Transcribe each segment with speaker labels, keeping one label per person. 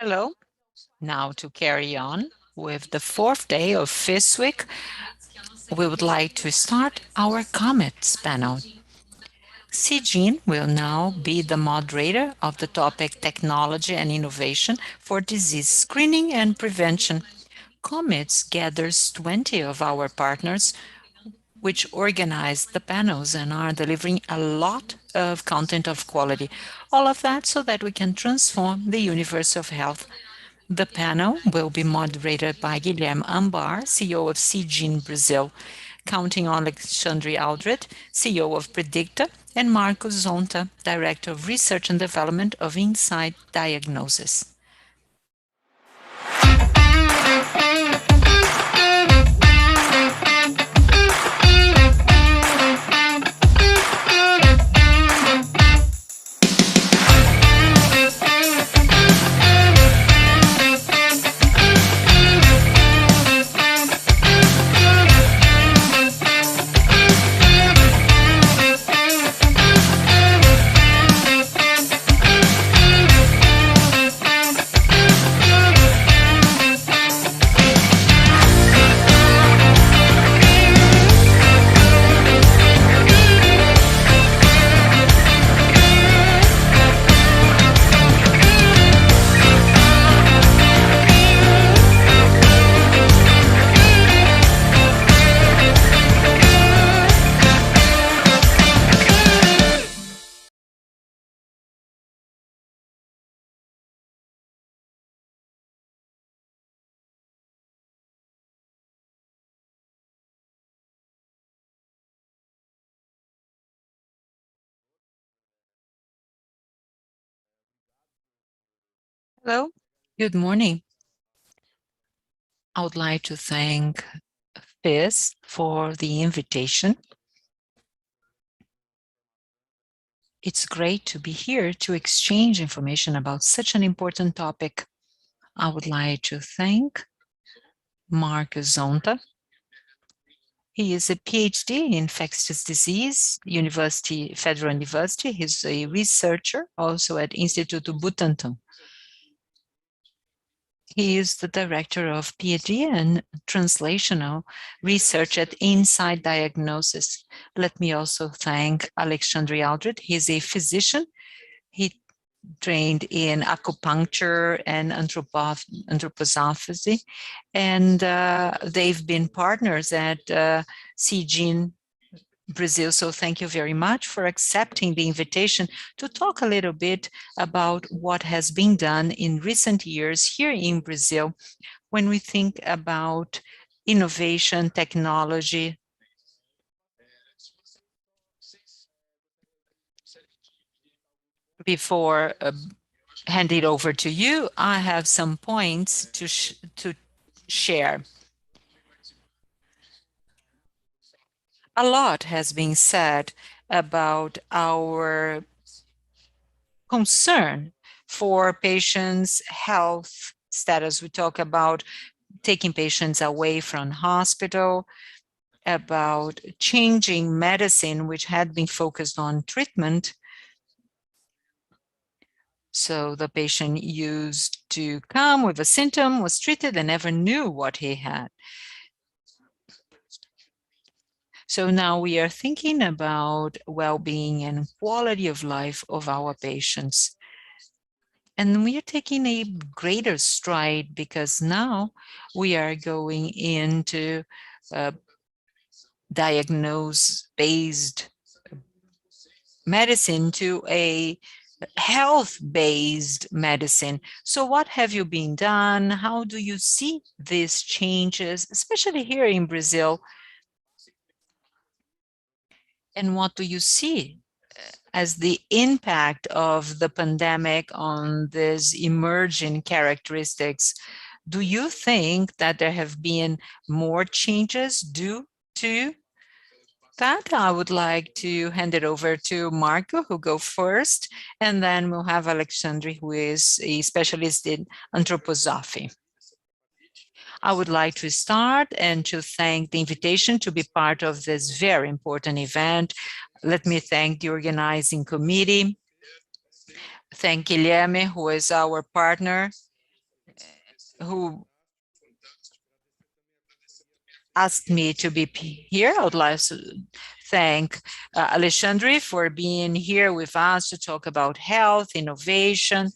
Speaker 1: Hello. Now to carry on with the fourth day of FIS week, we would like to start our comments panel. Jean will now be the moderator of the topic Technology and Innovation for Disease Screening and Prevention. Comets gathers 20 of our partners which organize the panels and are delivering a lot of content of quality. All of that so that we can transform the universe of health. The panel will be moderated by Guilherme Ambar, CEO of Jean Brazil, counting on Alexandre Aldred, CEO of Predicta, and Marco Zonta, Director of Research and Development of Inside Diagnosis. Hello, good morning. I would like to thank FIS for the invitation. It's great to be here to exchange information about such an important topic. I would like to thank Marco Zonta. He is a PhD in infectious disease, Federal University. He's a researcher also at Instituto Butantan. He is the director of PhD and translational research at Inside Diagnosis. Let me also thank Alexandre Aldred. He's a physician. He trained in acupuncture and anthroposophy, and they've been partners at Jean Brazil. So thank you very much for accepting the invitation to talk a little bit about what has been done in recent years here in Brazil when we think about innovation, technology. Before hand it over to you, I have some points to share. A lot has been said about our concern for patients' health status. We talk about taking patients away from hospital, about changing medicine, which had been focused on treatment. So the patient used to come with a symptom, was treated, and never knew what he had. So now we are thinking about well-being and quality of life of our patients. And we are taking a greater stride because now we are going into diagnose-based medicine to a health-based medicine. So what have you been done? How do you see these changes, especially here in Brazil? And what do you see as the impact of the pandemic on these emerging characteristics? Do you think that there have been more changes due to that? I would like to hand it over to Marco, who go first, and then we'll have Alexandre, who is a specialist in anthroposophy. I would like to start and to thank the invitation to be part of this very important event. Let me thank the organizing committee. Thank Guilherme, who is our partner. who asked me to be here. I would like to thank Alexandre for being here with us to talk about health, innovation,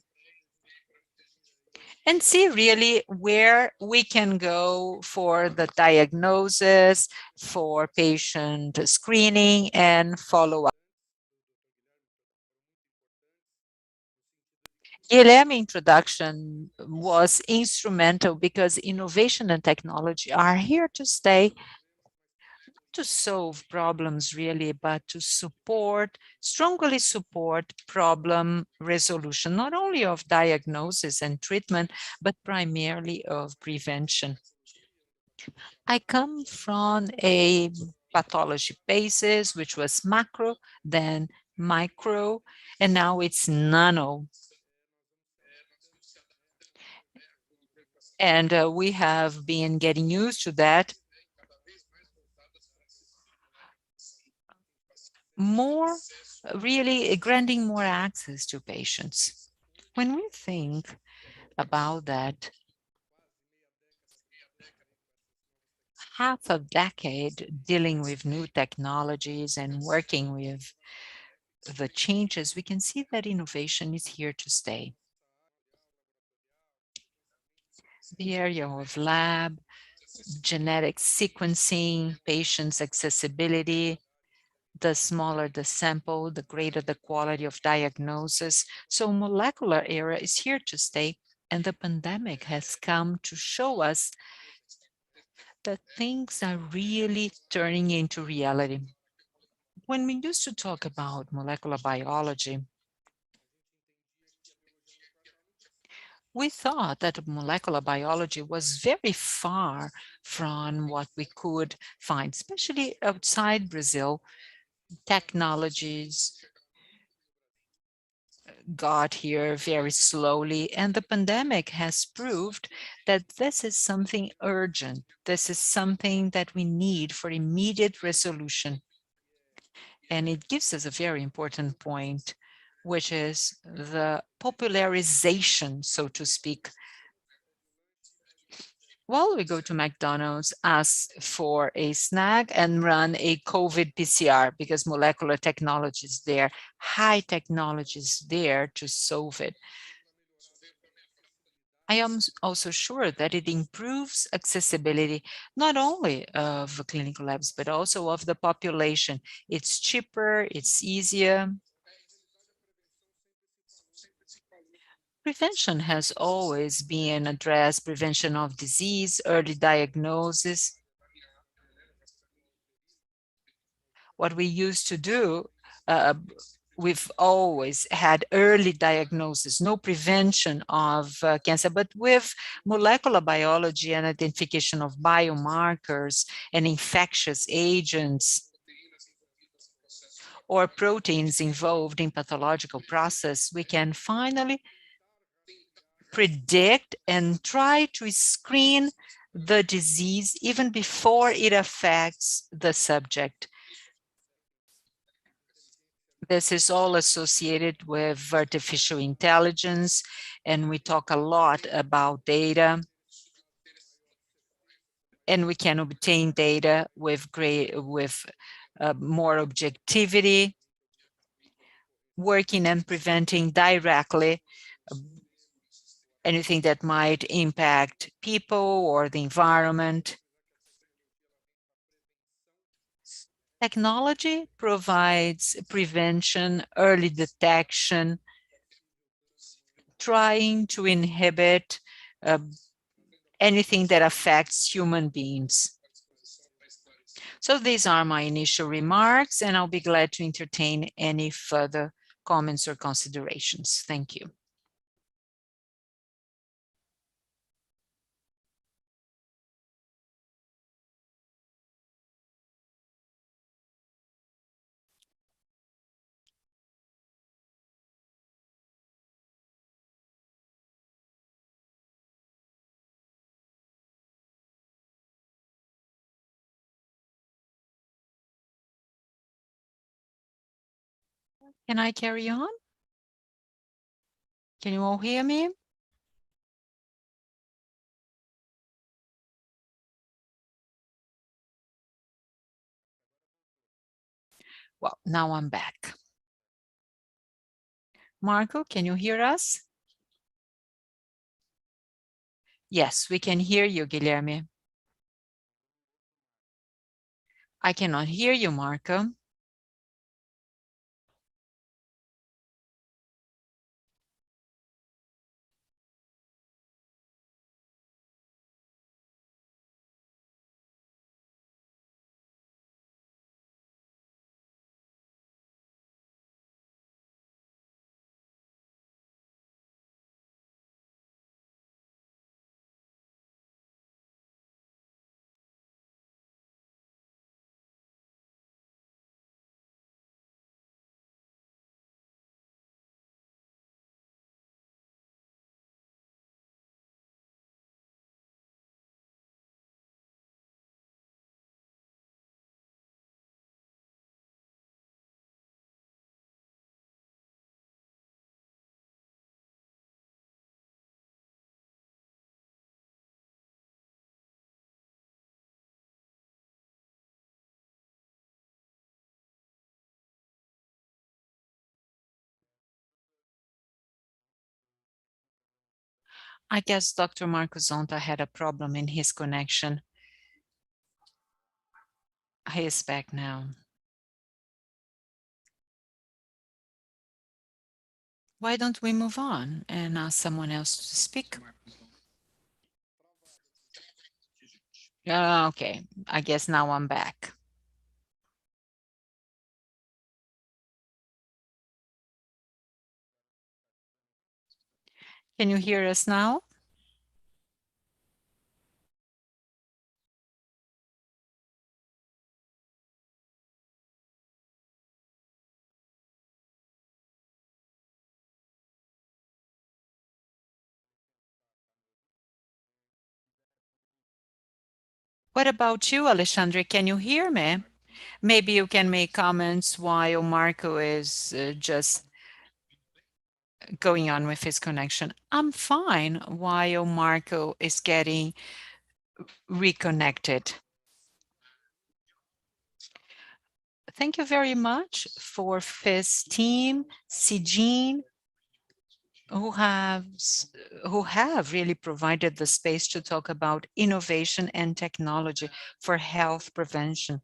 Speaker 1: and see really where we can go for the diagnosis, for patient screening and follow-up. Guilherme introduction was instrumental because innovation and technology are here to stay, to solve problems really, but to support, strongly support problem resolution, not only of diagnosis and treatment, but primarily of prevention. I come from a pathology basis, which was macro, then micro, and now it's nano. And we have been getting used to that. More really granting more access to patients. When we think about that, half a decade dealing with new technologies and working with the changes, we can see that innovation is here to stay. The area of lab, genetic sequencing, patients' accessibility, the smaller the sample, the greater the quality of diagnosis. So molecular area is here to stay, and the pandemic has come to show us that things are really turning into reality. When we used to talk about molecular biology, we thought that molecular biology was very far from what we could find, especially outside Brazil. Technologies got here very slowly, and the pandemic has proved that this is something urgent. This is something that we need for immediate resolution. And it gives us a very important point, which is the popularization, so to speak. Well, we go to McDonald's, ask for a snack, and run a COVID PCR because molecular technology is there, high technology is there to solve it. I am also sure that it improves accessibility, not only of clinical labs, but also of the population. It's cheaper, it's easier. Prevention has always been addressed, prevention of disease, early diagnosis. What we used to do, uh, we've always had early diagnosis, no prevention of cancer, but with molecular biology and identification of biomarkers and infectious agents or proteins involved in pathological process, we can finally predict and try to screen the disease even before it affects the subject. This is all associated with artificial intelligence, and we talk a lot about data. And we can obtain data with more objectivity, working and preventing directly anything that might impact people or the environment. Technology provides prevention, early detection, trying to inhibit uh, anything that affects human beings. So these are my initial remarks, and I'll be glad to entertain any further comments or considerations. Thank you. Can I carry on? Can you all hear me? Well, now I'm back. Marco, can you hear us? Yes, we can hear you, Guilherme. I cannot hear you, Marco. I guess Dr. Marco Zonta had a problem in his connection. He is back now. Why don't we move on and ask someone else to speak? Okay, I guess now I'm back. Can you hear us now? What about you, Alexandre? Can you hear me? Maybe you can make comments while Marco is just going on with his connection. I'm fine while Marco is getting reconnected. Thank you very much for FIS team, Sigin, who have really provided the space to talk about innovation and technology for health prevention.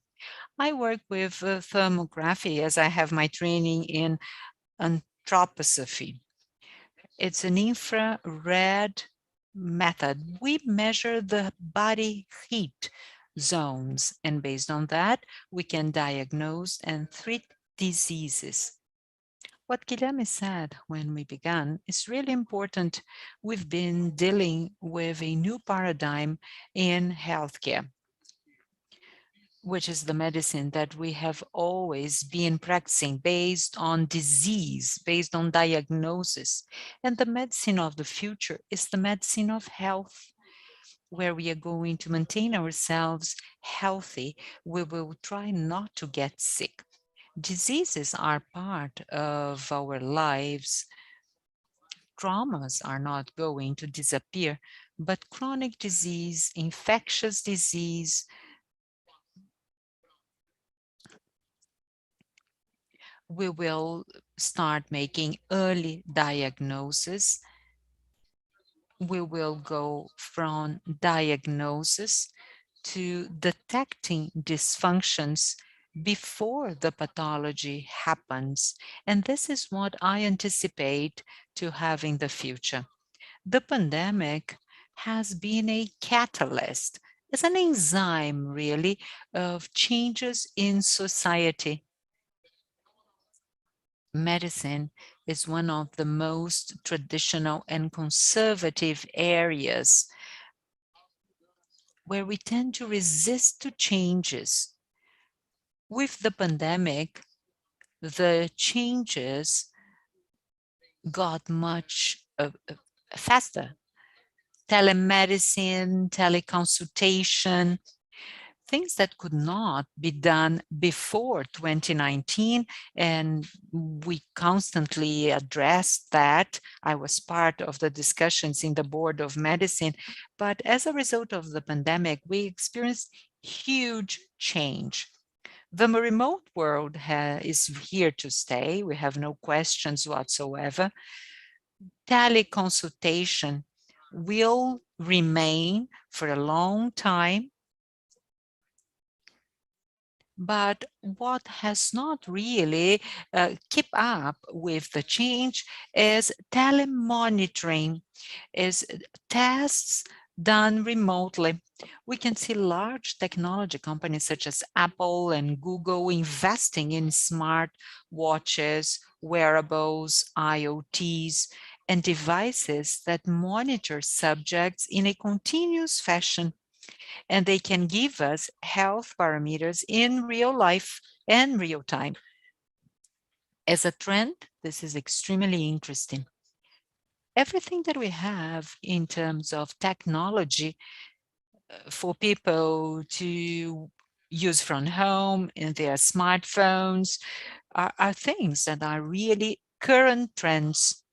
Speaker 1: I work with thermography as I have my training in anthroposophy. It's an infrared method. We measure the body heat zones, and based on that, we can diagnose and treat diseases. What Guilherme said when we began is really important. We've been dealing with a new paradigm in healthcare, which is the medicine that we have always been practicing based on disease, based on diagnosis. And the medicine of the future is the medicine of health, where we are going to maintain ourselves healthy. We will try not to get sick. Diseases are part of our lives. Traumas are not going to disappear, but chronic disease, infectious disease, we will start making early diagnosis. We will go from diagnosis to detecting dysfunctions before the pathology happens. And this is what I anticipate to have in the future. The pandemic has been a catalyst, it's an enzyme really of changes in society. Medicine is one of the most traditional and conservative areas where we tend to resist to changes. With the pandemic, the changes got much faster. Telemedicine, teleconsultation, things that could not be done before 2019, and we constantly addressed that. I was part of the discussions in the Board of Medicine, but as a result of the pandemic, we experienced huge change. The remote world is here to stay. We have no questions whatsoever. Teleconsultation will remain for a long time. But what has not really keep up with the change is telemonitoring, is tests done remotely. We can see large technology companies such as Apple and Google investing in smart watches, wearables, IoTs, and devices that monitor subjects in a continuous fashion, and they can give us health parameters in real life and real time. As a trend, this is extremely interesting. Everything that we have in terms of technology for people to use from home in their smartphones are things that are really current trends.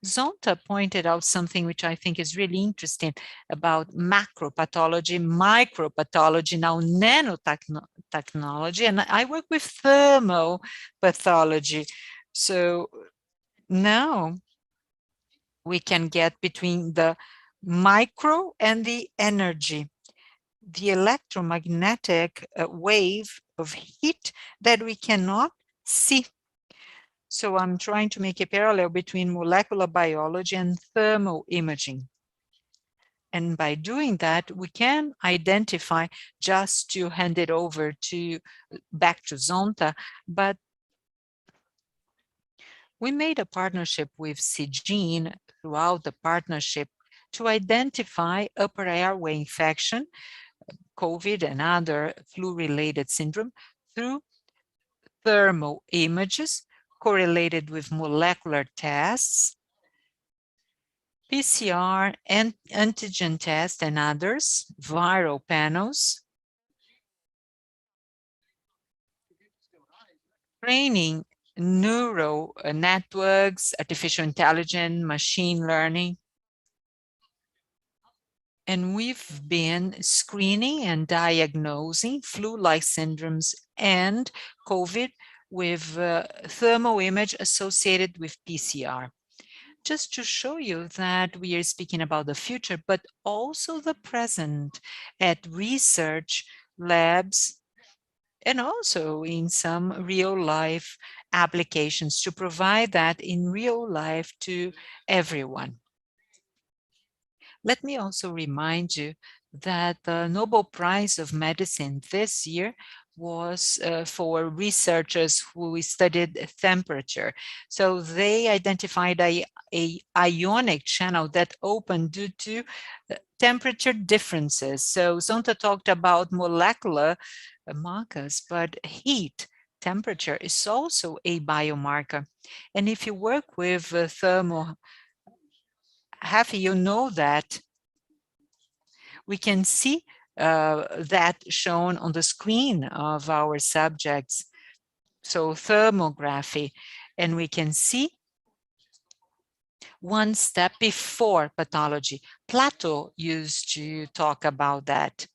Speaker 1: Zonta pointed out something which I think is really interesting about macropathology, micropathology, now nanotechnology, and I work with thermopathology. So now we can get between the micro and the energy, the electromagnetic wave of heat that we cannot see. So I'm trying to make a parallel between molecular biology and thermal imaging. And by doing that, we can identify, just to hand it over to back to Zonta, but we made a partnership with Sigin throughout the partnership to identify upper airway infection, COVID and other flu-related syndrome through thermal images correlated with molecular tests, PCR and antigen tests and others, viral panels, training neural networks, artificial intelligence, machine learning. And we've been screening and diagnosing flu-like syndromes and COVID with thermal image associated with PCR. Just to show you that we are speaking about the future, but also the present at research labs and also in some real-life applications to provide that in real life to everyone. Let me also remind you that the Nobel Prize of Medicine this year was for researchers who studied temperature. So they identified a ionic channel that opened due to temperature differences. So Zonta talked about molecular markers, but heat, temperature is also a biomarker. And if you work with thermal, Happy, you know that we can see that shown on the screen of our subjects. So thermography, and we can see one step before pathology. Plato used to talk about that.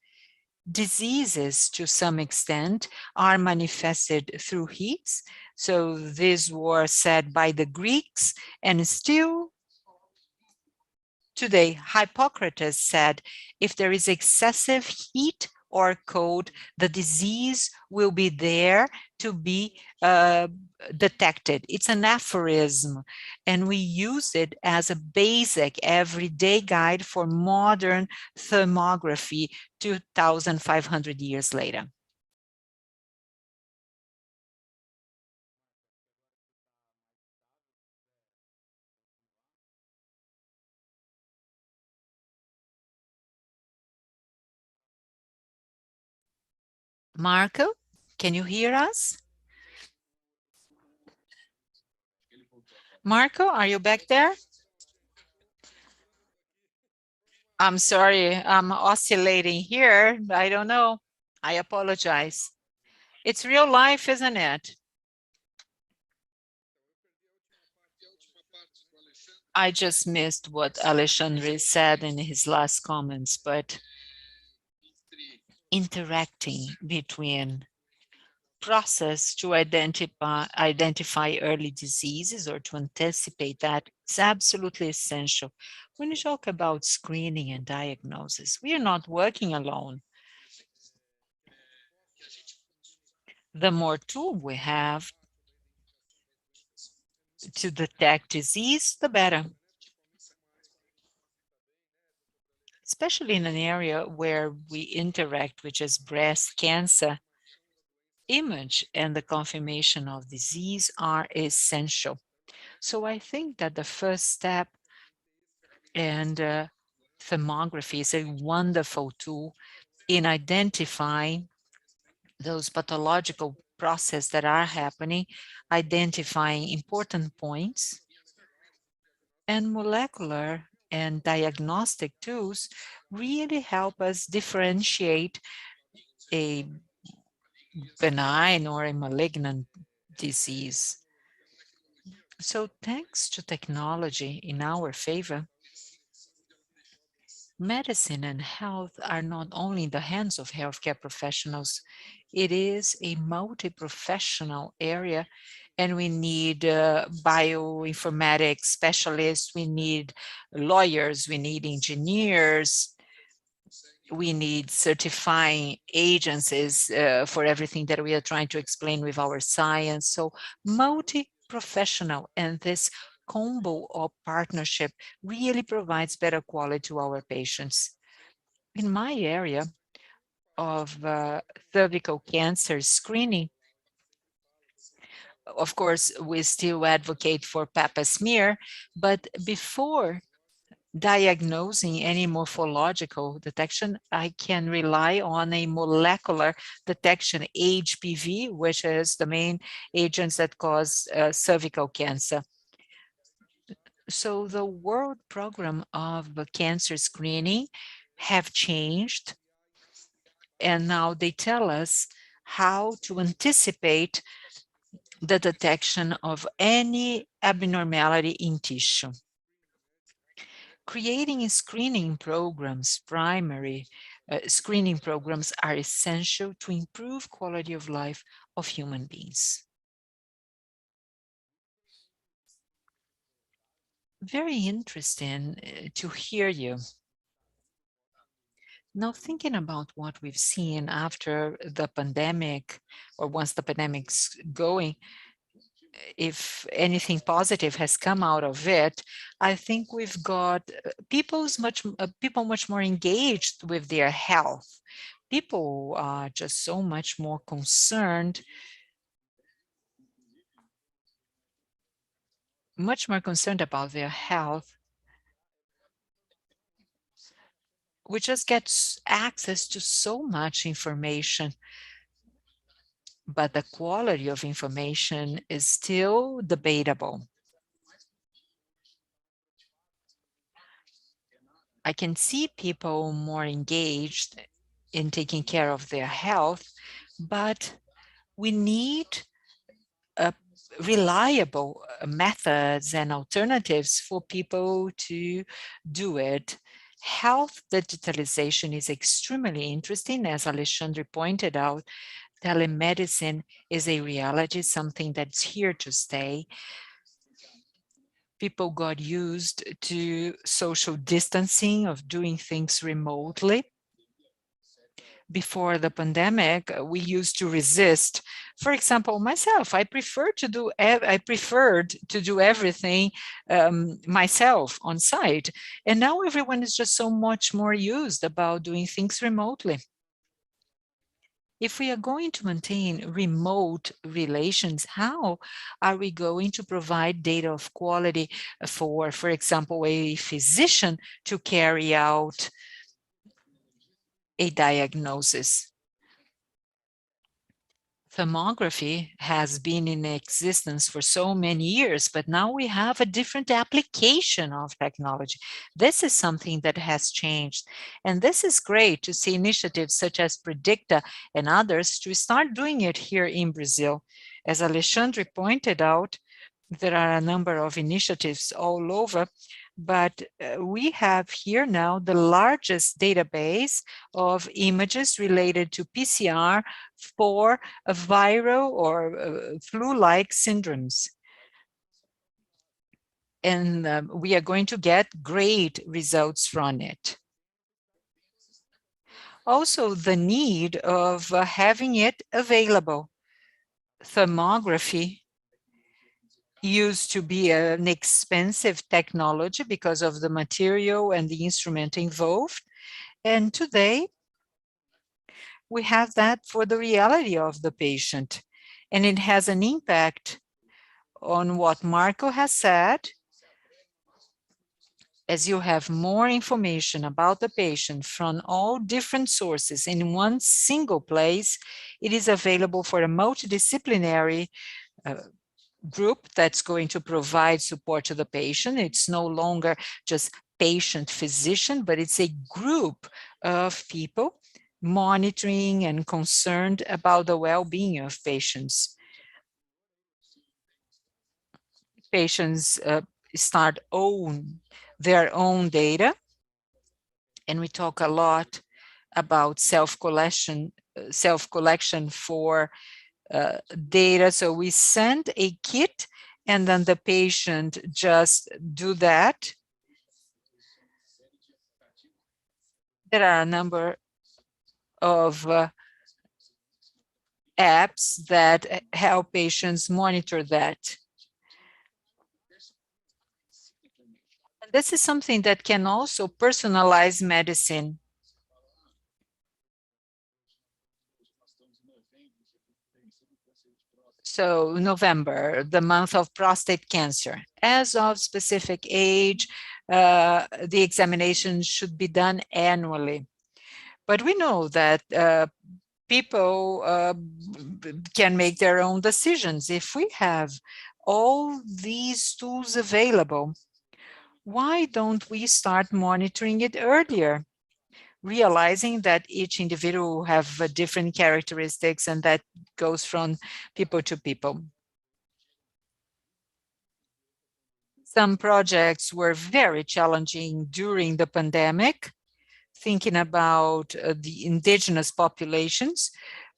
Speaker 1: Diseases, to some extent, are manifested through heats. So these were said by the Greeks, and still today, Hippocrates said, if there is excessive heat or cold, the disease will be there to be detected. It's an aphorism, and we use it as a basic everyday guide for modern thermography 2,500 years later. Marco, can you hear us? Marco, are you back there? I'm sorry, I'm oscillating here. I don't know. I apologize. It's real life, isn't it? I just missed what Alexandre said in his last comments, but interacting between process to identify early diseases or to anticipate that is absolutely essential. When you talk about screening and diagnosis, we are not working alone. The more tool we have to detect disease, the better. Especially in an area where we interact, which is breast cancer, image and the confirmation of disease are essential. So I think that the first step and thermography is a wonderful tool in identifying those pathological processes that are happening, identifying important points, and molecular and diagnostic tools really help us differentiate a benign or a malignant disease. So thanks to technology in our favor, medicine and health are not only in the hands of healthcare professionals, it is a multi-professional area, and we need bioinformatics specialists, we need lawyers, we need engineers, we need certifying agencies for everything that we are trying to explain with our science. So multi-professional, and this combo of partnership really provides better quality to our patients. In my area of cervical cancer screening, of course, we still advocate for pap smear, but before diagnosing any morphological detection, I can rely on a molecular detection, HPV, which is the main agents that cause cervical cancer. So the World Program of Cancer Screening have changed, and now they tell us how to anticipate the detection of any abnormality in tissue. Creating screening programs, primary screening programs are essential to improve quality of life of human beings. Very interesting to hear you. Now, thinking about what we've seen after the pandemic, or once the pandemic's going, if anything positive has come out of it, I think we've got people much more engaged with their health. People are just so much more concerned, about their health. We just get access to so much information, but the quality of information is still debatable. I can see people more engaged in taking care of their health, but we need reliable methods and alternatives for people to do it. Health digitalization is extremely interesting. As Alexandre pointed out, telemedicine is a reality, something that's here to stay. People got used to social distancing, of doing things remotely. Before the pandemic, we used to resist. For example, myself, I preferred to do everything myself on site. And now everyone is just so much more used about doing things remotely. If we are going to maintain remote relations, how are we going to provide data of quality for example, a physician to carry out a diagnosis? Thermography has been in existence for so many years, but now we have a different application of technology. This is something that has changed. And this is great to see initiatives such as Predicta and others to start doing it here in Brazil. As Alexandre pointed out, there are a number of initiatives all over. but we have here now the largest database of images related to PCR for a viral or flu-like syndromes. And we are going to get great results from it. Also, the need of having it available. Thermography used to be an expensive technology because of the material and the instrument involved. And today, we have that for the reality of the patient. And it has an impact on what Marco has said. As you have more information about the patient from all different sources in one single place, it is available for a multidisciplinary group that's going to provide support to the patient. It's no longer just patient-physician, but it's a group of people monitoring and concerned about the well-being of patients. Patients start their own data, and we talk a lot about self-collection for data. So we send a kit, and then the patient just do that. There are a number of apps that help patients monitor that. And this is something that can also personalize medicine. So November, the month of prostate cancer. As of specific age, the examination should be done annually. But we know that people can make their own decisions. If we have all these tools available, why don't we start monitoring it earlier? Realizing that each individual have different characteristics, and that goes from people to people. Some projects were very challenging during the pandemic, thinking about the indigenous populations.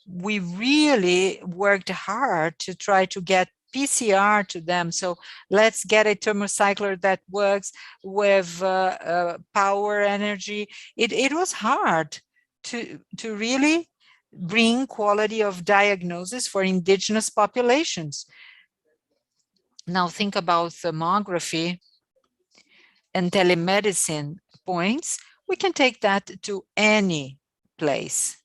Speaker 1: We really worked hard to try to get PCR to them. So let's get a thermocycler that works with power energy. It was hard to really bring quality of diagnosis for indigenous populations. Now think about thermography and telemedicine points. We can take that to any place.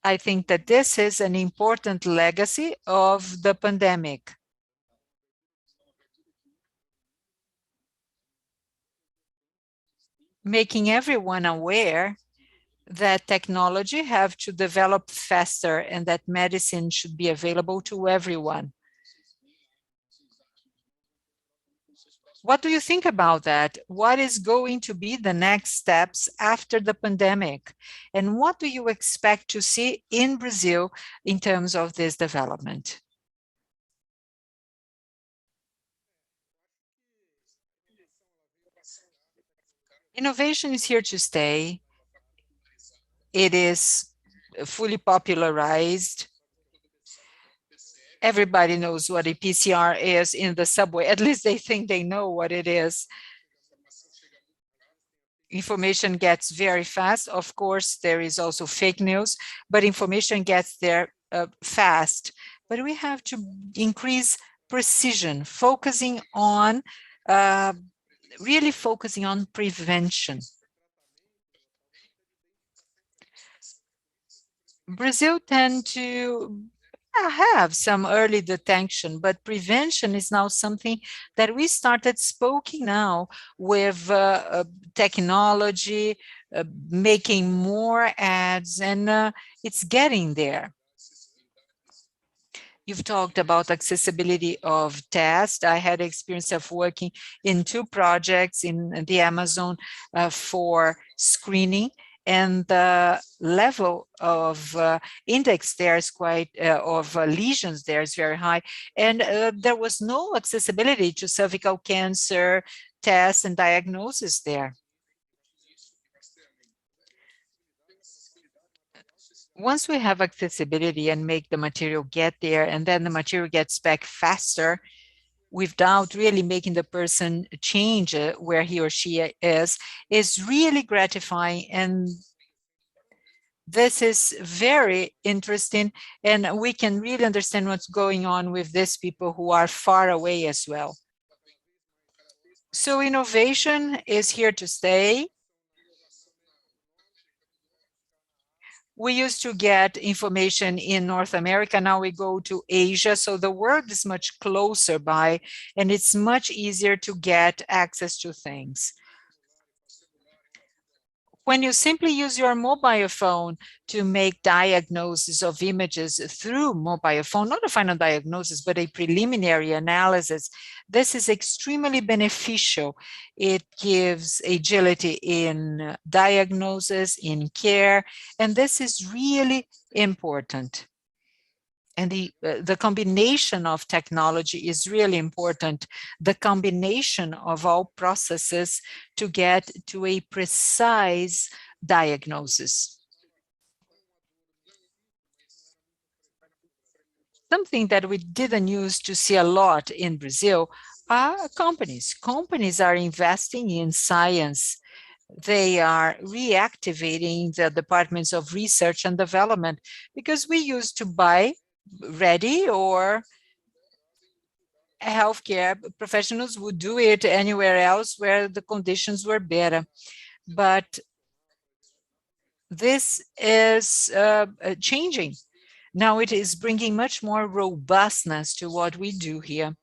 Speaker 1: I think that this is an important legacy of the pandemic. Making everyone aware that technology have to develop faster and that medicine should be available to everyone. What do you think about that? What is going to be the next steps after the pandemic? And what do you expect to see in Brazil in terms of this development? Innovation is here to stay. It is fully popularized. Everybody knows what a PCR is in the subway. At least they think they know what it is. Information gets very fast. Of course, there is also fake news, but information gets there fast. But we have to increase precision, focusing on, really focusing on prevention. Brazil tend to have some early detection, but prevention is now something that we started speaking now with technology, making more ads, and it's getting there. You've talked about accessibility of tests. I had experience of working in 2 projects in the Amazon for screening, and the level of index there is quite, of lesions there is very high. And there was no accessibility to cervical cancer tests and diagnosis there. Once we have accessibility and make the material get there, and then the material gets back faster, without really making the person change where he or she is really gratifying. And this is very interesting, and we can really understand what's going on with these people who are far away as well. So innovation is here to stay. We used to get information in North America, now we go to Asia, so the world is much closer by, and it's much easier to get access to things. When you simply use your mobile phone to make diagnosis of images through mobile phone, not a final diagnosis, but a preliminary analysis, this is extremely beneficial. It gives agility in diagnosis, in care, and this is really important. And the combination of technology is really important, the combination of all processes to get to a precise diagnosis. Something that we didn't use to see a lot in Brazil are companies. Companies are investing in science. They are reactivating the departments of research and development, because we used to buy ready, or healthcare professionals would do it anywhere else where the conditions were better. But this is changing. Now it is bringing much more robustness to what we do here.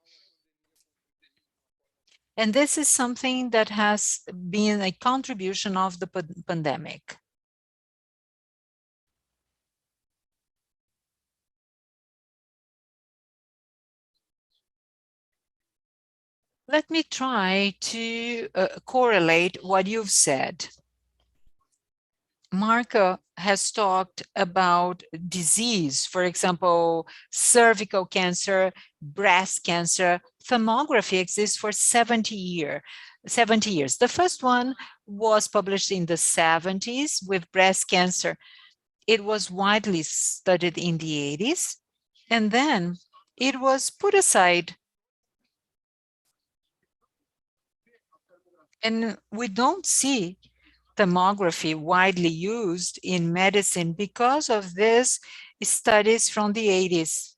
Speaker 1: And this is something that has been a contribution of the pandemic. Let me try to correlate what you've said. Marco has talked about disease, for example, cervical cancer, breast cancer. Thermography exists for 70 years. The first one was published in the 70s with breast cancer. It was widely studied in the 80s, and then it was put aside. And we don't see thermography widely used in medicine because of these studies from the 80s.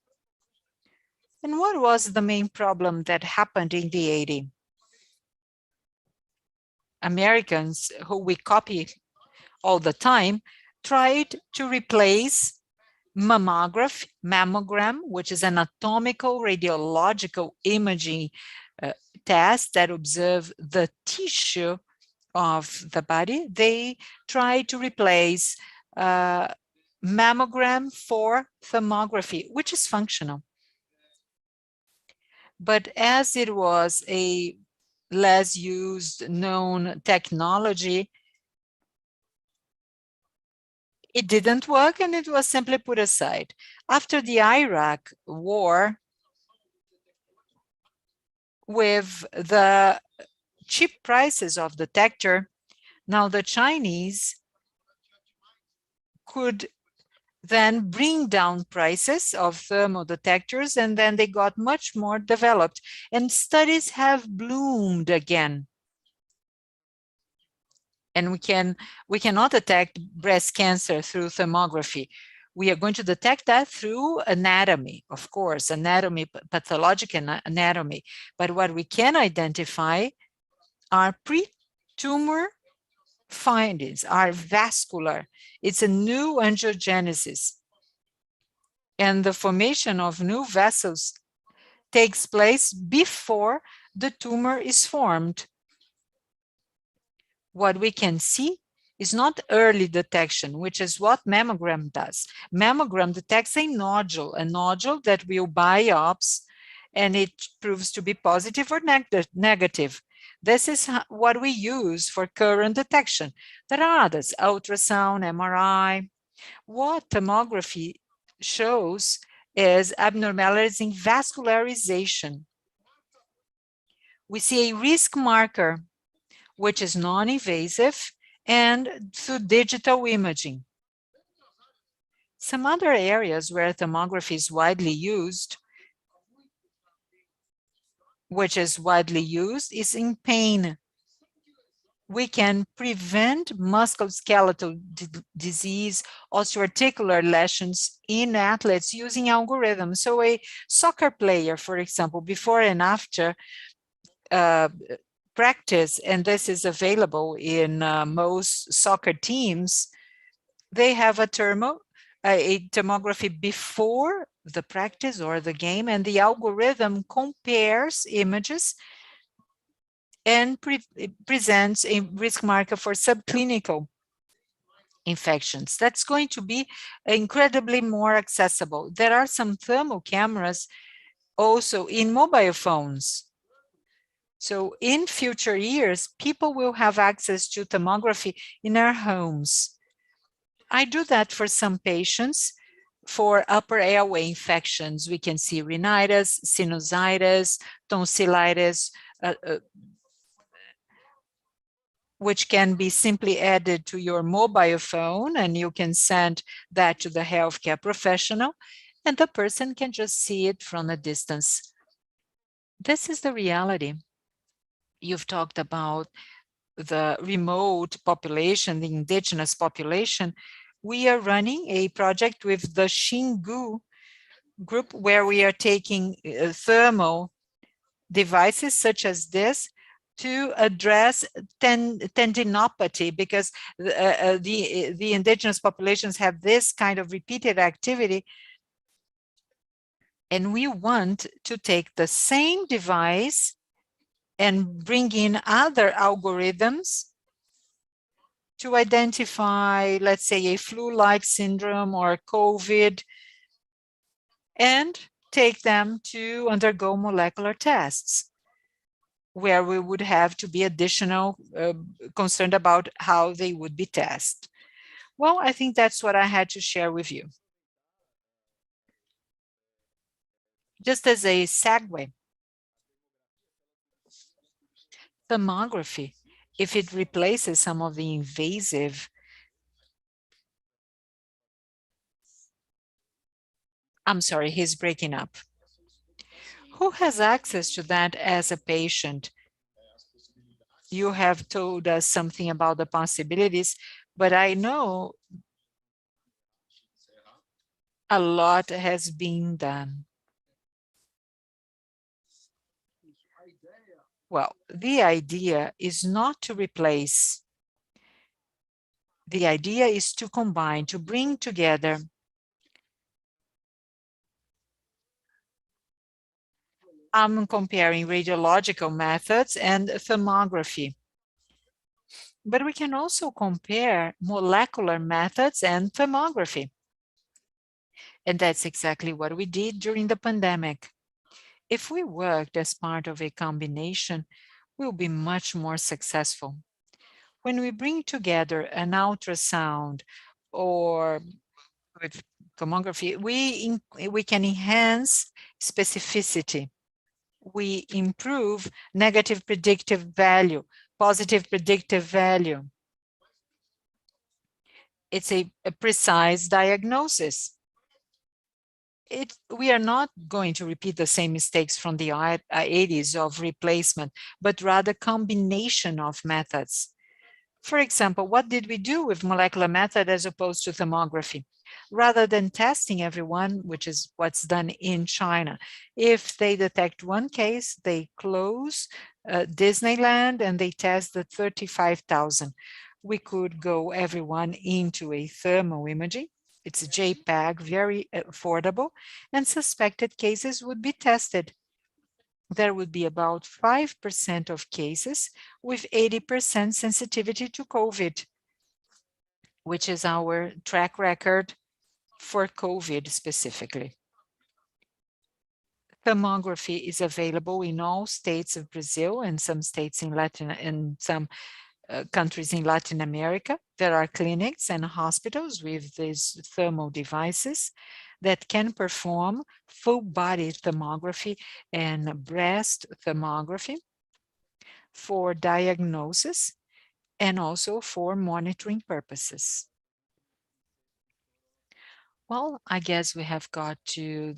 Speaker 1: And what was the main problem that happened in the 80s? Americans, who we copy all the time, tried to replace mammogram, which is an anatomical radiological imaging test that observe the tissue of the body. They try to replace mammogram for thermography, which is functional. But as it was a less used known technology, it didn't work and it was simply put aside. After the Iraq war, with the cheap prices of detector, now the Chinese could then bring down prices of thermal detectors, and then they got much more developed, and studies have bloomed again. And we cannot detect breast cancer through thermography. We are going to detect that through anatomy, of course, anatomy, pathological anatomy. But what we can identify are pre-tumor findings, are vascular. It's a new angiogenesis. And the formation of new vessels takes place before the tumor is formed. What we can see is not early detection, which is what mammogram does. Mammogram detects a nodule that will biopsy, and it proves to be positive or negative. This is what we use for current detection. There are others, ultrasound, MRI. What tomography shows is abnormalities in vascularization. We see a risk marker, which is non-invasive, and through digital imaging. Some other areas where tomography is widely used, is in pain. We can prevent musculoskeletal disease, osteoarticular lesions in athletes using algorithms. So a soccer player, for example, before and after practice, and this is available in most soccer teams, they have a tomography before the practice or the game, and the algorithm compares images and presents a risk marker for subclinical infections. That's going to be incredibly more accessible. There are some thermal cameras also in mobile phones. So in future years, people will have access to tomography in their homes. I do that for some patients for upper airway infections. We can see rhinitis, sinusitis, tonsillitis, which can be simply added to your mobile phone, and you can send that to the healthcare professional, and the person can just see it from a distance. This is the reality. You've talked about the remote population, the indigenous population. We are running a project with the Xingu group where we are taking thermal devices such as this to address tendinopathy, because the indigenous populations have this kind of repeated activity. And we want to take the same device and bring in other algorithms to identify, let's say, a flu-like syndrome or COVID, and take them to undergo molecular tests, where we would have to be additional concerned about how they would be tested. Well, I think that's what I had to share with you. Just as a segue, tomography, if it replaces some of the invasive, I'm sorry, he's breaking up. Who has access to that as a patient? You have told us something about the possibilities, but I know a lot has been done. Well, the idea is not to replace. The idea is to combine, to bring together I'm comparing radiological methods and thermography. But we can also compare molecular methods and thermography. And that's exactly what we did during the pandemic. If we worked as part of a combination, we'll be much more successful. When we bring together an ultrasound or with tomography, we can enhance specificity. We improve negative predictive value, positive predictive value. It's a precise diagnosis. We are not going to repeat the same mistakes from the 80s of replacement, but rather combination of methods. For example, what did we do with molecular method as opposed to thermography? Rather than testing everyone, which is what's done in China, if they detect one case, they close Disneyland and they test the 35,000. We could go everyone into a thermal imaging. It's a JPEG, very affordable, and suspected cases would be tested. There would be about 5% of cases with 80% sensitivity to COVID, which is our track record for COVID specifically. Thermography is available in all states of Brazil and some states in some countries in Latin America. There are clinics and hospitals with these thermal devices that can perform full body thermography and breast thermography for diagnosis and also for monitoring purposes. Well, I guess we have got to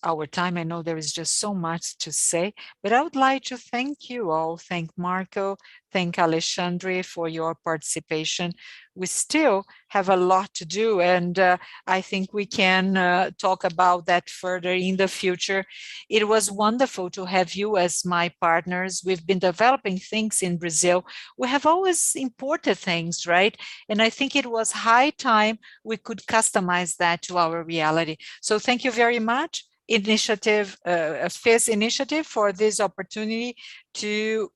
Speaker 1: our time. I know there is just so much to say, but I would like to thank you all. Thank Marco, thank Alexandre for your participation. We still have a lot to do, and I think we can talk about that further in the future. It was wonderful to have you as my partners. We've been developing things in Brazil. We have always imported things, right? And I think it was high time we could customize that to our reality. So thank you very much. FIS initiative for this opportunity to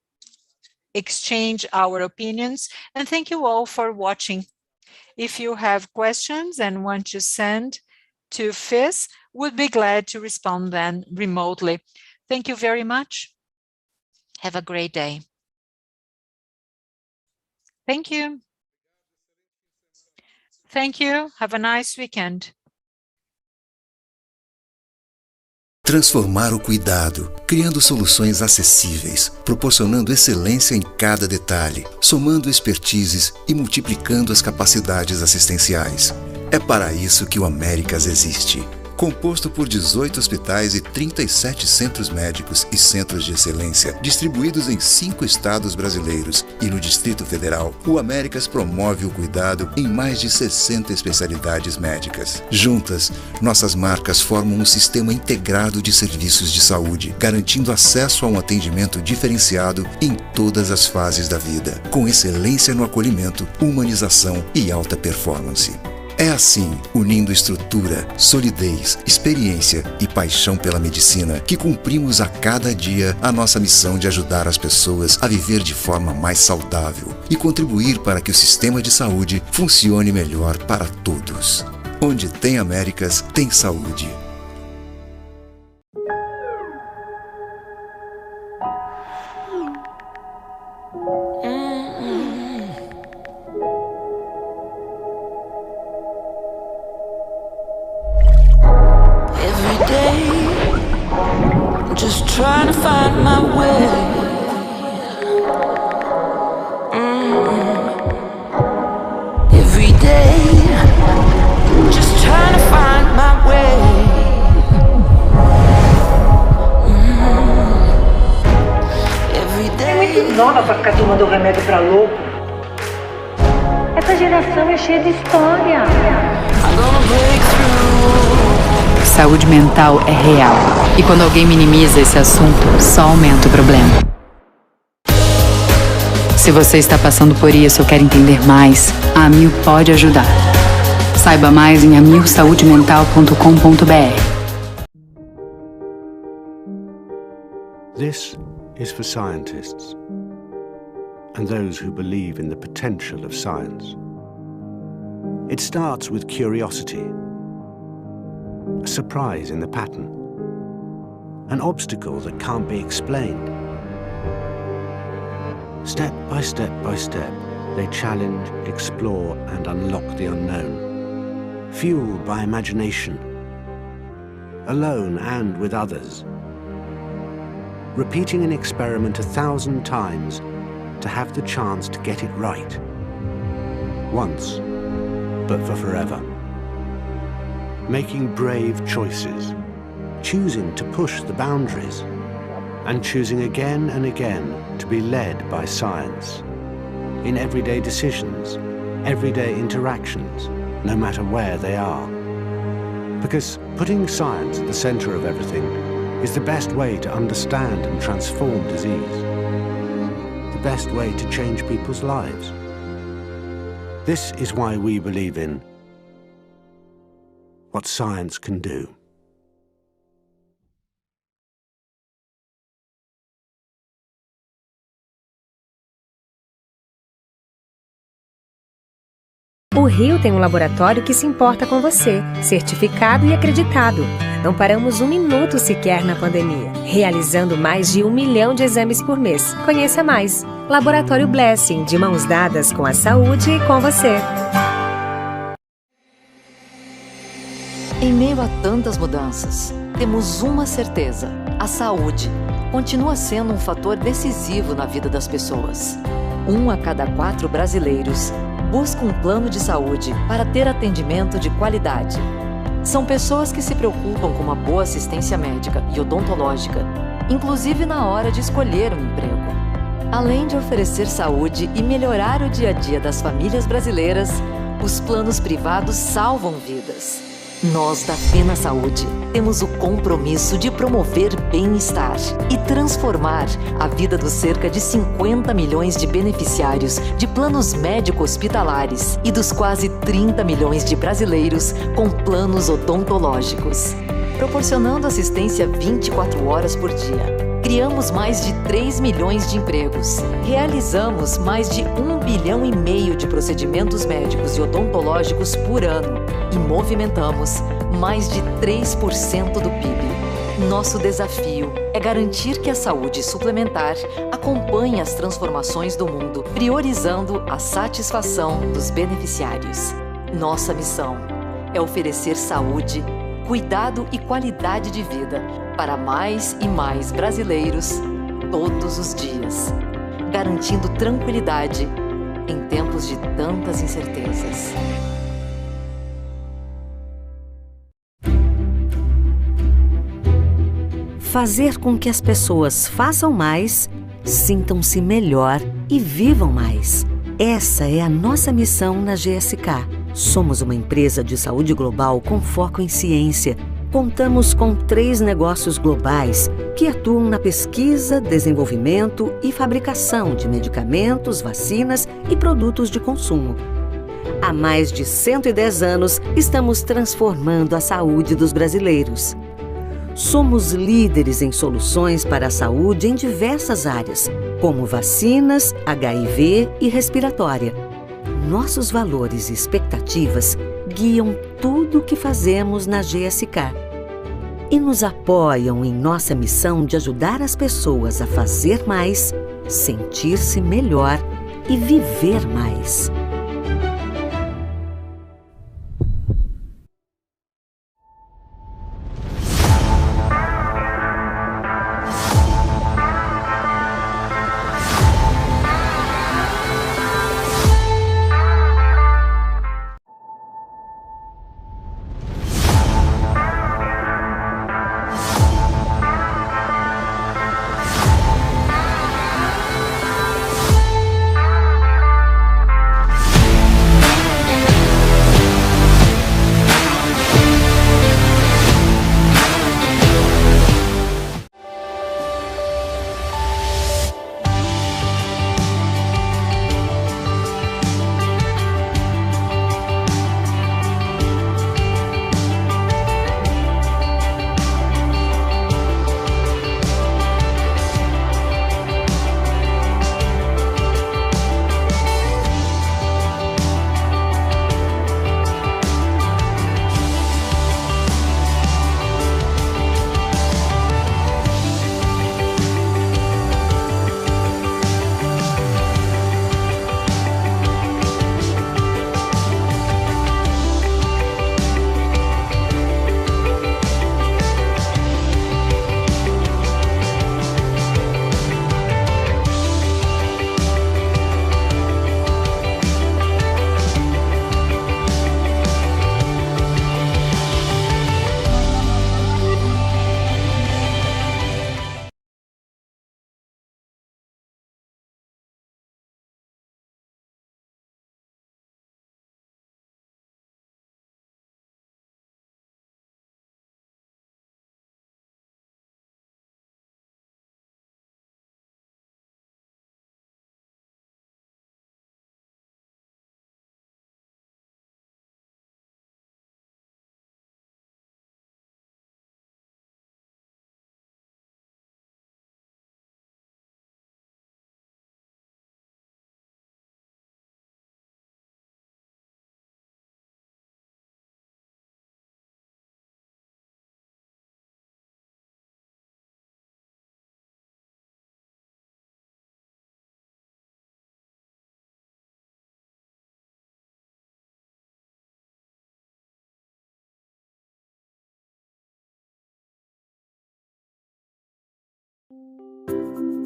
Speaker 1: exchange our opinions, and thank you all for watching. If you have questions and want to send to FIS, we'll be glad to respond then remotely. Thank you very much. Have a great day. Thank you. Thank you. Have a nice weekend.
Speaker 2: Transformar o cuidado, criando soluções acessíveis, proporcionando excelência em cada detalhe, somando expertises e multiplicando as capacidades assistenciais. É para isso que o Américas existe. Composto por 18 hospitais e 37 centros médicos e centros de excelência, distribuídos em 5 estados brasileiros e no Distrito Federal, o Américas promove o cuidado em mais de 60 especialidades médicas. Juntas, nossas marcas formam um sistema integrado de serviços de saúde, garantindo acesso a um atendimento diferenciado em todas as fases da vida, com excelência no acolhimento, humanização e alta performance. É assim, unindo estrutura, solidez, experiência e paixão pela medicina, que cumprimos a cada dia a nossa missão de ajudar as pessoas a viver de forma mais saudável e contribuir para que o sistema de saúde funcione melhor para todos. Onde tem Américas, tem saúde.
Speaker 3: Trying to find my way. Every day, just trying to find my way. Every day.
Speaker 4: É muito nova pra ficar tomando remédio pra louco. Essa geração é cheia de história.
Speaker 3: I'm gonna break through.
Speaker 5: Saúde mental é real. E quando alguém minimiza esse assunto, só aumenta o problema. Se você está passando por isso ou quer entender mais, a Amil pode ajudar. Saiba mais em amilsaudemental.com.br.
Speaker 6: This is for scientists and those who believe in the potential of science. It starts with curiosity. A surprise in the pattern, an obstacle that can't be explained. Step by step by step, they challenge, explore, and unlock the unknown, fueled by imagination, alone and with others, repeating an experiment 1,000 times to have the chance to get it right, once, but for forever. Making brave choices, choosing to push the boundaries, and choosing again and again to be led by science in everyday decisions, everyday interactions, no matter where they are. Because putting science at the center of everything is the best way to understand and transform disease, the best way to change people's lives. This is why we believe in what science can do.
Speaker 7: O Rio tem um laboratório que se importa com você, certificado e acreditado. Não paramos um minuto sequer na pandemia, realizando mais de 1 milhão de exames por mês. Conheça mais. Laboratório Blessing, de mãos dadas com a saúde e com você.
Speaker 8: Em meio a tantas mudanças, temos uma certeza: a saúde continua sendo um fator decisivo na vida das pessoas. 1 a cada 4 brasileiros busca um plano de saúde para ter atendimento de qualidade. São pessoas que se preocupam com uma boa assistência médica e odontológica, inclusive na hora de escolher um emprego. Além de oferecer saúde e melhorar o dia a dia das famílias brasileiras, os planos privados salvam vidas. Nós, da Fena Saúde, temos o compromisso de promover bem-estar e transformar a vida dos cerca de 50 milhões de beneficiários de planos médico-hospitalares e dos quase 30 milhões de brasileiros com planos odontológicos. Proporcionando assistência 24 horas por dia. Criamos mais de 3 milhões de empregos. Realizamos mais de 1,5 bilhão de procedimentos médicos e odontológicos por ano. E movimentamos mais de 3% do PIB. Nosso desafio é garantir que a saúde suplementar acompanhe as transformações do mundo, priorizando a satisfação dos beneficiários. Nossa missão é oferecer saúde, cuidado e qualidade de vida para mais e mais brasileiros todos os dias, garantindo tranquilidade em tempos de tantas incertezas.
Speaker 9: Fazer com que as pessoas façam mais, sintam-se melhor e vivam mais. Essa é a nossa missão na GSK. Somos uma empresa de saúde global com foco em ciência. Contamos com 3 negócios globais que atuam na pesquisa, desenvolvimento e fabricação de medicamentos, vacinas e produtos de consumo. Há mais de 110 anos, estamos transformando a saúde dos brasileiros. Somos líderes em soluções para a saúde em diversas áreas, como vacinas, HIV e respiratória. Nossos valores e expectativas guiam tudo o que fazemos na GSK e nos apoiam em nossa missão de ajudar as pessoas a fazer mais, sentir-se melhor e viver mais.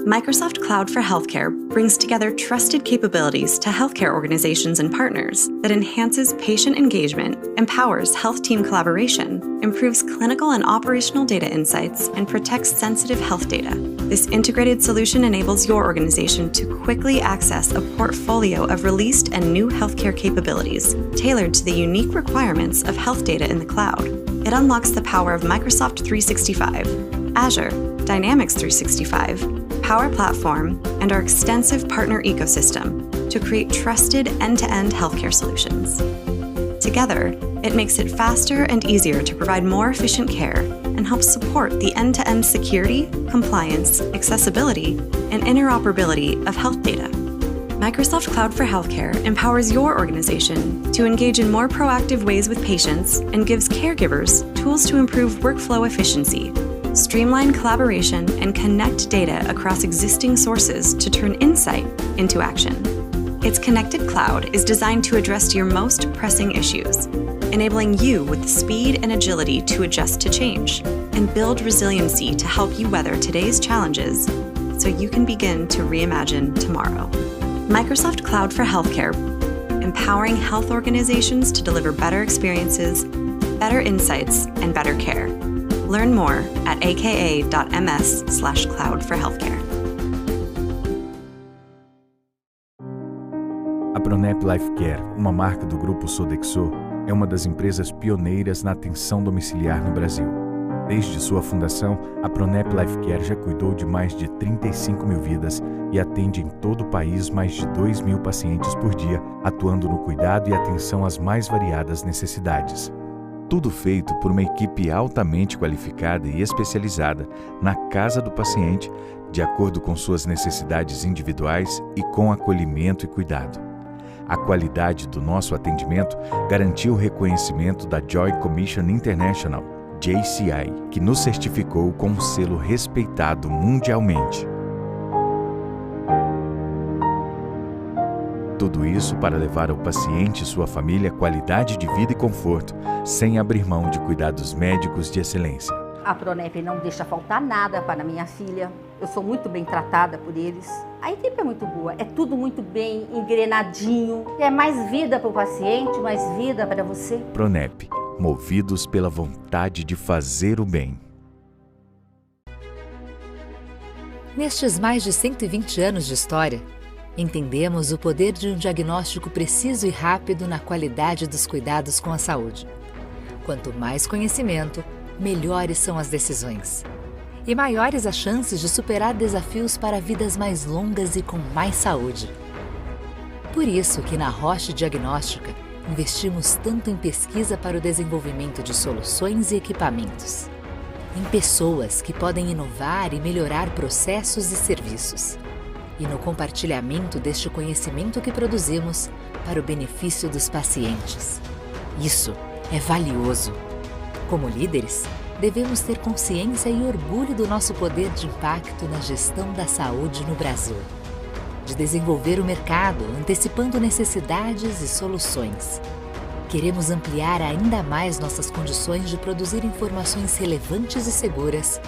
Speaker 10: Microsoft Cloud for Healthcare brings together trusted capabilities to healthcare organizations and partners that enhances patient engagement, empowers health team collaboration, improves clinical and operational data insights, and protects sensitive health data. This integrated solution enables your organization to quickly access a portfolio of released and new healthcare capabilities tailored to the unique requirements of health data in the cloud. It unlocks the power of Microsoft 365, Azure, Dynamics 365, Power Platform, and our extensive partner ecosystem to create trusted end-to-end healthcare solutions. Together, it makes it faster and easier to provide more efficient care and helps support the end-to-end security, compliance, accessibility, and interoperability of health data. Microsoft Cloud for Healthcare empowers your organization to engage in more proactive ways with patients and gives caregivers tools to improve workflow efficiency, streamline collaboration, and connect data across existing sources to turn insight into action. Its connected cloud is designed to address your most pressing issues, enabling you with the speed and agility to adjust to change and build resiliency to help you weather today's challenges so you can begin to reimagine tomorrow. Microsoft Cloud for Healthcare, empowering health organizations to deliver better experiences, better insights, and better care. Learn more at aka.ms/cloud4healthcare.
Speaker 11: A Pronep Life Care, uma marca do grupo Sodexo, é uma das empresas pioneiras na atenção domiciliar no Brasil. Desde sua fundação, a Pronep Life Care já cuidou de mais de 35 mil vidas e atende em todo o país mais de 2 mil pacientes por dia, atuando no cuidado e atenção às mais variadas necessidades. Tudo feito por uma equipe altamente qualificada e especializada na casa do paciente, de acordo com suas necessidades individuais e com acolhimento e cuidado. A qualidade do nosso atendimento garantiu o reconhecimento da Joy Commission International, JCI, que nos certificou com um selo respeitado mundialmente. Tudo isso para levar ao paciente e sua família qualidade de vida e conforto, sem abrir mão de cuidados médicos de excelência.
Speaker 12: A Pronep não deixa faltar nada para minha filha. Eu sou muito bem tratada por eles. A equipe é muito boa, é tudo muito bem engrenadinho. É mais vida para o paciente, mais vida para você.
Speaker 11: Pronep, movidos pela vontade de fazer o bem.
Speaker 13: Nestes mais de 120 anos de história, entendemos o poder de um diagnóstico preciso e rápido na qualidade dos cuidados com a saúde. Quanto mais conhecimento, melhores são as decisões. E maiores as chances de superar desafios para vidas mais longas e com mais saúde. Por isso que na Roche Diagnóstica, investimos tanto em pesquisa para o desenvolvimento de soluções e equipamentos. Em pessoas que podem inovar e melhorar processos e serviços. E no compartilhamento deste conhecimento que produzimos para o benefício dos pacientes. Isso é valioso. Como líderes, devemos ter consciência e orgulho do nosso poder de impacto na gestão da saúde no Brasil. De desenvolver o mercado, antecipando necessidades e soluções. Queremos ampliar ainda mais nossas condições de produzir informações relevantes e seguras,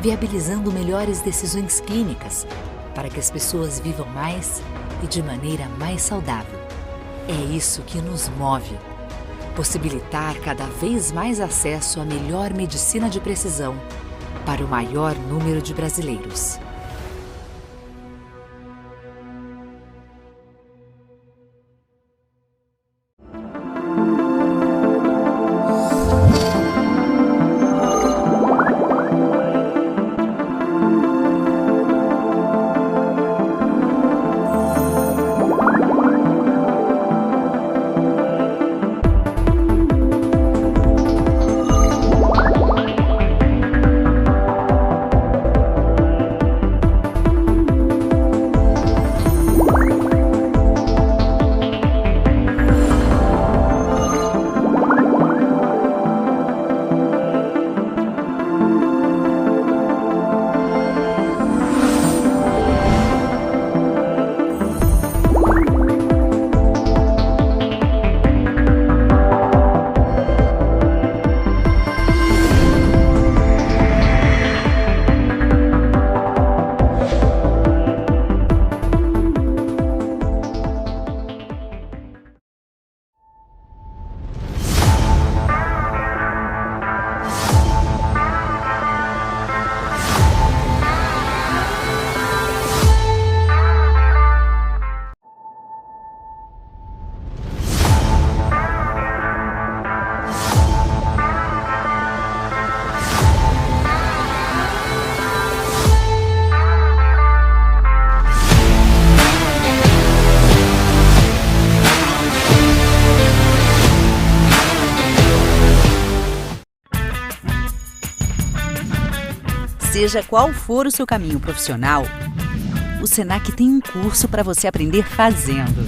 Speaker 13: viabilizando melhores decisões clínicas, para que as pessoas vivam mais e de maneira mais saudável. É isso que nos move. Possibilitar cada vez mais acesso à melhor medicina de precisão para o maior número de brasileiros.
Speaker 14: Seja qual for o seu caminho profissional, o Senac tem um curso para você aprender fazendo.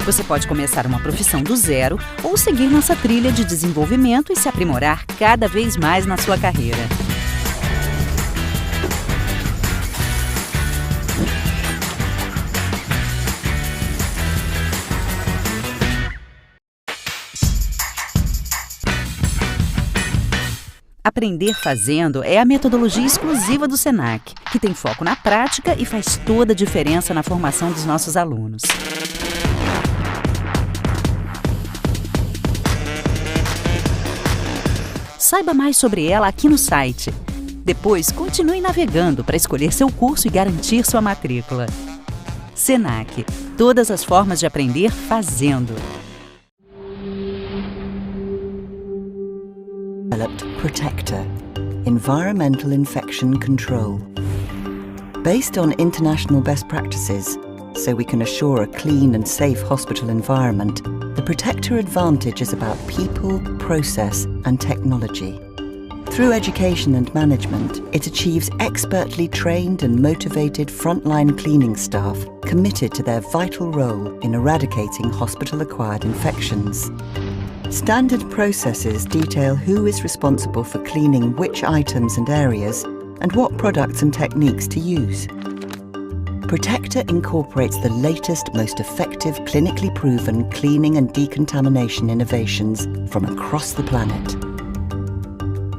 Speaker 14: Você pode começar uma profissão do zero ou seguir nossa trilha de desenvolvimento e se aprimorar cada vez mais na sua carreira. Aprender fazendo é a metodologia exclusiva do Senac, que tem foco na prática e faz toda a diferença na formação dos nossos alunos. Saiba mais sobre ela aqui no site. Depois, continue navegando para escolher seu curso e garantir sua matrícula. Senac. Todas as formas de aprender fazendo.
Speaker 15: Developed Protector, Environmental Infection Control. Based on international best practices, so we can assure a clean and safe hospital environment, the Protector Advantage is about people, process and technology. Through education and management, it achieves expertly trained and motivated frontline cleaning staff committed to their vital role in eradicating hospital-acquired infections. Standard processes detail who is responsible for cleaning which items and areas and what products and techniques to use. Protector incorporates the latest, most effective, clinically proven cleaning and decontamination innovations from across the planet.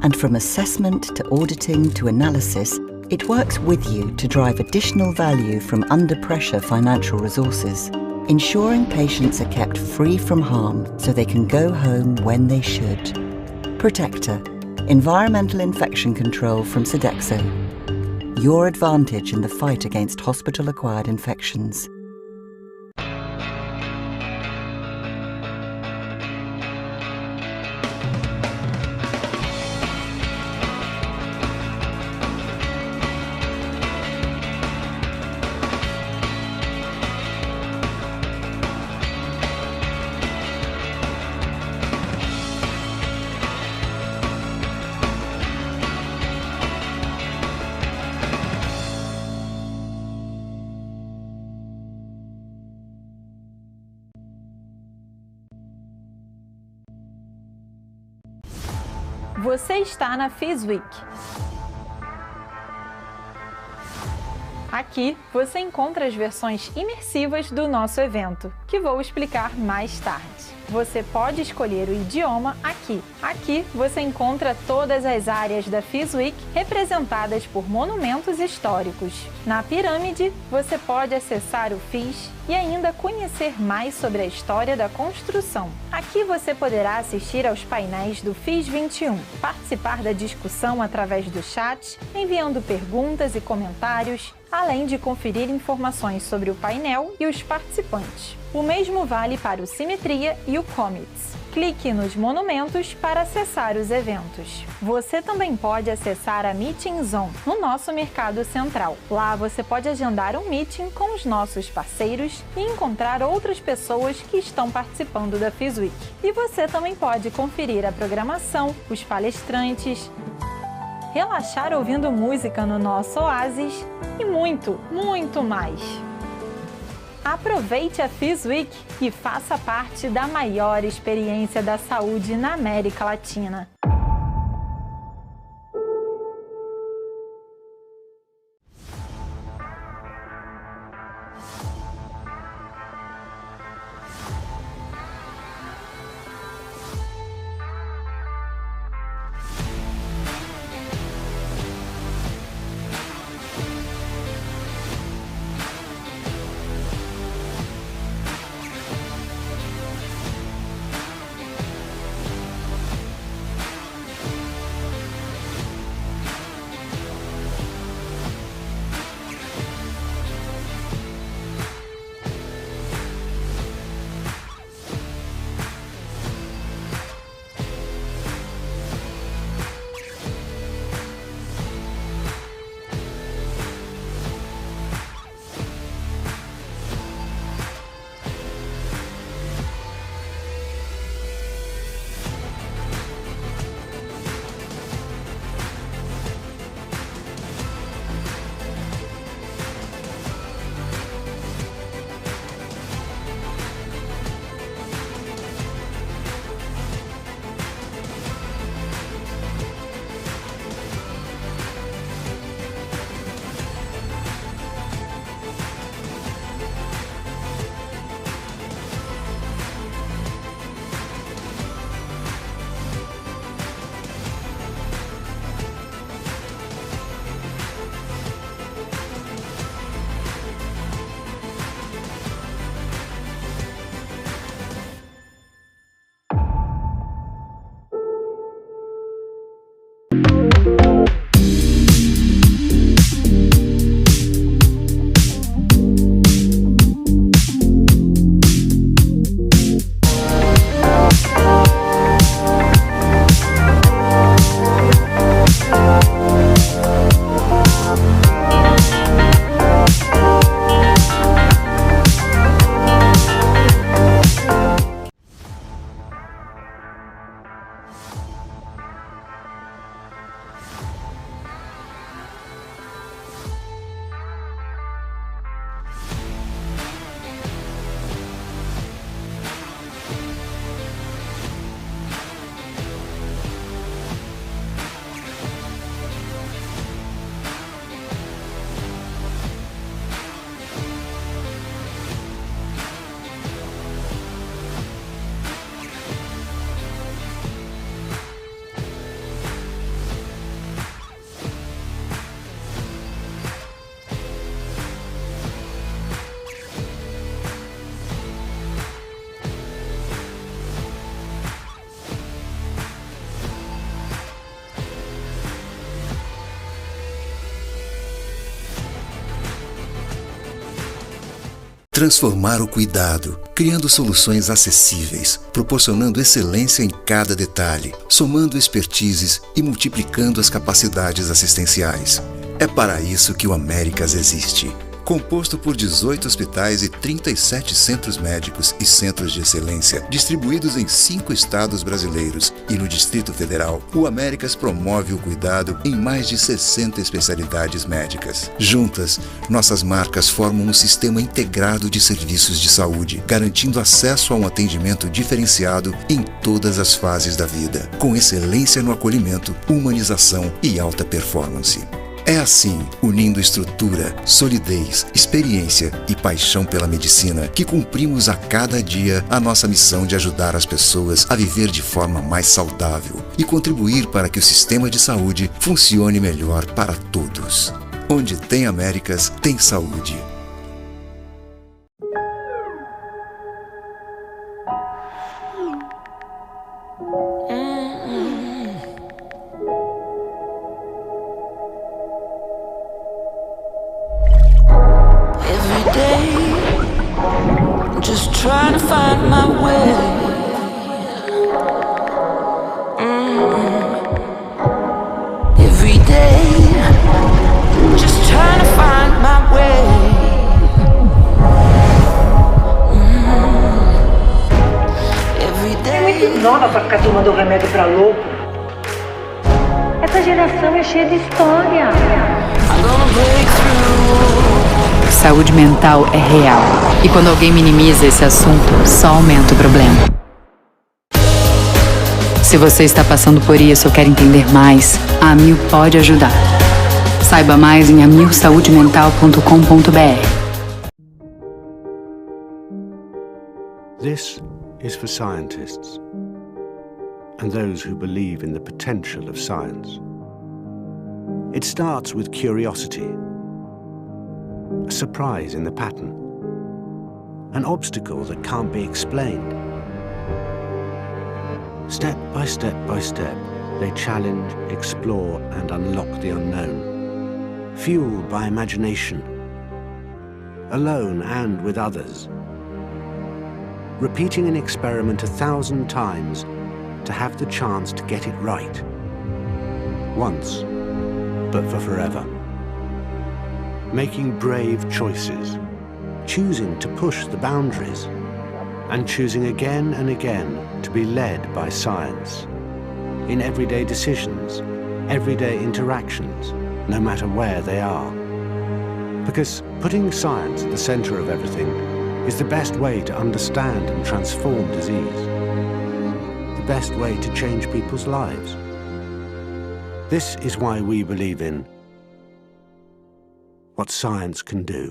Speaker 15: And from assessment to auditing to analysis, it works with you to drive additional value from under-pressure financial resources, ensuring patients are kept free from harm so they can go home when they should. Protector, Environmental Infection Control from Sodexo. Your advantage in the fight against hospital-acquired infections.
Speaker 16: Você está na FIS Week. Aqui você encontra as versões imersivas do nosso evento, que vou explicar mais tarde. Você pode escolher o idioma aqui. Aqui você encontra todas as áreas da FIS Week representadas por monumentos históricos. Na pirâmide, você pode acessar o FIS e ainda conhecer mais sobre a história da construção. Aqui você poderá assistir aos painéis do FIS 21, participar da discussão através do chat, enviando perguntas e comentários, além de conferir informações sobre o painel e os participantes. O mesmo vale para o Simetria e o Commits. Clique nos monumentos para acessar os eventos. Você também pode acessar a Meeting Zone no nosso Mercado Central. Lá você pode agendar um meeting com os nossos parceiros e encontrar outras pessoas que estão participando da FIS Week. E você também pode conferir a programação, os palestrantes, relaxar ouvindo música no nosso Oasis e muito, muito mais. Aproveite a FIS Week e faça parte da maior experiência da saúde na América Latina.
Speaker 2: Transformar o cuidado, criando soluções acessíveis, proporcionando excelência em cada detalhe, somando expertises e multiplicando as capacidades assistenciais. É para isso que o Américas existe. Composto por 18 hospitais e 37 centros médicos e centros de excelência, distribuídos em 5 estados brasileiros e no Distrito Federal, o Américas promove o cuidado em mais de 60 especialidades médicas. Juntas, nossas marcas formam um sistema integrado de serviços de saúde, garantindo acesso a um atendimento diferenciado em todas as fases da vida, com excelência no acolhimento, humanização e alta performance. É assim, unindo estrutura, solidez, experiência e paixão pela medicina, que cumprimos a cada dia a nossa missão de ajudar as pessoas a viver de forma mais saudável e contribuir para que o sistema de saúde funcione melhor para todos. Onde tem Américas, tem saúde.
Speaker 3: Trying to find my way. Every day, just trying to find my way. Every day.
Speaker 4: É muito nova pra ficar tomando remédio pra louco. Essa geração é cheia de história.
Speaker 3: I'm gonna break through.
Speaker 5: Saúde mental é real. E quando alguém minimiza esse assunto, só aumenta o problema. Se você está passando por isso ou quer entender mais, a Amil pode ajudar. Saiba mais em amilsaudemental.com.br.
Speaker 6: This is for scientists and those who believe in the potential of science. It starts with curiosity. A surprise in the pattern, an obstacle that can't be explained. Step by step by step, they challenge, explore, and unlock the unknown, fueled by imagination, alone and with others, repeating an experiment 1,000 times to have the chance to get it right, once, but for forever. Making brave choices, choosing to push the boundaries, and choosing again and again to be led by science in everyday decisions, everyday interactions, no matter where they are. Because putting science at the center of everything is the best way to understand and transform disease, the best way to change people's lives. This is why we believe in what science can do.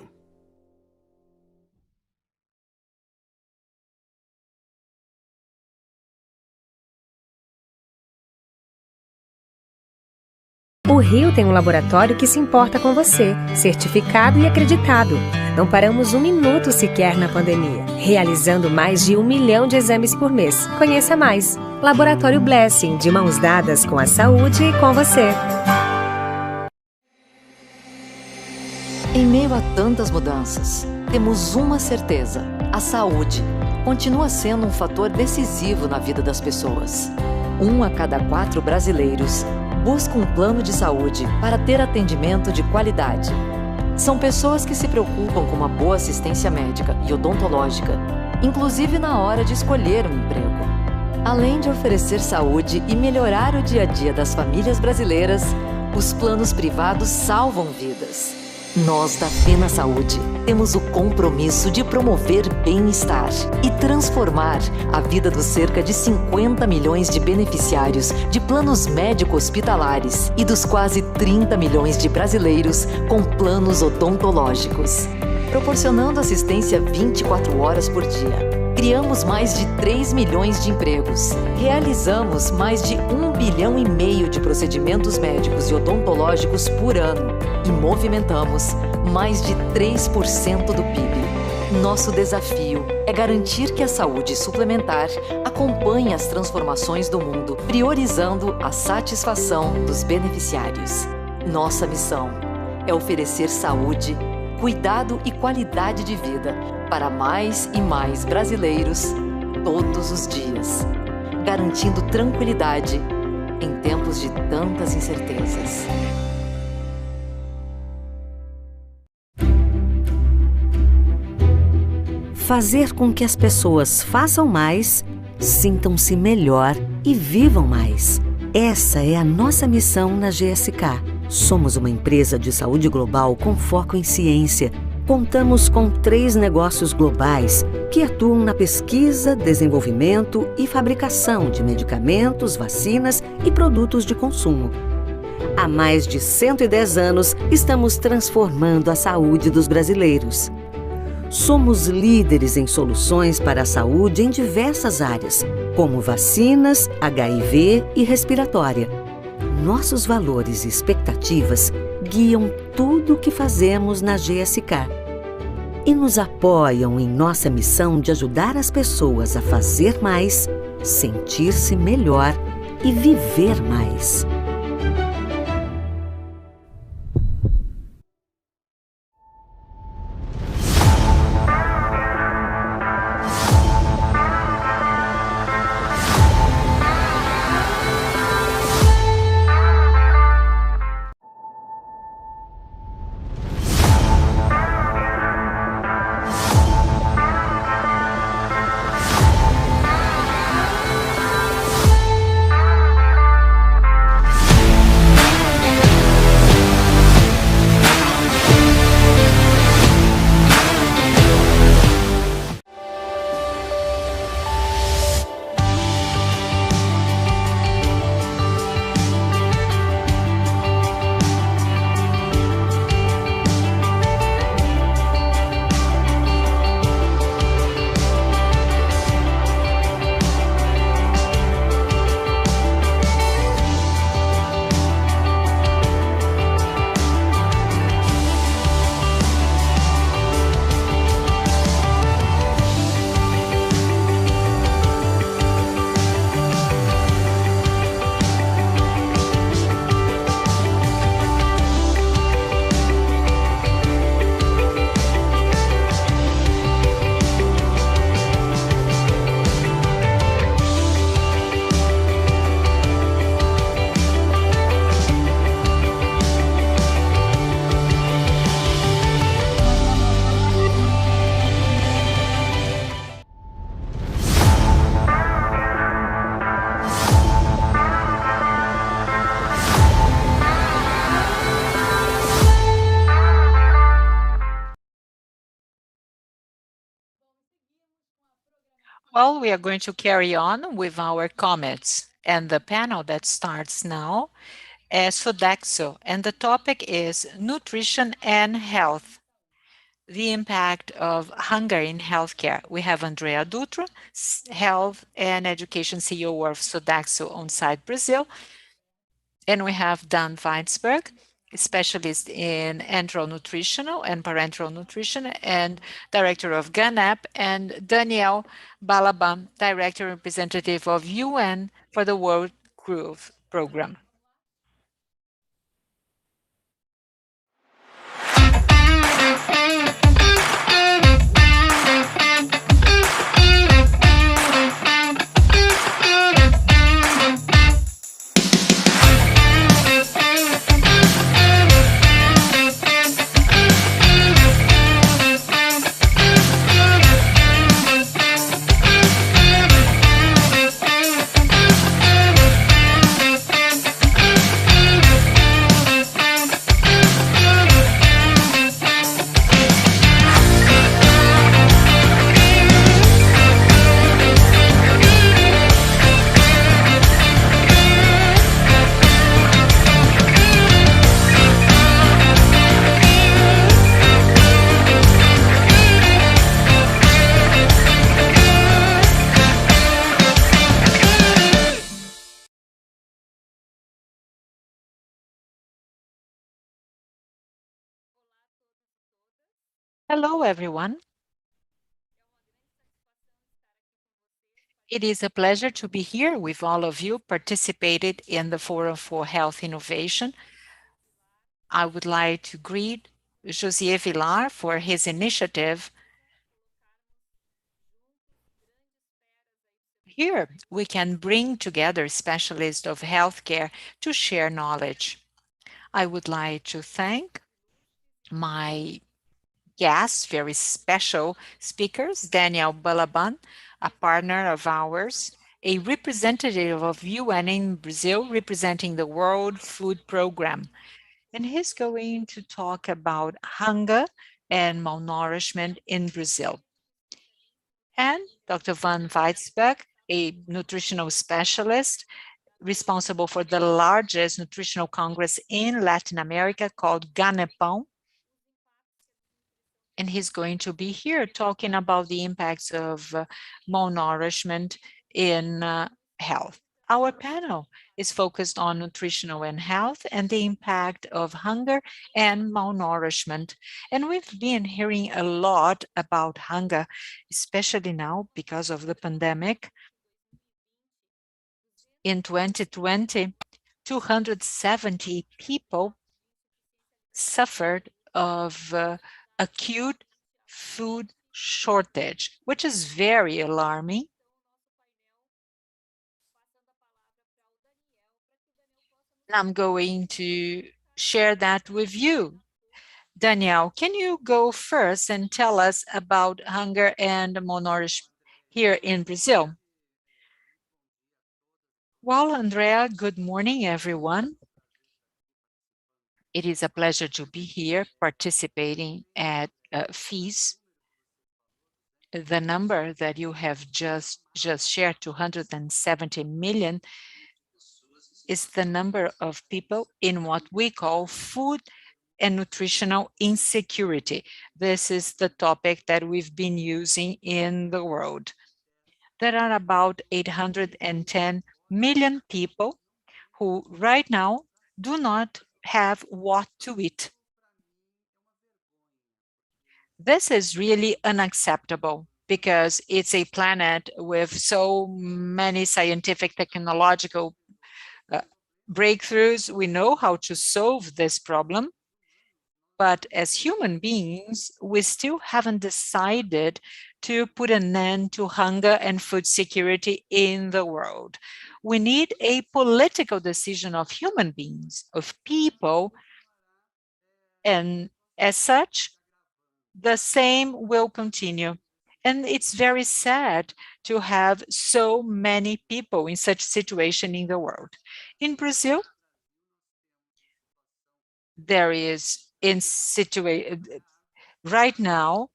Speaker 7: O Rio tem um laboratório que se importa com você, certificado e acreditado. Não paramos um minuto sequer na pandemia, realizando mais de 1 milhão de exames por mês. Conheça mais. Laboratório Blessing, de mãos dadas com a saúde e com você.
Speaker 8: Em meio a tantas mudanças, temos uma certeza: a saúde continua sendo um fator decisivo na vida das pessoas. 1 a cada 4 brasileiros busca um plano de saúde para ter atendimento de qualidade. São pessoas que se preocupam com uma boa assistência médica e odontológica, inclusive na hora de escolher um emprego. Além de oferecer saúde e melhorar o dia a dia das famílias brasileiras, os planos privados salvam vidas. Nós da Fena Saúde temos o compromisso de promover bem-estar e transformar a vida dos cerca de 50 milhões de beneficiários de planos médico-hospitalares e dos quase 30 milhões de brasileiros com planos odontológicos. Proporcionando assistência 24 horas por dia. Criamos mais de 3 milhões de empregos. Realizamos mais de 1,5 bilhão de procedimentos médicos e odontológicos por ano. E movimentamos mais de 3% do PIB. Nosso desafio é garantir que a saúde suplementar acompanhe as transformações do mundo, priorizando a satisfação dos beneficiários. Nossa missão é oferecer saúde, cuidado e qualidade de vida para mais e mais brasileiros todos os dias, garantindo tranquilidade em tempos de tantas incertezas.
Speaker 9: Fazer com que as pessoas façam mais, sintam-se melhor e vivam mais. Essa é a nossa missão na GSK. Somos uma empresa de saúde global com foco em ciência. Contamos com 3 negócios globais que atuam na pesquisa, desenvolvimento e fabricação de medicamentos, vacinas e produtos de consumo. Há mais de 110 anos, estamos transformando a saúde dos brasileiros. Somos líderes em soluções para a saúde em diversas áreas, como vacinas, HIV e respiratória. Nossos valores e expectativas guiam tudo o que fazemos na GSK e nos apoiam em nossa missão de ajudar as pessoas a fazer mais, sentir-se melhor e viver mais.
Speaker 1: Well, we are going to carry on with our comments, and the panel that starts now is Sodexo, and the topic is nutrition and health, the impact of hunger in healthcare. We have Andrea Dutra, Health and Education CEO of Sodexo on-site Brazil, and we have Dan Weinsberg, specialist in enteral nutritional and parenteral nutrition and director of GANAP, and Danielle Balaban, director representative of UN for the World Growth Program. Hello, everyone. It is a pleasure to be here with all of you participated in the Forum for Health Innovation. I would like to greet Josier Villar for his initiative. Here, we can bring together specialists of healthcare to share knowledge. I would like to thank my guests, very special speakers, Daniel Balaban, a partner of ours, a representative of UN in Brazil representing the World Food Program. And he's going to talk about hunger and malnourishment in Brazil. And Dr. Van Weizberg, a nutritional specialist responsible for the largest nutritional congress in Latin America called GANEPÃO. And he's going to be here talking about the impacts of malnourishment in health. Our panel is focused on nutritional and health and the impact of hunger and malnourishment. And we've been hearing a lot about hunger, especially now because of the pandemic. In 2020, 270 people suffered of acute food shortage, which is very alarming. I'm going to share that with you. Danielle, can you go first and tell us about hunger and malnourishment here in Brazil? Well, Andrea, good morning, everyone. It is a pleasure to be here participating at FIS. The number that you have just shared, 270 million, is the number of people in what we call food and nutritional insecurity. This is the topic that we've been using in the world. There are about 810 million people who right now do not have what to eat. This is really unacceptable because it's a planet with so many scientific, technological breakthroughs. We know how to solve this problem, but as human beings, we still haven't decided to put an end to hunger and food security in the world. We need a political decision of human beings, of people, and as such, the same will continue. And it's very sad to have so many people in such situation in the world. In Brazil, there is right now,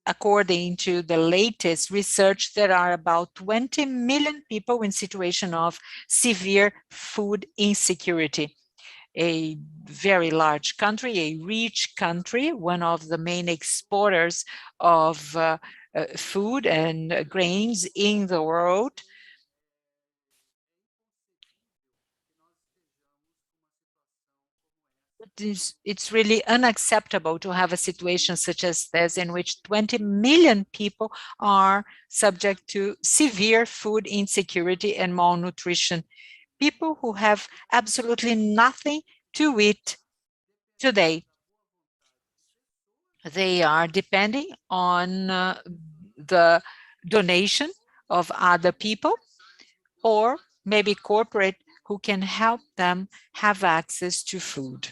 Speaker 1: according to the latest research, there are about 20 million people in situation of severe food insecurity. A very large country, a rich country, one of the main exporters of food and grains in the world. It's really unacceptable to have a situation such as this in which 20 million people are subject to severe food insecurity and malnutrition. People who have absolutely nothing to eat today. They are depending on the donation of other people or maybe corporate who can help them have access to food.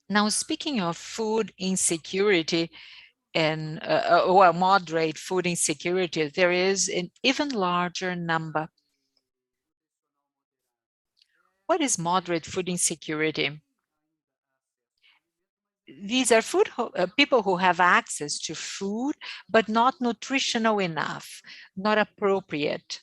Speaker 1: Now, speaking of food insecurity and or moderate food insecurity, there is an even larger number. What is moderate food insecurity? These are people who have access to food, but not nutritional enough, not appropriate.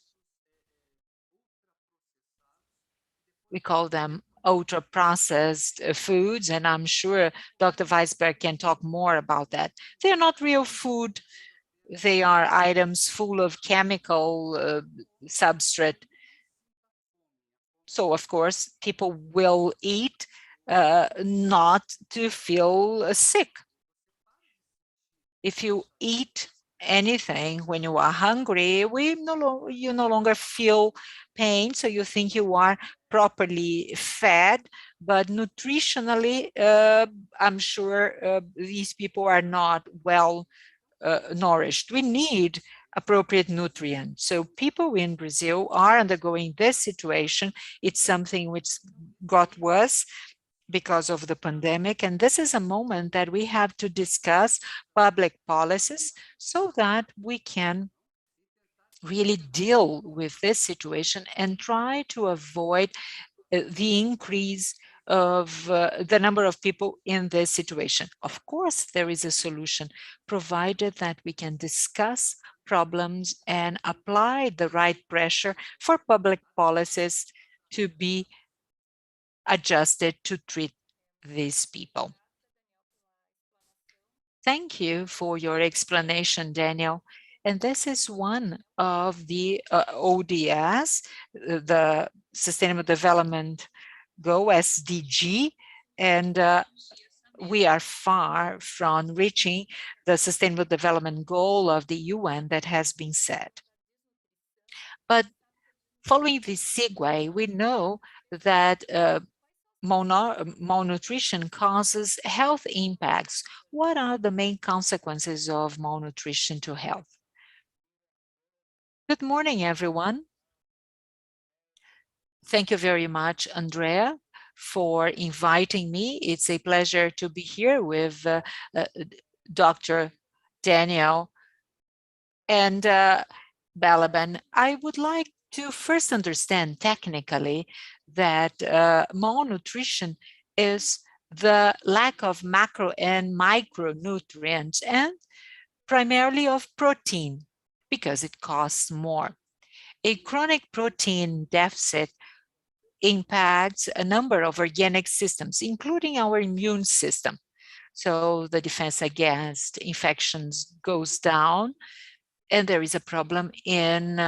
Speaker 1: We call them ultra-processed foods, and I'm sure Dr. Weisberg can talk more about that. They're not real food. They are items full of chemical substrate. So, of course, people will eat not to feel sick. If you eat anything. When you are hungry, you no longer feel pain, so you think you are properly fed, but nutritionally, I'm sure these people are not well nourished. We need appropriate nutrients. So people in Brazil are undergoing this situation. It's something which got worse because of the pandemic. And this is a moment that we have to discuss public policies so that we can really deal with this situation and try to avoid the increase of the number of people in this situation. Of course, there is a solution, provided that we can discuss problems and apply the right pressure for public policies to be adjusted to treat these people. Thank you for your explanation, Daniel. And this is one of the ODS, the Sustainable Development Goal, SDG, and we are far from reaching the Sustainable Development Goal of the UN that has been set. But following this segue, we know that malnutrition causes health impacts. What are the main consequences of malnutrition to health? Good morning, everyone. Thank you very much, Andrea, for inviting me. It's a pleasure to be here with Dr. Daniel and Balaban. I would like to first understand technically that malnutrition is the lack of macro and micronutrients, and primarily of protein, because it costs more. A chronic protein deficit impacts a number of organic systems, including our immune system. So the defense against infections goes down, and there is a problem in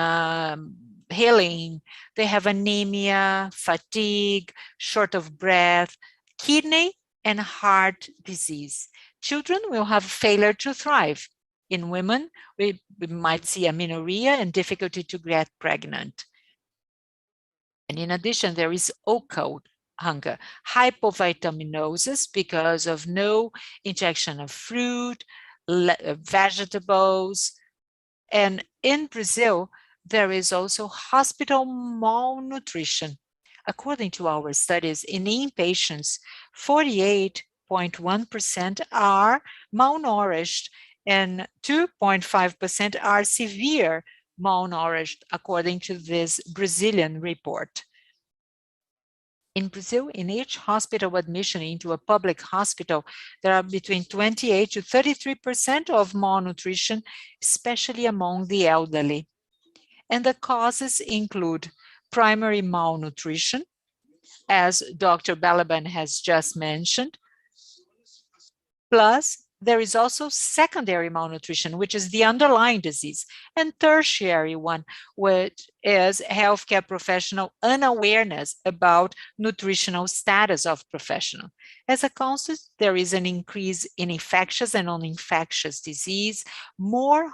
Speaker 1: healing. They have anemia, fatigue, short of breath, kidney and heart disease. Children will have failure to thrive. In women, we might see amenorrhea and difficulty to get pregnant. And in addition, there is occult hunger, hypovitaminosis because of no injection of fruit, vegetables. And in Brazil, there is also hospital malnutrition. According to our studies, in inpatients, 48.1% are malnourished and 2.5% are severe malnourished, according to this Brazilian report. In Brazil, in each hospital admission into a public hospital, there are between 28 to 33% of malnutrition, especially among the elderly. And the causes include primary malnutrition, as Dr. Balaban has just mentioned, plus there is also secondary malnutrition, which is the underlying disease, and tertiary one, which is healthcare professional unawareness about nutritional status of professional. As a consequence, there is an increase in infectious and non-infectious disease, more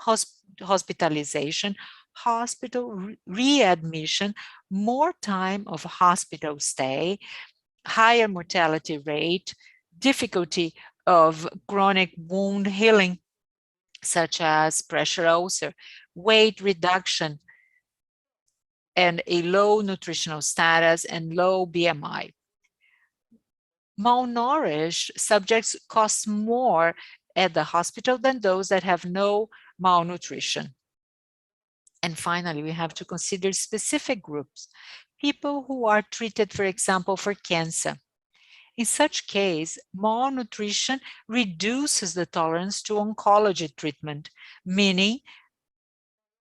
Speaker 1: hospitalization, hospital readmission, more time of hospital stay, higher mortality rate, difficulty of chronic wound healing, such as pressure ulcer, weight reduction, and a low nutritional status and low BMI. Malnourished subjects cost more at the hospital than those that have no malnutrition. And finally, we have to consider specific groups, people who are treated, for example, for cancer. In such case, malnutrition reduces the tolerance to oncology treatment, meaning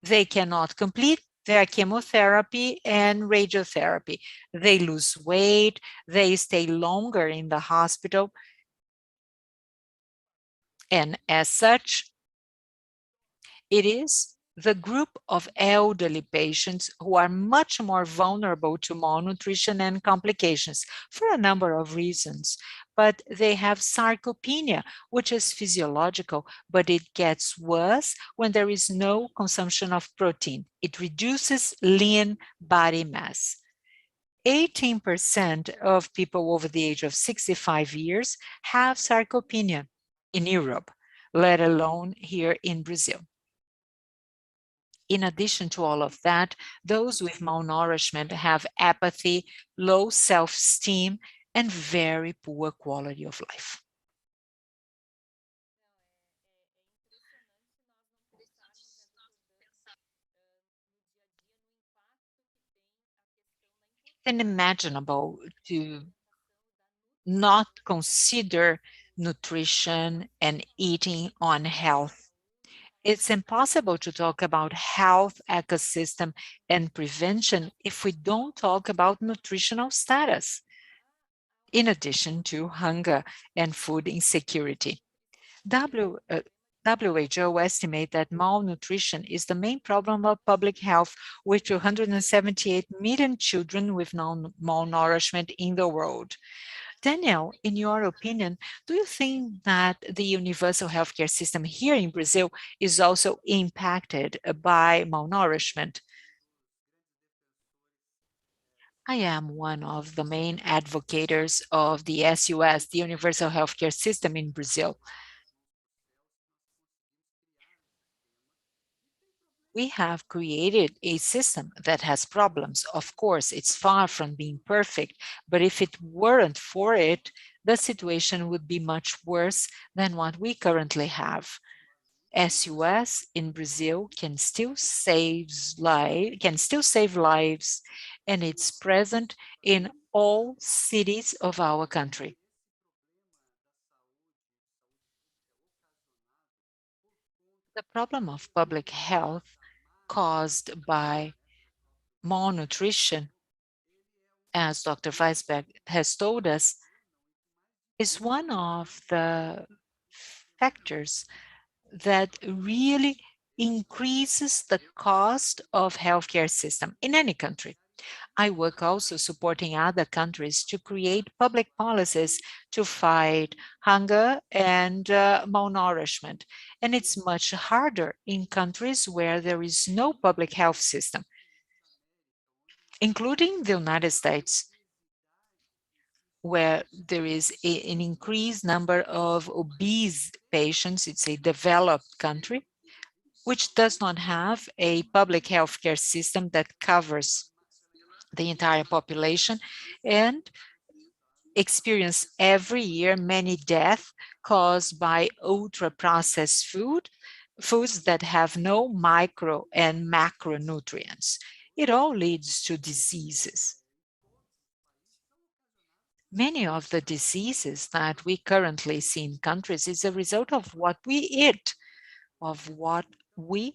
Speaker 1: they cannot complete their chemotherapy and radiotherapy. They lose weight, they stay longer in the hospital, and as such, it is the group of elderly patients who are much more vulnerable to malnutrition and complications for a number of reasons. But they have sarcopenia, which is physiological, but it gets worse when there is no consumption of protein. It reduces lean body mass. 18% of people over the age of 65 years have sarcopenia in Europe, let alone here in Brazil. In addition to all of that, those with malnourishment have apathy, low self-esteem, and very poor quality of life. It's unimaginable to not consider nutrition and eating on health. It's impossible to talk about health, ecosystem, and prevention if we don't talk about nutritional status, in addition to hunger and food insecurity. WHO estimate that malnutrition is the main problem of public health, with 278 million children with malnourishment in the world. Daniel, in your opinion, do you think that the universal healthcare system here in Brazil is also impacted by malnourishment? I am one of the main advocates of the SUS, the Universal Healthcare System in Brazil. We have created a system that has problems. Of course, it's far from being perfect, but if it weren't for it, the situation would be much worse than what we currently have. SUS in Brazil can still save lives, and it's present in all cities of our country. The problem of public health caused by malnutrition, as Dr. Weisberg has told us, is one of the factors that really increases the cost of healthcare system in any country. I work also supporting other countries to create public policies to fight hunger and malnourishment. And it's much harder in countries where there is no public health system, including the United States, where there is an increased number of obese patients. It's a developed country, which does not have a public health care system that covers the entire population, and experience every year many deaths caused by ultra-processed foods that have no micro and macronutrients. It all leads to diseases. Many of the diseases that we currently see in countries is a result of what we eat, of what we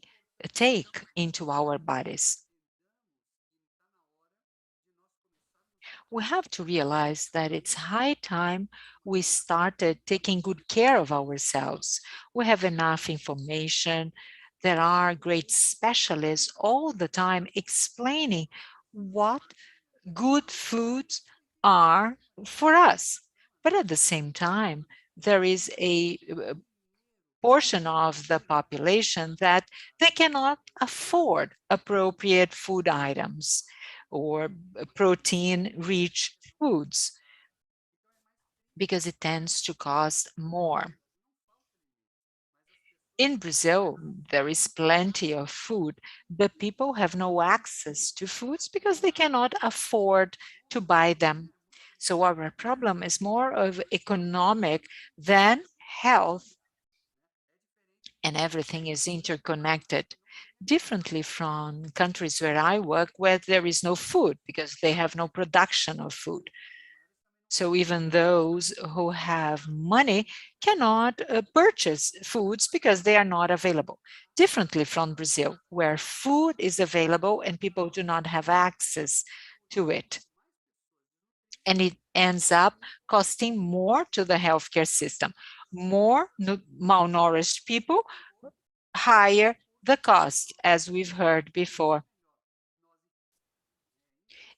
Speaker 1: take into our bodies. We have to realize that it's high time we started taking good care of ourselves. We have enough information. There are great specialists all the time explaining what good foods are for us. But at the same time, there is a portion of the population that they cannot afford appropriate food items or protein-rich foods because it tends to cost more. In Brazil, there is plenty of food, but people have no access to foods because they cannot afford to buy them. So our problem is more of economic than health, and everything is interconnected. Differently from countries where I work, where there is no food because they have no production of food. So even those who have money cannot purchase foods because they are not available. Differently from Brazil, where food is available and people do not have access to it. And it ends up costing more to the healthcare system. More malnourished people, higher the cost, as we've heard before.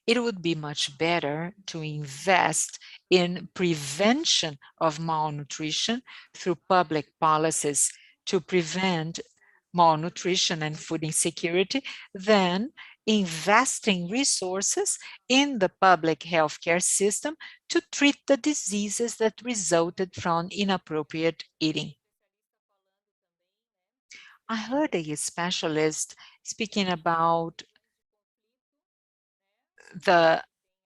Speaker 1: It would be much better to invest in prevention of malnutrition through public policies to prevent malnutrition and food insecurity than investing resources in the public healthcare system to treat the diseases that resulted from inappropriate eating. I heard a specialist speaking about the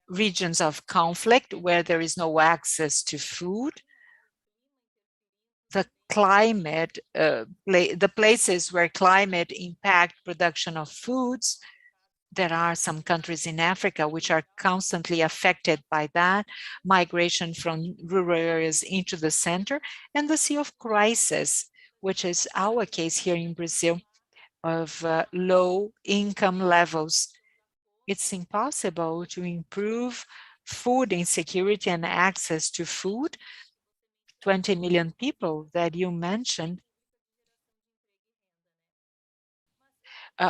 Speaker 1: regions of conflict where there is no access to food, the climate, the places where climate impact production of foods. There are some countries in Africa which are constantly affected by that, migration from rural areas into the center, and the sea of crisis, which is our case here in Brazil, of low income levels. It's impossible to improve food insecurity and access to food. 20 million people that you mentioned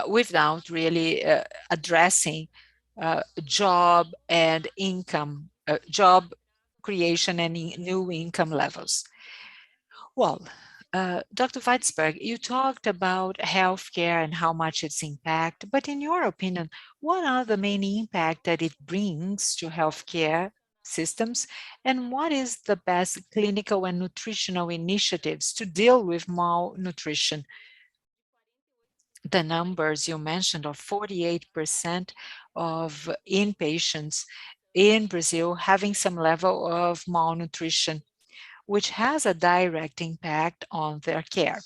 Speaker 1: without really addressing job and income, job creation and new income levels. Well, Dr. Weitzberg, you talked about healthcare and how much its impact, but in your opinion, what are the main impact that it brings to healthcare systems, and what is the best clinical and nutritional initiatives to deal with malnutrition? The numbers you mentioned of 48% of inpatients in Brazil having some level of malnutrition, which has a direct impact on their care.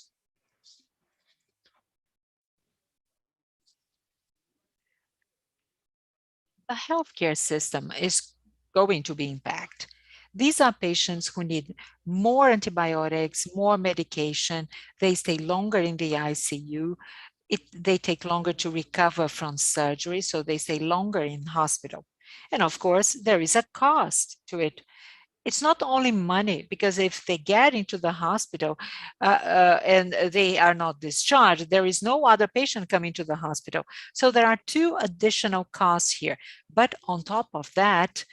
Speaker 1: The healthcare system is going to be impacted. These are patients who need more antibiotics, more medication. They stay longer in the ICU. They take longer to recover from surgery, so they stay longer in hospital. And of course, there is a cost to it. It's not only money, because if they get into the hospital and they are not discharged, there is no other patient coming to the hospital. So there are two additional costs here. But on top of that,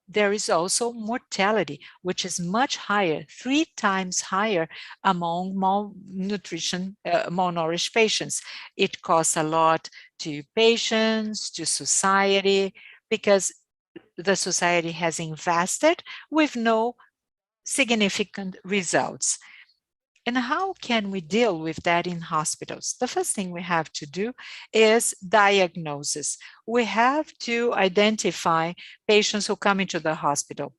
Speaker 1: there is also mortality, which is much higher, 3 times higher among malnourished patients. It costs a lot to patients, to society, because the society has invested with no significant results. And how can we deal with that in hospitals? The first thing we have to do is diagnosis. We have to identify patients who come into the hospital.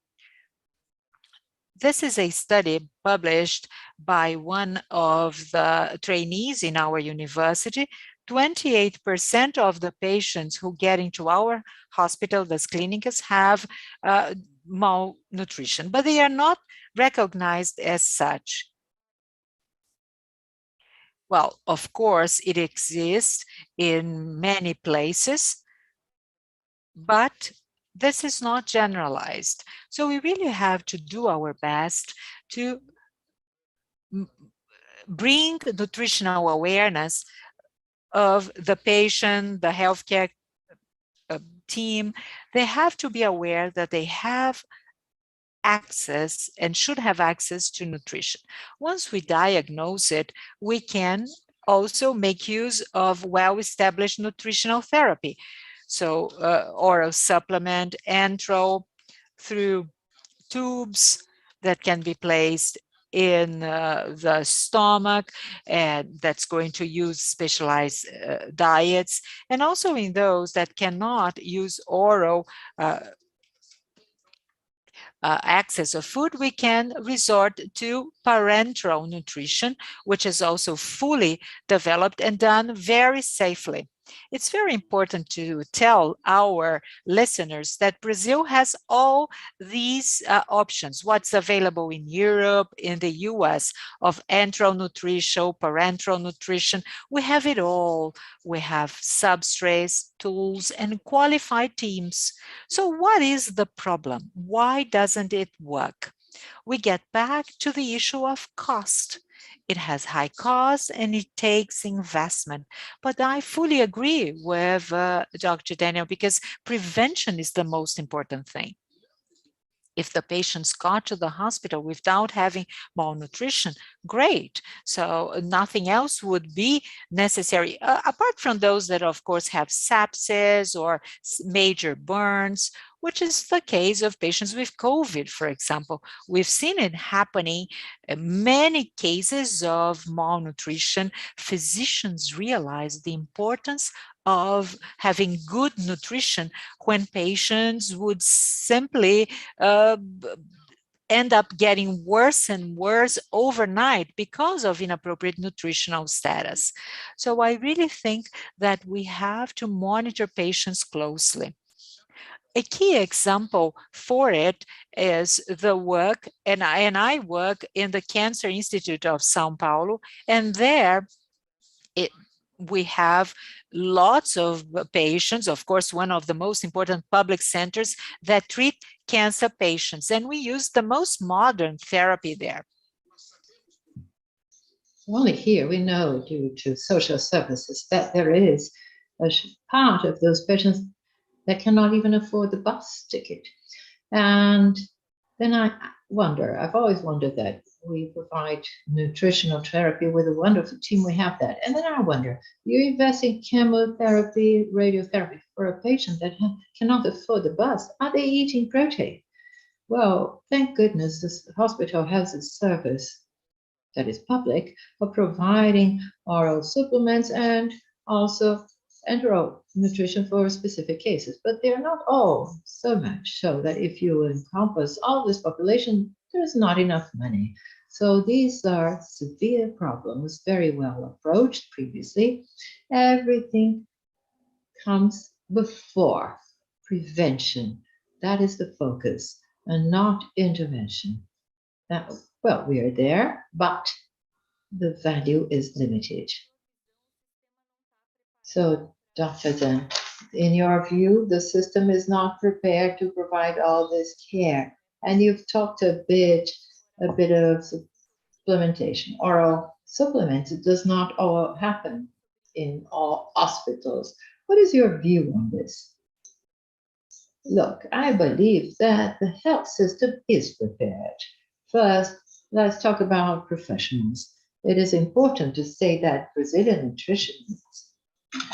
Speaker 1: This is a study published by one of the trainees in our university. 28% of the patients who get into our hospital, the clinics, have malnutrition, but they are not recognized as such. Well, of course, it exists in many places, but this is not generalized. So we really have to do our best to bring nutritional awareness of the patient, the healthcare team. They have to be aware that they have access and should have access to nutrition. Once we diagnose it, we can also make use of well-established nutritional therapy. So oral supplement, enteral, through tubes that can be placed in the stomach, and that's going to use specialized diets, and also in those that cannot use oral access of food, we can resort to parenteral nutrition, which is also fully developed and done very safely. It's very important to tell our listeners that Brazil has all these options, what's available in Europe, in the US, of enteral nutrition, parenteral nutrition. We have it all. We have substrates, tools, and qualified teams. So what is the problem? Why doesn't it work? We get back to the issue of cost. It has high costs and it takes investment. But I fully agree with Dr. Daniel, because prevention is the most important thing. If the patients got to the hospital without having malnutrition, great. So nothing else would be necessary, apart from those that, of course, have sepsis or major burns, which is the case of patients with COVID, for example. We've seen it happening, many cases of malnutrition. Physicians realize the importance of having good nutrition when patients would simply end up getting worse and worse overnight because of inappropriate nutritional status. So I really think that we have to monitor patients closely. A key example for it is the work, and I work in the Cancer Institute of São Paulo, and there we have lots of patients, of course, one of the most important public centers that treat cancer patients, and we use the most modern therapy there.
Speaker 17: Only here we know, due to social services, that there is a part of those patients that cannot even afford the bus ticket. And then I wonder, I've always wondered that we provide nutritional therapy with a wonderful team, we have that. And then I wonder, you invest in chemotherapy, radiotherapy for a patient that cannot afford the bus. Are they eating protein? Well, thank goodness this hospital has a service that is public for providing oral supplements and also enteral nutrition for specific cases. But they're not all so much so that if you encompass all this population, there's not enough money. So these are severe problems, very well approached previously. Everything comes before prevention. That is the focus, and not intervention. That, well, we are there, but the value is limited. So, Dr. Dan, in your view, the system is not prepared to provide all this care. And you've talked a bit of supplementation. Oral supplements, it does not all happen in all hospitals. What is your view on this? Look, I believe that the health system is prepared. First, let's talk about professionals. It is important to say that Brazilian nutritionists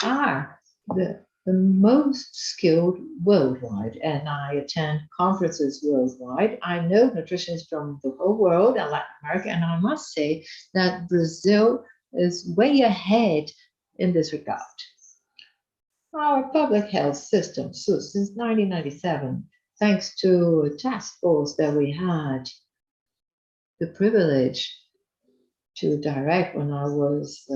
Speaker 17: are the most skilled worldwide, and I attend conferences worldwide. I know nutritionists from the whole world and Latin America, and I must say that Brazil is way ahead in this regard. Our public health system, so since 1997, thanks to a task force that we had the privilege to direct when I was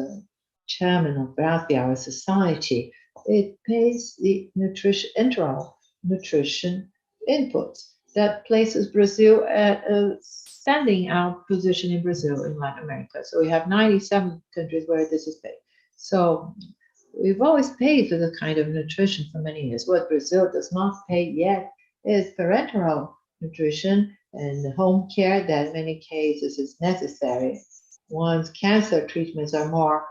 Speaker 17: chairman of our society, it pays the enteral nutrition inputs that places Brazil at a standing out position in Brazil in Latin America. So we have 97 countries where this is paid. So we've always paid for the kind of nutrition for many years. What Brazil does not pay yet is parenteral nutrition and home care that in many cases is necessary. Once cancer treatments are more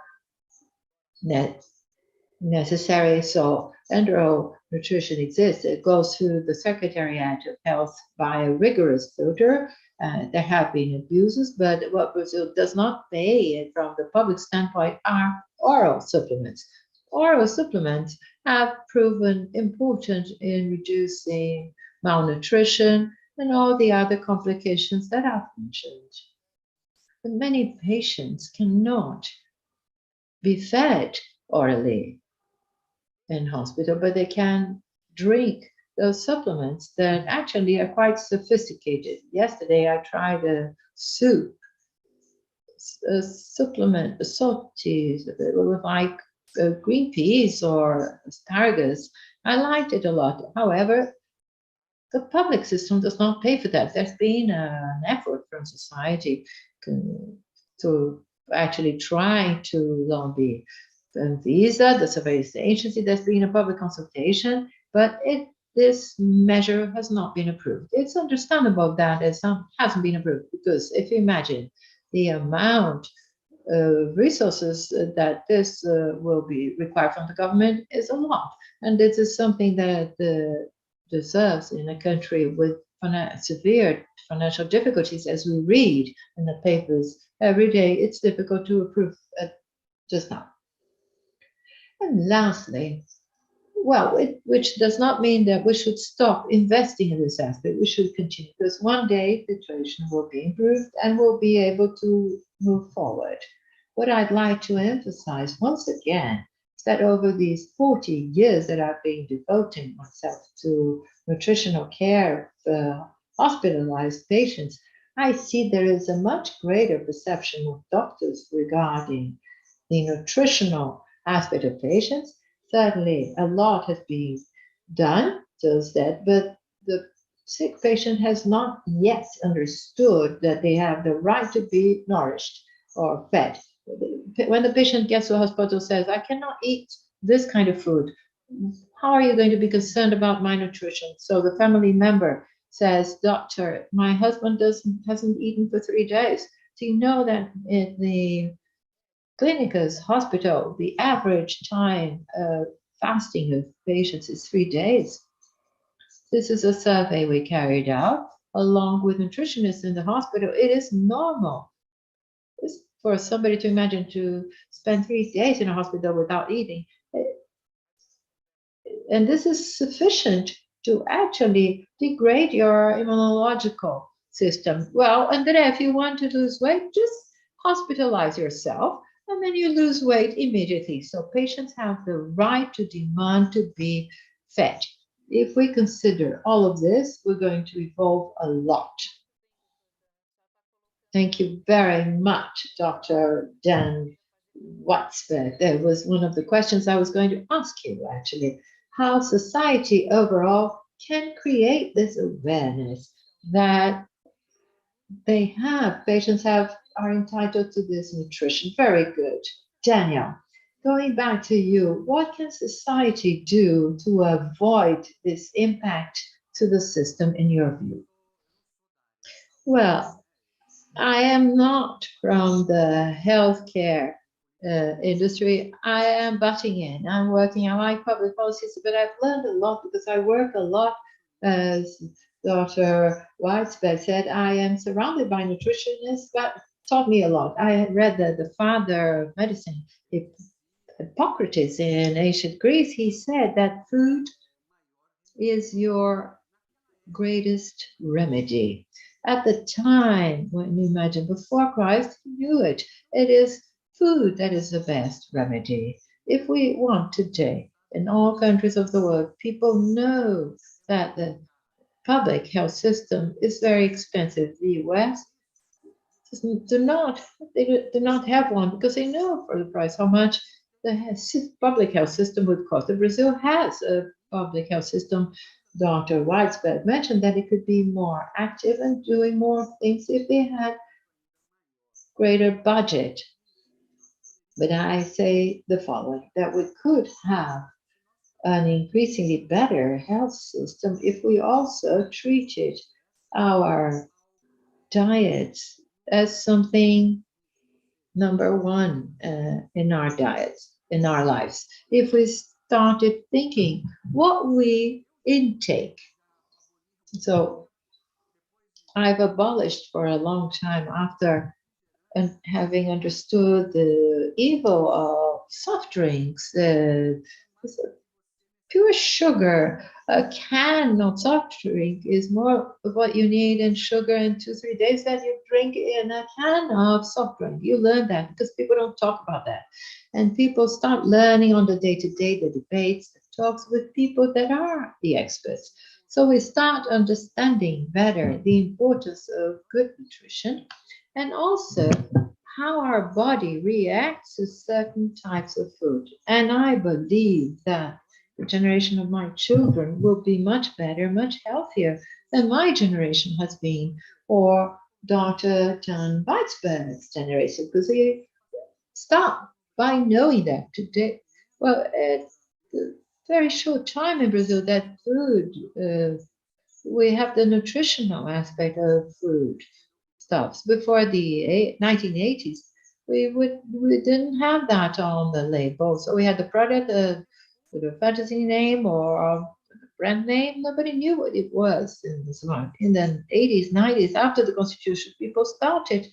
Speaker 17: necessary, so enteral nutrition exists. It goes through the Secretariat of Health by a rigorous filter. There have been abuses, but what Brazil does not pay from the public standpoint are oral supplements. Oral supplements have proven important in reducing malnutrition and all the other complications that I've mentioned. But many patients cannot be fed orally in hospital, but they can drink those supplements that actually are quite sophisticated. Yesterday, I tried a soup, a supplement, a sautés with like green peas or asparagus. I liked it a lot. However, the public system does not pay for that. There's been an effort from society to actually try to lobby Visa, the surveillance agency. There's been a public consultation, but this measure has not been approved. It's understandable that it hasn't been approved, because if you imagine the amount of resources that this will be required from the government is a lot. And this is something that deserves in a country with severe financial difficulties, as we read in the papers every day. It's difficult to approve just now. And lastly, well, which does not mean that we should stop investing in this aspect. We should continue, because one day the situation will be improved and we'll be able to move forward. What I'd like to emphasize once again is that over these 40 years that I've been devoting myself to nutritional care of hospitalized patients, I see there is a much greater perception of doctors regarding the nutritional aspect of patients. Certainly, a lot has been done, just that, but the sick patient has not yet understood that they have the right to be nourished or fed. When the patient gets to the hospital, says, I cannot eat this kind of food, how are you going to be concerned about my nutrition? So the family member says, doctor, my husband hasn't eaten for 3 days. Do you know that in the Clínicas hospital, the average time of fasting of patients is 3 days? This is a survey we carried out along with nutritionists in the hospital. It is normal for somebody to imagine to spend 3 days in a hospital without eating. And this is sufficient to actually degrade your immunological system. Well, Andrea, if you want to lose weight, just hospitalize yourself and then you lose weight immediately. So patients have the right to demand to be fed. If we consider all of this, we're going to evolve a lot. Thank you very much, Dr. Dan Watsberg. That was one of the questions I was going to ask you, actually. How society overall can create this awareness that patients are entitled to this nutrition. Very good. Daniel, going back to you, what can society do to avoid this impact to the system in your view? Well, I am not from the healthcare industry. I am butting in. I'm working, I like public policies, but I've learned a lot because I work a lot, as Dr. Weisberg said. I am surrounded by nutritionists, but taught me a lot. I had read that the father of medicine, Hippocrates in ancient Greece, he said that food is your greatest remedy. At the time, when you imagine before Christ, he knew it. It is food that is the best remedy. If we want today, in all countries of the world, people know that the public health system is very expensive. The US do not have one because they know for the price how much the public health system would cost. Brazil has a public health system. Dr. Weisberg mentioned that it could be more active and doing more things if they had greater budget. But I say the following, that we could have an increasingly better health system if we also treated our diets as something number one in our diets, in our lives. If we started thinking what we intake. So I've abolished for a long time, after having understood the evil of soft drinks, pure sugar. A can of soft drink is more of what you need in sugar in 2-3 days that you drink in a can of soft drink. You learn that because people don't talk about that. And people start learning on the day-to-day, the debates, the talks with people that are the experts. So we start understanding better the importance of good nutrition and also how our body reacts to certain types of food. And I believe that the generation of my children will be much better, much healthier than my generation has been, or Dr. Dan Weisberg's generation, because they start by knowing that today. Well, it's a very short time in Brazil that food, we have the nutritional aspect of food. stuffs. Before the 1980s, we didn't have that on the label. So we had the product with a fantasy name or a brand name. Nobody knew what it was in this one. In the 80s, 90s, after the Constitution, people started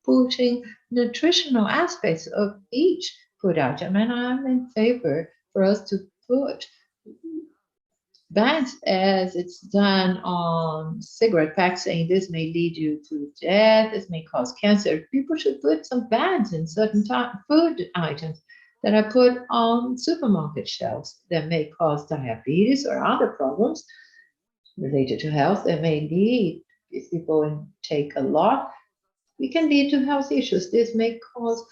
Speaker 17: putting nutritional aspects of each food item. And I'm in favor for us to put bans as it's done on cigarette packs saying this may lead you to death, this may cause cancer. People should put some bans in certain food items that are put on supermarket shelves that may cause diabetes or other problems related to health that may lead, if people take a lot, it can lead to health issues. This may cause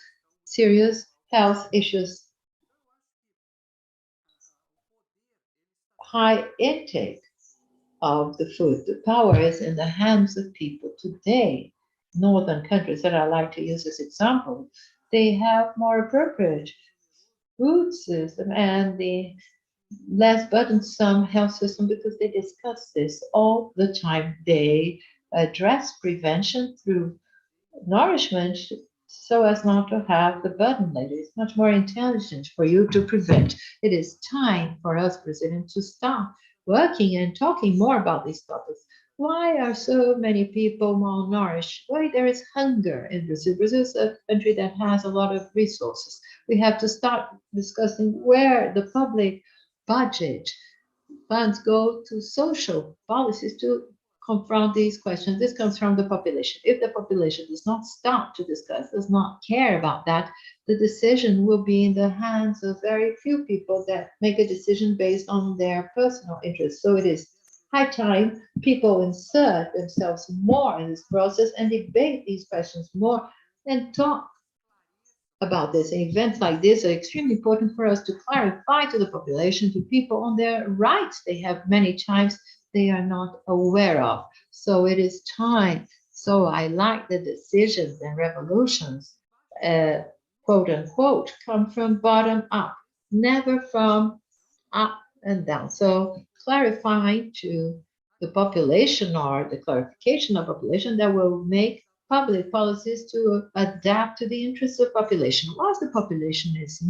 Speaker 17: serious health issues. High intake of the food. The power is in the hands of people today. Northern countries that I like to use as example, they have more appropriate food system and the less burdensome health system because they discuss this all the time. They address prevention through nourishment so as not to have the burden later. It's much more intelligent for you to prevent. It is time for us, President, to start working and talking more about these topics. Why are so many people malnourished? Why there is hunger in Brazil? Brazil is a country that has a lot of resources. We have to start discussing where the public budget funds go to social policies to confront these questions. This comes from the population. If the population does not start to discuss, does not care about that, the decision will be in the hands of very few people that make a decision based on their personal interests. So it is high time people insert themselves more in this process and debate these questions more and talk about this. And events like this are extremely important for us to clarify to the population, to people on their rights they have many times they are not aware of. So it is time. So I like the decisions and revolutions, quote unquote, come from bottom up, never from up and down. So clarifying to the population or the clarification of population that will make public policies to adapt to the interests of population. Whilst the population does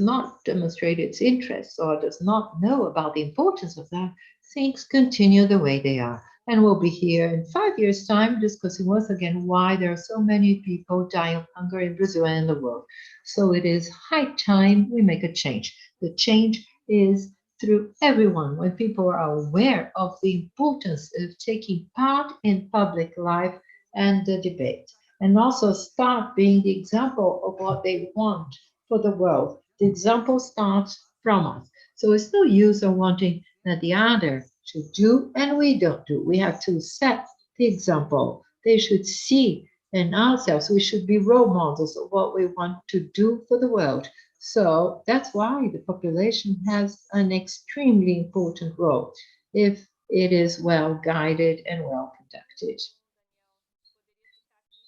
Speaker 17: not demonstrate its interests or does not know about the importance of that, things continue the way they are. And we'll be here in 5 years' time discussing once again why there are so many people dying of hunger in Brazil and in the world. So it is high time we make a change. The change is through everyone. When people are aware of the importance of taking part in public life and the debate, and also start being the example of what they want for the world. The example starts from us. So it's no use of wanting that the other should do and we don't do. We have to set the example. They should see in ourselves. We should be role models of what we want to do for the world. So that's why the population has an extremely important role if it is well guided and well conducted.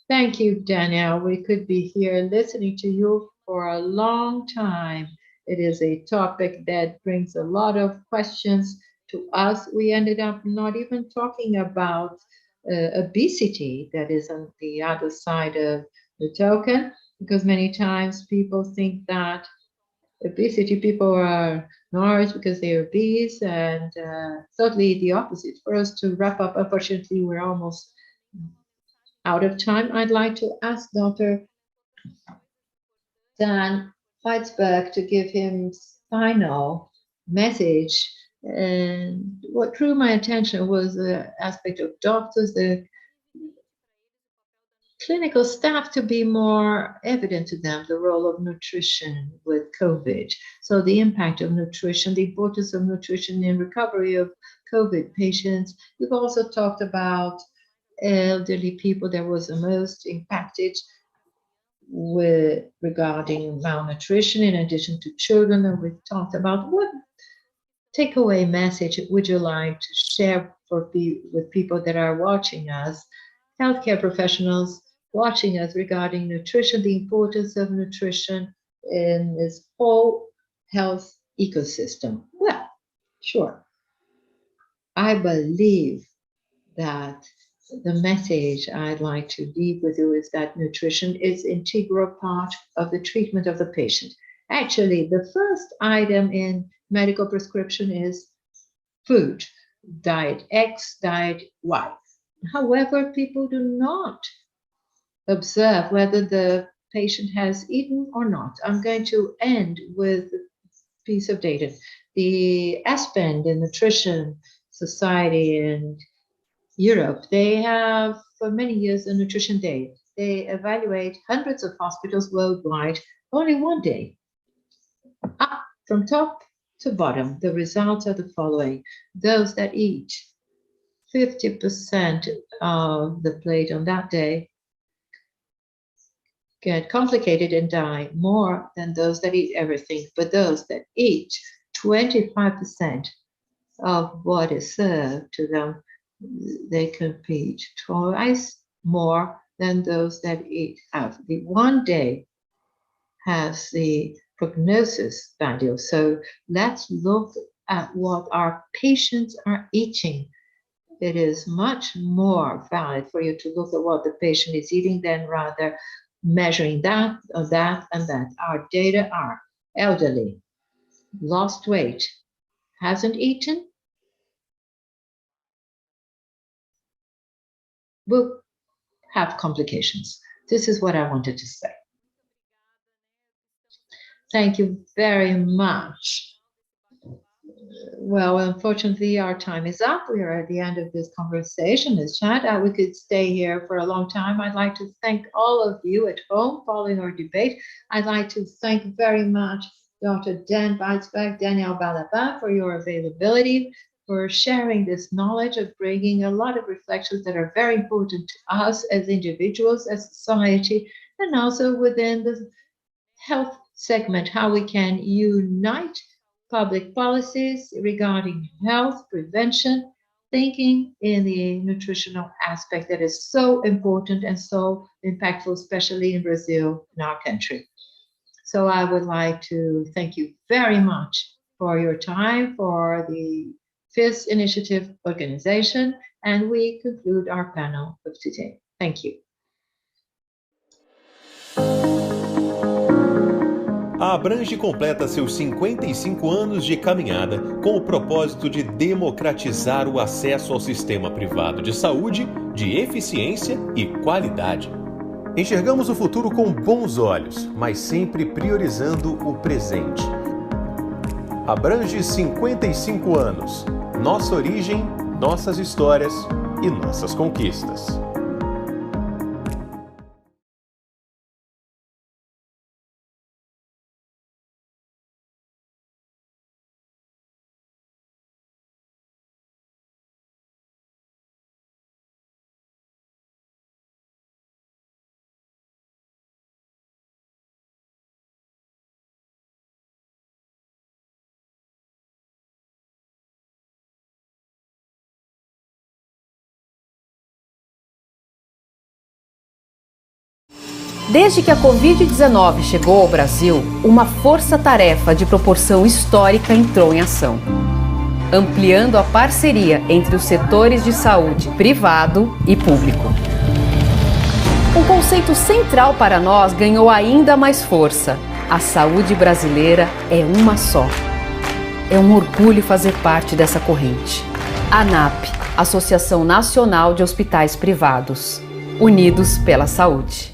Speaker 17: Thank you, Danielle. We could be here listening to you for a long time. It is a topic that brings a lot of questions to us. We ended up not even talking about obesity, that is on the other side of the token, because many times people think that obesity, people are nourished because they're obese, and totally the opposite. For us to wrap up, unfortunately, we're almost out of time. I'd like to ask Dr. Dan Weitzberg to give his final message. And what drew my attention was the aspect of doctors, the clinical staff, to be more evident to them, the role of nutrition with COVID. So the impact of nutrition, the importance of nutrition in recovery of COVID patients. You've also talked about elderly people that was the most impacted with regarding malnutrition, in addition to children that we've talked about. What takeaway message would you like to share with people that are watching us, healthcare professionals watching us, regarding nutrition, the importance of nutrition in this whole health ecosystem? Well, sure. I believe that the message I'd like to leave with you is that nutrition is an integral part of the treatment of the patient. Actually, the first item in medical prescription is food, diet X, diet Y. However, people do not observe whether the patient has eaten or not. I'm going to end with a piece of data. The ASPEN, the Nutrition Society in Europe, they have for many years a nutrition day. They evaluate hundreds of hospitals worldwide, only one day. Up from top to bottom, the results are the following. Those that eat 50% of the plate on that day get complicated and die more than those that eat everything. But those that eat 25% of what is served to them, they compete twice more than those that eat half. The one day has the prognosis value. So let's look at what our patients are eating. It is much more valid for you to look at what the patient is eating than rather measuring that or that and that. Our data are elderly, lost weight, hasn't eaten, will have complications. This is what I wanted to say. Thank you very much. Well, unfortunately, our time is up. We are at the end of this conversation, this chat. We could stay here for a long time. I'd like to thank all of you at home following our debate. I'd like to thank very much Dr. Dan Weisberg, Daniel Balaba, for your availability, for sharing this knowledge, of bringing a lot of reflections that are very important to us as individuals, as society, and also within the health segment, how we can unite public policies regarding health, prevention, thinking in the nutritional aspect that is so important and so impactful, especially in Brazil, in our country. So I would like to thank you very much for your time, for the FIS Initiative organization, and we conclude our panel of today. Thank you.
Speaker 18: A Abrange completa seus 55 anos de caminhada com o propósito de democratizar o acesso ao sistema privado de saúde, de eficiência e qualidade. Enxergamos o futuro com bons olhos, mas sempre priorizando o presente. Abrange 55 anos. Nossa origem, nossas histórias e nossas conquistas.
Speaker 19: Desde que a Covid-19 chegou ao Brasil, uma força-tarefa de proporção histórica entrou em ação, ampliando a parceria entre os setores de saúde privado e público. Um conceito central para nós ganhou ainda mais força: a saúde brasileira é uma só. É um orgulho fazer parte dessa corrente. ANAP, Associação Nacional de Hospitais Privados, unidos pela saúde.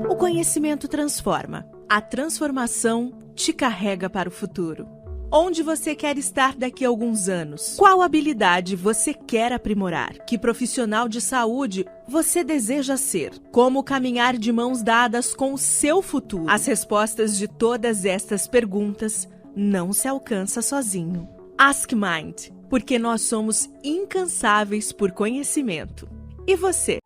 Speaker 20: O conhecimento transforma. A transformação te carrega para o futuro. Onde você quer estar daqui a alguns anos? Qual habilidade você quer aprimorar? Que profissional de saúde você deseja ser? Como caminhar de mãos dadas com o seu futuro? As respostas de todas estas perguntas não se alcança sozinho. Ask Mind, porque nós somos incansáveis por conhecimento. E você?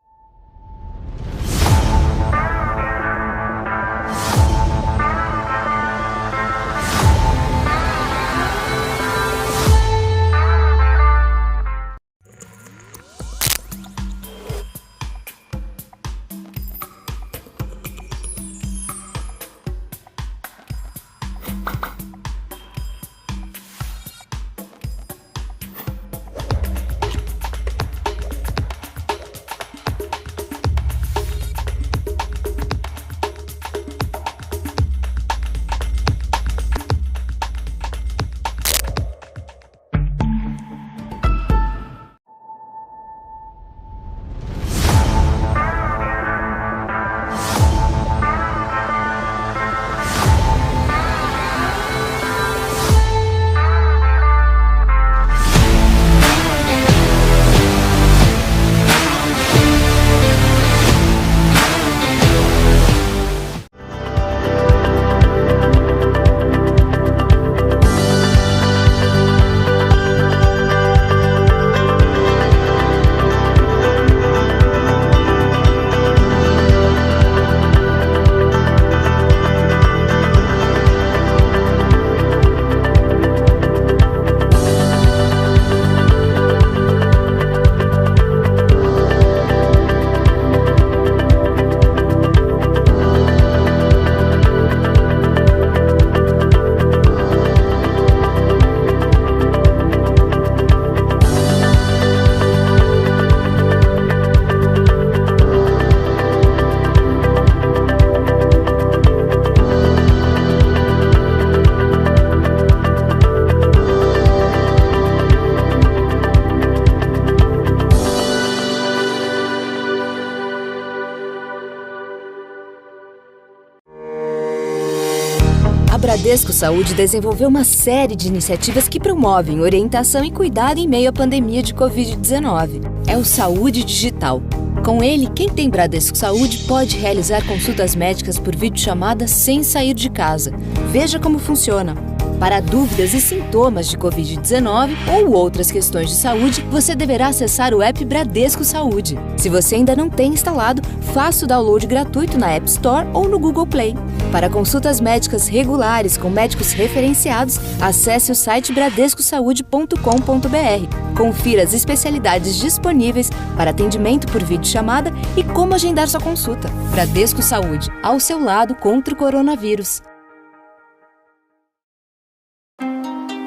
Speaker 21: A Bradesco Saúde desenvolveu uma série de iniciativas que promovem orientação e cuidado em meio à pandemia de Covid-19. É o Saúde Digital. Com ele, quem tem Bradesco Saúde pode realizar consultas médicas por videochamada sem sair de casa. Veja como funciona. Para dúvidas e sintomas de Covid-19 ou outras questões de saúde, você deverá acessar o app Bradesco Saúde. Se você ainda não tem instalado, faça o download gratuito na App Store ou no Google Play. Para consultas médicas regulares com médicos referenciados, acesse o site bradescosaude.com.br. Confira as especialidades disponíveis para atendimento por videochamada e como agendar sua consulta. Bradesco Saúde, ao seu lado contra o coronavírus.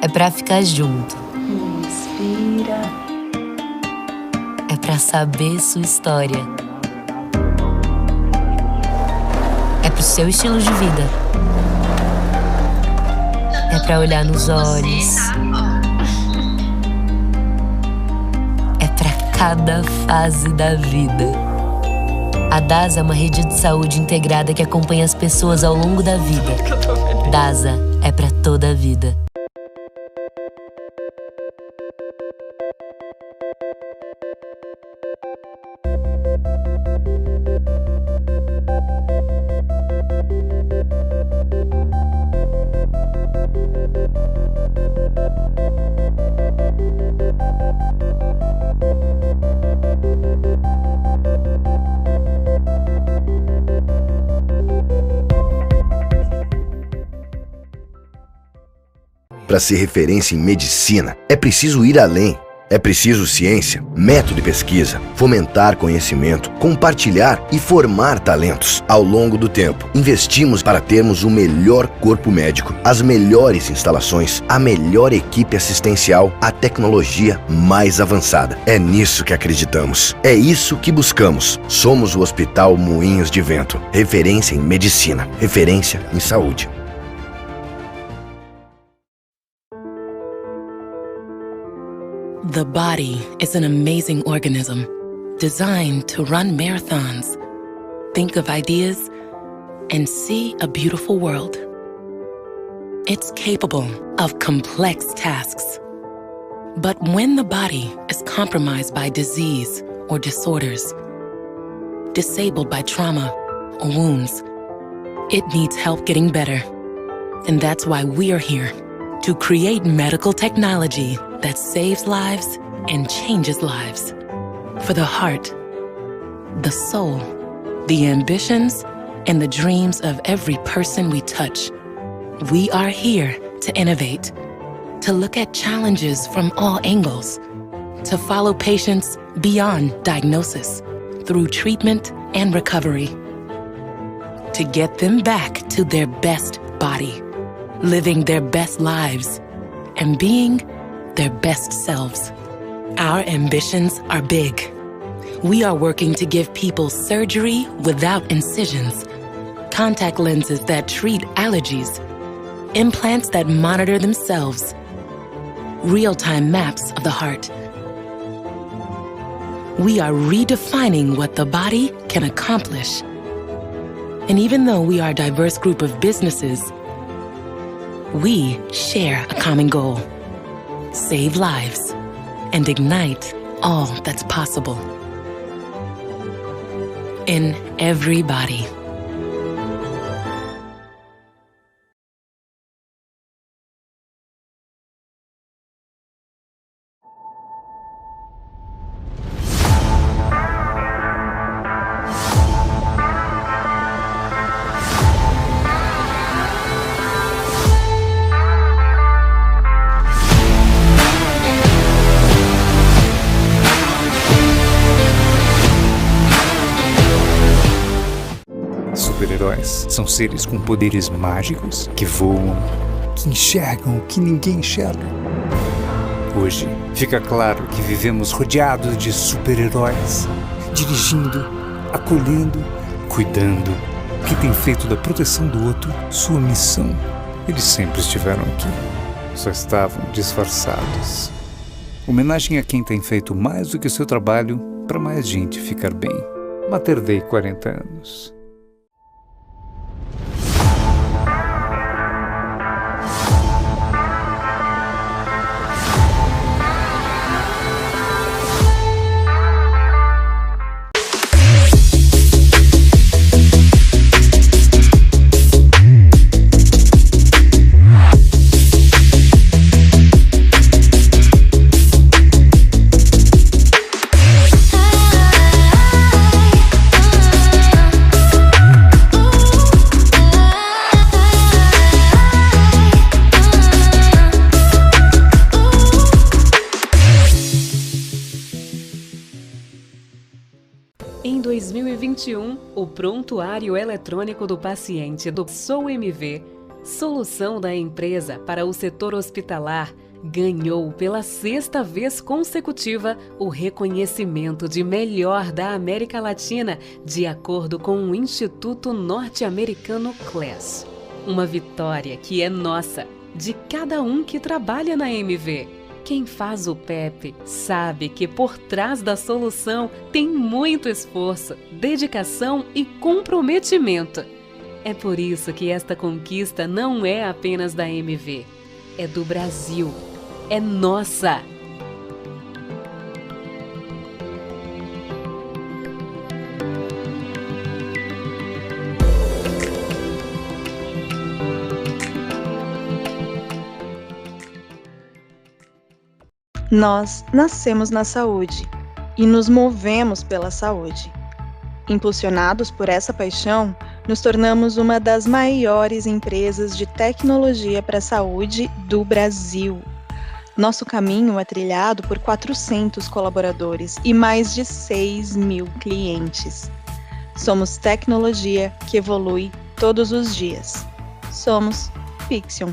Speaker 22: É pra ficar junto.
Speaker 23: Inspira.
Speaker 22: É pra saber sua história. É pro seu estilo de vida. É pra olhar nos olhos. É pra cada fase da vida. A DASA é uma rede de saúde integrada que acompanha as pessoas ao longo da vida. DASA é pra toda a vida.
Speaker 24: Para ser referência em medicina, é preciso ir além. É preciso ciência, método de pesquisa, fomentar conhecimento, compartilhar e formar talentos. Ao longo do tempo, investimos para termos o melhor corpo médico, as melhores instalações, a melhor equipe assistencial, a tecnologia mais avançada. É nisso que acreditamos. É isso que buscamos. Somos o Hospital Moinhos de Vento. Referência em medicina, referência em saúde.
Speaker 25: The body is an amazing organism, designed to run marathons, think of ideas, and see a beautiful world. It's capable of complex tasks. But when the body is compromised by disease or disorders, disabled by trauma or wounds, it needs help getting better. And that's why we're here, to create medical technology that saves lives and changes lives. For the heart, the soul, the ambitions, and the dreams of every person we touch, we are here to innovate, to look at challenges from all angles, to follow patients beyond diagnosis, through treatment and recovery, to get them back to their best body, living their best lives, and being their best selves. Our ambitions are big. We are working to give people surgery without incisions, contact lenses that treat allergies, implants that monitor themselves, real-time maps of the heart. We are redefining what the body can accomplish. And even though we are a diverse group of businesses, we share a common goal: save lives and ignite all that's possible in every body.
Speaker 26: Super-heróis são seres com poderes mágicos que voam, que enxergam o que ninguém enxerga. Hoje, fica claro que vivemos rodeados de super-heróis, dirigindo, acolhendo, cuidando, que têm feito da proteção do outro sua missão. Eles sempre estiveram aqui, só estavam disfarçados. Homenagem a quem tem feito mais do que o seu trabalho para mais gente ficar bem. Mater Dei 40 anos.
Speaker 10: Em 2021, o Prontuário Eletrônico do Paciente do SOMV, solução da empresa para o setor hospitalar, ganhou pela 6ª vez consecutiva o reconhecimento de melhor da América Latina, de acordo com o Instituto Norte-Americano CLAS. Uma vitória que é nossa, de cada um que trabalha na MV. Quem faz o PEP sabe que por trás da solução tem muito esforço, dedicação e comprometimento. É por isso que esta conquista não é apenas da MV, é do Brasil. É nossa!
Speaker 11: Nós nascemos na saúde e nos movemos pela saúde. Impulsionados por essa paixão, nos tornamos uma das maiores empresas de tecnologia para a saúde do Brasil. Nosso caminho é trilhado por 400 colaboradores e mais de 6.000 clientes. Somos tecnologia que evolui todos os dias. Somos Fixion.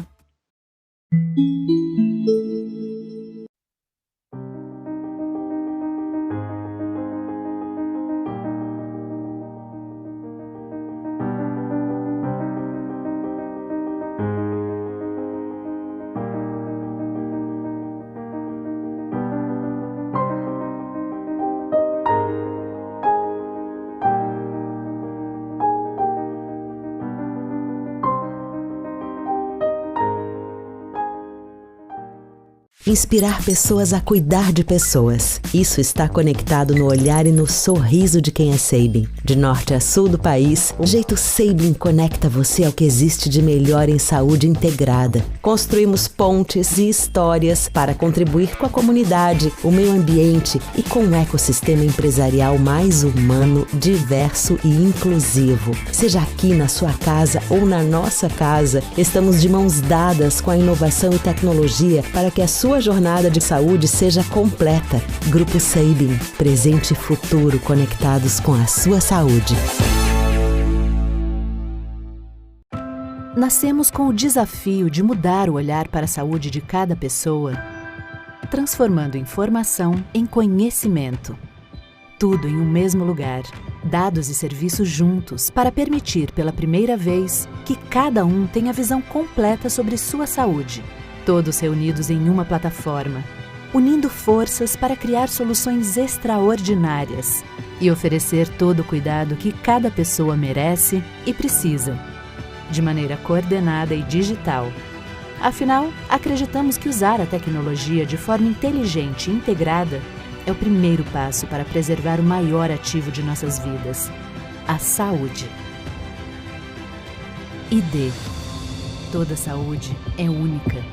Speaker 12: Inspirar pessoas a cuidar de pessoas. Isso está conectado no olhar e no sorriso de quem é Sabin. De norte a sul do país, o jeito Sabin conecta você ao que existe de melhor em saúde integrada. Construímos pontes e histórias para contribuir com a comunidade, o meio ambiente e com um ecossistema empresarial mais humano, diverso e inclusivo. Seja aqui na sua casa ou na nossa casa, estamos de mãos dadas com a inovação e tecnologia para que a sua jornada de saúde seja completa. Grupo Sabin, presente e futuro conectados com a sua saúde.
Speaker 13: Nascemos com o desafio de mudar o olhar para a saúde de cada pessoa, transformando informação em conhecimento. Tudo em um mesmo lugar, dados e serviços juntos para permitir pela primeira vez que cada um tenha a visão completa sobre sua saúde. Todos reunidos em uma plataforma, unindo forças para criar soluções extraordinárias e oferecer todo o cuidado que cada pessoa merece e precisa, de maneira coordenada e digital. Afinal, acreditamos que usar a tecnologia de forma inteligente e integrada é o primeiro passo para preservar o maior ativo de nossas vidas, a saúde. ID. Toda saúde é única.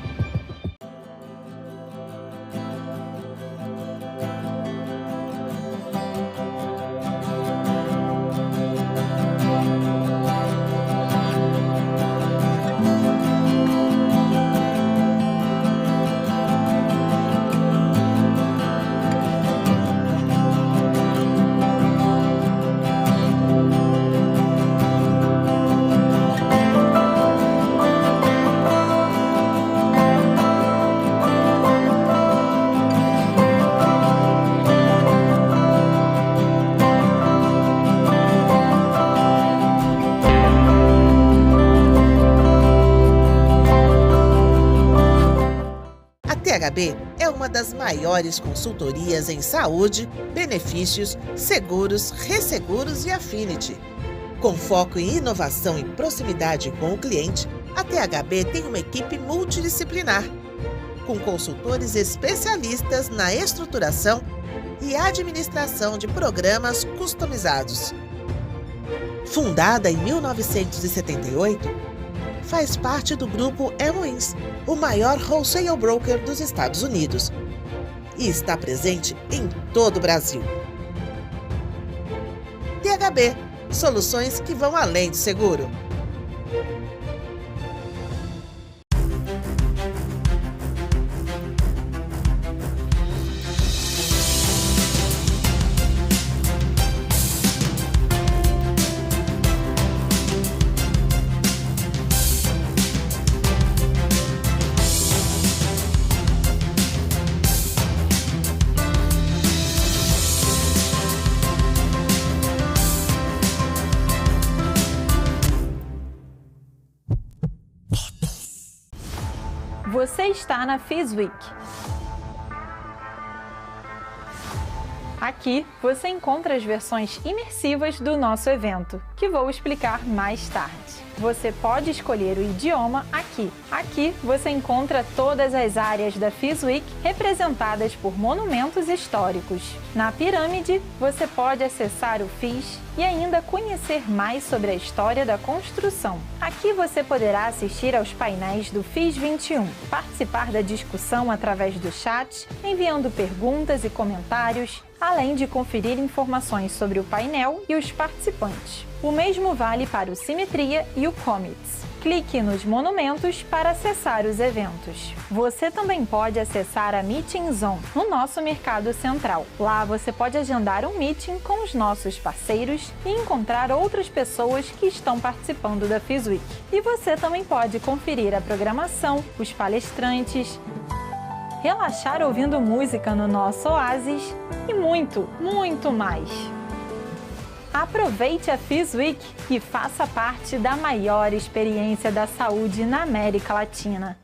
Speaker 14: É uma das maiores consultorias em saúde, benefícios, seguros, resseguros e affinity. Com foco em inovação e proximidade com o cliente, a THB tem uma equipe multidisciplinar, com consultores especialistas na estruturação e administração de programas customizados. Fundada em 1978, faz parte do grupo MODELOS, o maior wholesale broker dos Estados Unidos, e está presente em todo o Brasil. THB, soluções que vão além do seguro.
Speaker 2: Você está na FIS Week. Aqui você encontra as versões imersivas do nosso evento, que vou explicar mais tarde. Você pode escolher o idioma aqui. Aqui você encontra todas as áreas da FIS Week representadas por monumentos históricos. Na pirâmide, você pode acessar o FIS e ainda conhecer mais sobre a história da construção. Aqui você poderá assistir aos painéis do FIS 21, participar da discussão através do chat, enviando perguntas e comentários, além de conferir informações sobre o painel e os participantes. O mesmo vale para o Simetria e o Commits. Clique nos monumentos para acessar os eventos. Você também pode acessar a Meeting Zone no nosso mercado central. Lá você pode agendar um meeting com os nossos parceiros e encontrar outras pessoas que estão participando da FIS Week. E você também pode conferir a programação, os palestrantes, relaxar ouvindo música no nosso oásis e muito, muito mais. Aproveite a FIS Week e faça parte da maior experiência da saúde na América Latina.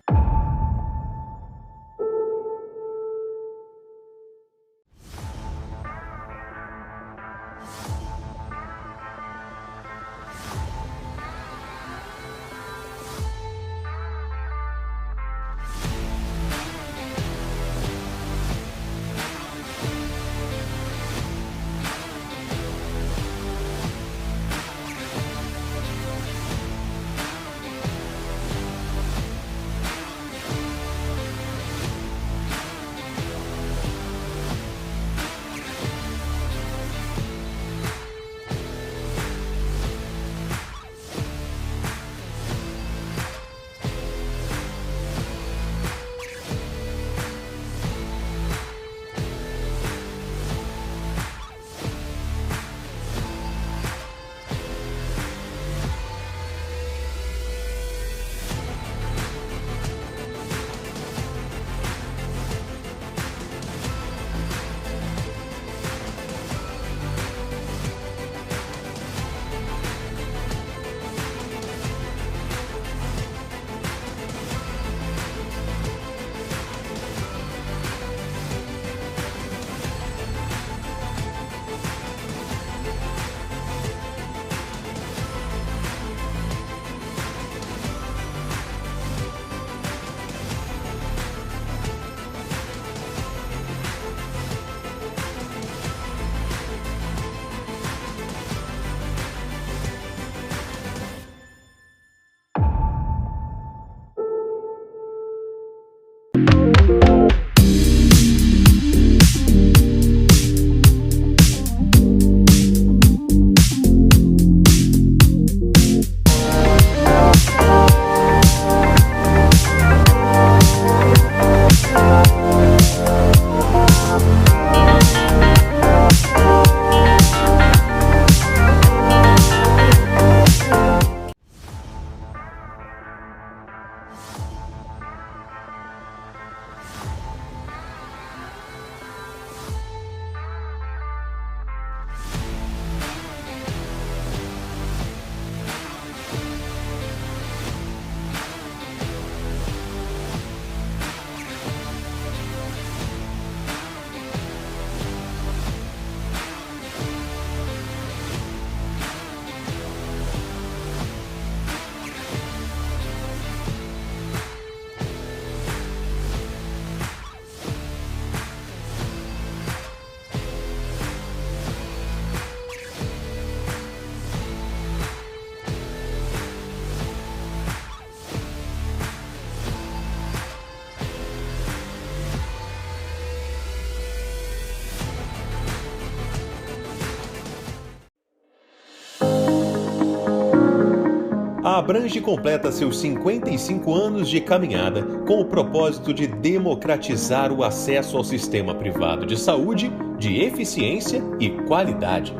Speaker 18: A Abrange completa seus 55 anos de caminhada com o propósito de democratizar o acesso ao sistema privado de saúde, de eficiência e qualidade.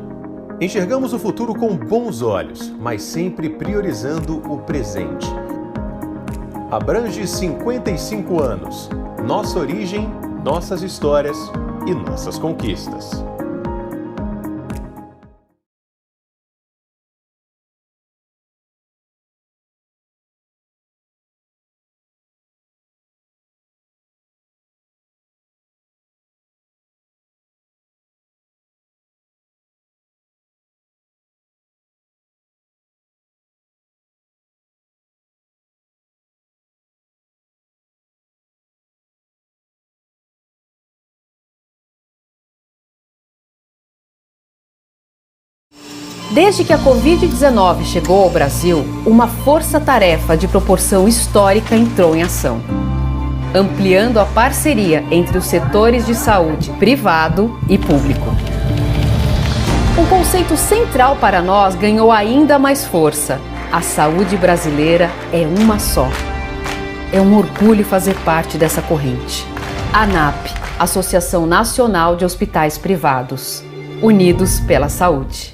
Speaker 18: Enxergamos o futuro com bons olhos, mas sempre priorizando o presente. Abrange 55 anos. Nossa origem, nossas histórias e nossas conquistas.
Speaker 19: Desde que a Covid-19 chegou ao Brasil, uma força-tarefa de proporção histórica entrou em ação, ampliando a parceria entre os setores de saúde privado e público. Um conceito central para nós ganhou ainda mais força: a saúde brasileira é uma só. É um orgulho fazer parte dessa corrente. ANAP, Associação Nacional de Hospitais Privados, unidos pela saúde.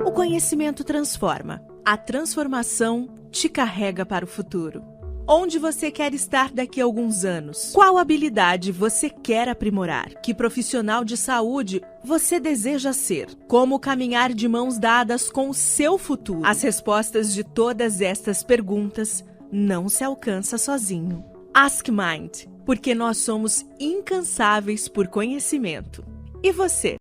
Speaker 20: O conhecimento transforma. A transformação te carrega para o futuro. Onde você quer estar daqui a alguns anos? Qual habilidade você quer aprimorar? Que profissional de saúde você deseja ser? Como caminhar de mãos dadas com o seu futuro? As respostas de todas estas perguntas não se alcança sozinho. Ask Mind, porque nós somos incansáveis por conhecimento. E você?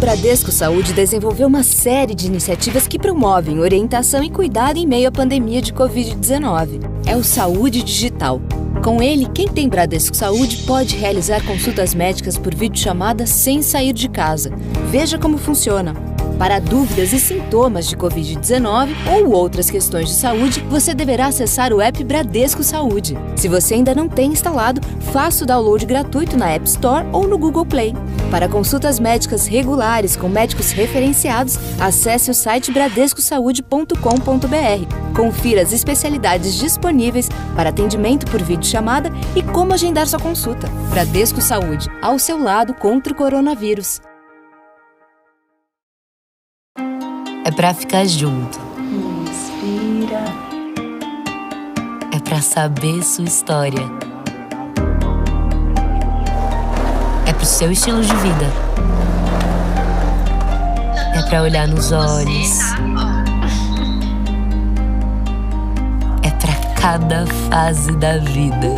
Speaker 21: Bradesco Saúde desenvolveu uma série de iniciativas que promovem orientação e cuidado em meio à pandemia de Covid-19. É o Saúde Digital. Com ele, quem tem Bradesco Saúde pode realizar consultas médicas por videochamada sem sair de casa. Veja como funciona. Para dúvidas e sintomas de Covid-19 ou outras questões de saúde, você deverá acessar o app Bradesco Saúde. Se você ainda não tem instalado, faça o download gratuito na App Store ou no Google Play. Para consultas médicas regulares com médicos referenciados, acesse o site bradescosaude.com.br. Confira as especialidades disponíveis para atendimento por videochamada e como agendar sua consulta. Bradesco Saúde, ao seu lado contra o coronavírus.
Speaker 22: É pra ficar junto.
Speaker 3: Inspira.
Speaker 22: É pra saber sua história. É pro seu estilo de vida. É pra olhar nos olhos. É pra cada fase da vida.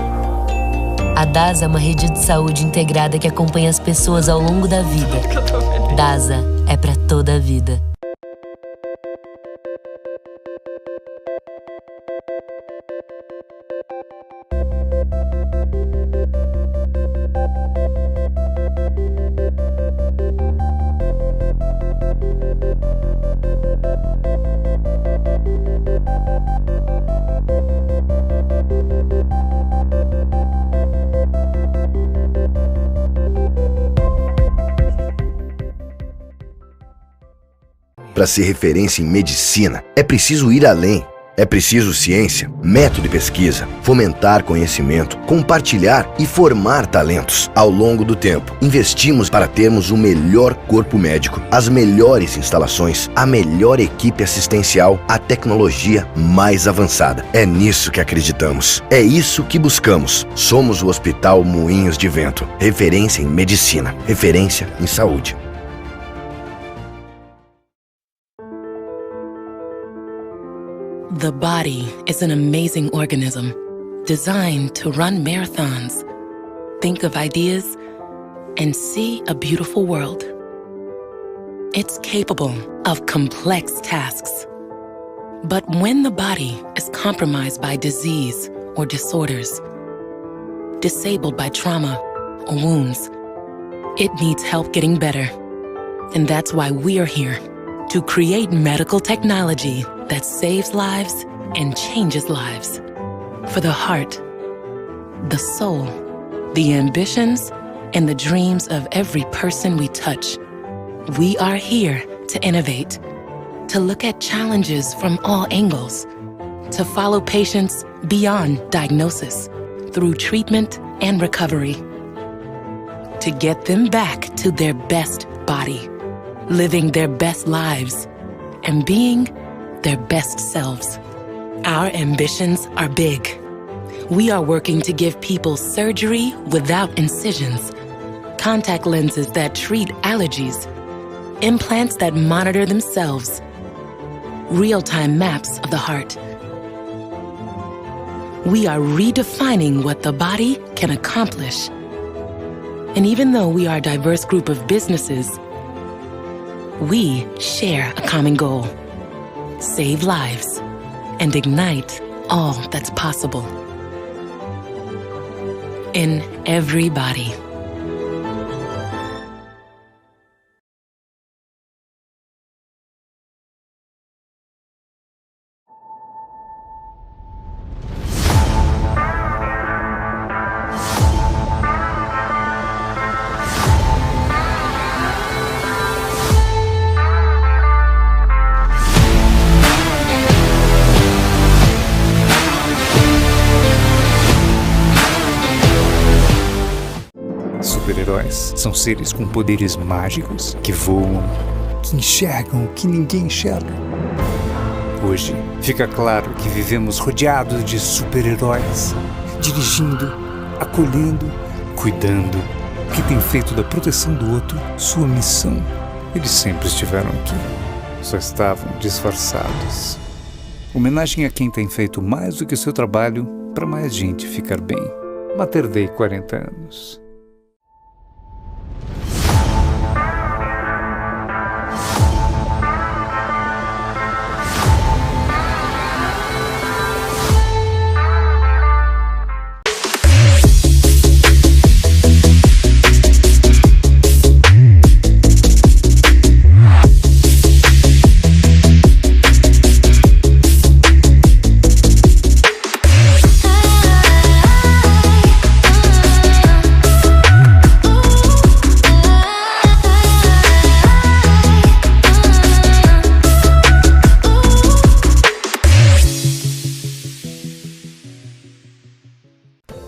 Speaker 22: A DASA é uma rede de saúde integrada que acompanha as pessoas ao longo da vida. DASA é pra toda a vida.
Speaker 24: Para ser referência em medicina, é preciso ir além. É preciso ciência, método de pesquisa, fomentar conhecimento, compartilhar e formar talentos. Ao longo do tempo, investimos para termos o melhor corpo médico, as melhores instalações, a melhor equipe assistencial, a tecnologia mais avançada. É nisso que acreditamos. É isso que buscamos. Somos o Hospital Moinhos de Vento. Referência em medicina. Referência em saúde.
Speaker 25: The body is an amazing organism designed to run marathons, think of ideas, and see a beautiful world. It's capable of complex tasks. But when the body is compromised by disease or disorders, disabled by trauma or wounds, it needs help getting better. And that's why we're here, to create medical technology that saves lives and changes lives. For the heart, the soul, the ambitions, and the dreams of every person we touch, we are here to innovate, to look at challenges from all angles, to follow patients beyond diagnosis, through treatment and recovery, to get them back to their best body, living their best lives, and being their best selves. Our ambitions are big. We are working to give people surgery without incisions, contact lenses that treat allergies, implants that monitor themselves, real-time maps of the heart. We are redefining what the body can accomplish. And even though we are a diverse group of businesses, we share a common goal: save lives and ignite all that's possible in every body.
Speaker 26: Super-heróis são seres com poderes mágicos que voam, que enxergam o que ninguém enxerga. Hoje, fica claro que vivemos rodeados de super-heróis, dirigindo, acolhendo, cuidando, que têm feito da proteção do outro sua missão. Eles sempre estiveram aqui, só estavam disfarçados. Homenagem a quem tem feito mais do que o seu trabalho para mais gente ficar bem. Mater Dei 40 anos.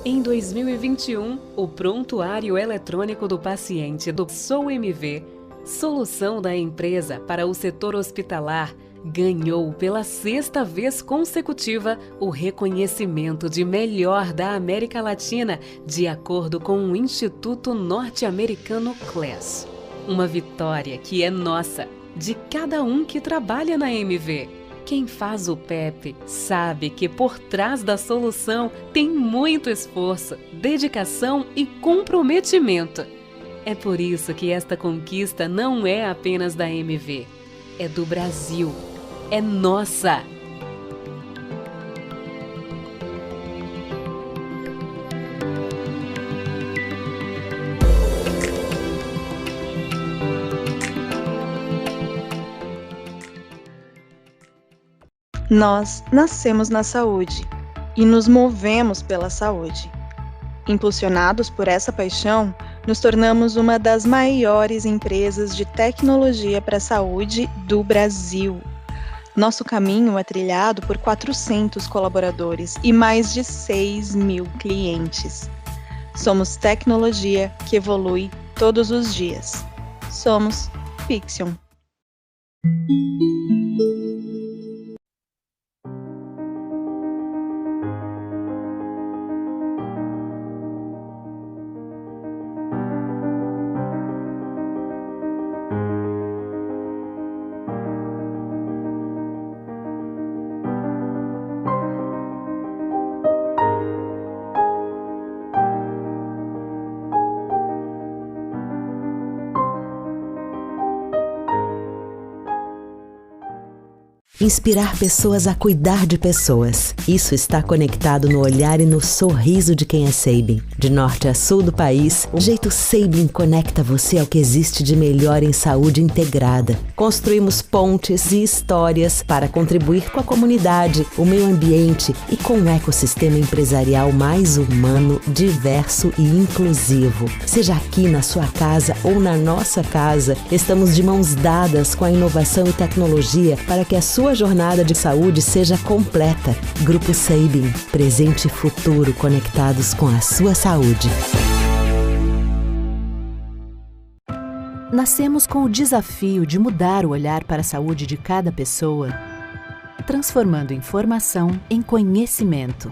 Speaker 10: Em 2021, o prontuário eletrônico do paciente do Sobre, solução da empresa para o setor hospitalar, ganhou pela 6ª vez consecutiva o reconhecimento de melhor da América Latina, de acordo com o Instituto Norte-Americano CLES. Uma vitória que é nossa, de cada um que trabalha na MV. Quem faz o PEP sabe que por trás da solução tem muito esforço, dedicação e comprometimento. É por isso que esta conquista não é apenas da MV, é do Brasil, é nossa.
Speaker 11: Nós nascemos na saúde e nos movemos pela saúde. Impulsionados por essa paixão, nos tornamos uma das maiores empresas de tecnologia para a saúde do Brasil. Nosso caminho é trilhado por 400 colaboradores e mais de 6.000 clientes. Somos tecnologia que evolui todos os dias. Somos Fixion.
Speaker 12: Inspirar pessoas a cuidar de pessoas. Isso está conectado no olhar e no sorriso de quem é Sabin. De norte a sul do país, o jeito Sabin conecta você ao que existe de melhor em saúde integrada. Construímos pontes e histórias para contribuir com a comunidade, o meio ambiente e com um ecossistema empresarial mais humano, diverso e inclusivo. Seja aqui na sua casa ou na nossa casa, estamos de mãos dadas com a inovação e tecnologia para que a sua jornada de saúde seja completa. Grupo Sabin, presente e futuro conectados com a sua saúde.
Speaker 13: Nascemos com o desafio de mudar o olhar para a saúde de cada pessoa, transformando informação em conhecimento.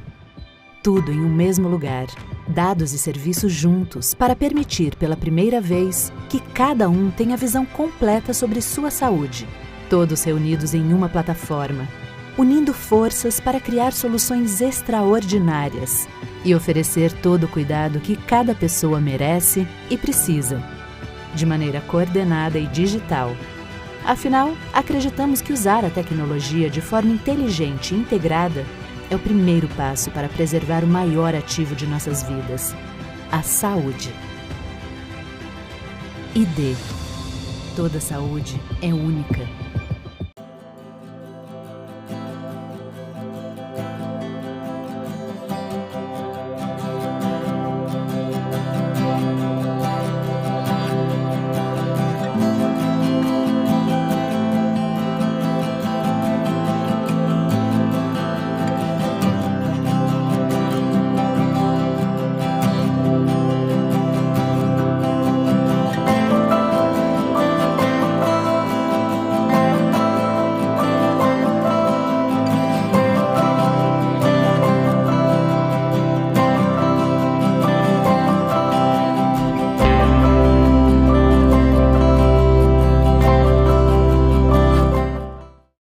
Speaker 13: Tudo em um mesmo lugar, dados e serviços juntos para permitir pela primeira vez que cada um tenha a visão completa sobre sua saúde. Todos reunidos em uma plataforma, unindo forças para criar soluções extraordinárias e oferecer todo o cuidado que cada pessoa merece e precisa, de maneira coordenada e digital. Afinal, acreditamos que usar a tecnologia de forma inteligente e integrada é o primeiro passo para preservar o maior ativo de nossas vidas, a saúde. ID. Toda saúde é única.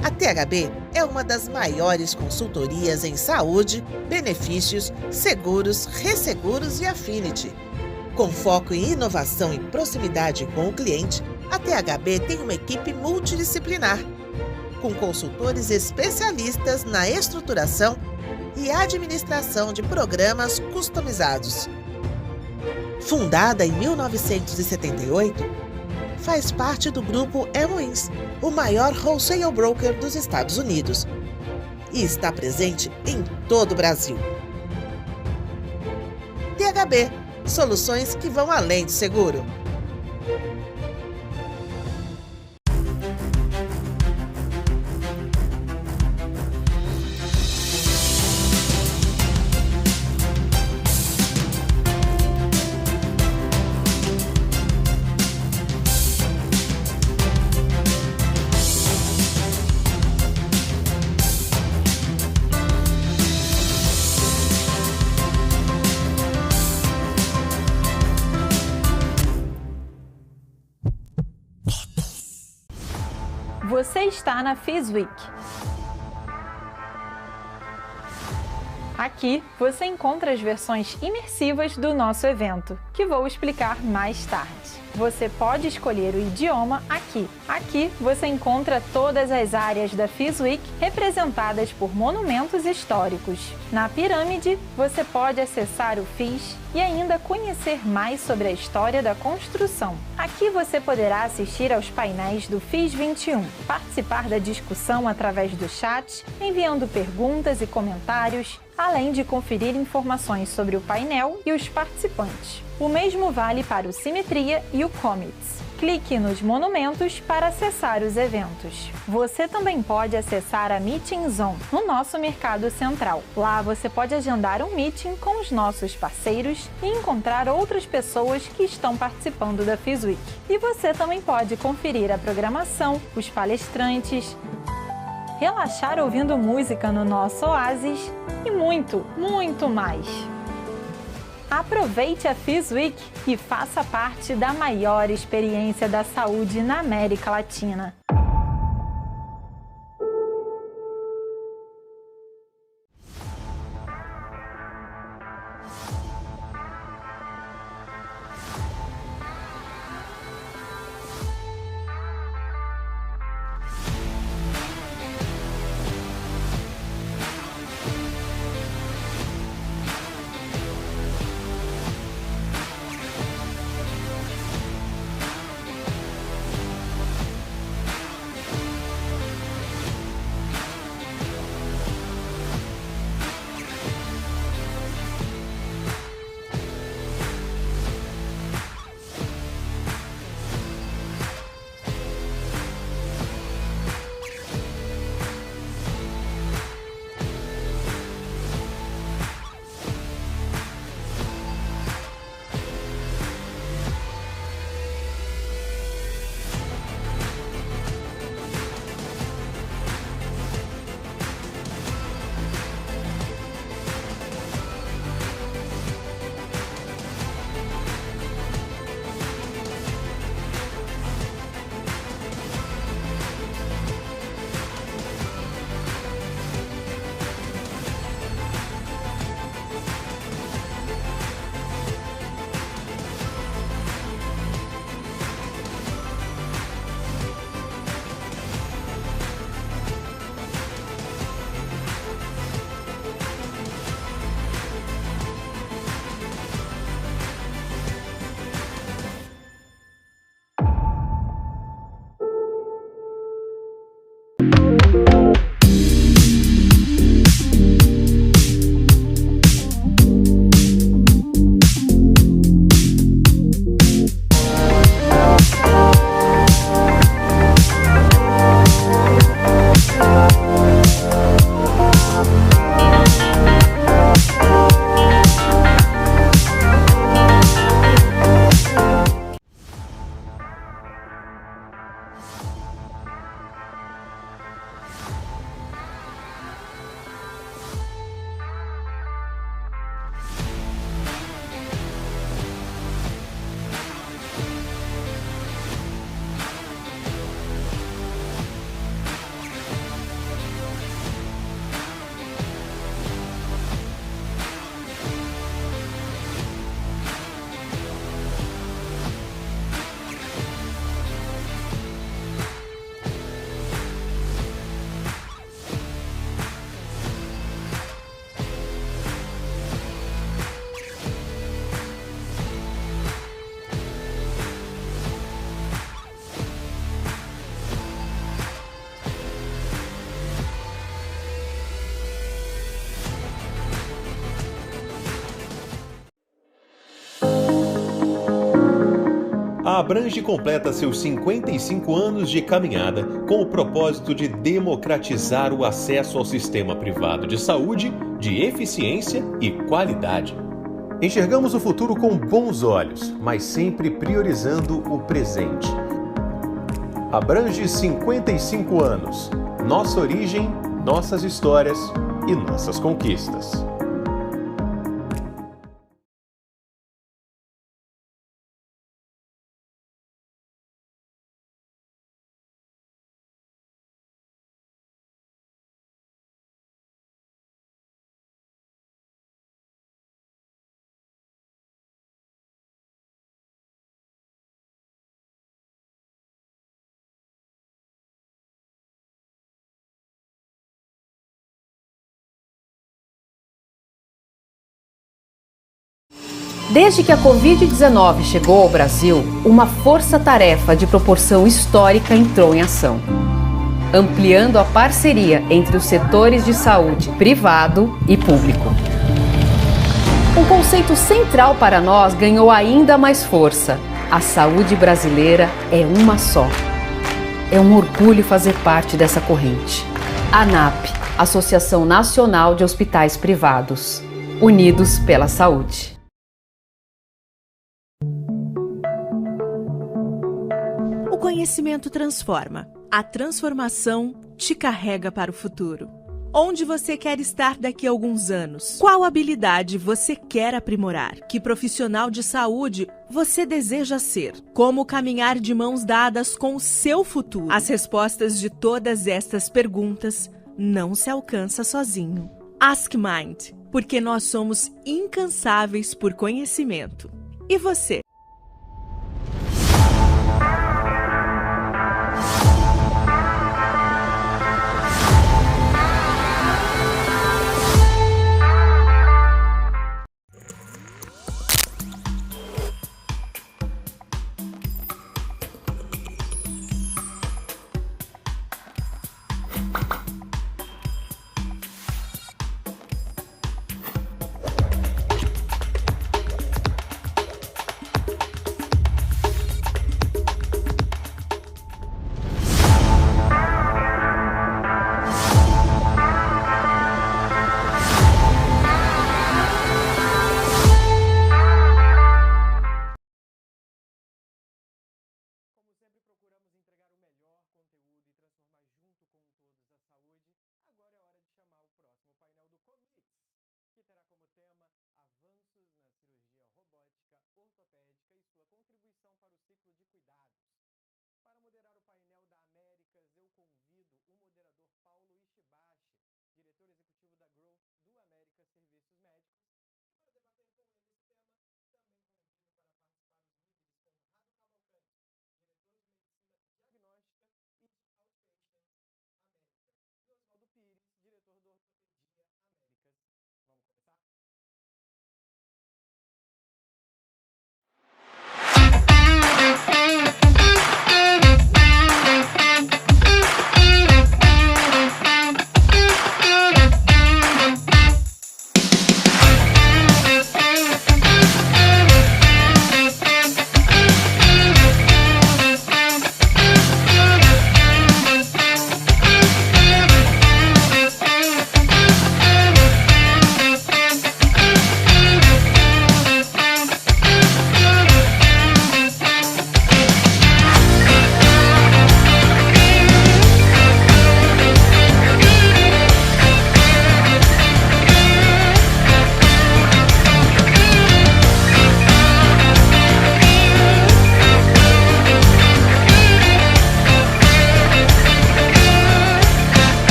Speaker 14: A THB é uma das maiores consultorias em saúde, benefícios, seguros, resseguros e affinity. Com foco em inovação e proximidade com o cliente, a THB tem uma equipe multidisciplinar, com consultores especialistas na estruturação e administração de programas customizados. Fundada em 1978, faz parte do grupo MODELOS, o maior wholesale broker dos Estados Unidos, e está presente em todo o Brasil. THB, soluções que vão além do seguro.
Speaker 2: Você está na FIS Week. Aqui você encontra as versões imersivas do nosso evento, que vou explicar mais tarde. Você pode escolher o idioma aqui. Aqui você encontra todas as áreas da FIS Week representadas por monumentos históricos. Na pirâmide, você pode acessar o FIS e ainda conhecer mais sobre a história da construção. Aqui você poderá assistir aos painéis do FIS 21, participar da discussão através do chat, enviando perguntas e comentários, além de conferir informações sobre o painel e os participantes. O mesmo vale para o Simetria e o Commits. Clique nos monumentos para acessar os eventos. Você também pode acessar a Meeting Zone no nosso Mercado Central. Lá você pode agendar um meeting com os nossos parceiros e encontrar outras pessoas que estão participando da FIS Week. E você também pode conferir a programação, os palestrantes, relaxar ouvindo música no nosso Oasis e muito, muito mais. Aproveite a FIS Week e faça parte da maior experiência da saúde na América Latina.
Speaker 18: A Abrange completa seus 55 anos de caminhada com o propósito de democratizar o acesso ao sistema privado de saúde, de eficiência e qualidade. Enxergamos o futuro com bons olhos, mas sempre priorizando o presente. Abrange 55 anos. Nossa origem, nossas histórias e nossas conquistas.
Speaker 19: Desde que a Covid-19 chegou ao Brasil, uma força-tarefa de proporção histórica entrou em ação, ampliando a parceria entre os setores de saúde privado e público. Um conceito central para nós ganhou ainda mais força: A saúde brasileira é uma só. É um orgulho fazer parte dessa corrente. ANAP, Associação Nacional de Hospitais Privados. Unidos pela saúde.
Speaker 20: O conhecimento transforma. A transformação te carrega para o futuro. Onde você quer estar daqui a alguns anos? Qual habilidade você quer aprimorar? Que profissional de saúde você deseja ser? Como caminhar de mãos dadas com o seu futuro? As respostas de todas estas perguntas não se alcança sozinho. Ask Mind, porque nós somos incansáveis por conhecimento. E você?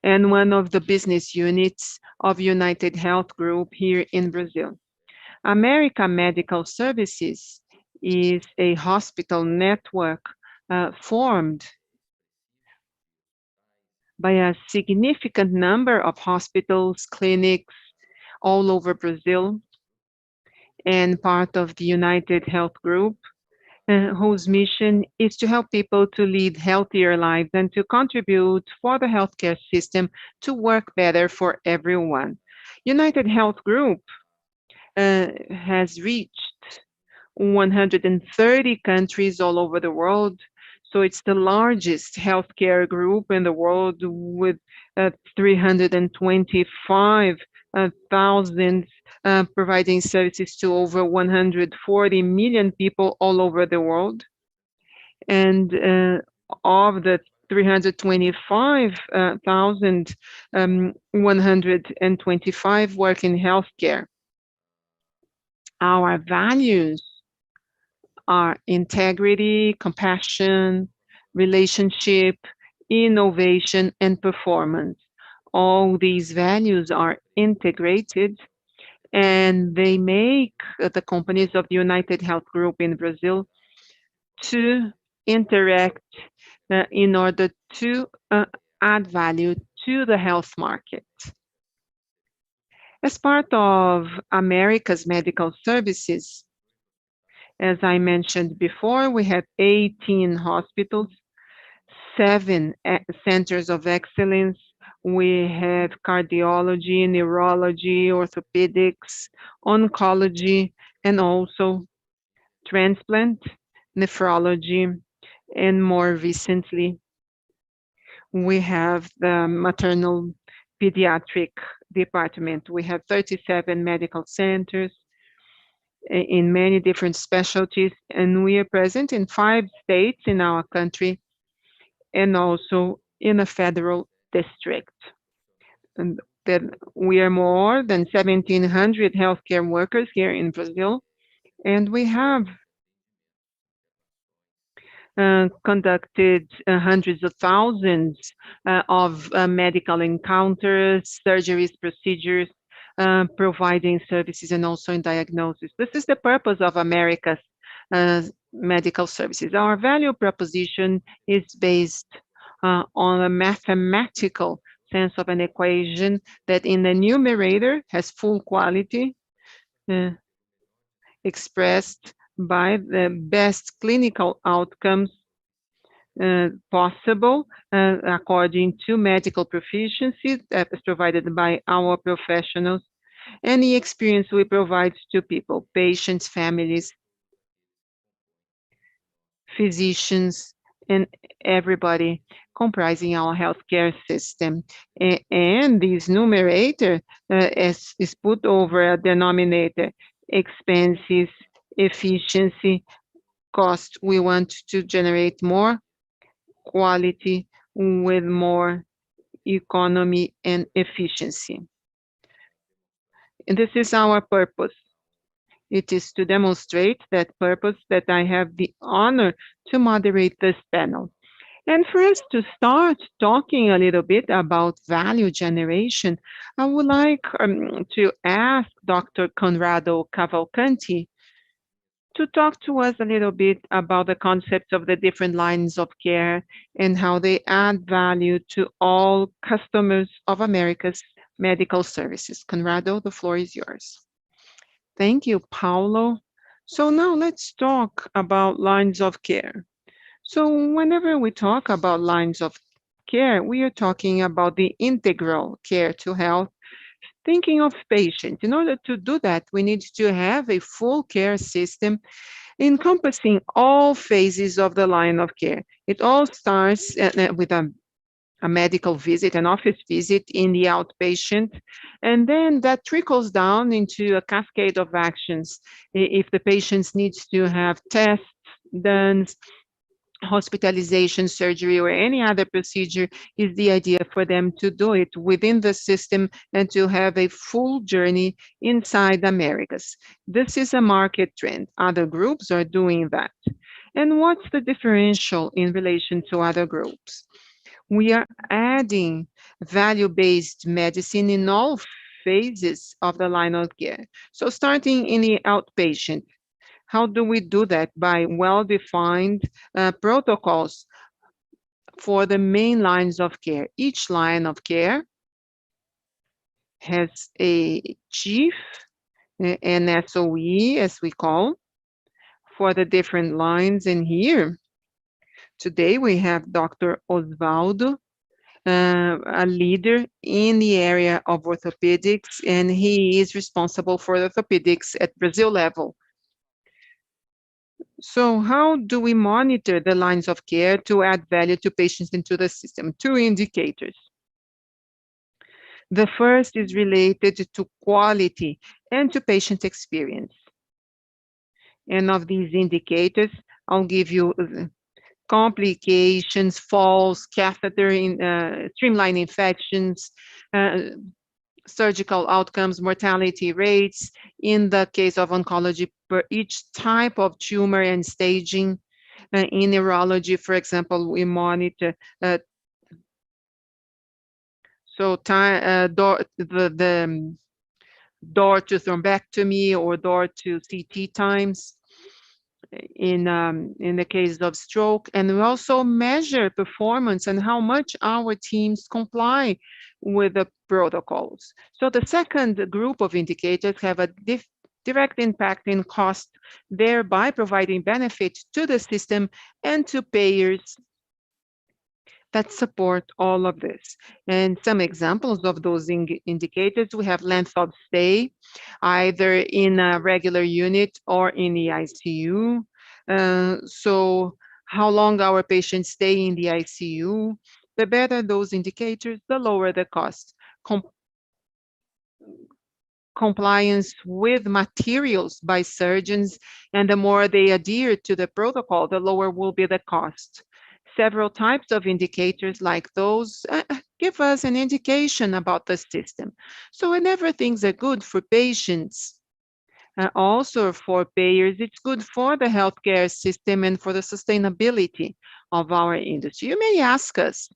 Speaker 4: and one of the business units of United Health Group here in Brazil. America Medical Services is a hospital network formed by a significant number of hospitals, clinics all over Brazil, and part of the United Health Group, whose mission is to help people to lead healthier lives and to contribute for the healthcare system to work better for everyone. United Health Group has reached 130 countries all over the world. So it's the largest healthcare group in the world with 325,000 providing services to over 140 million people all over the world. And of the 325,125 work in healthcare. Our values are integrity, compassion, relationship, innovation, and performance. All these values are integrated and they make the companies of the United Health Group in Brazil to interact in order to add value to the health market. As part of America's medical services, as I mentioned before, we have 18 hospitals, 7 centers of excellence. We have cardiology, neurology, orthopedics, oncology, and also transplant, nephrology, and more recently, we have the maternal pediatric department. We have 37 medical centers in many different specialties, and we are present in 5 states in our country and also in a federal district. And then we are more than 1,700 healthcare workers here in Brazil, and we have conducted hundreds of thousands of medical encounters, surgeries, procedures, providing services and also in diagnosis. This is the purpose of America's medical services. Our value proposition is based on a mathematical sense of an equation that in the numerator has full quality expressed by the best clinical outcomes possible according to medical proficiency that is provided by our professionals and the experience we provide to people, patients, families, physicians, and everybody comprising our healthcare system. And this numerator is put over a denominator, expenses, efficiency, cost. We want to generate more quality with more economy and efficiency. And this is our purpose. It is to demonstrate that purpose that I have the honor to moderate this panel. And for us to start talking a little bit about value generation, I would like to ask Dr. Conrado Cavalcanti to talk to us a little bit about the concepts of the different lines of care and how they add value to all customers of America's medical services. Conrado, the floor is yours. Thank you, Paulo. So now let's talk about lines of care. So whenever we talk about lines of care, we are talking about the integral care to health, thinking of patients. In order to do that, we need to have a full care system encompassing all phases of the line of care. It all starts with a medical visit, an office visit in the outpatient, and then that trickles down into a cascade of actions. If the patient needs to have tests done, hospitalization, surgery, or any other procedure, is the idea for them to do it within the system and to have a full journey inside Americas. This is a market trend. Other groups are doing that. And what's the differential in relation to other groups? We are adding value-based medicine in all phases of the line of care. So starting in the outpatient, how do we do that? By well-defined protocols for the main lines of care. Each line of care has a chief, an SOE, as we call, for the different lines. And here, today we have Dr. Osvaldo, a leader in the area of orthopedics, and he is responsible for orthopedics at Brazil level. So how do we monitor the lines of care to add value to patients into the system? 2 indicators. The first is related to quality and to patient experience. And of these indicators, I'll give you complications, falls, catheter, streamline infections, surgical outcomes, mortality rates. In the case of oncology, per each type of tumor and staging. In neurology, for example, we monitor the door to thrombectomy or door to CT times in the case of stroke. And we also measure performance and how much our teams comply with the protocols. So the second group of indicators have a direct impact in cost, thereby providing benefit to the system and to payers that support all of this. And some examples of those indicators, we have length of stay, either in a regular unit or in the ICU. So how long our patients stay in the ICU, the better those indicators, the lower the cost. Compliance with materials by surgeons, and the more they adhere to the protocol, the lower will be the cost. Several types of indicators like those give us an indication about the system. So whenever things are good for patients, also for payers, it's good for the healthcare system and for the sustainability of our industry. You may ask us,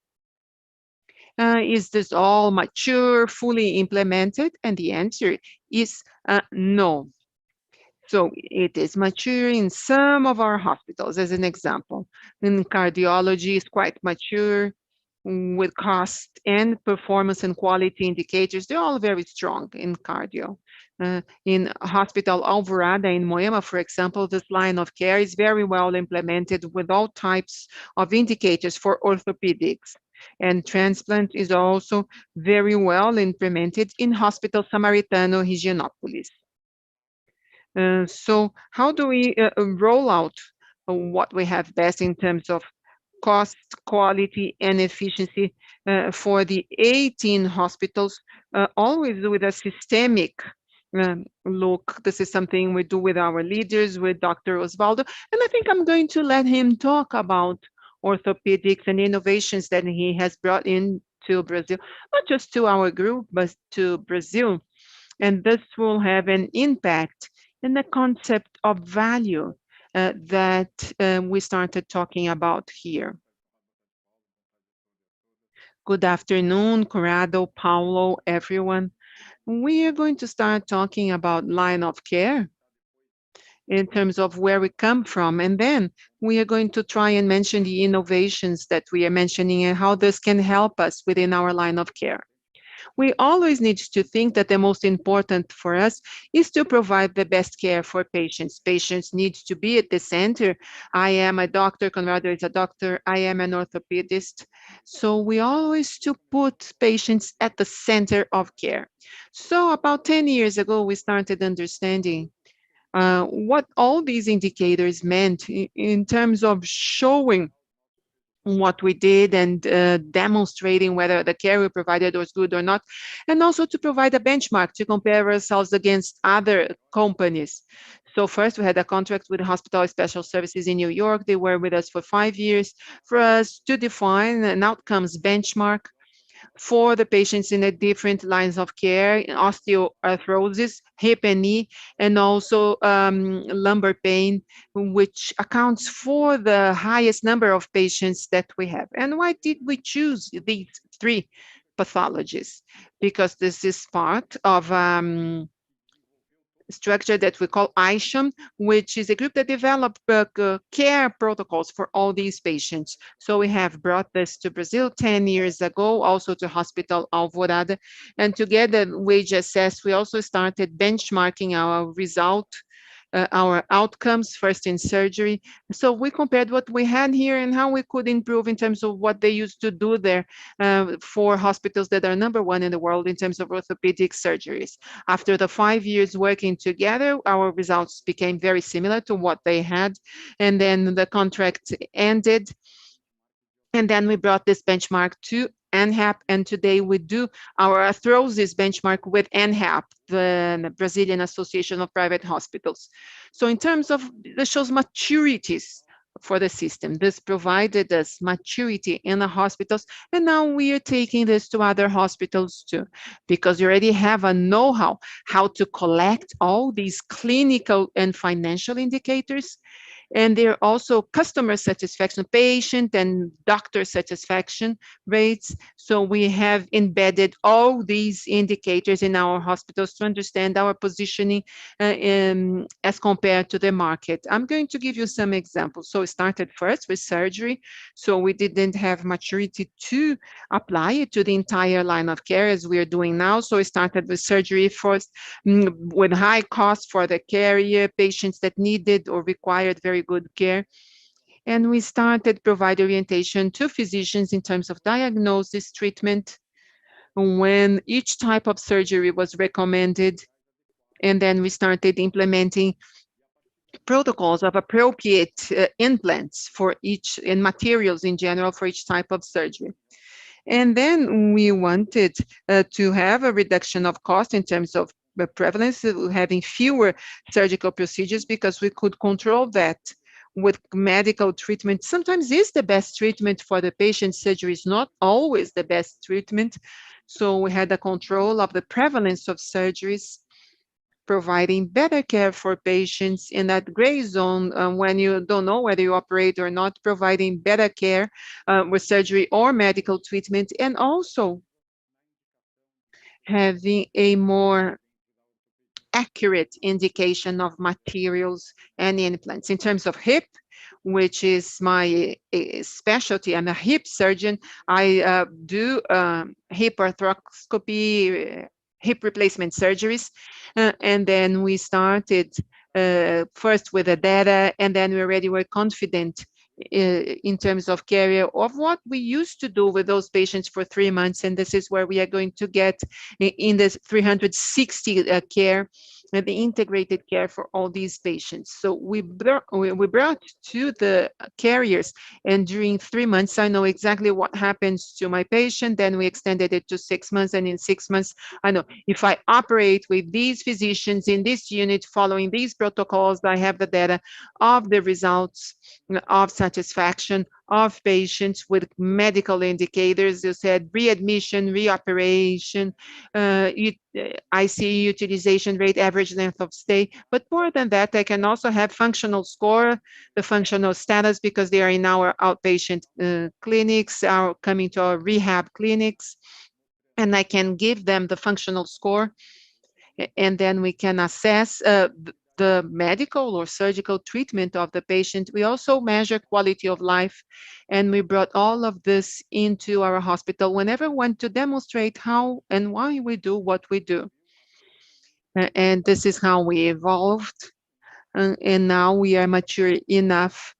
Speaker 4: is this all mature, fully implemented? And the answer is no. So it is mature in some of our hospitals, as an example. In cardiology, it's quite mature with cost and performance and quality indicators. They're all very strong in cardio. In Hospital Alvorada in Moema, for example, this line of care is very well implemented with all types of indicators for orthopedics. And transplant is also very well implemented in Hospital Samaritano Higienópolis. So how do we roll out what we have best in terms of cost, quality, and efficiency for the 18 hospitals, always with a systemic look? This is something we do with our leaders, with Dr. Osvaldo, and I think I'm going to let him talk about orthopedics and innovations that he has brought into Brazil, not just to our group, but to Brazil. And this will have an impact in the concept of value that we started talking about here. Good afternoon, Corrado, Paulo, everyone. We are going to start talking about line of care in terms of where we come from, and then we are going to try and mention the innovations that we are mentioning and how this can help us within our line of care. We always need to think that the most important for us is to provide the best care for patients. Patients need to be at the center. I am a doctor, Conrado is a doctor, I am an orthopedist. So we always to put patients at the center of care. So about 10 years ago, we started understanding what all these indicators meant in terms of showing what we did and demonstrating whether the care we provided was good or not, and also to provide a benchmark to compare ourselves against other companies. So first we had a contract with Hospital Special Services in New York. They were with us for 5 years for us to define an outcomes benchmark for the patients in the different lines of care, osteoarthrosis, hip and knee, and also lumbar pain, which accounts for the highest number of patients that we have. And why did we choose these 3 pathologies? Because this is part of structure that we call ISHAM, which is a group that developed care protocols for all these patients. So we have brought this to Brazil 10 years ago, also to Hospital Alvorada. And together with HSS, we also started benchmarking our result, our outcomes, first in surgery. So we compared what we had here and how we could improve in terms of what they used to do there for hospitals that are #1 in the world in terms of orthopedic surgeries. After the 5 years working together, our results became very similar to what they had. And then the contract ended. And then we brought this benchmark to ANHAP, and today we do our arthrosis benchmark with ANHAP, the Brazilian Association of Private Hospitals. So in terms of, this shows maturities for the system. This provided us maturity in the hospitals, and now we are taking this to other hospitals too, because you already have a know-how how to collect all these clinical and financial indicators. And there are also customer satisfaction, patient and doctor satisfaction rates. So we have embedded all these indicators in our hospitals to understand our positioning as compared to the market. I'm going to give you some examples. So it started first with surgery. So we didn't have maturity to apply it to the entire line of care as we are doing now. So it started with surgery first, with high cost for the carrier, patients that needed or required very good care. And we started provide orientation to physicians in terms of diagnosis, treatment, when each type of surgery was recommended. And then we started implementing protocols of appropriate implants for each, and materials in general for each type of surgery. And then we wanted to have a reduction of cost in terms of the prevalence, having fewer surgical procedures, because we could control that with medical treatment. Sometimes is the best treatment for the patient. Surgery is not always the best treatment. So we had a control of the prevalence of surgeries, providing better care for patients in that gray zone when you don't know whether you operate or not, providing better care with surgery or medical treatment, and also having a more accurate indication of materials and implants. In terms of hip, which is my specialty, I'm a hip surgeon. I do hip arthroscopy, hip replacement surgeries. And then we started first with the data, and then we already were confident in terms of carrier of what we used to do with those patients for 3 months. And this is where we are going to get in this 360 care, the integrated care for all these patients. So we brought to the carriers, and during 3 months, I know exactly what happens to my patient. Then we extended it to 6 months, and in 6 months, I know if I operate with these physicians in this unit, following these protocols, I have the data of the results of satisfaction of patients with medical indicators. You said readmission, reoperation, ICU utilization rate, average length of stay. But more than that, I can also have functional score, the functional status, because they are in our outpatient clinics, are coming to our rehab clinics, and I can give them the functional score, and then we can assess the medical or surgical treatment of the patient. We also measure quality of life, and we brought all of this into our hospital whenever we want to demonstrate how and why we do what we do. And this is how we evolved, and now we are mature enough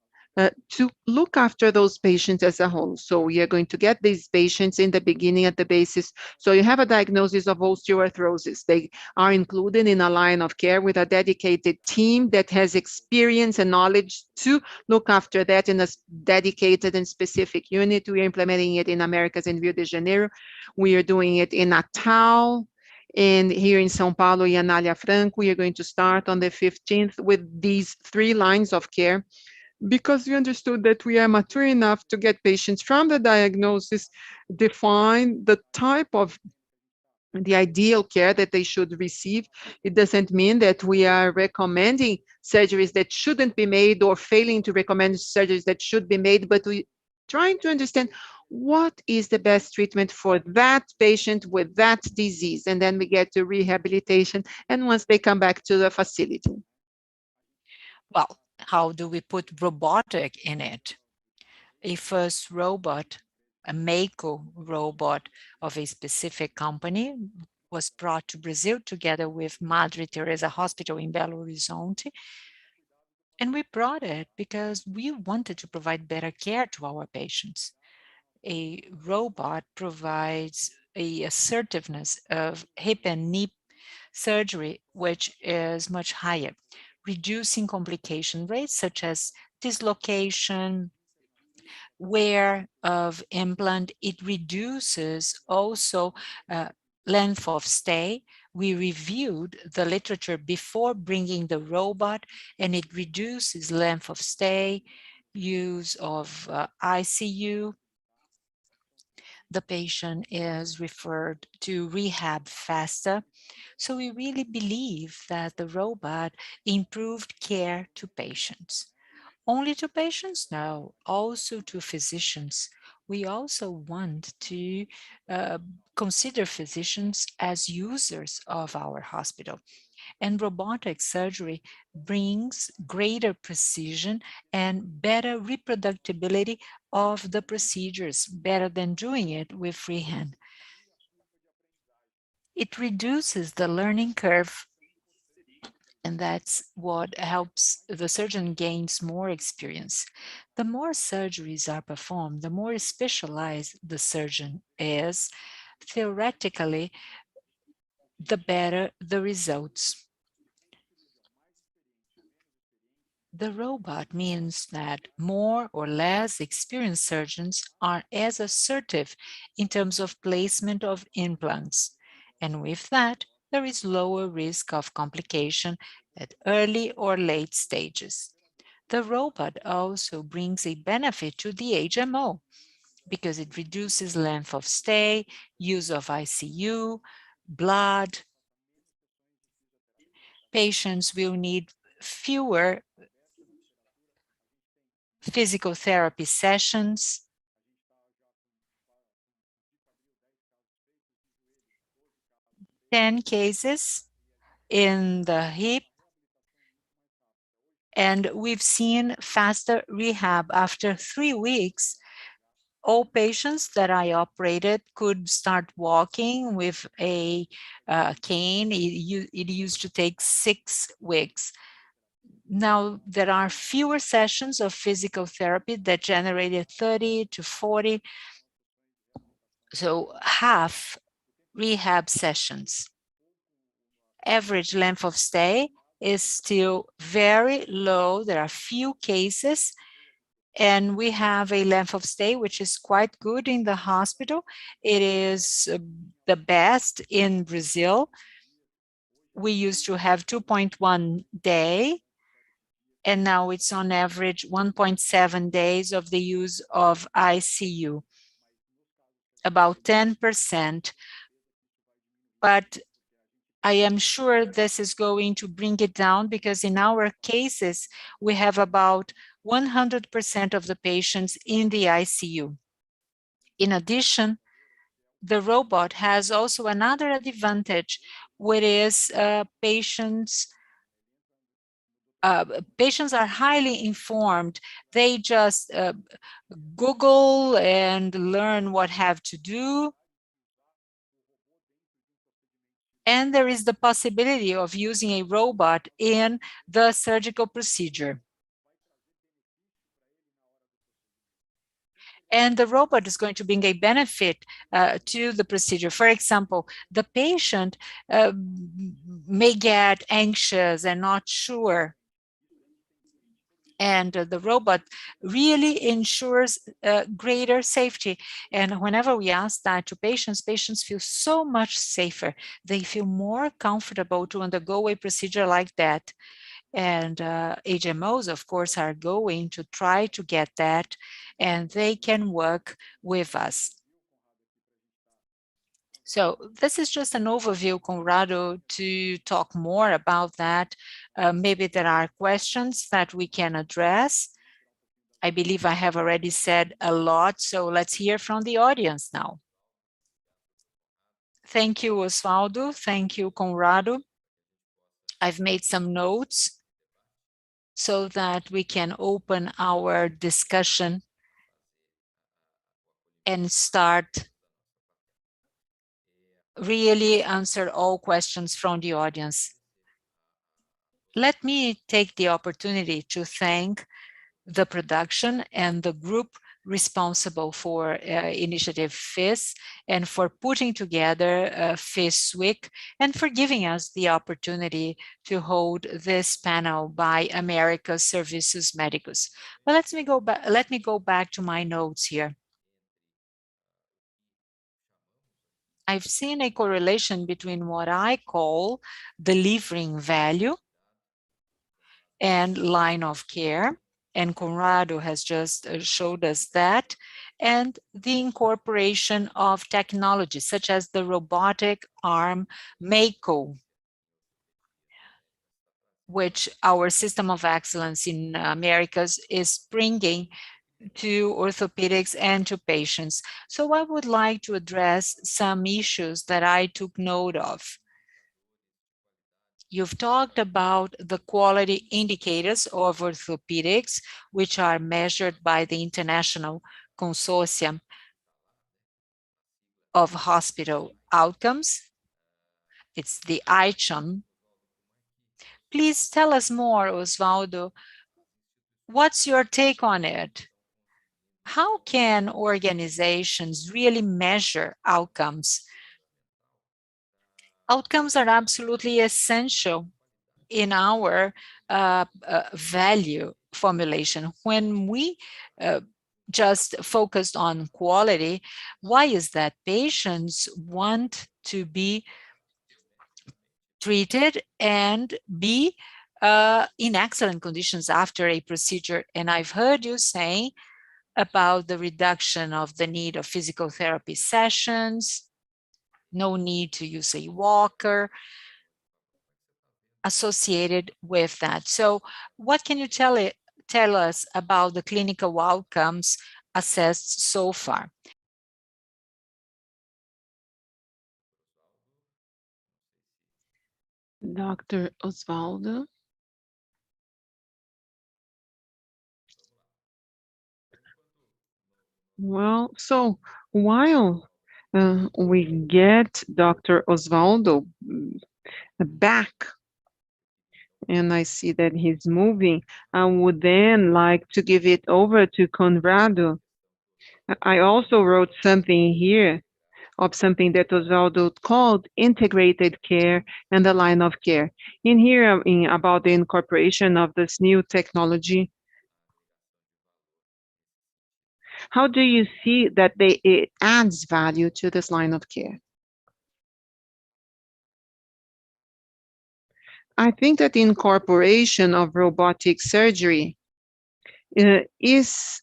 Speaker 4: to look after those patients as a whole. So we are going to get these patients in the beginning at the basis. So you have a diagnosis of osteoarthrosis. They are included in a line of care with a dedicated team that has experience and knowledge to look after that in a dedicated and specific unit. We are implementing it in Americas and Rio de Janeiro. We are doing it in Natal. And here in São Paulo, in Anália Franco, we are going to start on the 15th with these 3 lines of care, because we understood that we are mature enough to get patients from the diagnosis, define the type of the ideal care that they should receive. It doesn't mean that we are recommending surgeries that shouldn't be made or failing to recommend surgeries that should be made, but we trying to understand what is the best treatment for that patient with that disease. And then we get to rehabilitation, and once they come back to the facility.
Speaker 1: Well, how do we put robotic in it? A first robot, a Mako robot of a specific company, was brought to Brazil together with Madre Teresa Hospital in Belo Horizonte. And we brought it because we wanted to provide better care to our patients. A robot provides a assertiveness of hip and knee surgery, which is much higher, reducing complication rates such as dislocation, wear of implant. It reduces also length of stay. We reviewed the literature before bringing the robot, and it reduces length of stay use of ICU. The patient is referred to rehab faster. So we really believe that the robot improved care to patients. Only to patients? No, also to physicians. We also want to consider physicians as users of our hospital. And robotic surgery brings greater precision and better reproducibility of the procedures, better than doing it with freehand. It reduces the learning curve, and that's what helps the surgeon gains more experience. The more surgeries are performed, the more specialized the surgeon is, theoretically, the better the results. The robot means that more or less experienced surgeons are as assertive in terms of placement of implants. And with that, there is lower risk of complication at early or late stages. The robot also brings a benefit to the HMO because it reduces length of stay, use of ICU, blood. Patients will need fewer physical therapy sessions. Ten cases in the hip, and we've seen faster rehab. After 3 weeks, all patients that I operated could start walking with a cane. It used to take 6 weeks. Now there are fewer sessions of physical therapy that generated 30 to 40, so half rehab sessions. Average length of stay is still very low. There are few cases, and we have a length of stay which is quite good in the hospital. It is the best in Brazil. We used to have 2.1 day, and now it's on average 1.7 days of the use of ICU, about 10%. But I am sure this is going to bring it down because in our cases, we have about 100% of the patients in the ICU. In addition, the robot has also another advantage, which is patients are highly informed. They just Google and learn what have to do. And there is the possibility of using a robot in the surgical procedure. And the robot is going to bring a benefit to the procedure. For example, the patient may get anxious and not sure. And the robot really ensures greater safety. And whenever we ask that to patients, patients feel so much safer. They feel more comfortable to undergo a procedure like that. And HMOs, of course, are going to try to get that, and they can work with us. So this is just an overview, Conrado, to talk more about that. Maybe there are questions that we can address. I believe I have already said a lot, so let's hear from the audience now. Thank you, Osvaldo. Thank you, Conrado. I've made some notes so that we can open our discussion and start really answer all questions from the audience. Let me take the opportunity to thank the production and the group responsible for Initiative FIS and for putting together FIS Week and for giving us the opportunity to hold this panel by America's Serviços Médicos. But let me go back to my notes here. I've seen a correlation between what I call delivering value and line of care. and Conrado has just showed us that, and the incorporation of technology such as the robotic arm Mako, which our system of excellence in Americas is bringing to orthopedics and to patients. So I would like to address some issues that I took note of. You've talked about the quality indicators of orthopedics, which are measured by the International Consortium of Hospital Outcomes. It's the ICHOM. Please tell us more, Osvaldo. What's your take on it? How can organizations really measure outcomes? Outcomes are absolutely essential in our value formulation. When we just focused on quality, why is that? Patients want to be treated and be in excellent conditions after a procedure. And I've heard you saying about the reduction of the need of physical therapy sessions, no need to use a walker associated with that. So what can you tell us about the clinical outcomes assessed so far?
Speaker 4: Dr. Osvaldo. Well, so while we get Dr. Osvaldo back, and I see that he's moving, I would then like to give it over to Conrado. I also wrote something here of something that Osvaldo called integrated care and the line of care. In here, about the incorporation of this new technology, how do you see that it adds value to this line of care? I think that the incorporation of robotic surgery is,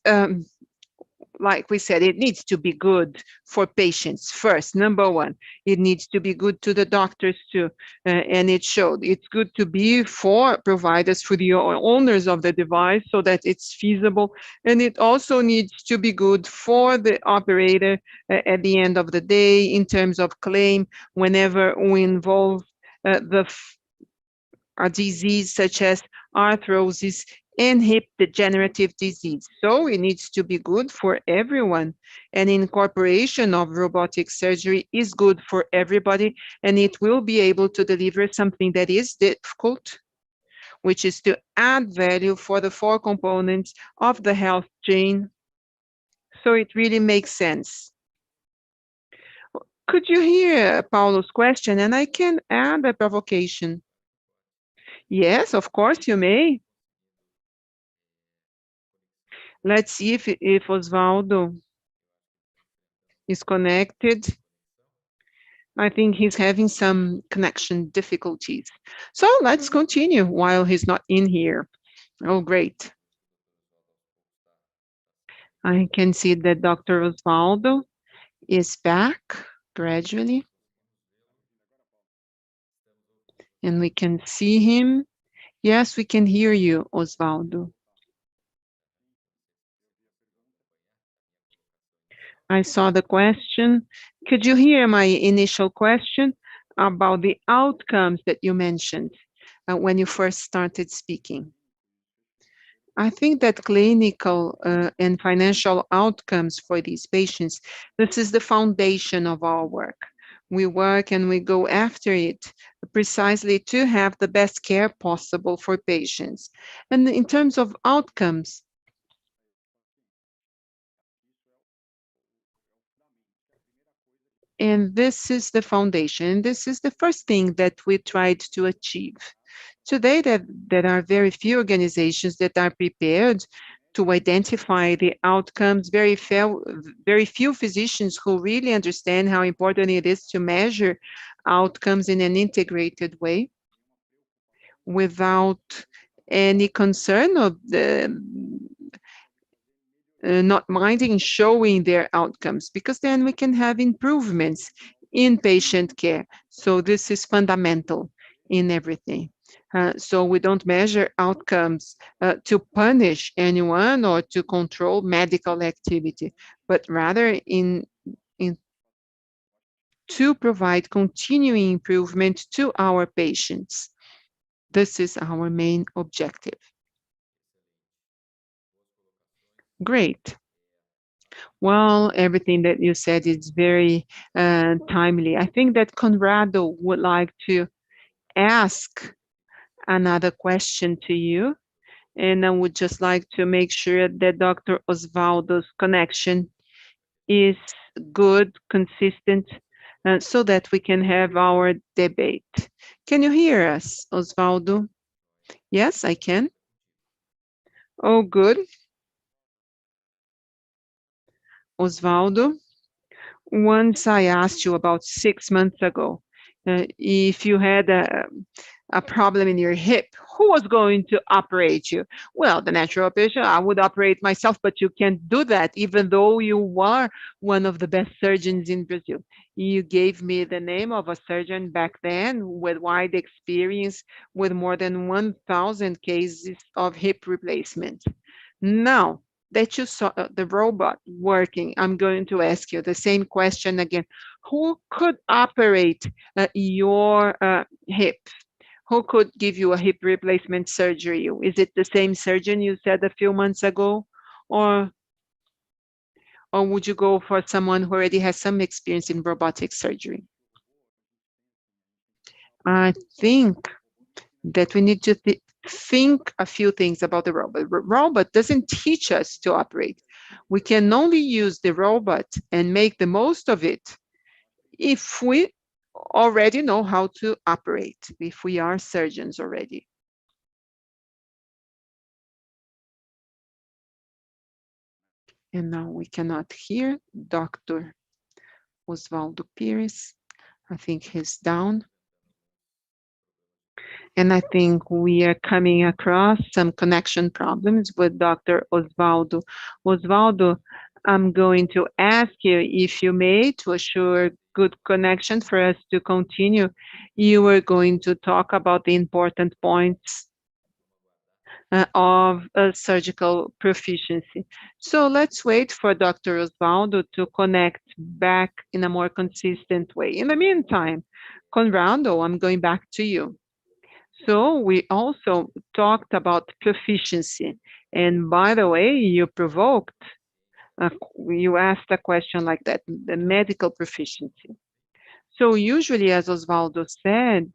Speaker 4: like we said, it needs to be good for patients first. Number one, it needs to be good to the doctors too. And it showed it's good to be for providers, for the owners of the device, so that it's feasible. And it also needs to be good for the operator at the end of the day in terms of claim whenever we involve a disease such as arthrosis and hip degenerative disease. So it needs to be good for everyone. And incorporation of robotic surgery is good for everybody, and it will be able to deliver something that is difficult, which is to add value for the 4 components of the health chain. So it really makes sense. Could you hear Paulo's question? And I can add a provocation. Yes, of course you may. Let's see if Osvaldo is connected. I think he's having some connection difficulties. So let's continue while he's not in here. Oh, great. I can see that Dr. Osvaldo is back gradually. And we can see him. Yes, we can hear you, Osvaldo. I saw the question. Could you hear my initial question about the outcomes that you mentioned when you first started speaking? I think that clinical and financial outcomes for these patients, this is the foundation of our work. We work and we go after it precisely to have the best care possible for patients. And in terms of outcomes, and this is the foundation. This is the first thing that we tried to achieve. Today, there are very few organizations that are prepared to identify the outcomes, very few physicians who really understand how important it is to measure outcomes in an integrated way without any concern of not minding showing their outcomes, because then we can have improvements in patient care. So this is fundamental in everything. So we don't measure outcomes to punish anyone or to control medical activity, but rather in to provide continuing improvement to our patients. This is our main objective. Great. Well, everything that you said is very timely. I think that Conrado would like to ask another question to you, and I would just like to make sure that Dr. Osvaldo's connection is good, consistent, so that we can have our debate. Can you hear us, Osvaldo? Yes, I can. Oh, good. Osvaldo, once I asked you about 6 months ago, if you had a problem in your hip, who was going to operate you? Well, the natural patient, I would operate myself, but you can't do that, even though you are one of the best surgeons in Brazil. You gave me the name of a surgeon back then with wide experience, with more than 1,000 cases of hip replacement. Now that you saw the robot working, I'm going to ask you the same question again. Who could operate your hip? Who could give you a hip replacement surgery? Is it the same surgeon you said a few months ago? Or would you go for someone who already has some experience in robotic surgery? I think that we need to think a few things about the robot. Robot doesn't teach us to operate. We can only use the robot and make the most of it if we already know how to operate, if we are surgeons already. And now we cannot hear Dr. Osvaldo Pires. I think he's down. And I think we are coming across some connection problems with Dr. Osvaldo. Osvaldo, I'm going to ask you, if you may, to assure good connection for us to continue. You were going to talk about the important points of surgical proficiency. So let's wait for Dr. Osvaldo to connect back in a more consistent way. In the meantime, Conrado, I'm going back to you. So we also talked about proficiency. And by the way, you asked a question like that, the medical proficiency. So usually, as Osvaldo said,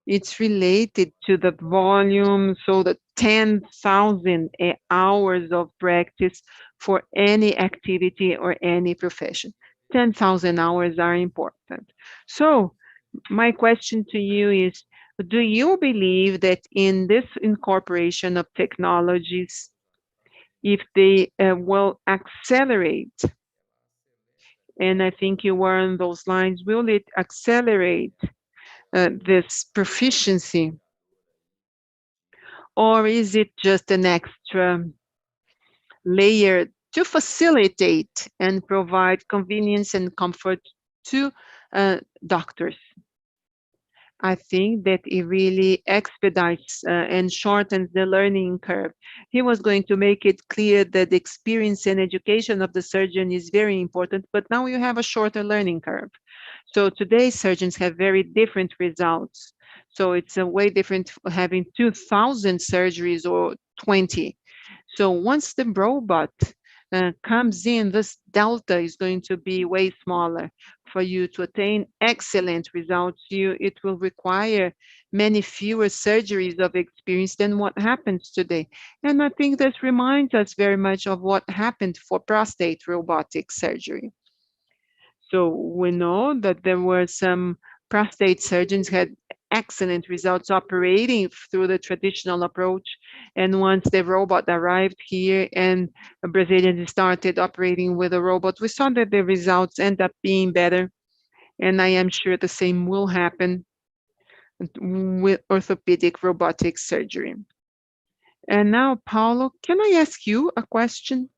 Speaker 4: it's related to the volume, so the 10,000 hours of practice for any activity or any profession. 10,000 hours are important. So my question to you is, do you believe that in this incorporation of technologies, if they will accelerate, and I think you were on those lines, will it accelerate this proficiency? Or is it just an extra layer to facilitate and provide convenience and comfort to doctors? I think that it really expedites and shortens the learning curve. He was going to make it clear that the experience and education of the surgeon is very important, but now you have a shorter learning curve. So today surgeons have very different results. So it's a way different having 2,000 surgeries or 20. So once the robot comes in, this delta is going to be way smaller. For you to attain excellent results, it will require many fewer surgeries of experience than what happens today. And I think this reminds us very much of what happened for prostate robotic surgery. So we know that there were some prostate surgeons had excellent results operating through the traditional approach. And once the robot arrived here and Brazilians started operating with a robot, we saw that the results end up being better. And I am sure the same will happen with orthopedic robotic surgery. And now, Paulo, can I ask you a question?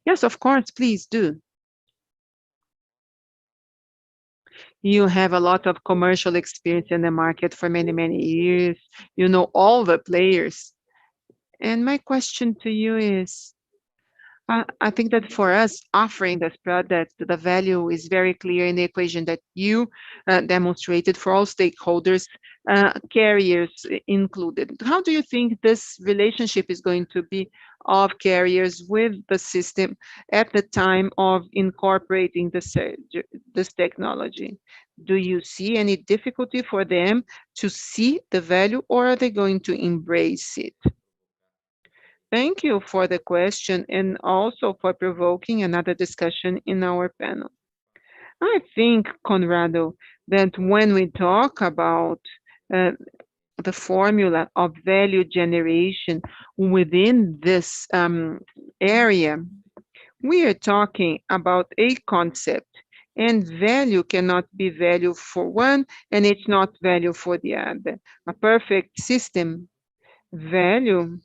Speaker 4: Yes, of course, please do. You have a lot of commercial experience in the market for many, many years. You know all the players. And my question to you is, I think that for us, offering this product, the value is very clear in the equation that you demonstrated for all stakeholders, carriers included. How do you think this relationship is going to be of carriers with the system at the time of incorporating this technology? Do you see any difficulty for them to see the value, or are they going to embrace it? Thank you for the question and also for provoking another discussion in our panel. I think, Conrado, that when we talk about the formula of value generation within this area, we are talking about a concept, and value cannot be value for one and it's not value for the other. A perfect system value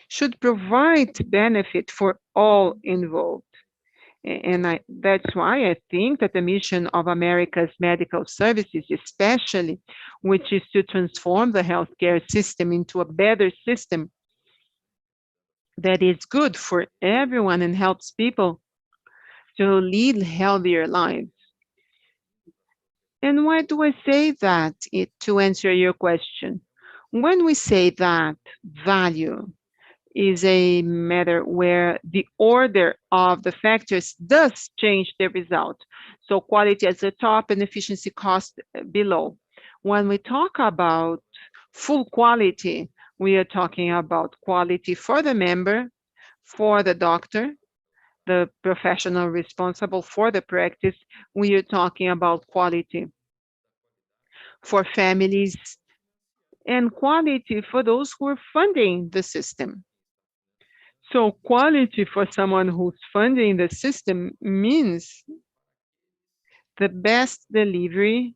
Speaker 4: should provide benefit for all involved. And that's why I think that the mission of America's medical services, especially, which is to transform the healthcare system into a better system that is good for everyone and helps people to lead healthier lives. And why do I say that, to answer your question? When we say that value is a matter where the order of the factors does change the result. So quality at the top and efficiency cost below. When we talk about full quality, we are talking about quality for the member, for the doctor, the professional responsible for the practice. We are talking about quality for families and quality for those who are funding the system. So quality for someone who's funding the system means the best delivery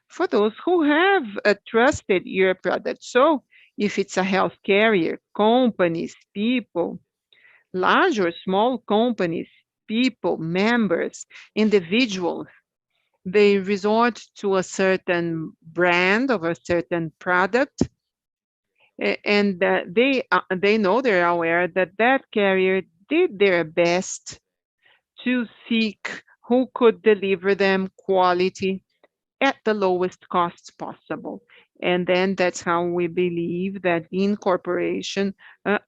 Speaker 4: for those who have trusted your product. So if it's a health carrier, companies, people, large or small companies, people, members, individuals, they resort to a certain brand of a certain product, and they know, they're aware that that carrier did their best to seek who could deliver them quality at the lowest costs possible. And then that's how we believe that the incorporation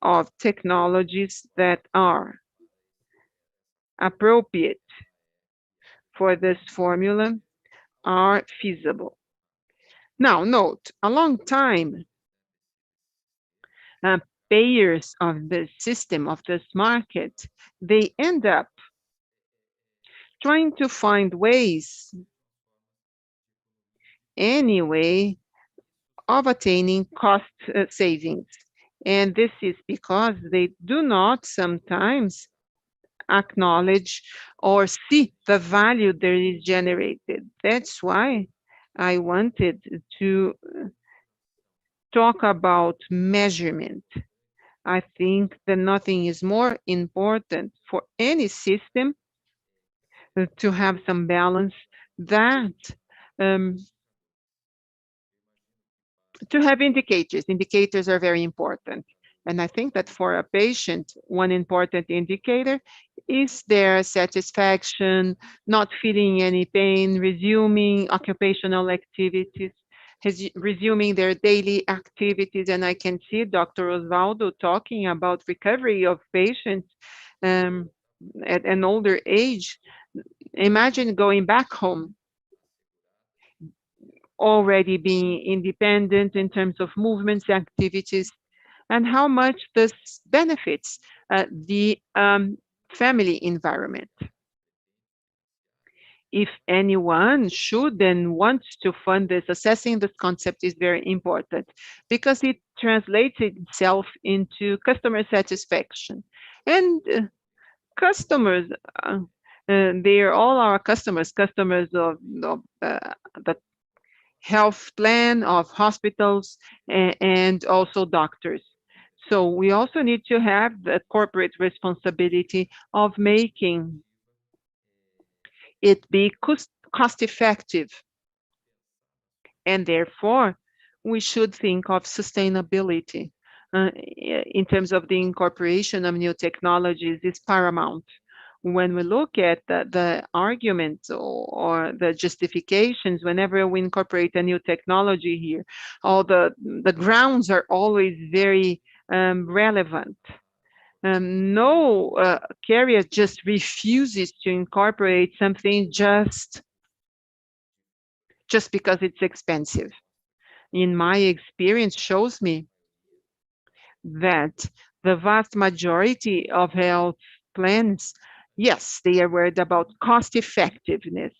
Speaker 4: of technologies that are appropriate for this formula are feasible. Now, note, a long time, payers of the system, of this market, they end up trying to find ways, anyway, of attaining cost savings. And this is because they do not sometimes acknowledge or see the value that is generated. That's why I wanted to talk about measurement. I think that nothing is more important for any system to have some balance, that to have indicators. Indicators are very important. And I think that for a patient, one important indicator is their satisfaction, not feeling any pain, resuming occupational activities, resuming their daily activities. And I can see Dr. Osvaldo talking about recovery of patients at an older age. Imagine going back home, already being independent in terms of movements, activities, and how much this benefits the family environment. If anyone should and wants to fund this, assessing this concept is very important because it translates itself into customer satisfaction. And customers, they are all our customers of the health plan, of hospitals, and also doctors. So we also need to have the corporate responsibility of making it be cost effective. And therefore, we should think of sustainability in terms of the incorporation of new technologies is paramount. When we look at the arguments or the justifications, whenever we incorporate a new technology here, all the grounds are always very relevant. No carrier just refuses to incorporate something just because it's expensive. In my experience, shows me that the vast majority of health plans, yes, they are worried about cost effectiveness.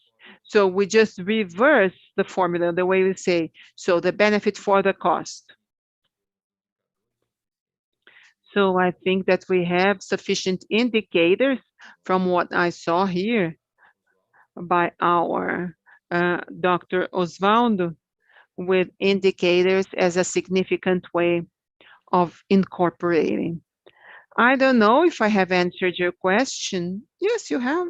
Speaker 4: So we just reverse the formula, the way we say, so the benefit for the cost. So I think that we have sufficient indicators from what I saw here by our Dr. Osvaldo, with indicators as a significant way of incorporating. I don't know if I have answered your question. Yes, you have.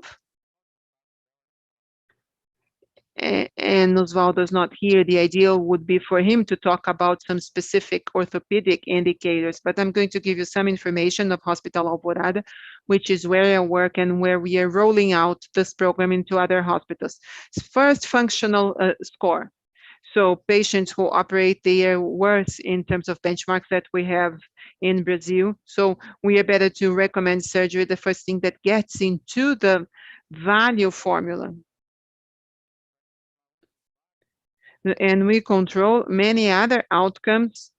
Speaker 4: And Osvaldo is not here. The ideal would be for him to talk about some specific orthopedic indicators, but I'm going to give you some information of Hospital Alvorada, which is where I work and where we are rolling out this program into other hospitals. First, functional score. So patients who operate, they are worse in terms of benchmarks that we have in Brazil. So we are better to recommend surgery, the first thing that gets into the value formula. And we control many other outcomes,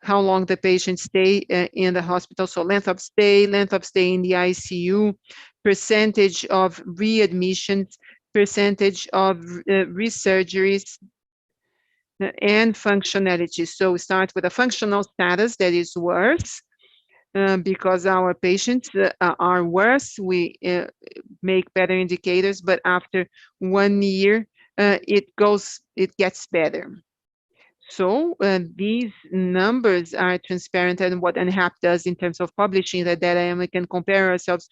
Speaker 4: how long the patient stay in the hospital. So length of stay in the ICU, percentage of readmissions, percentage of resurgeries, and functionality. So we start with a functional status that is worse, because our patients are worse. We make better indicators, but after 1 year, it gets better. So these numbers are transparent, and what NHAP does in terms of publishing the data, and we can compare ourselves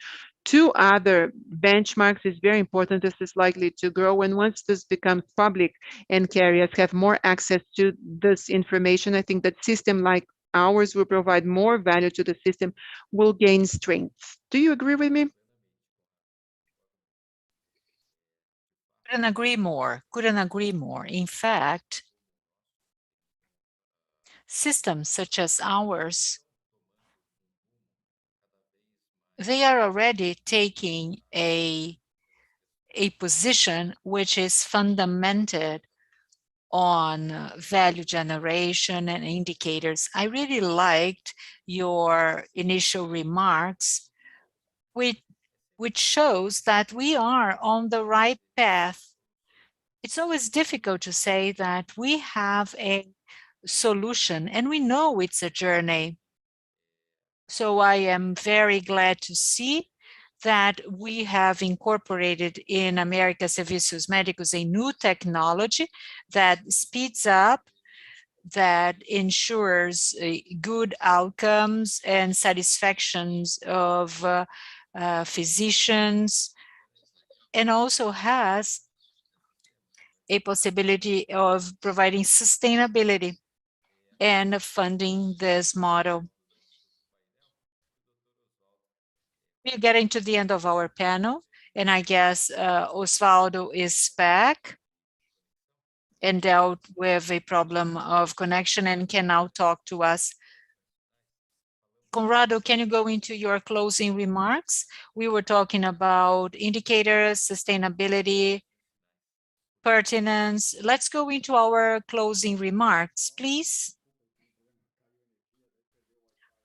Speaker 4: to other benchmarks is very important. This is likely to grow, and once this becomes public and carriers have more access to this information, I think that system like ours will provide more value to the system, will gain strength. Do you agree with me?
Speaker 1: Couldn't agree more. Couldn't agree more. In fact, systems such as ours, they are already taking a position which is fundamented on value generation and indicators. I really liked your initial remarks, which shows that we are on the right path. It's always difficult to say that we have a solution, and we know it's a journey. So I am very glad to see that we have incorporated in America Serviços Médicos a new technology that speeds up, that ensures good outcomes and satisfactions of physicians, and also has a possibility of providing sustainability and funding this model. We're getting to the end of our panel, and I guess Osvaldo is back and dealt with a problem of connection and can now talk to us. Conrado, can you go into your closing remarks? We were talking about indicators, sustainability, pertinence. Let's go into our closing remarks, please.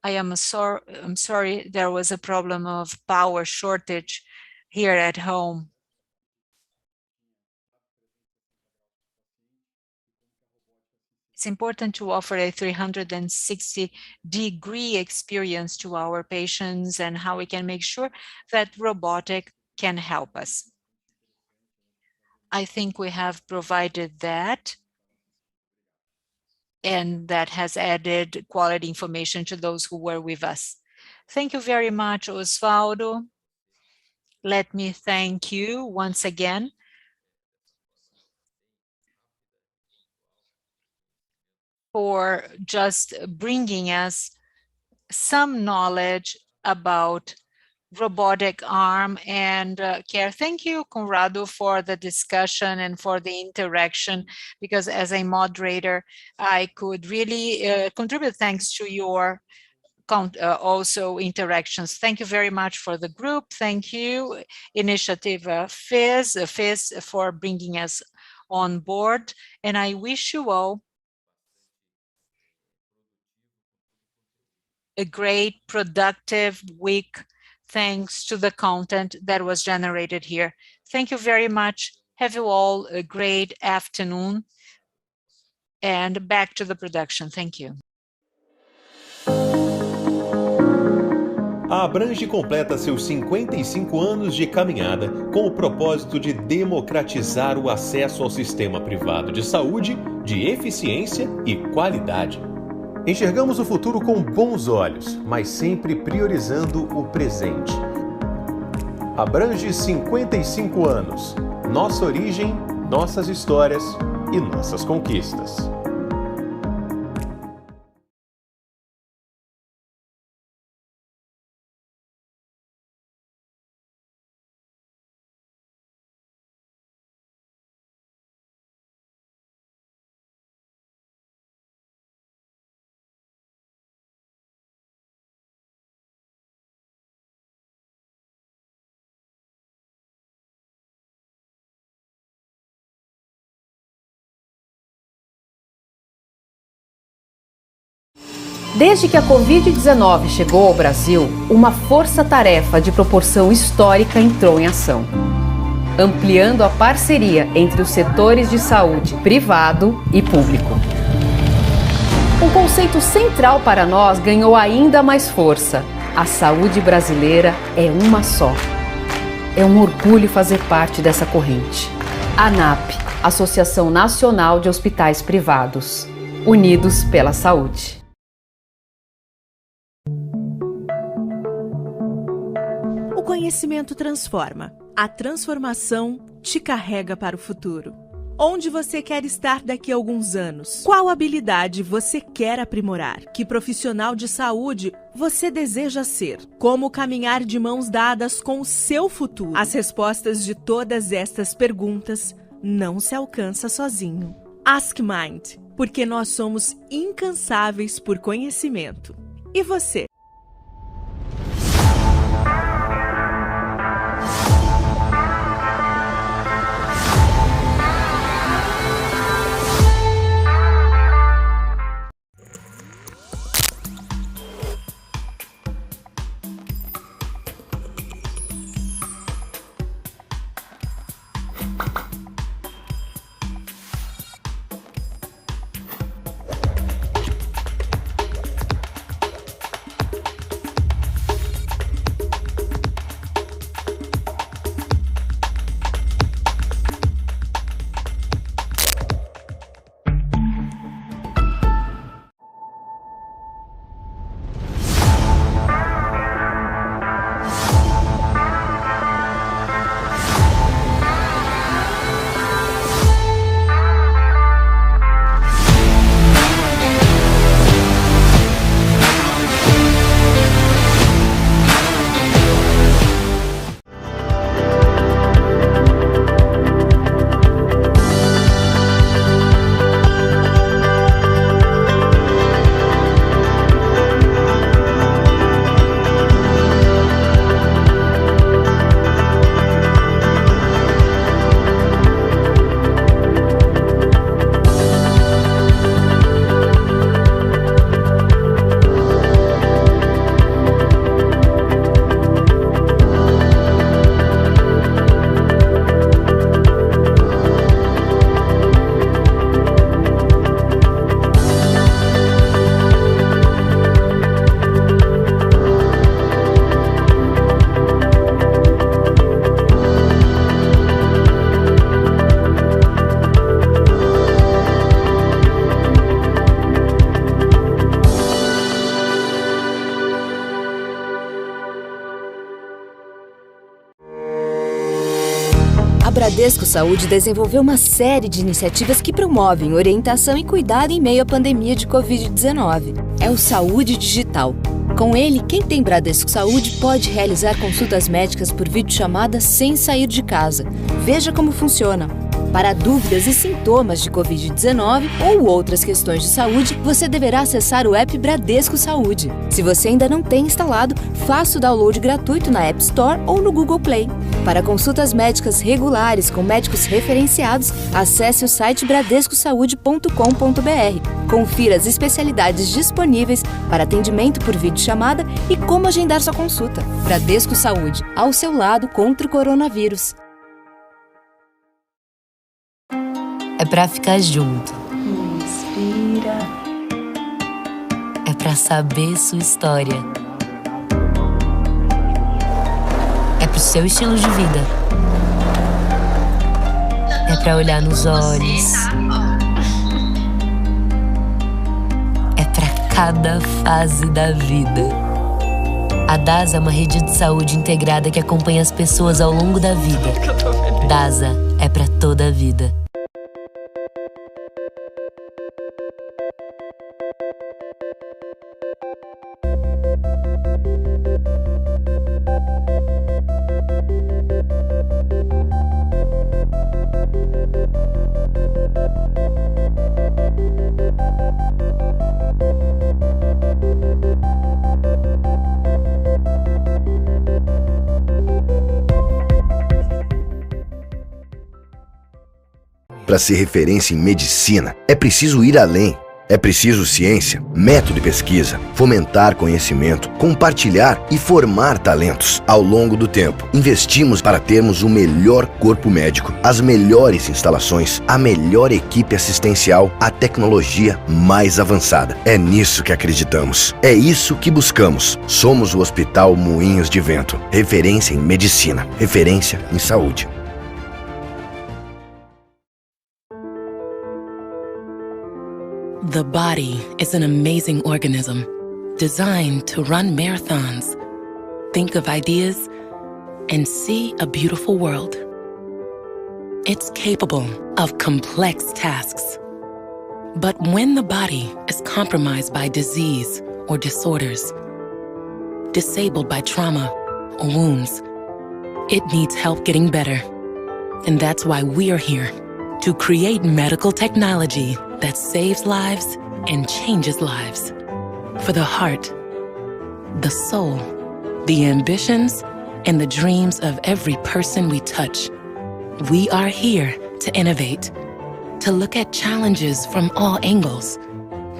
Speaker 1: I'm sorry, there was a problem of power shortage here at home. It's important to offer a 360-degree experience to our patients and how we can make sure that robotic can help us. I think we have provided that. and that has added quality information to those who were with us. Thank you very much, Osvaldo. Let me thank you once again for just bringing us some knowledge about robotic arm and care. Thank you, Conrado, for the discussion and for the interaction, because as a moderator, I could really contribute thanks to your also interactions. Thank you very much for the group. Thank you, Iniciativa FIS for bringing us on board. And I wish you all a great, productive week, thanks to the content that was generated here. Thank you very much. Have you all a great afternoon. And back to the production. Thank you.
Speaker 18: A Abrange completa seus 55 anos de caminhada com o propósito de democratizar o acesso ao sistema privado de saúde, de eficiência e qualidade. Enxergamos o futuro com bons olhos, mas sempre priorizando o presente. Abrange 55 anos. Nossa origem, nossas histórias e nossas conquistas.
Speaker 19: Desde que a Covid-19 chegou ao Brasil, uma força-tarefa de proporção histórica entrou em ação, ampliando a parceria entre os setores de saúde privado e público. Um conceito central para nós ganhou ainda mais força: a saúde brasileira é uma só. É um orgulho fazer parte dessa corrente. ANAP, Associação Nacional de Hospitais Privados, unidos pela saúde.
Speaker 20: O conhecimento transforma. A transformação te carrega para o futuro. Onde você quer estar daqui a alguns anos? Qual habilidade você quer aprimorar? Que profissional de saúde você deseja ser? Como caminhar de mãos dadas com o seu futuro? As respostas de todas estas perguntas não se alcança sozinho. Ask Mind, porque nós somos incansáveis por conhecimento. E você?
Speaker 21: A Bradesco Saúde desenvolveu uma série de iniciativas que promovem orientação e cuidado em meio à pandemia de Covid-19. É o Saúde Digital. Com ele, quem tem Bradesco Saúde pode realizar consultas médicas por videochamada sem sair de casa. Veja como funciona. Para dúvidas e sintomas de Covid-19 ou outras questões de saúde, você deverá acessar o app Bradesco Saúde. Se você ainda não tem instalado, faça o download gratuito na App Store ou no Google Play. Para consultas médicas regulares com médicos referenciados, acesse o site bradescosaude.com.br. Confira as especialidades disponíveis para atendimento por videochamada e como agendar sua consulta. Bradesco Saúde, ao seu lado contra o coronavírus.
Speaker 22: É pra ficar junto.
Speaker 3: Inspira.
Speaker 22: É pra saber sua história. É pro seu estilo de vida. É pra olhar nos olhos. É pra cada fase da vida. A DASA é uma rede de saúde integrada que acompanha as pessoas ao longo da vida. DASA é pra toda a vida.
Speaker 24: Para ser referência em medicina, é preciso ir além. É preciso ciência, método de pesquisa, fomentar conhecimento, compartilhar e formar talentos. Ao longo do tempo, investimos para termos o melhor corpo médico, as melhores instalações, a melhor equipe assistencial, a tecnologia mais avançada. É nisso que acreditamos. É isso que buscamos. Somos o Hospital Moinhos de Vento. Referência em medicina, referência em saúde.
Speaker 25: The body is an amazing organism, designed to run marathons, think of ideas, and see a beautiful world. It's capable of complex tasks. But when the body is compromised by disease or disorders, disabled by trauma or wounds, it needs help getting better. And that's why we're here, to create medical technology that saves lives and changes lives. For the heart, the soul, the ambitions, and the dreams of every person we touch, we are here to innovate, to look at challenges from all angles,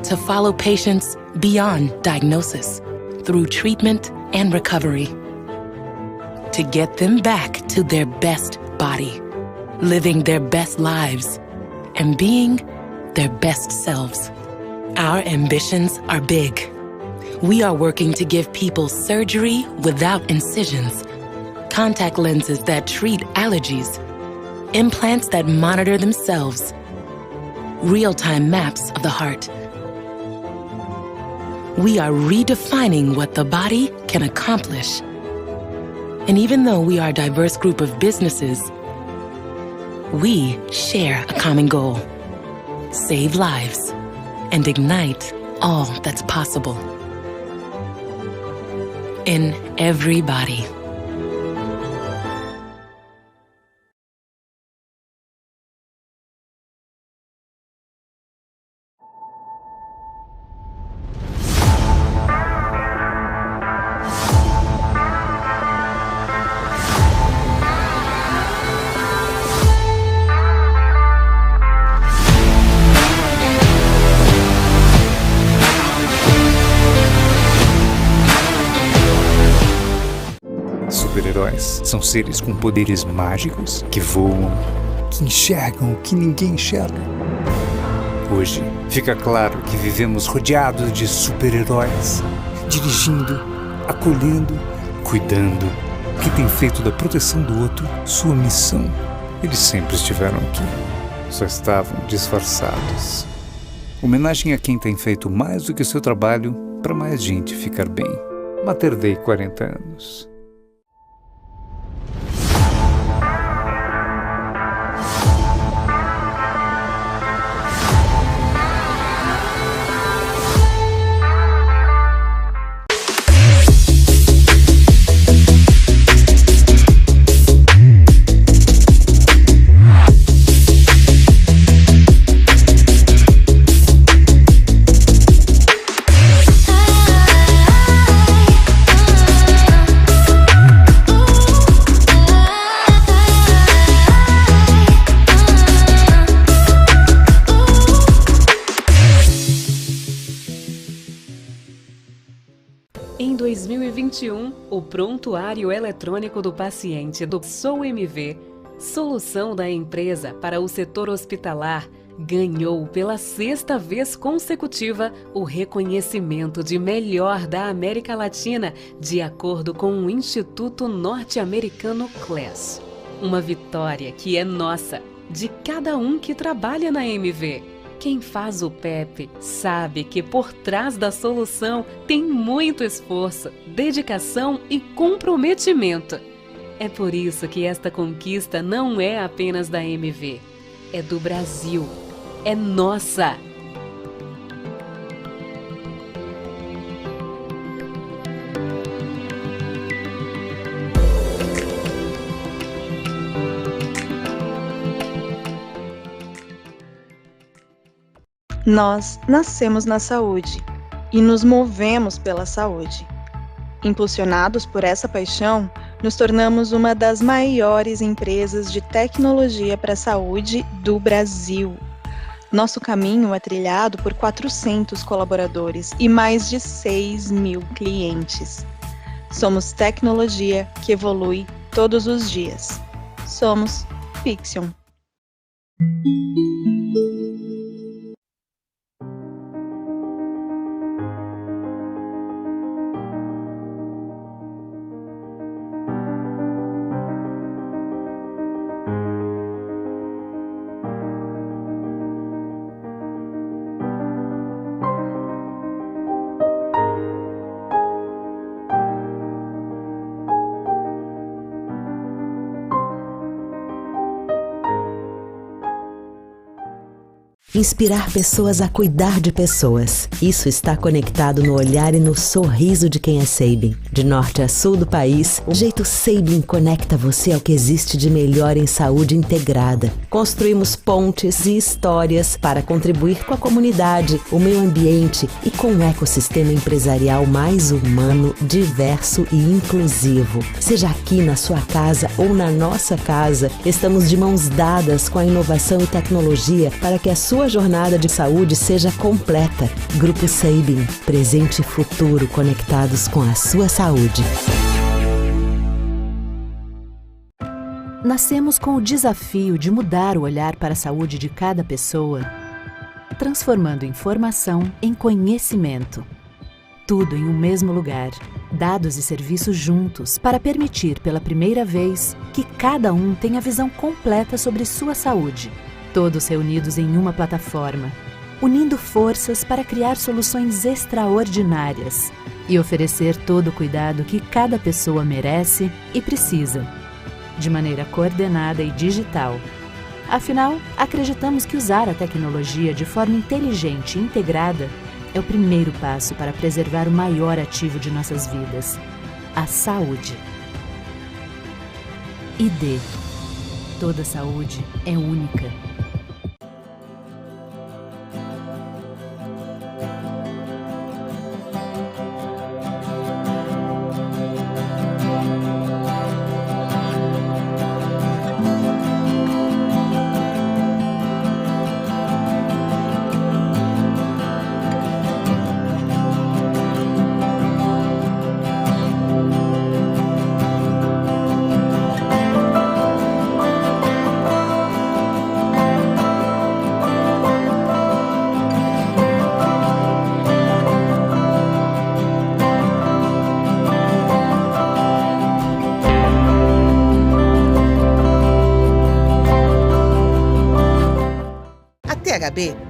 Speaker 25: to follow patients beyond diagnosis, through treatment and recovery, to get them back to their best body, living their best lives, and being their best selves. Our ambitions are big. We are working to give people surgery without incisions, contact lenses that treat allergies, implants that monitor themselves, real-time maps of the heart. We are redefining what the body can accomplish. And even though we are a diverse group of businesses, we share a common goal: save lives and ignite all that's possible in every body.
Speaker 26: Super-heróis são seres com poderes mágicos que voam, que enxergam o que ninguém enxerga. Hoje, fica claro que vivemos rodeados de super-heróis, dirigindo, acolhendo, cuidando, que têm feito da proteção do outro sua missão. Eles sempre estiveram aqui, só estavam disfarçados. Homenagem a quem tem feito mais do que seu trabalho para mais gente ficar bem. Mater Dei 40 anos.
Speaker 10: 2021, o prontuário eletrônico do paciente do Sobre, solução da empresa para o setor hospitalar, ganhou pela 6ª vez consecutiva o reconhecimento de melhor da América Latina, de acordo com o Instituto Norte-Americano CLES. Uma vitória que é nossa, de cada um que trabalha na MV. Quem faz o PEP sabe que por trás da solução tem muito esforço, dedicação e comprometimento. É por isso que esta conquista não é apenas da MV, é do Brasil, é nossa.
Speaker 11: Nós nascemos na saúde e nos movemos pela saúde. Impulsionados por essa paixão, nos tornamos uma das maiores empresas de tecnologia para a saúde do Brasil. Nosso caminho é trilhado por 400 colaboradores e mais de 6.000 clientes. Somos tecnologia que evolui todos os dias. Somos Fixion.
Speaker 12: Inspirar pessoas a cuidar de pessoas. Isso está conectado no olhar e no sorriso de quem é Sabin. De norte a sul do país, o jeito Sabin conecta você ao que existe de melhor em saúde integrada. Construímos pontes e histórias para contribuir com a comunidade, o meio ambiente e com um ecossistema empresarial mais humano, diverso e inclusivo. Seja aqui na sua casa ou na nossa casa, estamos de mãos dadas com a inovação e tecnologia para que a sua jornada de saúde seja completa. Grupo Sabin, presente e futuro conectados com a sua saúde.
Speaker 13: Nascemos com o desafio de mudar o olhar para a saúde de cada pessoa, transformando informação em conhecimento. Tudo em um mesmo lugar, dados e serviços juntos para permitir pela primeira vez que cada um tenha visão completa sobre sua saúde. Todos reunidos em uma plataforma, unindo forças para criar soluções extraordinárias e oferecer todo o cuidado que cada pessoa merece e precisa, de maneira coordenada e digital. Afinal, acreditamos que usar a tecnologia de forma inteligente e integrada é o primeiro passo para preservar o maior ativo de nossas vidas, a saúde. ID. Toda saúde é única.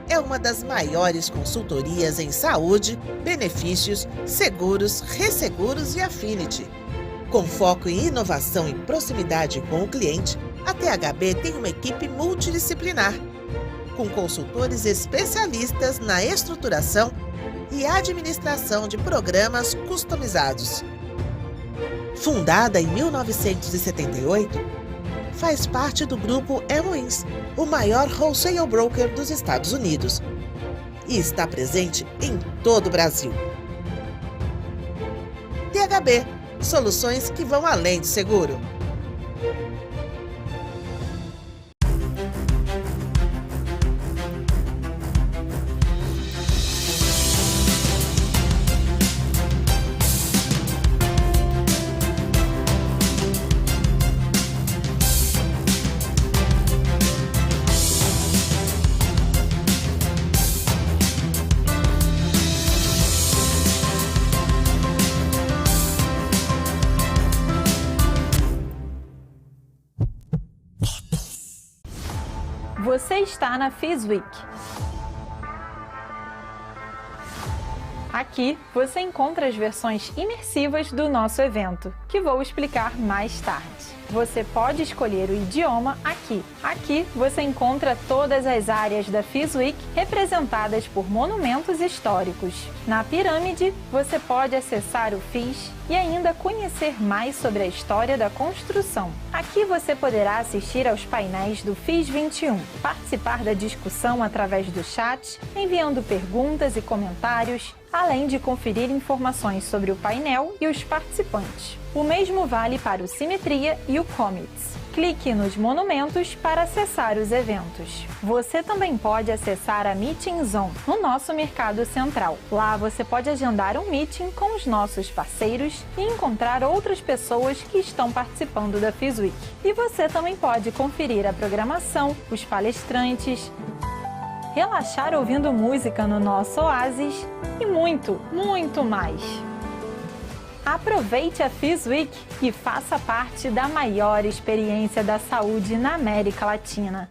Speaker 14: É uma das maiores consultorias em saúde, benefícios, seguros, resseguros e affinity. Com foco em inovação e proximidade com o cliente, a THB tem uma equipe multidisciplinar, com consultores especialistas na estruturação e administração de programas customizados. Fundada em 1978, faz parte do grupo MODELOS, o maior wholesale broker dos Estados Unidos, e está presente em todo o Brasil. THB, soluções que vão além do seguro.
Speaker 2: Você está na FIS Week. Aqui você encontra as versões imersivas do nosso evento, que vou explicar mais tarde. Você pode escolher o idioma aqui. Aqui você encontra todas as áreas da FIS Week representadas por monumentos históricos. Na pirâmide, você pode acessar o FIS e ainda conhecer mais sobre a história da construção. Aqui você poderá assistir aos painéis do FIS 21, participar da discussão através do chat, enviando perguntas e comentários, além de conferir informações sobre o painel e os participantes. O mesmo vale para o Simetria e o Commits. Clique nos monumentos para acessar os eventos. Você também pode acessar a Meeting Zone no nosso mercado central. Lá você pode agendar um meeting com os nossos parceiros e encontrar outras pessoas que estão participando da FIS Week. E você também pode conferir a programação, os palestrantes, relaxar ouvindo música no nosso oásis e muito, muito mais. Aproveite a FIS Week e faça parte da maior experiência da saúde na América Latina.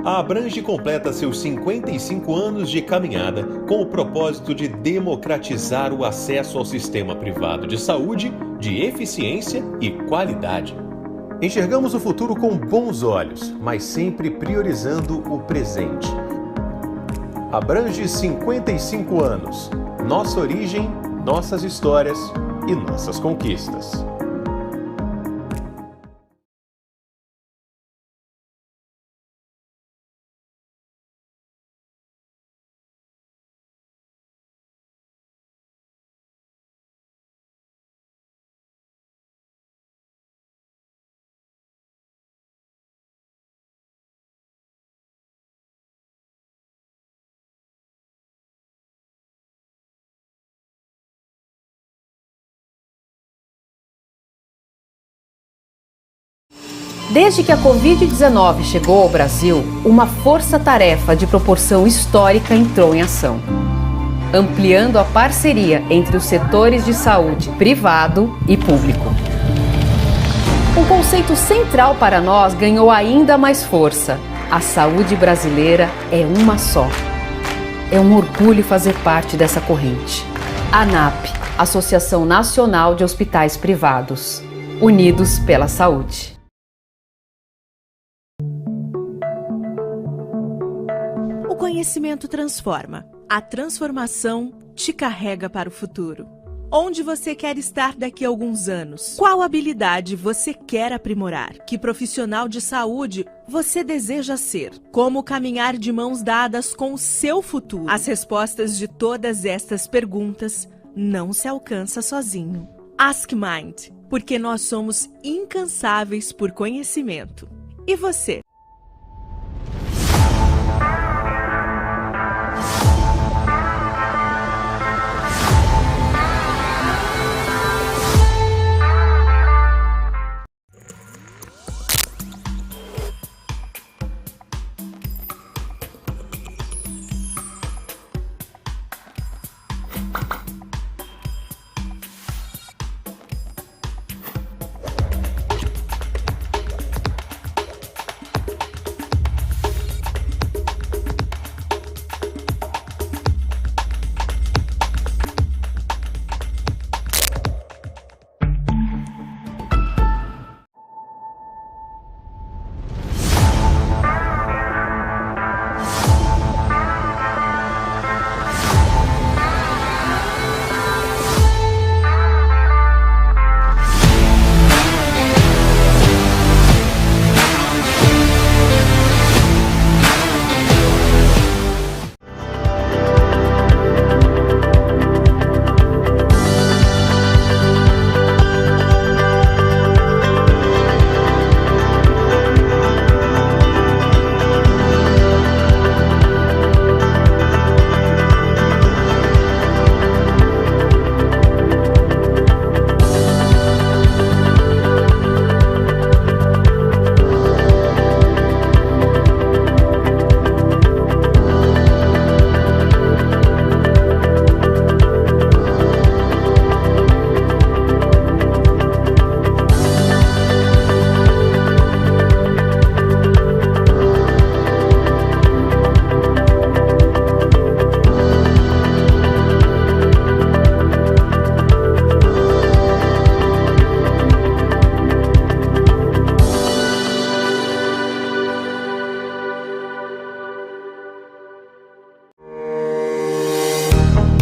Speaker 18: A Abrange completa seus 55 anos de caminhada com o propósito de democratizar o acesso ao sistema privado de saúde, de eficiência e qualidade. Enxergamos o futuro com bons olhos, mas sempre priorizando o presente. Abrange 55 anos. Nossa origem, nossas histórias e nossas conquistas.
Speaker 19: Desde que a Covid-19 chegou ao Brasil, uma força-tarefa de proporção histórica entrou em ação, ampliando a parceria entre os setores de saúde privado e público. Um conceito central para nós ganhou ainda mais força: a saúde brasileira é uma só. É um orgulho fazer parte dessa corrente. ANAP, Associação Nacional de Hospitais Privados, unidos pela saúde.
Speaker 20: O conhecimento transforma. A transformação te carrega para o futuro. Onde você quer estar daqui a alguns anos? Qual habilidade você quer aprimorar? Que profissional de saúde você deseja ser? Como caminhar de mãos dadas com o seu futuro? As respostas de todas estas perguntas não se alcança sozinho. Ask Mind, porque nós somos incansáveis por conhecimento. E você?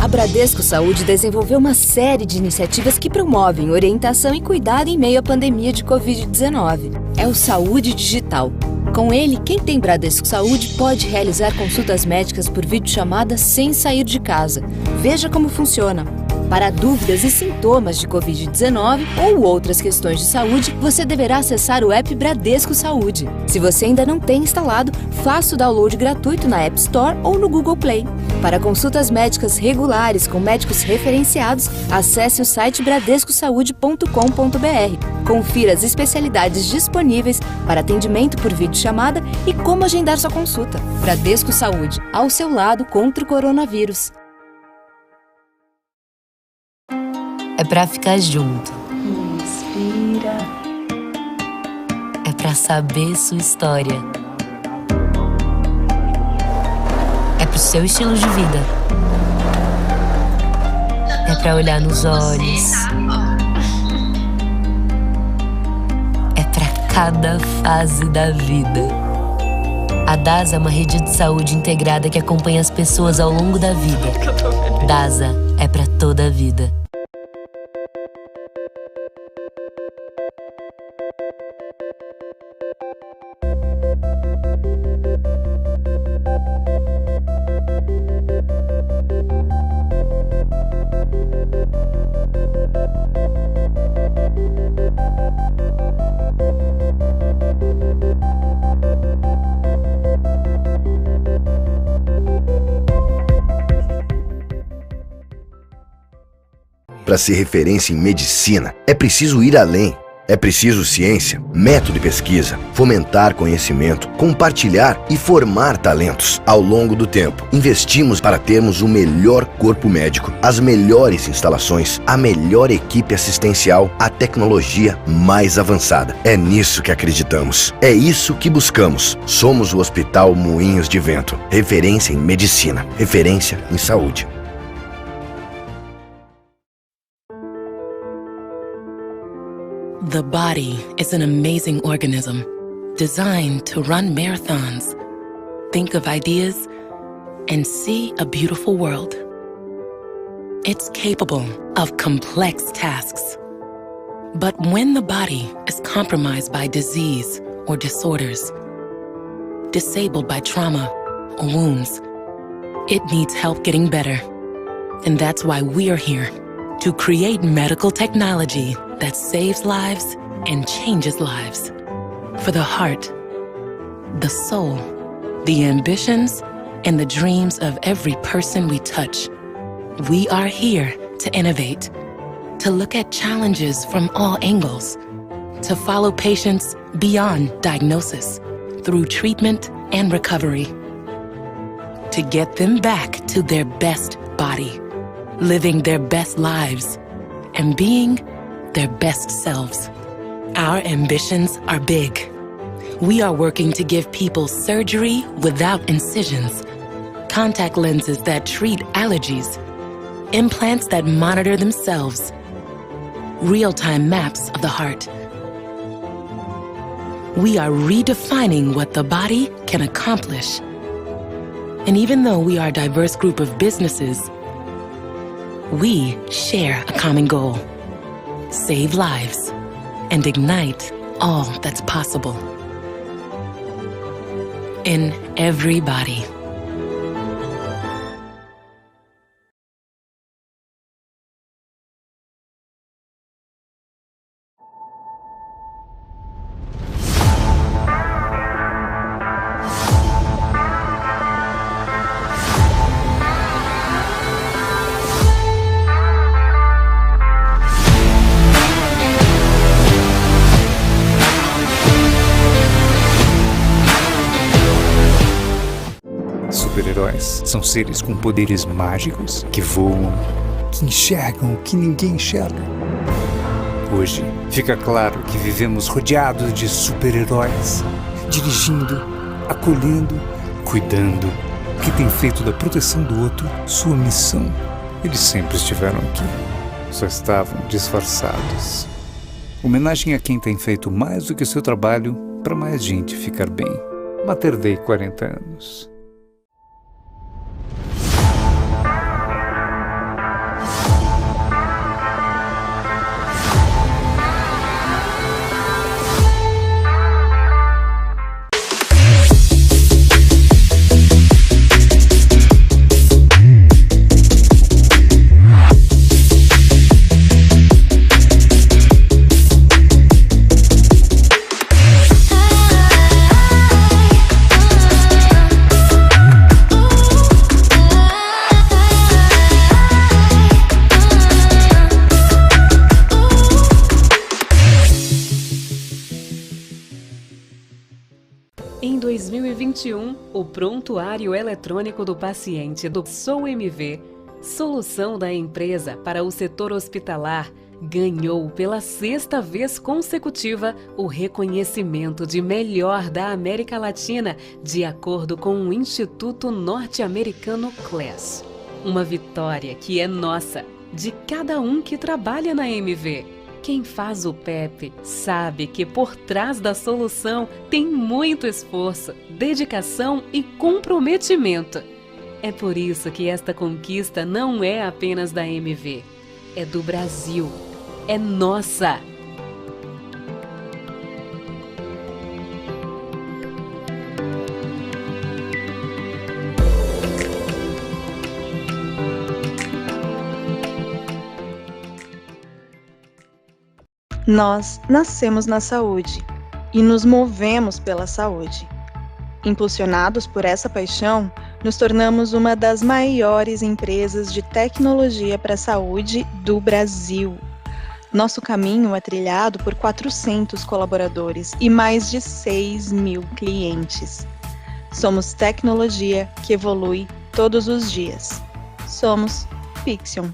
Speaker 21: A Bradesco Saúde desenvolveu uma série de iniciativas que promovem orientação e cuidado em meio à pandemia de Covid-19. É o Saúde Digital. Com ele, quem tem Bradesco Saúde pode realizar consultas médicas por videochamada sem sair de casa. Veja como funciona. Para dúvidas e sintomas de Covid-19 ou outras questões de saúde, você deverá acessar o app Bradesco Saúde. Se você ainda não tem instalado, faça o download gratuito na App Store ou no Google Play. Para consultas médicas regulares com médicos referenciados, acesse o site bradescosaude.com.br. Confira as especialidades disponíveis para atendimento por videochamada e como agendar sua consulta. Bradesco Saúde, ao seu lado contra o coronavírus.
Speaker 22: É pra ficar junto.
Speaker 3: Inspira.
Speaker 22: É pra saber sua história. É pro seu estilo de vida. É pra olhar nos olhos. É pra cada fase da vida. A DASA é uma rede de saúde integrada que acompanha as pessoas ao longo da vida. DASA é pra toda a vida.
Speaker 24: Para ser referência em medicina, é preciso ir além. É preciso ciência, método de pesquisa, fomentar conhecimento, compartilhar e formar talentos. Ao longo do tempo, investimos para termos o melhor corpo médico, as melhores instalações, a melhor equipe assistencial, a tecnologia mais avançada. É nisso que acreditamos. É isso que buscamos. Somos o Hospital Moinhos de Vento. Referência em medicina, referência em saúde.
Speaker 25: The body is an amazing organism, designed to run marathons, think of ideas, and see a beautiful world. It's capable of complex tasks. But when the body is compromised by disease or disorders, disabled by trauma or wounds, it needs help getting better. And that's why we're here, to create medical technology that saves lives and changes lives. For the heart, the soul, the ambitions, and the dreams of every person we touch, we are here to innovate, to look at challenges from all angles, to follow patients beyond diagnosis, through treatment and recovery, to get them back to their best body, living their best lives, and being their best selves. Our ambitions are big. We are working to give people surgery without incisions, contact lenses that treat allergies, implants that monitor themselves, real-time maps of the heart. We are redefining what the body can accomplish. And even though we are a diverse group of businesses, we share a common goal: save lives and ignite all that's possible in every body.
Speaker 26: Super-heróis são seres com poderes mágicos que voam, que enxergam o que ninguém enxerga. Hoje, fica claro que vivemos rodeados de super-heróis, dirigindo, acolhendo, cuidando, que têm feito da proteção do outro sua missão. Eles sempre estiveram aqui, só estavam disfarçados. Homenagem a quem tem feito mais do que seu trabalho para mais gente ficar bem. Mater Dei 40 anos.
Speaker 10: Em 2021, o Prontuário Eletrônico do Paciente do Sobre, solução da empresa para o setor hospitalar, ganhou pela 6ª vez consecutiva o reconhecimento de melhor da América Latina, de acordo com o Instituto Norte-Americano CLES. Uma vitória que é nossa, de cada um que trabalha na MV. Quem faz o PEP sabe que por trás da solução tem muito esforço, dedicação e comprometimento. É por isso que esta conquista não é apenas da MV, é do Brasil, é nossa.
Speaker 11: Nós nascemos na saúde e nos movemos pela saúde. Impulsionados por essa paixão, nos tornamos uma das maiores empresas de tecnologia para a saúde do Brasil. Nosso caminho é trilhado por 400 colaboradores e mais de 6.000 clientes. Somos tecnologia que evolui todos os dias. Somos Fixion.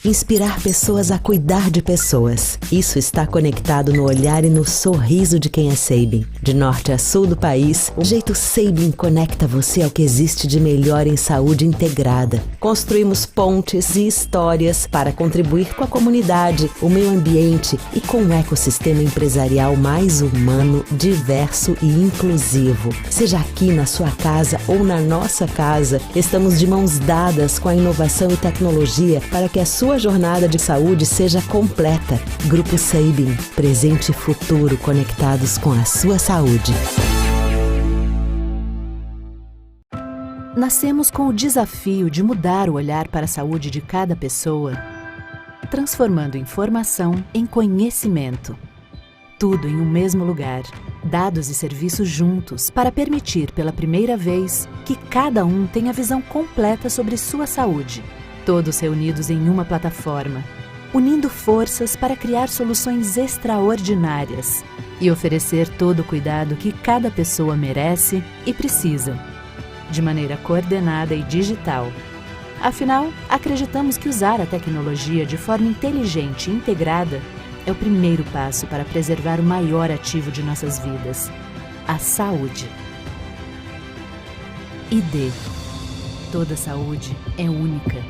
Speaker 12: Inspirar pessoas a cuidar de pessoas. Isso está conectado no olhar e no sorriso de quem é Sabin. De norte a sul do país, o jeito Sabin conecta você ao que existe de melhor em saúde integrada. Construímos pontes e histórias para contribuir com a comunidade, o meio ambiente e com um ecossistema empresarial mais humano, diverso e inclusivo. Seja aqui na sua casa ou na nossa casa, estamos de mãos dadas com a inovação e tecnologia para que a sua jornada de saúde seja completa. Grupo Sabin, presente e futuro conectados com a sua saúde.
Speaker 13: Nascemos com o desafio de mudar o olhar para a saúde de cada pessoa, transformando informação em conhecimento. Tudo em um mesmo lugar, dados e serviços juntos para permitir pela primeira vez que cada um tenha a visão completa sobre sua saúde. Todos reunidos em uma plataforma, unindo forças para criar soluções extraordinárias e oferecer todo o cuidado que cada pessoa merece e precisa, de maneira coordenada e digital. Afinal, acreditamos que usar a tecnologia de forma inteligente e integrada é o primeiro passo para preservar o maior ativo de nossas vidas, a saúde. ID. Toda saúde é única.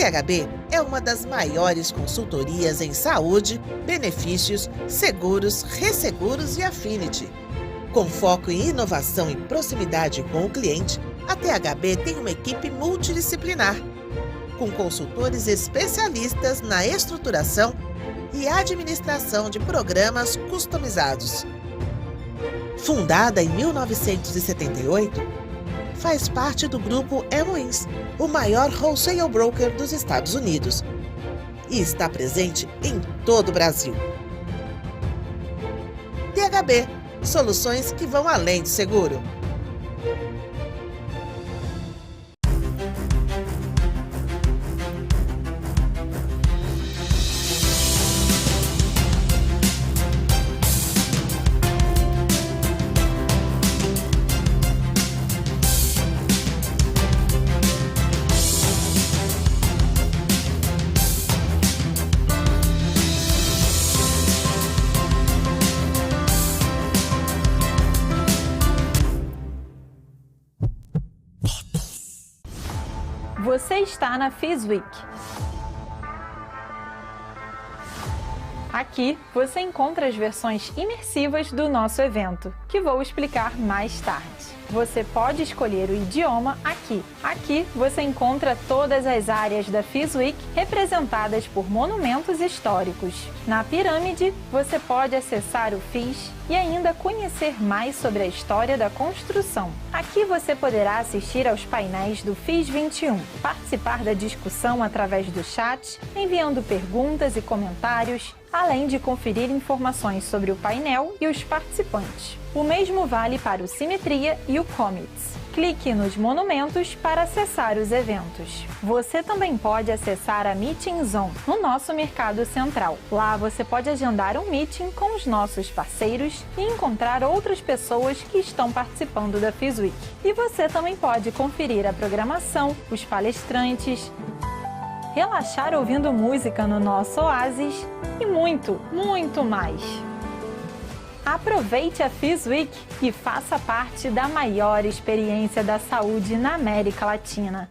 Speaker 14: THB é uma das maiores consultorias em saúde, benefícios, seguros, resseguros e affinity. Com foco em inovação e proximidade com o cliente, a THB tem uma equipe multidisciplinar, com consultores especialistas na estruturação e administração de programas customizados. Fundada em 1978, faz parte do grupo MODELOS, o maior wholesale broker dos Estados Unidos, e está presente em todo o Brasil. THB, soluções que vão além do seguro.
Speaker 2: Você está na FIS Week. Aqui você encontra as versões imersivas do nosso evento, que vou explicar mais tarde. Você pode escolher o idioma aqui. Aqui você encontra todas as áreas da FIS Week representadas por monumentos históricos. Na pirâmide, você pode acessar o FIS e ainda conhecer mais sobre a história da construção. Aqui você poderá assistir aos painéis do FIS 21, participar da discussão através do chat, enviando perguntas e comentários, além de conferir informações sobre o painel e os participantes. O mesmo vale para o Simetria e o Commits. Clique nos monumentos para acessar os eventos. Você também pode acessar a Meeting Zone no nosso Mercado Central. Lá você pode agendar um meeting com os nossos parceiros e encontrar outras pessoas que estão participando da FIS Week. E você também pode conferir a programação, os palestrantes, relaxar ouvindo música no nosso Oasis e muito, muito mais. Aproveite a FIS Week e faça parte da maior experiência da saúde na América Latina.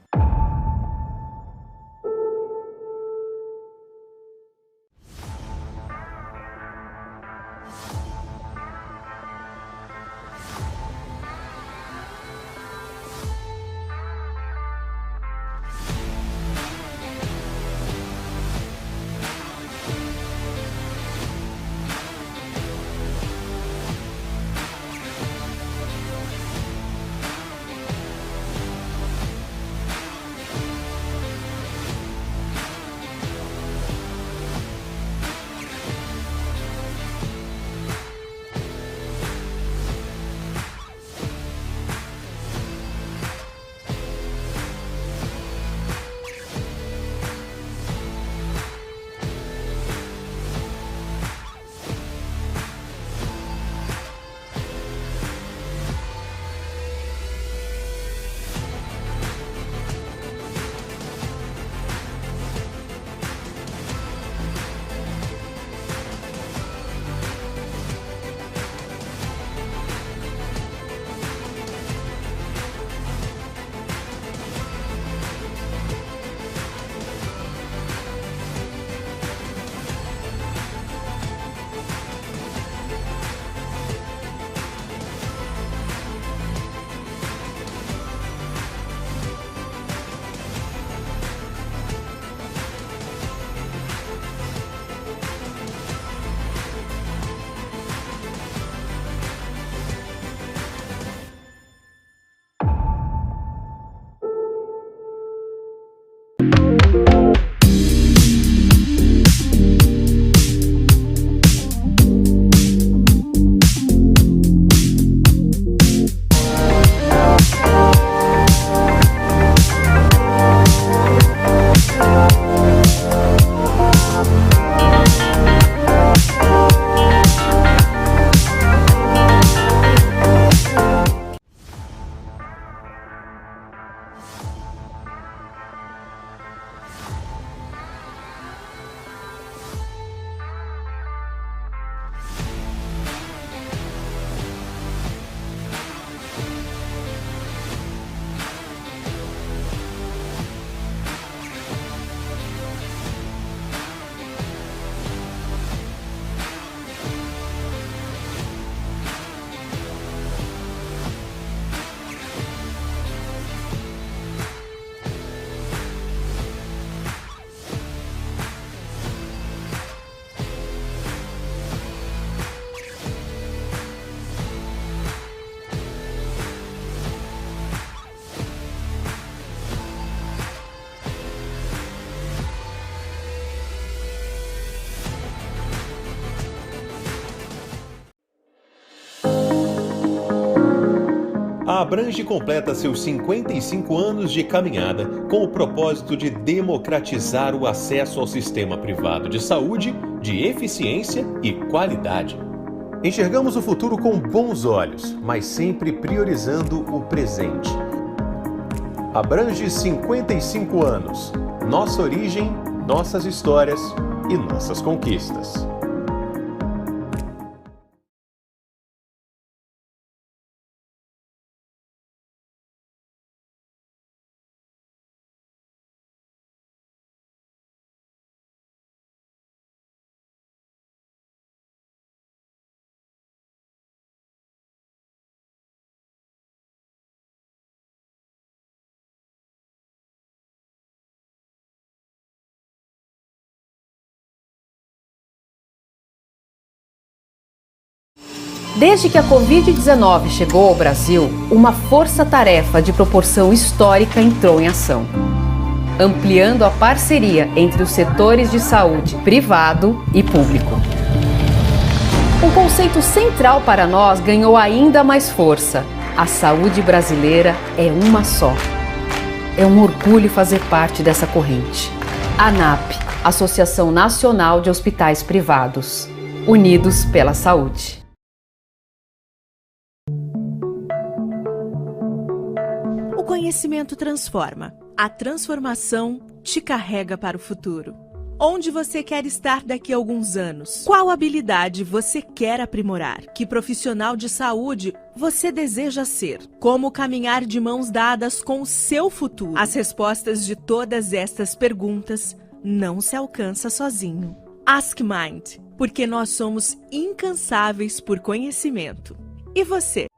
Speaker 18: A Abrange completa seus 55 anos de caminhada com o propósito de democratizar o acesso ao sistema privado de saúde, de eficiência e qualidade. Enxergamos o futuro com bons olhos, mas sempre priorizando o presente. Abrange 55 anos. Nossa origem, nossas histórias e nossas conquistas.
Speaker 19: Desde que a Covid-19 chegou ao Brasil, uma força-tarefa de proporção histórica entrou em ação, ampliando a parceria entre os setores de saúde privado e público. Um conceito central para nós ganhou ainda mais força. A saúde brasileira é uma só. É um orgulho fazer parte dessa corrente. ANAP, Associação Nacional de Hospitais Privados. Unidos pela saúde.
Speaker 20: O conhecimento transforma. A transformação te carrega para o futuro. Onde você quer estar daqui a alguns anos? Qual habilidade você quer aprimorar? Que profissional de saúde você deseja ser? Como caminhar de mãos dadas com o seu futuro? As respostas de todas estas perguntas não se alcança sozinho. Ask Mind, porque nós somos incansáveis por conhecimento. E você?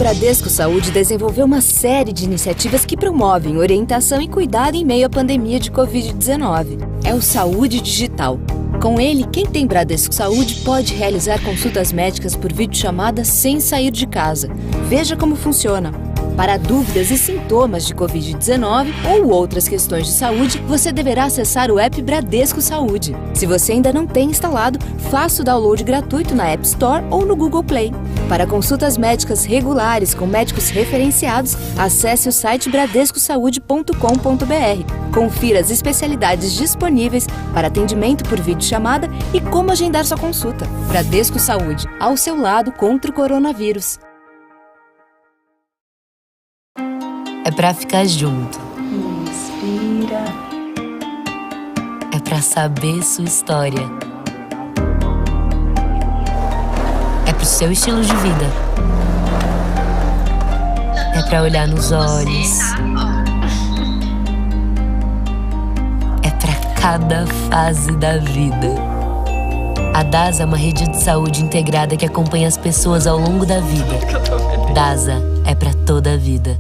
Speaker 21: Bradesco Saúde desenvolveu uma série de iniciativas que promovem orientação e cuidado em meio à pandemia de Covid-19. É o Saúde Digital. Com ele, quem tem Bradesco Saúde pode realizar consultas médicas por videochamada sem sair de casa. Veja como funciona. Para dúvidas e sintomas de Covid-19 ou outras questões de saúde, você deverá acessar o app Bradesco Saúde. Se você ainda não tem instalado, faça o download gratuito na App Store ou no Google Play. Para consultas médicas regulares com médicos referenciados, acesse o site bradescosaude.com.br. Confira as especialidades disponíveis para atendimento por videochamada e como agendar sua consulta. Bradesco Saúde, ao seu lado contra o coronavírus.
Speaker 22: É pra ficar junto.
Speaker 3: Inspira.
Speaker 22: É pra saber sua história. É pro seu estilo de vida. É pra olhar nos olhos. É pra cada fase da vida. A DASA é uma rede de saúde integrada que acompanha as pessoas ao longo da vida. DASA é pra toda a vida.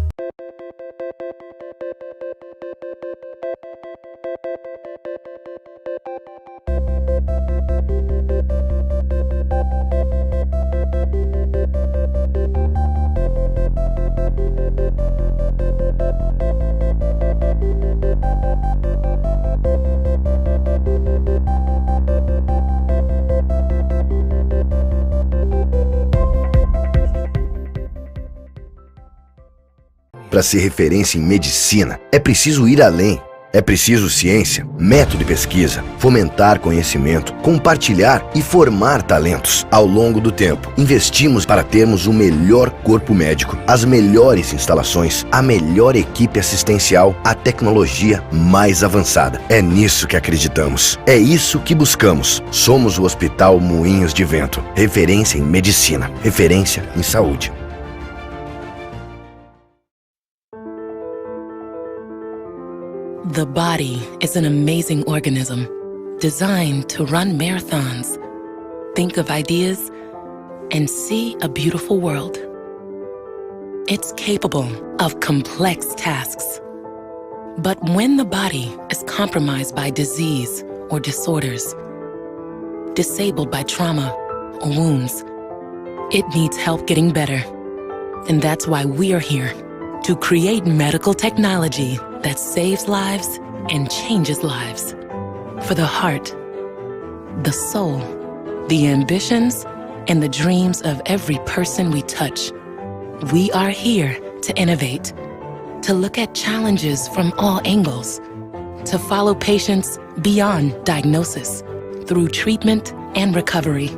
Speaker 24: Para ser referência em medicina, é preciso ir além. É preciso ciência, método de pesquisa, fomentar conhecimento, compartilhar e formar talentos. Ao longo do tempo, investimos para termos o melhor corpo médico, as melhores instalações, a melhor equipe assistencial, a tecnologia mais avançada. É nisso que acreditamos. É isso que buscamos. Somos o Hospital Moinhos de Vento. Referência em medicina. Referência em saúde.
Speaker 25: The body is an amazing organism designed to run marathons, think of ideas, and see a beautiful world. It's capable of complex tasks. But when the body is compromised by disease or disorders, disabled by trauma or wounds, it needs help getting better. And that's why we're here, to create medical technology that saves lives and changes lives. For the heart, the soul, the ambitions, and the dreams of every person we touch. We are here to innovate, to look at challenges from all angles, to follow patients beyond diagnosis, through treatment and recovery,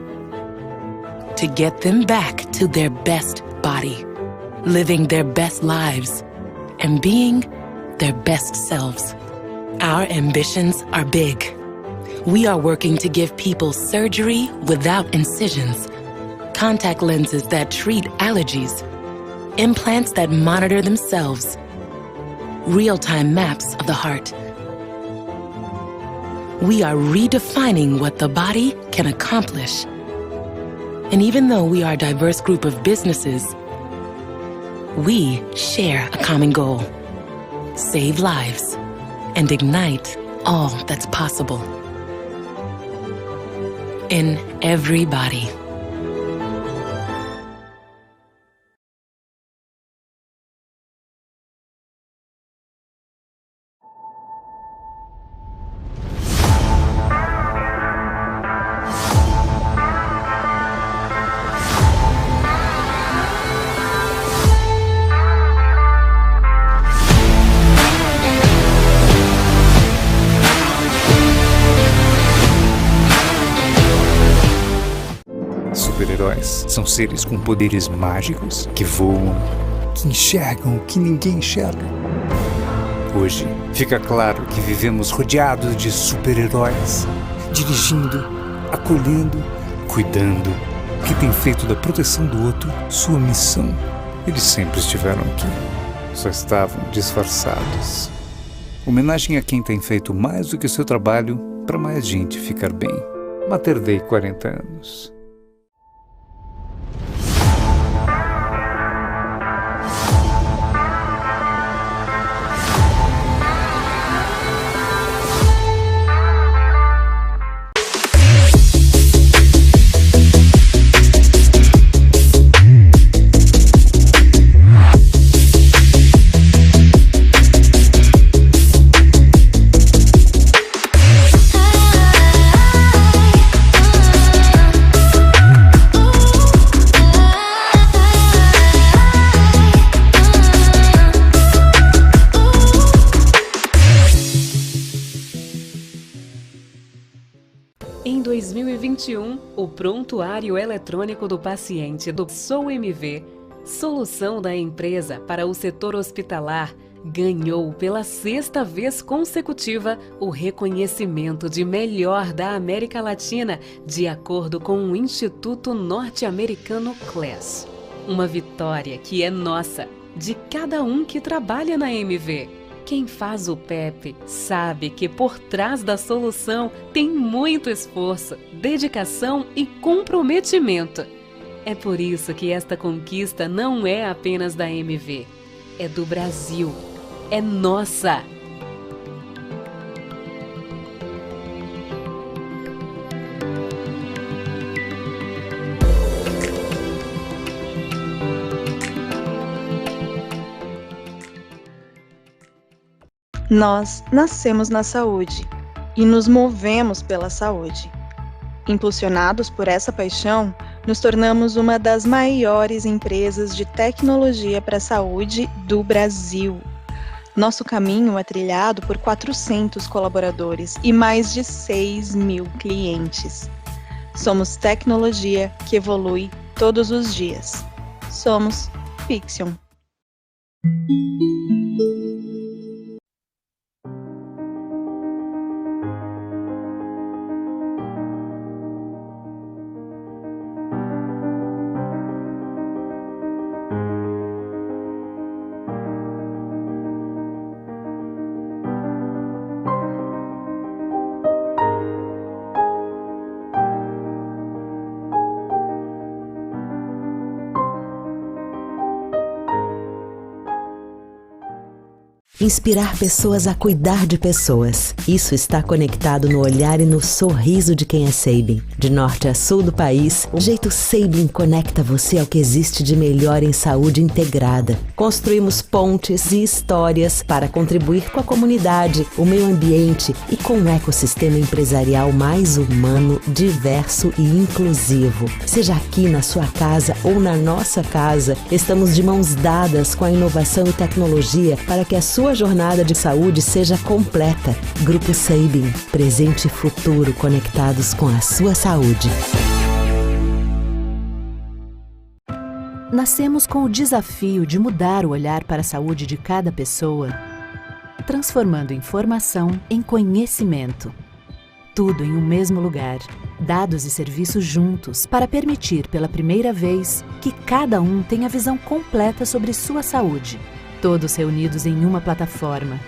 Speaker 25: to get them back to their best body, living their best lives, and being their best selves. Our ambitions are big. We are working to give people surgery without incisions, contact lenses that treat allergies, implants that monitor themselves, real-time maps of the heart. We are redefining what the body can accomplish. And even though we are a diverse group of businesses, we share a common goal: save lives and ignite all that's possible in every body.
Speaker 26: Super-heróis são seres com poderes mágicos que voam, que enxergam o que ninguém enxerga. Hoje, fica claro que vivemos rodeados de super-heróis, dirigindo, acolhendo, cuidando, que têm feito da proteção do outro sua missão. Eles sempre estiveram aqui, só estavam disfarçados. Homenagem a quem tem feito mais do que seu trabalho para mais gente ficar bem. Mater Dei 40 anos.
Speaker 10: Em 2021, o prontuário eletrônico do paciente do Sobre, solução da empresa para o setor hospitalar, ganhou pela 6ª vez consecutiva o reconhecimento de melhor da América Latina, de acordo com o Instituto Norte-Americano CLES. Uma vitória que é nossa, de cada um que trabalha na MV. Quem faz o PEP sabe que por trás da solução tem muito esforço, dedicação e comprometimento. É por isso que esta conquista não é apenas da MV, é do Brasil, é nossa.
Speaker 11: Nós nascemos na saúde e nos movemos pela saúde. Impulsionados por essa paixão, nos tornamos uma das maiores empresas de tecnologia para a saúde do Brasil. Nosso caminho é trilhado por 400 colaboradores e mais de 6.000 clientes. Somos tecnologia que evolui todos os dias. Somos Fixion.
Speaker 12: Inspirar pessoas a cuidar de pessoas. Isso está conectado no olhar e no sorriso de quem é Sabin. De norte a sul do país, o jeito Sabin conecta você ao que existe de melhor em saúde integrada. Construímos pontes e histórias para contribuir com a comunidade, o meio ambiente e com um ecossistema empresarial mais humano, diverso e inclusivo. Seja aqui na sua casa ou na nossa casa, estamos de mãos dadas com a inovação e tecnologia para que a sua jornada de saúde seja completa. Grupo Sabin, presente e futuro conectados com a sua saúde.
Speaker 13: Nascemos com o desafio de mudar o olhar para a saúde de cada pessoa, transformando informação em conhecimento. Tudo em um mesmo lugar, dados e serviços juntos para permitir pela primeira vez que cada um tenha a visão completa sobre sua saúde. Todos reunidos em uma plataforma,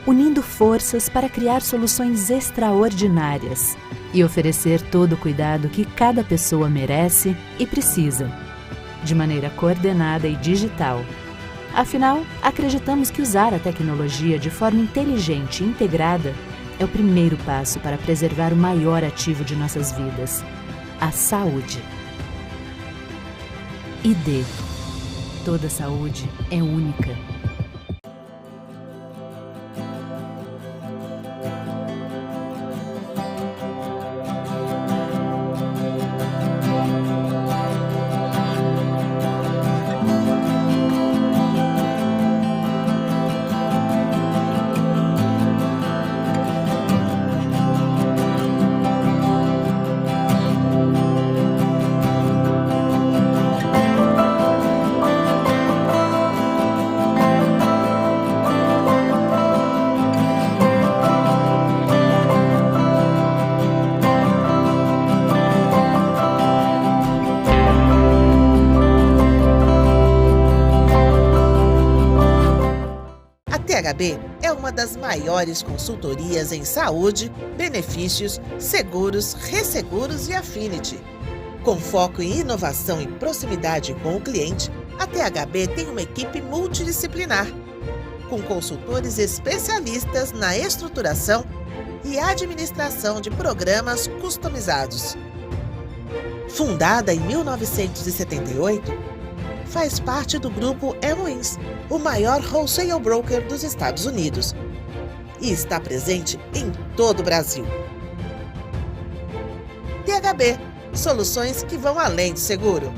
Speaker 13: unindo forças para criar soluções extraordinárias e oferecer todo o cuidado que cada pessoa merece e precisa, de maneira coordenada e digital. Afinal, acreditamos que usar a tecnologia de forma inteligente e integrada é o primeiro passo para preservar o maior ativo de nossas vidas, a saúde. ID. Toda saúde é única.
Speaker 14: HB é uma das maiores consultorias em saúde, benefícios, seguros, resseguros e affinity. Com foco em inovação e proximidade com o cliente, a THB tem uma equipe multidisciplinar, com consultores especialistas na estruturação e administração de programas customizados. Fundada em 1978, faz parte do grupo MODELOS, o maior wholesale broker dos Estados Unidos, e está presente em todo o Brasil. THB, soluções que vão além do seguro.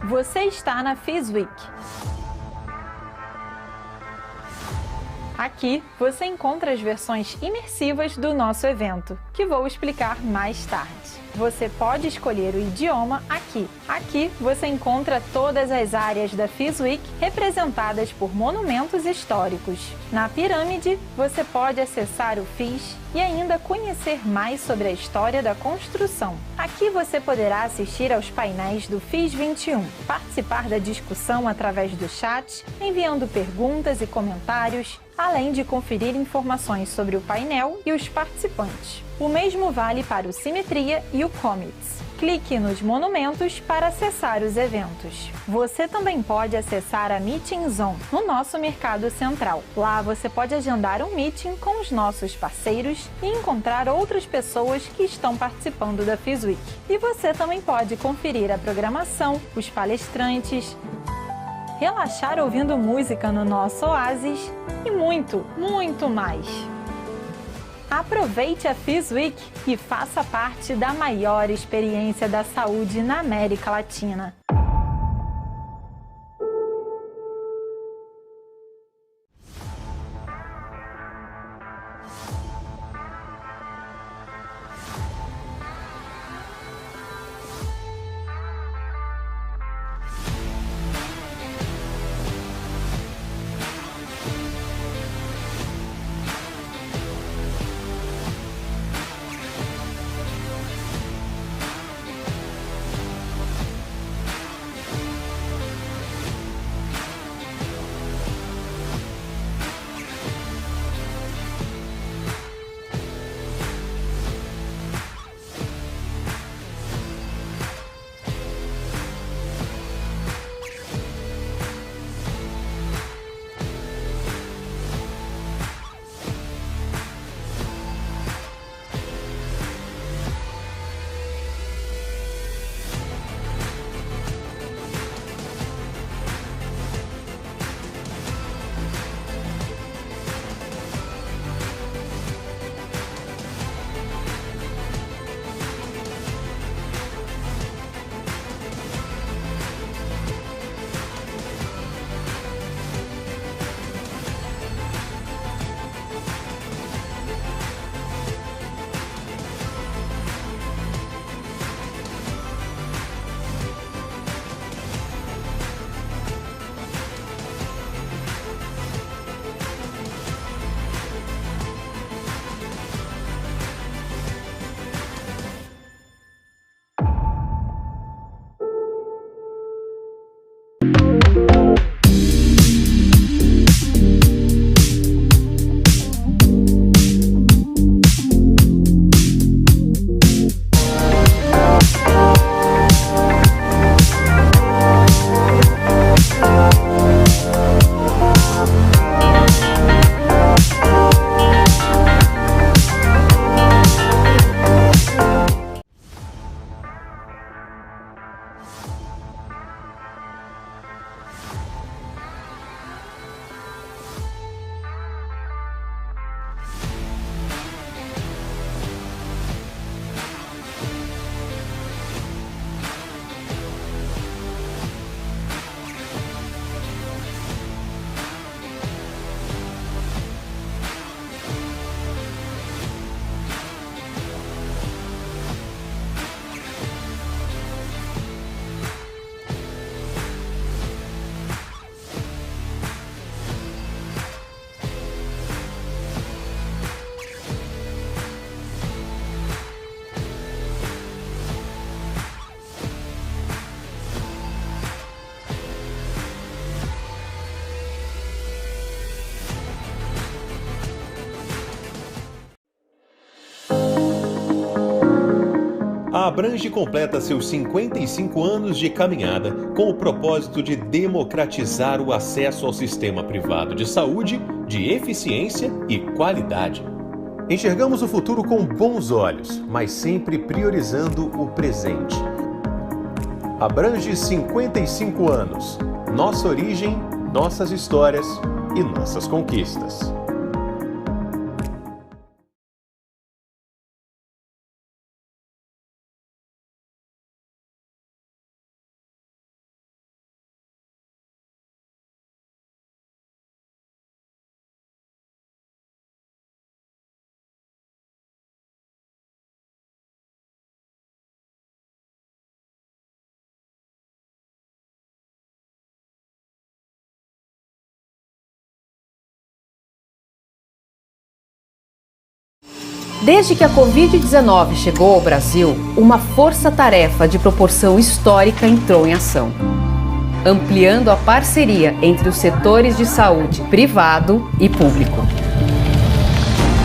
Speaker 2: Você está na FIS Week. Aqui você encontra as versões imersivas do nosso evento, que vou explicar mais tarde. Você pode escolher o idioma aqui. Aqui você encontra todas as áreas da FIS Week representadas por monumentos históricos. Na pirâmide, você pode acessar o FIS e ainda conhecer mais sobre a história da construção. Aqui você poderá assistir aos painéis do FIS 21, participar da discussão através do chat, enviando perguntas e comentários, além de conferir informações sobre o painel e os participantes. O mesmo vale para o Simetria e o Commits. Clique nos monumentos para acessar os eventos. Você também pode acessar a Meeting Zone no nosso Mercado Central. Lá você pode agendar um meeting com os nossos parceiros e encontrar outras pessoas que estão participando da FIS Week. E você também pode conferir a programação, os palestrantes, relaxar ouvindo música no nosso Oasis e muito, muito mais. Aproveite a FIS Week e faça parte da maior experiência da saúde na América Latina.
Speaker 18: A Abrange completa seus 55 anos de caminhada com o propósito de democratizar o acesso ao sistema privado de saúde, de eficiência e qualidade. Enxergamos o futuro com bons olhos, mas sempre priorizando o presente. Abrange 55 anos. Nossa origem, nossas histórias e nossas conquistas.
Speaker 19: Desde que a Covid-19 chegou ao Brasil, uma força-tarefa de proporção histórica entrou em ação, ampliando a parceria entre os setores de saúde privado e público.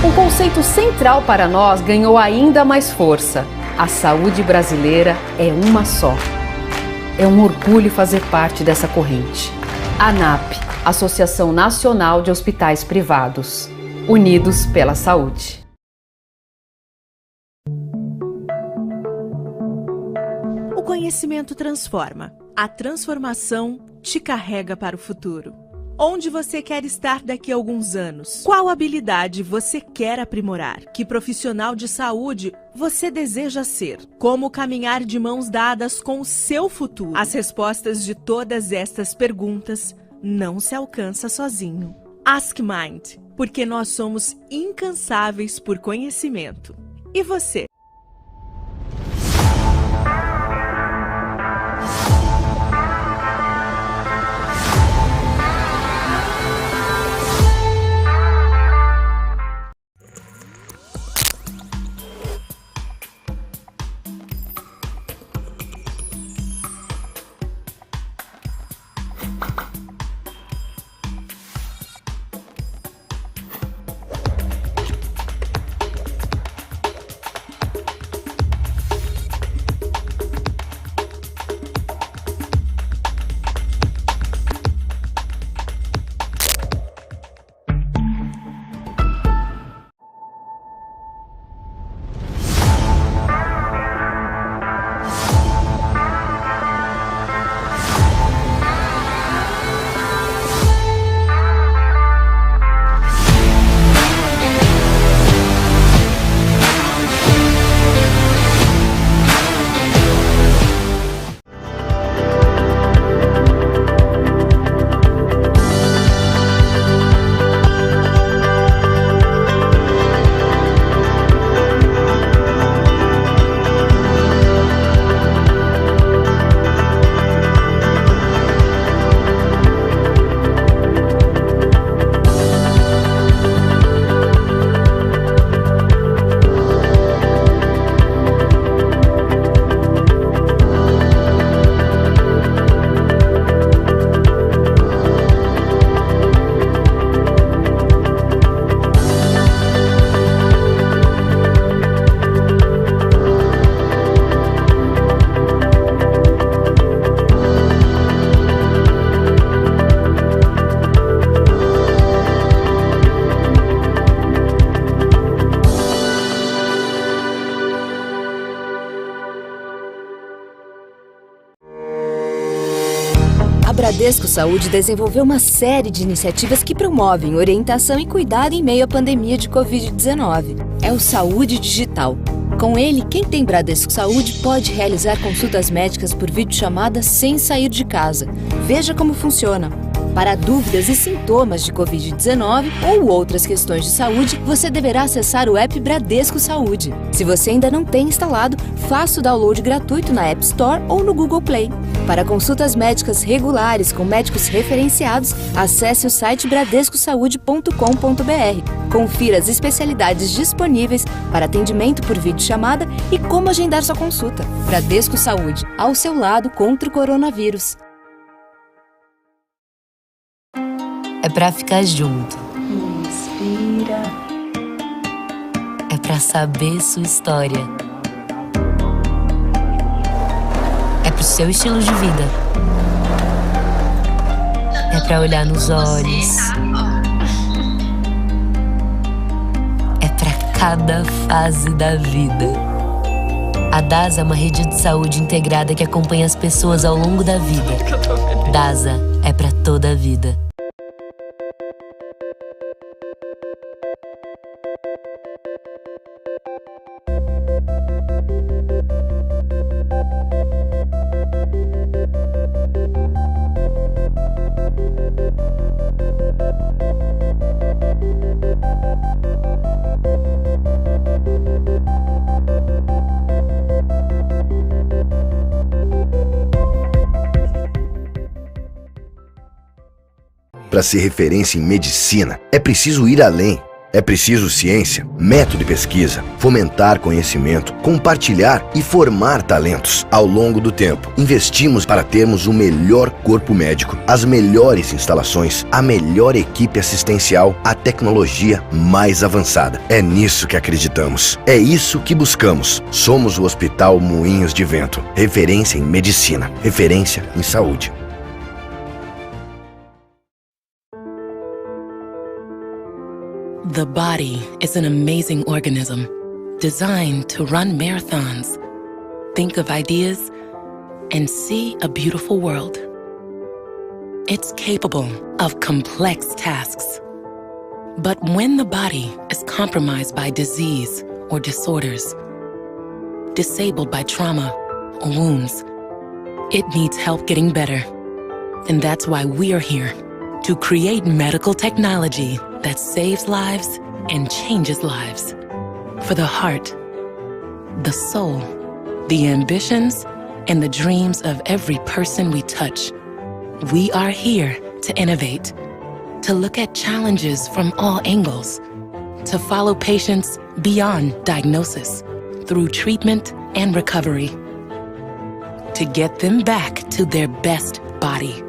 Speaker 19: Um conceito central para nós ganhou ainda mais força: A saúde brasileira é uma só. É um orgulho fazer parte dessa corrente. ANAP, Associação Nacional de Hospitais Privados. Unidos pela saúde.
Speaker 20: O conhecimento transforma. A transformação te carrega para o futuro. Onde você quer estar daqui a alguns anos? Qual habilidade você quer aprimorar? Que profissional de saúde você deseja ser? Como caminhar de mãos dadas com o seu futuro? As respostas de todas estas perguntas não se alcança sozinho. Ask Mind, porque nós somos incansáveis por conhecimento. E você?
Speaker 21: A Bradesco Saúde desenvolveu uma série de iniciativas que promovem orientação e cuidado em meio à pandemia de Covid-19. É o Saúde Digital. Com ele, quem tem Bradesco Saúde pode realizar consultas médicas por videochamada sem sair de casa. Veja como funciona. Para dúvidas e sintomas de Covid-19 ou outras questões de saúde, você deverá acessar o app Bradesco Saúde. Se você ainda não tem instalado, faça o download gratuito na App Store ou no Google Play. Para consultas médicas regulares com médicos referenciados, acesse o site bradescosaude.com.br. Confira as especialidades disponíveis para atendimento por videochamada e como agendar sua consulta. Bradesco Saúde, ao seu lado contra o coronavírus.
Speaker 22: É pra ficar junto.
Speaker 3: Inspira.
Speaker 22: É pra saber sua história. É pro seu estilo de vida. É pra olhar nos olhos. É pra cada fase da vida. A DASA é uma rede de saúde integrada que acompanha as pessoas ao longo da vida. DASA é pra toda a vida.
Speaker 24: Para ser referência em medicina, é preciso ir além. É preciso ciência, método de pesquisa, fomentar conhecimento, compartilhar e formar talentos. Ao longo do tempo, investimos para termos o melhor corpo médico, as melhores instalações, a melhor equipe assistencial, a tecnologia mais avançada. É nisso que acreditamos. É isso que buscamos. Somos o Hospital Moinhos de Vento. Referência em medicina, referência em saúde.
Speaker 25: The body is an amazing organism designed to run marathons, think of ideas, and see a beautiful world. It's capable of complex tasks. But when the body is compromised by disease or disorders, disabled by trauma or wounds, it needs help getting better. And that's why we're here, to create medical technology that saves lives and changes lives. For the heart, the soul, the ambitions, and the dreams of every person we touch, we are here to innovate, to look at challenges from all angles, to follow patients beyond diagnosis, through treatment and recovery, to get them back to their best body,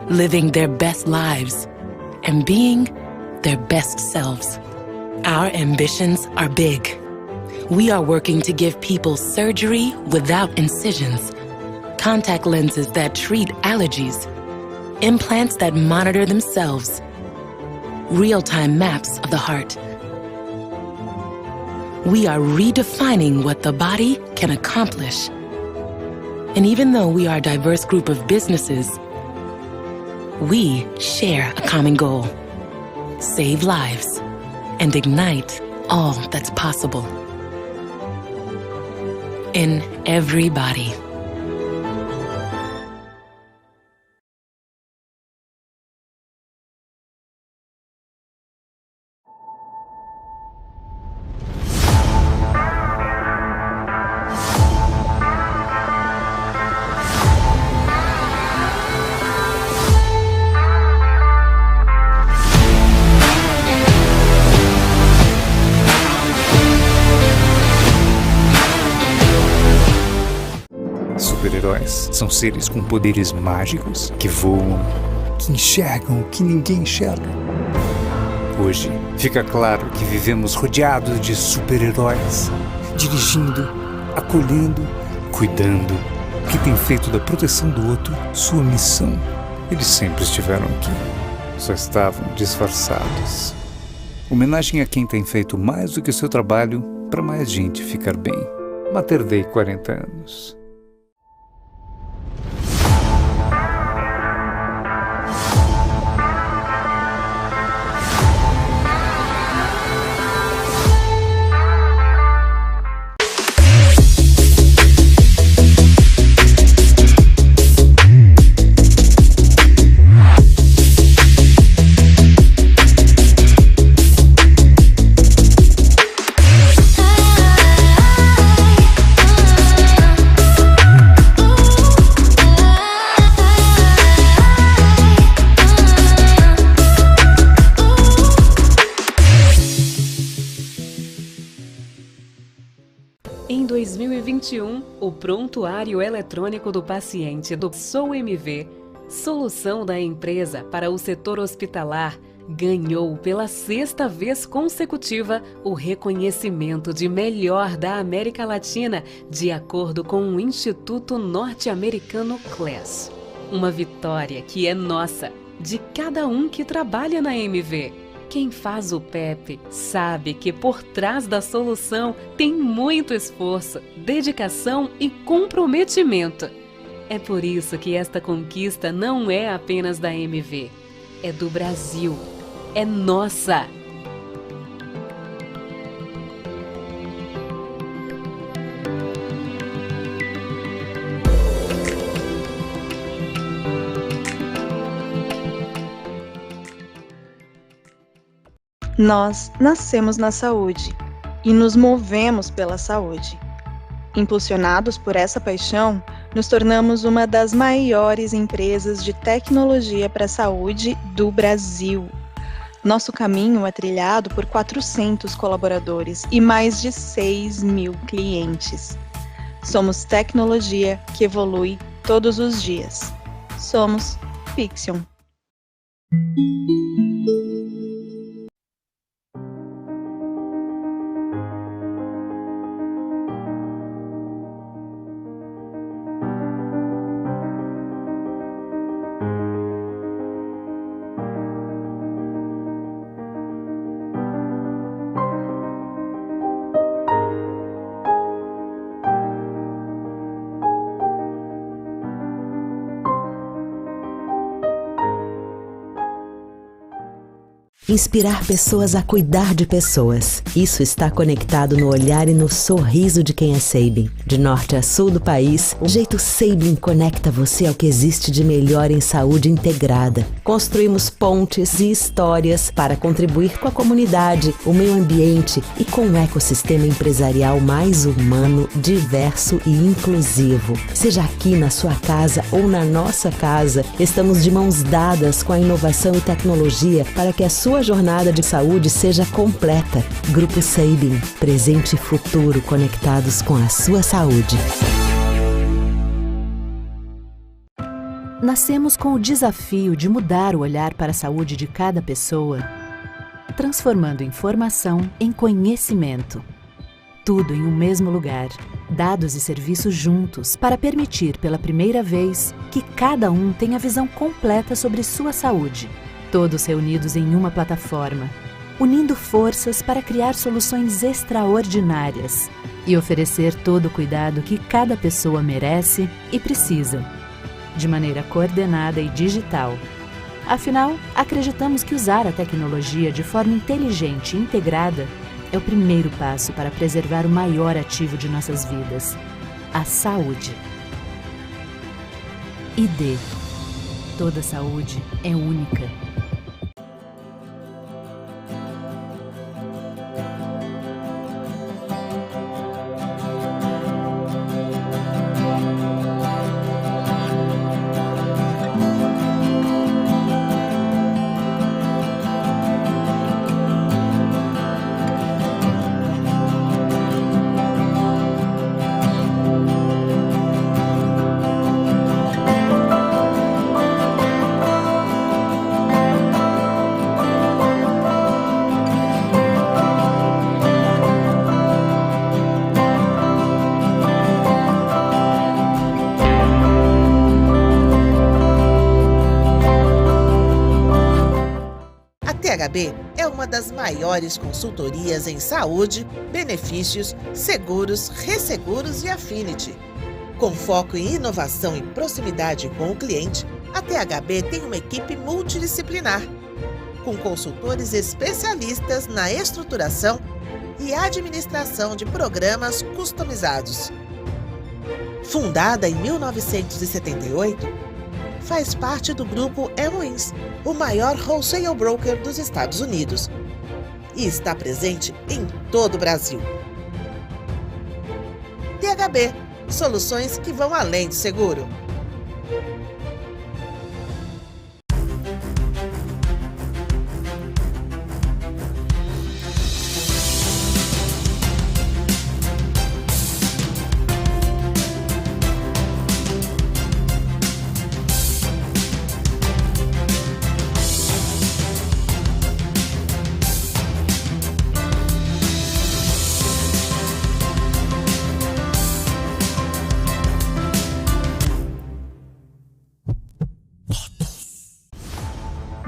Speaker 25: living their best lives, and being their best selves. Our ambitions are big. We are working to give people surgery without incisions, contact lenses that treat allergies, implants that monitor themselves, real-time maps of the heart. We are redefining what the body can accomplish. And even though we are a diverse group of businesses, we share a common goal: save lives and ignite all that's possible in everybody.
Speaker 26: Super-heróis são seres com poderes mágicos que voam, que enxergam o que ninguém enxerga. Hoje, fica claro que vivemos rodeados de super-heróis, dirigindo, acolhendo, cuidando, que têm feito da proteção do outro sua missão. Eles sempre estiveram aqui, só estavam disfarçados. Homenagem a quem tem feito mais do que o seu trabalho para mais gente ficar bem. Mater Dei 40 anos.
Speaker 10: Em 2021, o prontuário eletrônico do paciente do Sobre, solução da empresa para o setor hospitalar, ganhou pela 6ª vez consecutiva o reconhecimento de melhor da América Latina, de acordo com o Instituto Norte-Americano CLES. Uma vitória que é nossa, de cada um que trabalha na MV. Quem faz o PEP sabe que por trás da solução tem muito esforço, dedicação e comprometimento. É por isso que esta conquista não é apenas da MV, é do Brasil, é nossa.
Speaker 11: Nós nascemos na saúde e nos movemos pela saúde. Impulsionados por essa paixão, nos tornamos uma das maiores empresas de tecnologia para a saúde do Brasil. Nosso caminho é trilhado por 400 colaboradores e mais de 6.000 clientes. Somos tecnologia que evolui todos os dias. Somos Fixion.
Speaker 12: Inspirar pessoas a cuidar de pessoas. Isso está conectado no olhar e no sorriso de quem é Sabin. De norte a sul do país, o jeito Sabin conecta você ao que existe de melhor em saúde integrada. Construímos pontes e histórias para contribuir com a comunidade, o meio ambiente e com um ecossistema empresarial mais humano, diverso e inclusivo. Seja aqui na sua casa ou na nossa casa, estamos de mãos dadas com a inovação e tecnologia para que a sua jornada de saúde seja completa. Grupo Sabin, presente e futuro conectados com a sua saúde.
Speaker 13: Nascemos com o desafio de mudar o olhar para a saúde de cada pessoa, transformando informação em conhecimento. Tudo em um mesmo lugar, dados e serviços juntos para permitir pela primeira vez que cada um tenha a visão completa sobre sua saúde. Todos reunidos em uma plataforma, unindo forças para criar soluções extraordinárias e oferecer todo o cuidado que cada pessoa merece e precisa, de maneira coordenada e digital. Afinal, acreditamos que usar a tecnologia de forma inteligente e integrada é o primeiro passo para preservar o maior ativo de nossas vidas, a saúde. ID. Toda saúde é única.
Speaker 14: A THB é uma das maiores consultorias em saúde, benefícios, seguros, resseguros e affinity. Com foco em inovação e proximidade com o cliente, a THB tem uma equipe multidisciplinar, com consultores especialistas na estruturação e administração de programas customizados. Fundada em 1978, faz parte do grupo MODELOS, o maior wholesale broker dos Estados Unidos, e está presente em todo o Brasil. THB, soluções que vão além do seguro.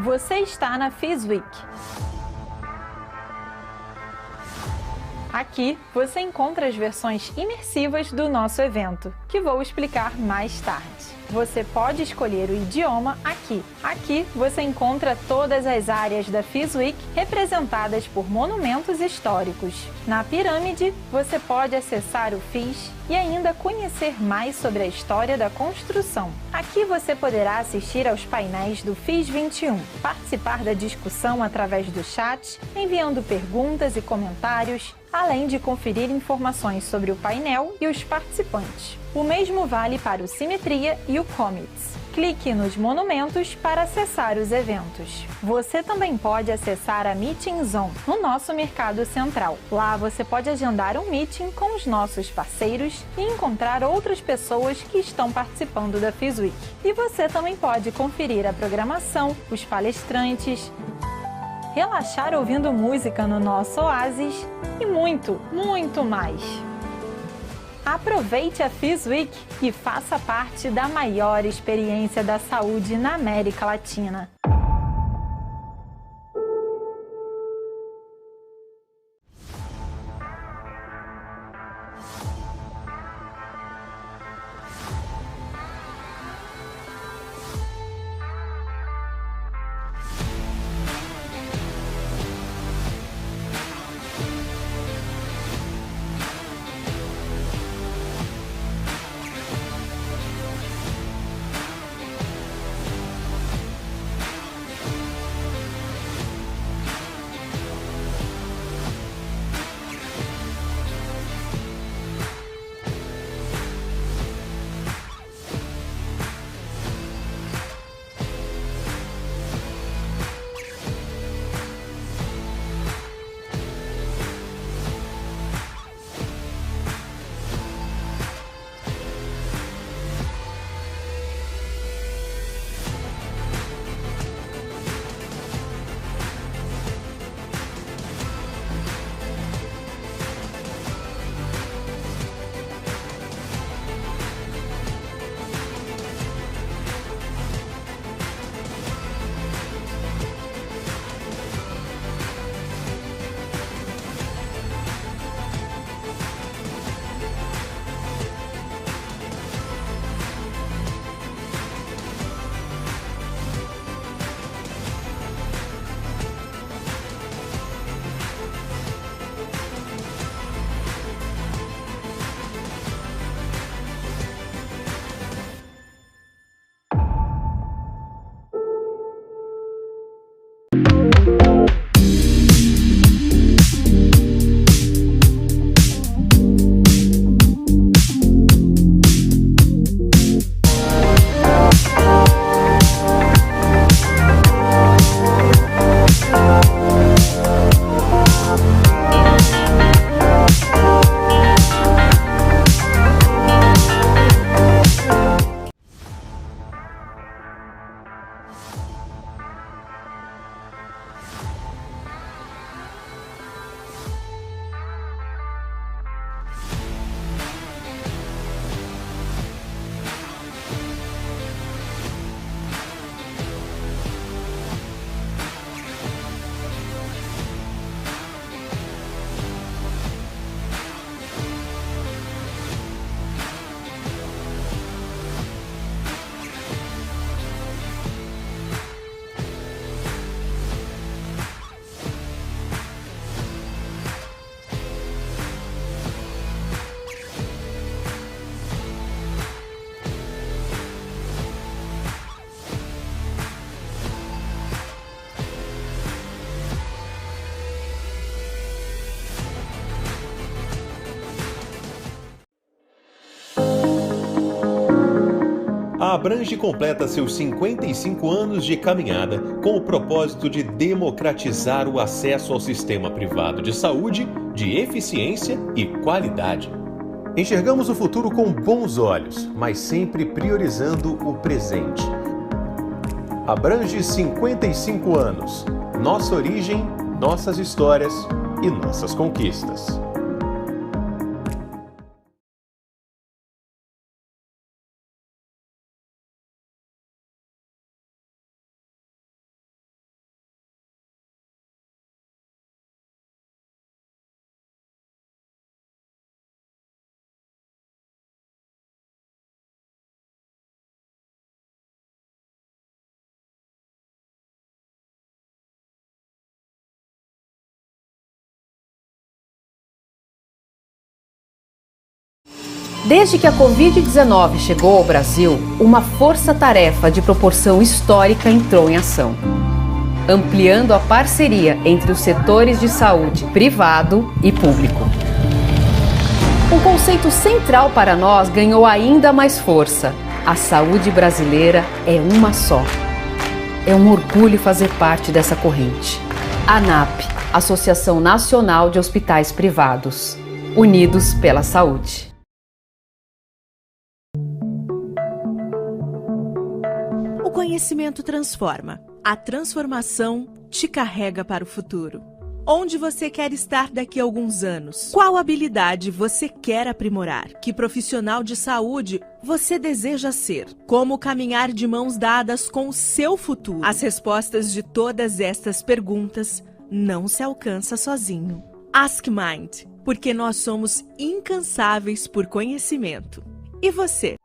Speaker 2: Você está na FIS Week. Aqui você encontra as versões imersivas do nosso evento, que vou explicar mais tarde. Você pode escolher o idioma aqui. Aqui você encontra todas as áreas da FIS Week representadas por monumentos históricos. Na pirâmide, você pode acessar o FIS e ainda conhecer mais sobre a história da construção. Aqui você poderá assistir aos painéis do FIS 21, participar da discussão através do chat, enviando perguntas e comentários, além de conferir informações sobre o painel e os participantes. O mesmo vale para o Simetria e o Commits. Clique nos monumentos para acessar os eventos. Você também pode acessar a Meeting Zone no nosso Mercado Central. Lá você pode agendar um meeting com os nossos parceiros e encontrar outras pessoas que estão participando da FIS Week. E você também pode conferir a programação, os palestrantes, relaxar ouvindo música no nosso oásis e muito, muito mais. Aproveite a FIS Week e faça parte da maior experiência da saúde na América Latina.
Speaker 18: A Abrange completa seus 55 anos de caminhada com o propósito de democratizar o acesso ao sistema privado de saúde, de eficiência e qualidade. Enxergamos o futuro com bons olhos, mas sempre priorizando o presente. Abrange 55 anos. Nossa origem, nossas histórias e nossas conquistas.
Speaker 19: Desde que a Covid-19 chegou ao Brasil, uma força-tarefa de proporção histórica entrou em ação, ampliando a parceria entre os setores de saúde privado e público. Um conceito central para nós ganhou ainda mais força: A saúde brasileira é uma só. É um orgulho fazer parte dessa corrente. ANAP, Associação Nacional de Hospitais Privados. Unidos pela saúde.
Speaker 20: O conhecimento transforma. A transformação te carrega para o futuro. Onde você quer estar daqui a alguns anos? Qual habilidade você quer aprimorar? Que profissional de saúde você deseja ser? Como caminhar de mãos dadas com o seu futuro? As respostas de todas estas perguntas não se alcança sozinho. Ask Mind, porque nós somos incansáveis por conhecimento. E você?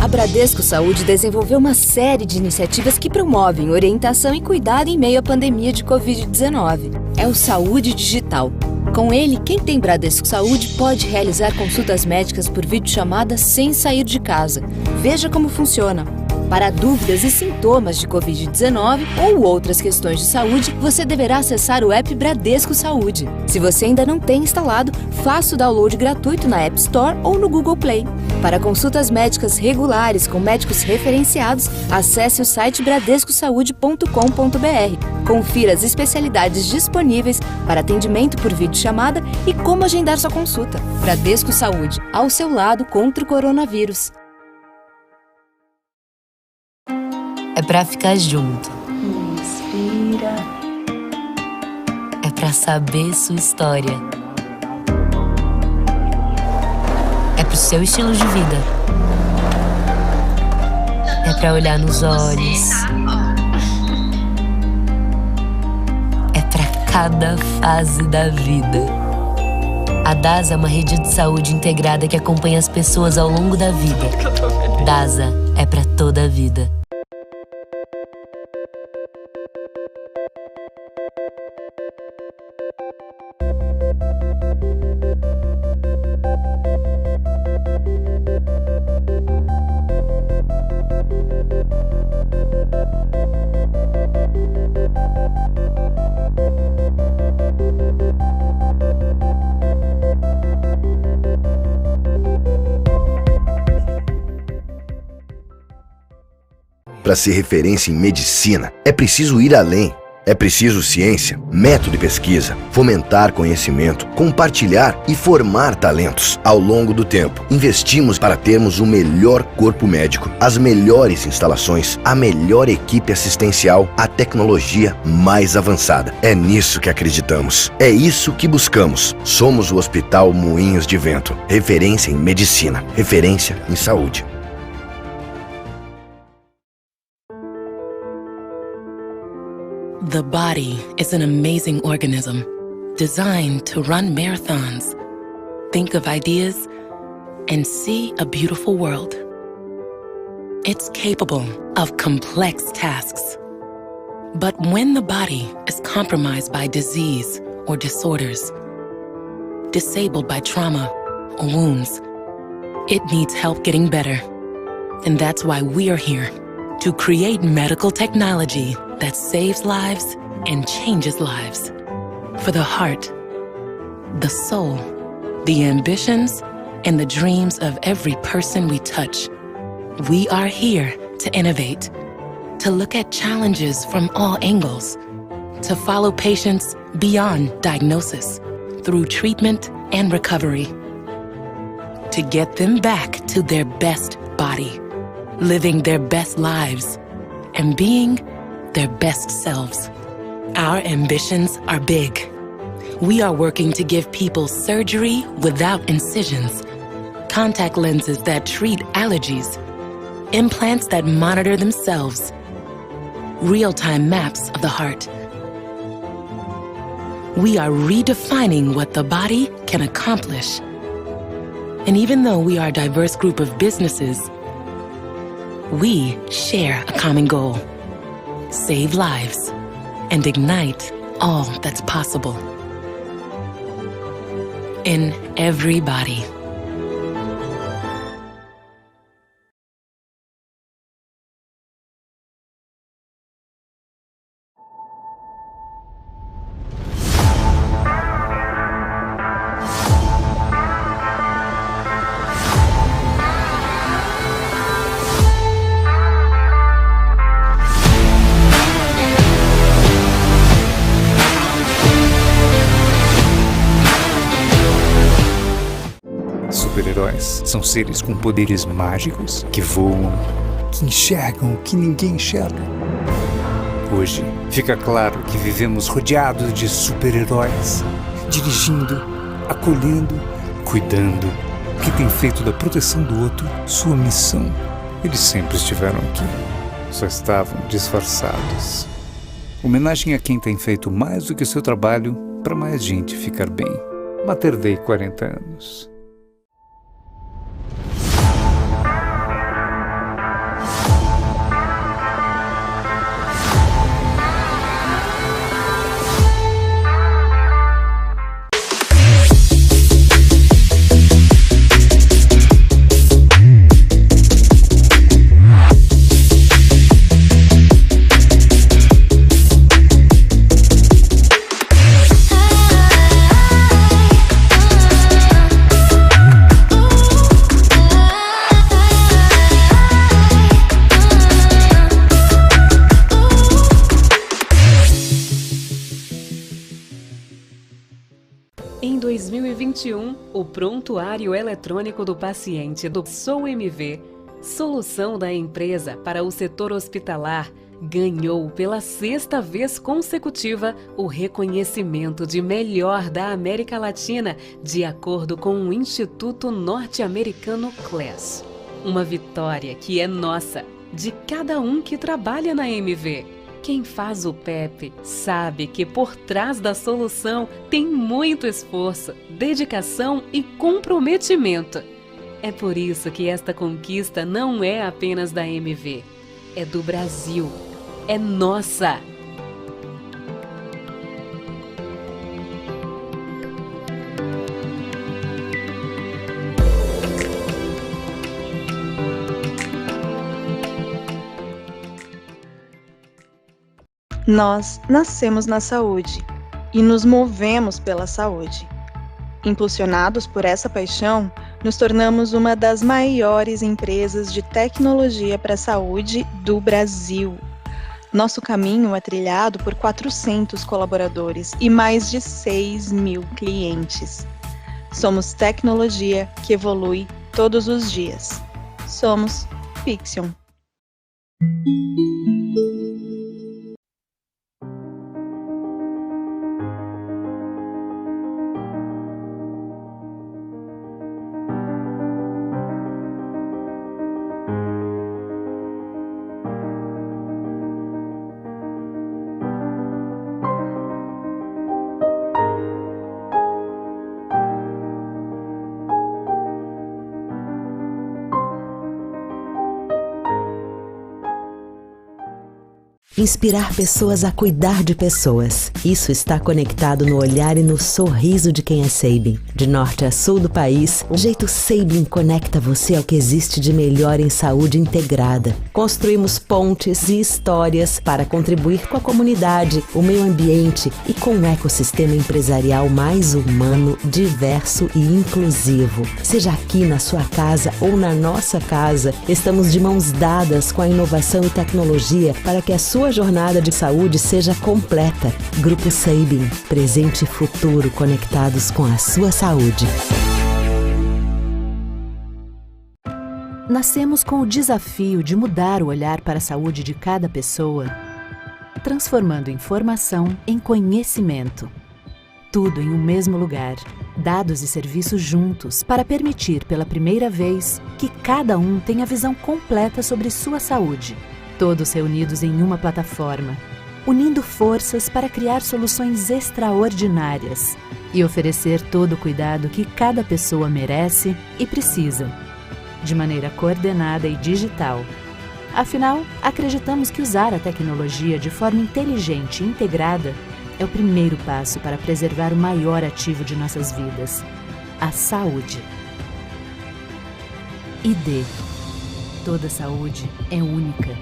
Speaker 21: A Bradesco Saúde desenvolveu uma série de iniciativas que promovem orientação e cuidado em meio à pandemia de Covid-19. É o Saúde Digital. Com ele, quem tem Bradesco Saúde pode realizar consultas médicas por videochamada sem sair de casa. Veja como funciona. Para dúvidas e sintomas de Covid-19 ou outras questões de saúde, você deverá acessar o app Bradesco Saúde. Se você ainda não tem instalado, faça o download gratuito na App Store ou no Google Play. Para consultas médicas regulares com médicos referenciados, acesse o site bradescosaude.com.br. Confira as especialidades disponíveis para atendimento por videochamada e como agendar sua consulta. Bradesco Saúde, ao seu lado contra o coronavírus.
Speaker 22: É pra ficar junto.
Speaker 3: Inspira.
Speaker 22: É pra saber sua história. É pro seu estilo de vida. É pra olhar nos olhos. É pra cada fase da vida. A DASA é uma rede de saúde integrada que acompanha as pessoas ao longo da vida. DASA é pra toda a vida.
Speaker 24: Para ser referência em medicina, é preciso ir além. É preciso ciência, método de pesquisa, fomentar conhecimento, compartilhar e formar talentos. Ao longo do tempo, investimos para termos o melhor corpo médico, as melhores instalações, a melhor equipe assistencial, a tecnologia mais avançada. É nisso que acreditamos. É isso que buscamos. Somos o Hospital Moinhos de Vento. Referência em medicina, referência em saúde.
Speaker 25: The body is an amazing organism, designed to run marathons, think of ideas, and see a beautiful world. It's capable of complex tasks. But when the body is compromised by disease or disorders, disabled by trauma or wounds, it needs help getting better. And that's why we're here, to create medical technology that saves lives and changes lives. For the heart, the soul, the ambitions, and the dreams of every person we touch, we are here to innovate, to look at challenges from all angles, to follow patients beyond diagnosis, through treatment and recovery, to get them back to their best body, living their best lives, and being their best selves. Our ambitions are big. We are working to give people surgery without incisions, contact lenses that treat allergies, implants that monitor themselves, real-time maps of the heart. We are redefining what the body can accomplish. And even though we are a diverse group of businesses, we share a common goal: save lives and ignite all that's possible in every body.
Speaker 26: Super-heróis são seres com poderes mágicos que voam, que enxergam o que ninguém enxerga. Hoje, fica claro que vivemos rodeados de super-heróis, dirigindo, acolhendo, cuidando, que têm feito da proteção do outro sua missão. Eles sempre estiveram aqui, só estavam disfarçados. Homenagem a quem tem feito mais do que o seu trabalho para mais gente ficar bem. Mater Dei 40 anos.
Speaker 10: Em 2021, o prontuário eletrônico do paciente do Sobre, solução da empresa para o setor hospitalar, ganhou pela 6ª vez consecutiva o reconhecimento de melhor da América Latina, de acordo com o Instituto Norte-Americano CLES. Uma vitória que é nossa, de cada um que trabalha na MV. Quem faz o PEP sabe que por trás da solução tem muito esforço, dedicação e comprometimento. É por isso que esta conquista não é apenas da MV, é do Brasil, é nossa.
Speaker 11: Nós nascemos na saúde e nos movemos pela saúde. Impulsionados por essa paixão, nos tornamos uma das maiores empresas de tecnologia para a saúde do Brasil. Nosso caminho é trilhado por 400 colaboradores e mais de 6.000 clientes. Somos tecnologia que evolui todos os dias. Somos Fixion.
Speaker 12: Inspirar pessoas a cuidar de pessoas. Isso está conectado no olhar e no sorriso de quem é Sabin. De norte a sul do país, o jeito Sabin conecta você ao que existe de melhor em saúde integrada. Construímos pontes e histórias para contribuir com a comunidade, o meio ambiente e com um ecossistema empresarial mais humano, diverso e inclusivo. Seja aqui na sua casa ou na nossa casa, estamos de mãos dadas com a inovação e tecnologia para que a sua jornada de saúde seja completa. Grupo Sabin, presente e futuro conectados com a sua saúde.
Speaker 13: Nascemos com o desafio de mudar o olhar para a saúde de cada pessoa, transformando informação em conhecimento. Tudo em um mesmo lugar, dados e serviços juntos para permitir pela primeira vez que cada um tenha visão completa sobre sua saúde. Todos reunidos em uma plataforma, unindo forças para criar soluções extraordinárias e oferecer todo o cuidado que cada pessoa merece e precisa, de maneira coordenada e digital. Afinal, acreditamos que usar a tecnologia de forma inteligente e integrada é o primeiro passo para preservar o maior ativo de nossas vidas, a saúde. ID. Toda saúde é única.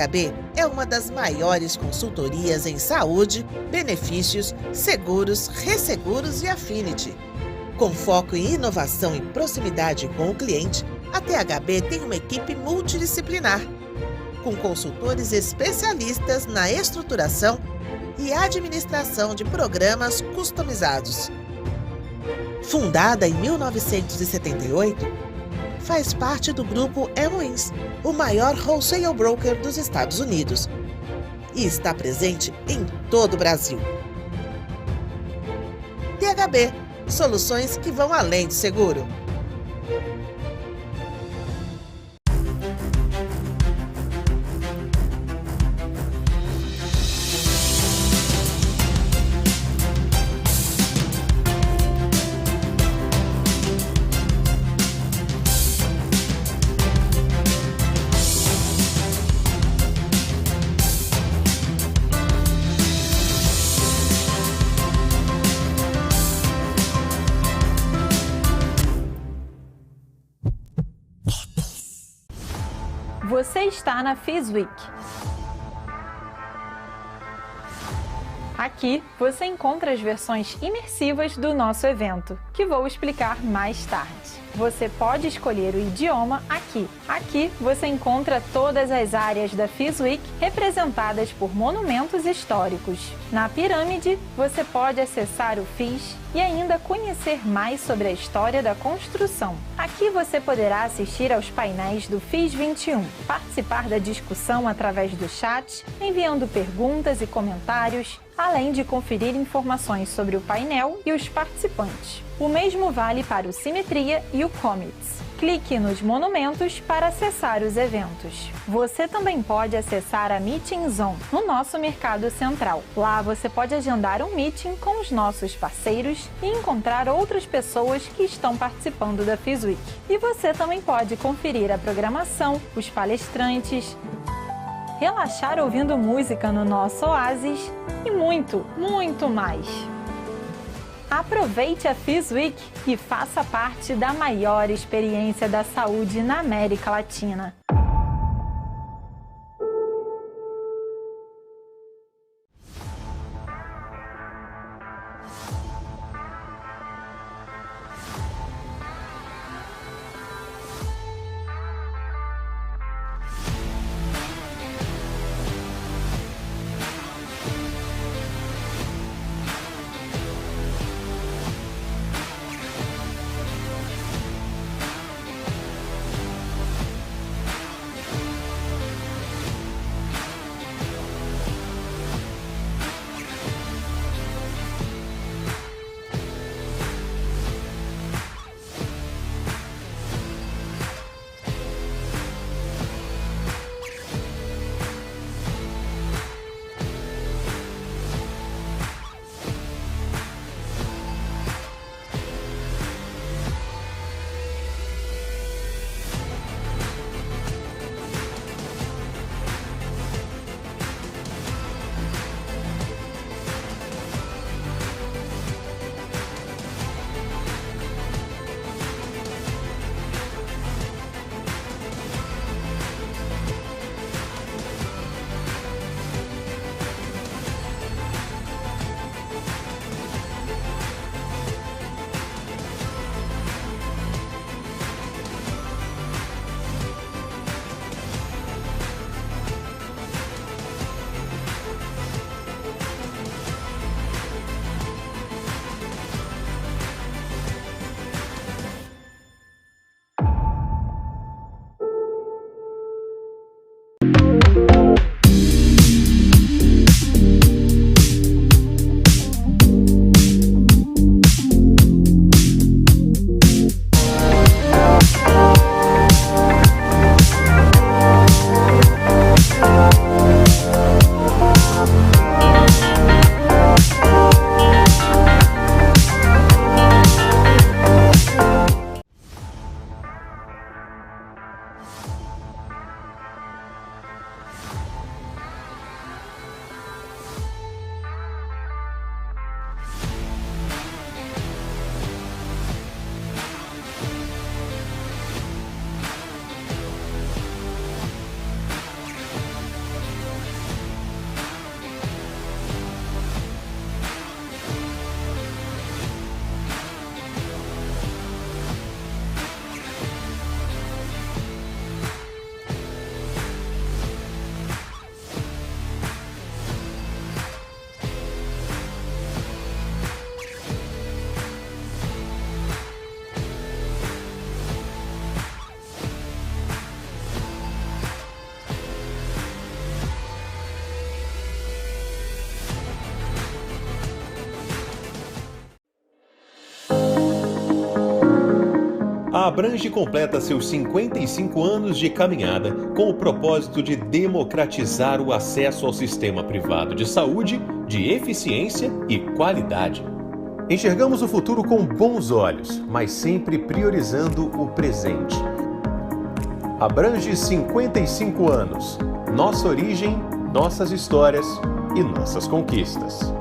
Speaker 14: HB é uma das maiores consultorias em saúde, benefícios, seguros, resseguros e affinity. Com foco em inovação e proximidade com o cliente, a THB tem uma equipe multidisciplinar, com consultores especialistas na estruturação e administração de programas customizados. Fundada em 1978, faz parte do grupo MODELOS, o maior wholesale broker dos Estados Unidos, e está presente em todo o Brasil. THB, soluções que vão além do seguro.
Speaker 2: Você está na FIS Week. Aqui você encontra as versões imersivas do nosso evento, que vou explicar mais tarde. Você pode escolher o idioma aqui. Aqui você encontra todas as áreas da FIS Week representadas por monumentos históricos. Na pirâmide, você pode acessar o FIS e ainda conhecer mais sobre a história da construção. Aqui você poderá assistir aos painéis do FIS 21, participar da discussão através do chat, enviando perguntas e comentários, além de conferir informações sobre o painel e os participantes. O mesmo vale para o Simetria e o Commits. clique nos monumentos para acessar os eventos. Você também pode acessar a Meeting Zone no nosso Mercado Central. Lá você pode agendar um meeting com os nossos parceiros e encontrar outras pessoas que estão participando da FIS Week. E você também pode conferir a programação, os palestrantes, relaxar ouvindo música no nosso oásis e muito, muito mais. Aproveite a FIS Week e faça parte da maior experiência da saúde na América Latina.
Speaker 18: A Abrange completa seus 55 anos de caminhada com o propósito de democratizar o acesso ao sistema privado de saúde, de eficiência e qualidade. Enxergamos o futuro com bons olhos, mas sempre priorizando o presente. Abrange 55 anos. Nossa origem, nossas histórias e nossas conquistas.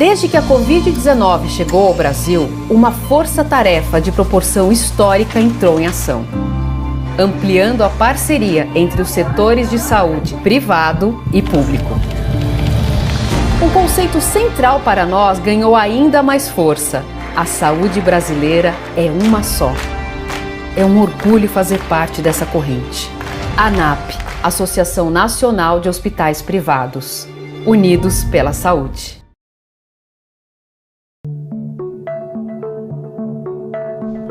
Speaker 19: Desde que a Covid-19 chegou ao Brasil, uma força-tarefa de proporção histórica entrou em ação, ampliando a parceria entre os setores de saúde privado e público. Um conceito central para nós ganhou ainda mais força: A saúde brasileira é uma só. É um orgulho fazer parte dessa corrente. ANAP, Associação Nacional de Hospitais Privados. Unidos pela saúde.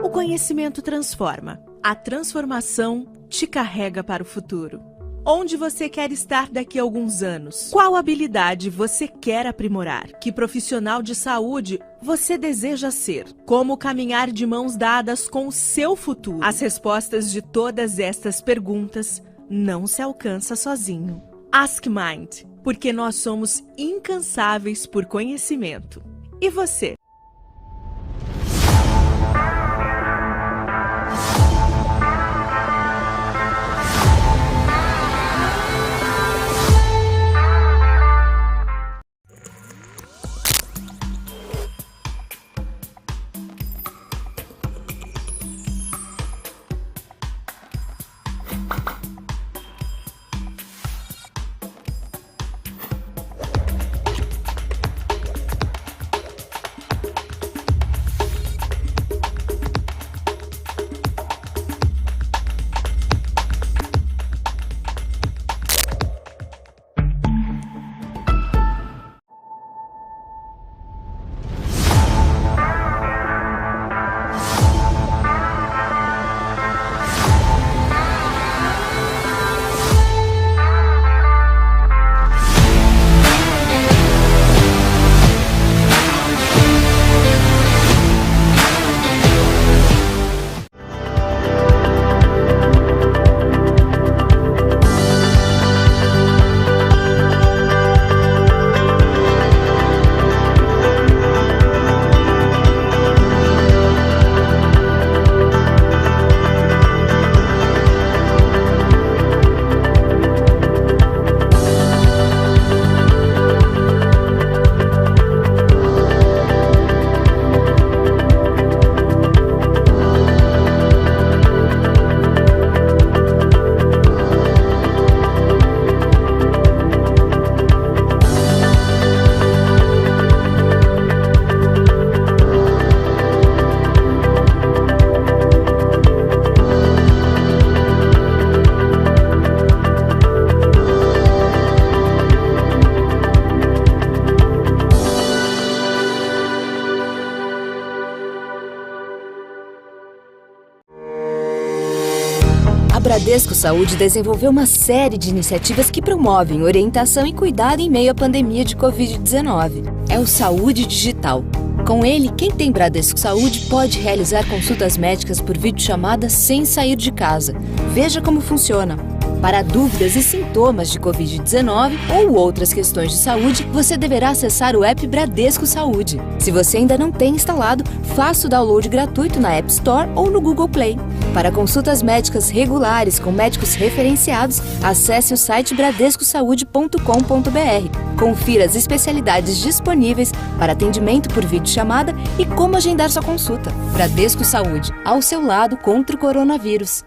Speaker 20: O conhecimento transforma. A transformação te carrega para o futuro. Onde você quer estar daqui a alguns anos? Qual habilidade você quer aprimorar? Que profissional de saúde você deseja ser? Como caminhar de mãos dadas com o seu futuro? As respostas de todas estas perguntas não se alcança sozinho. Ask Mind, porque nós somos incansáveis por conhecimento. E você?
Speaker 21: A Bradesco Saúde desenvolveu uma série de iniciativas que promovem orientação e cuidado em meio à pandemia de Covid-19. É o Saúde Digital. Com ele, quem tem Bradesco Saúde pode realizar consultas médicas por videochamada sem sair de casa. Veja como funciona. Para dúvidas e sintomas de Covid-19 ou outras questões de saúde, você deverá acessar o app Bradesco Saúde. Se você ainda não tem instalado, faça o download gratuito na App Store ou no Google Play. Para consultas médicas regulares com médicos referenciados, acesse o site bradescosaude.com.br. Confira as especialidades disponíveis para atendimento por videochamada e como agendar sua consulta. Bradesco Saúde, ao seu lado contra o coronavírus.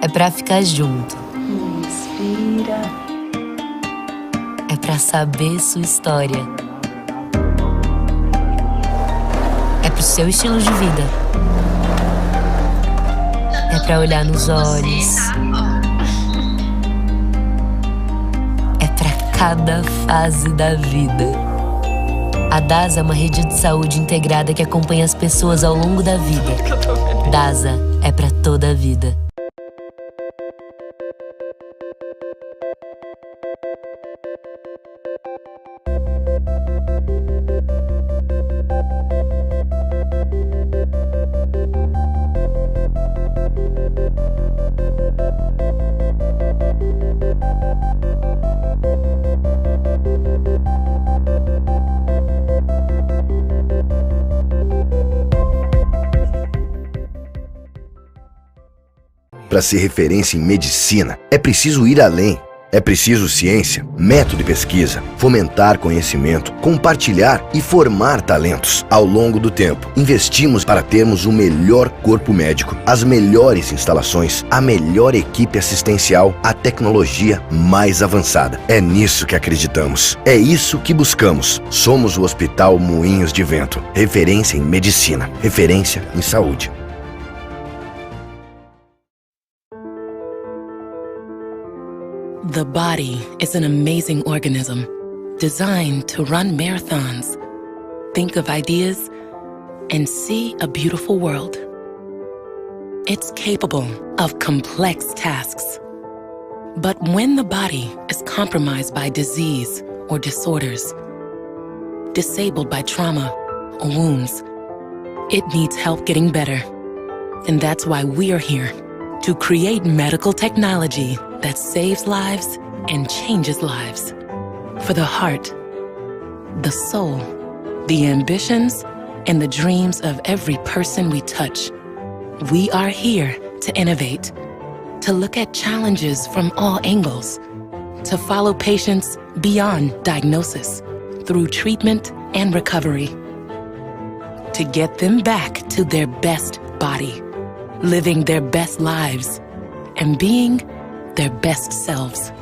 Speaker 22: É pra ficar junto.
Speaker 3: Inspira.
Speaker 22: É pra saber sua história. É pro seu estilo de vida. É pra olhar nos olhos. É pra cada fase da vida. A DASA é uma rede de saúde integrada que acompanha as pessoas ao longo da vida. DASA é pra toda a vida.
Speaker 24: Para ser referência em medicina, é preciso ir além. É preciso ciência, método de pesquisa, fomentar conhecimento, compartilhar e formar talentos. Ao longo do tempo, investimos para termos o melhor corpo médico, as melhores instalações, a melhor equipe assistencial, a tecnologia mais avançada. É nisso que acreditamos. É isso que buscamos. Somos o Hospital Moinhos de Vento. Referência em medicina, referência em saúde.
Speaker 25: The body is an amazing organism designed to run marathons, think of ideas, and see a beautiful world. It's capable of complex tasks. But when the body is compromised by disease or disorders, disabled by trauma or wounds, it needs help getting better. And that's why we are here, to create medical technology that saves lives and changes lives. For the heart, the soul, the ambitions, and the dreams of every person we touch, we are here to innovate, to look at challenges from all angles, to follow patients beyond diagnosis, through treatment and recovery, to get them back to their best body, living their best lives, and being their best selves.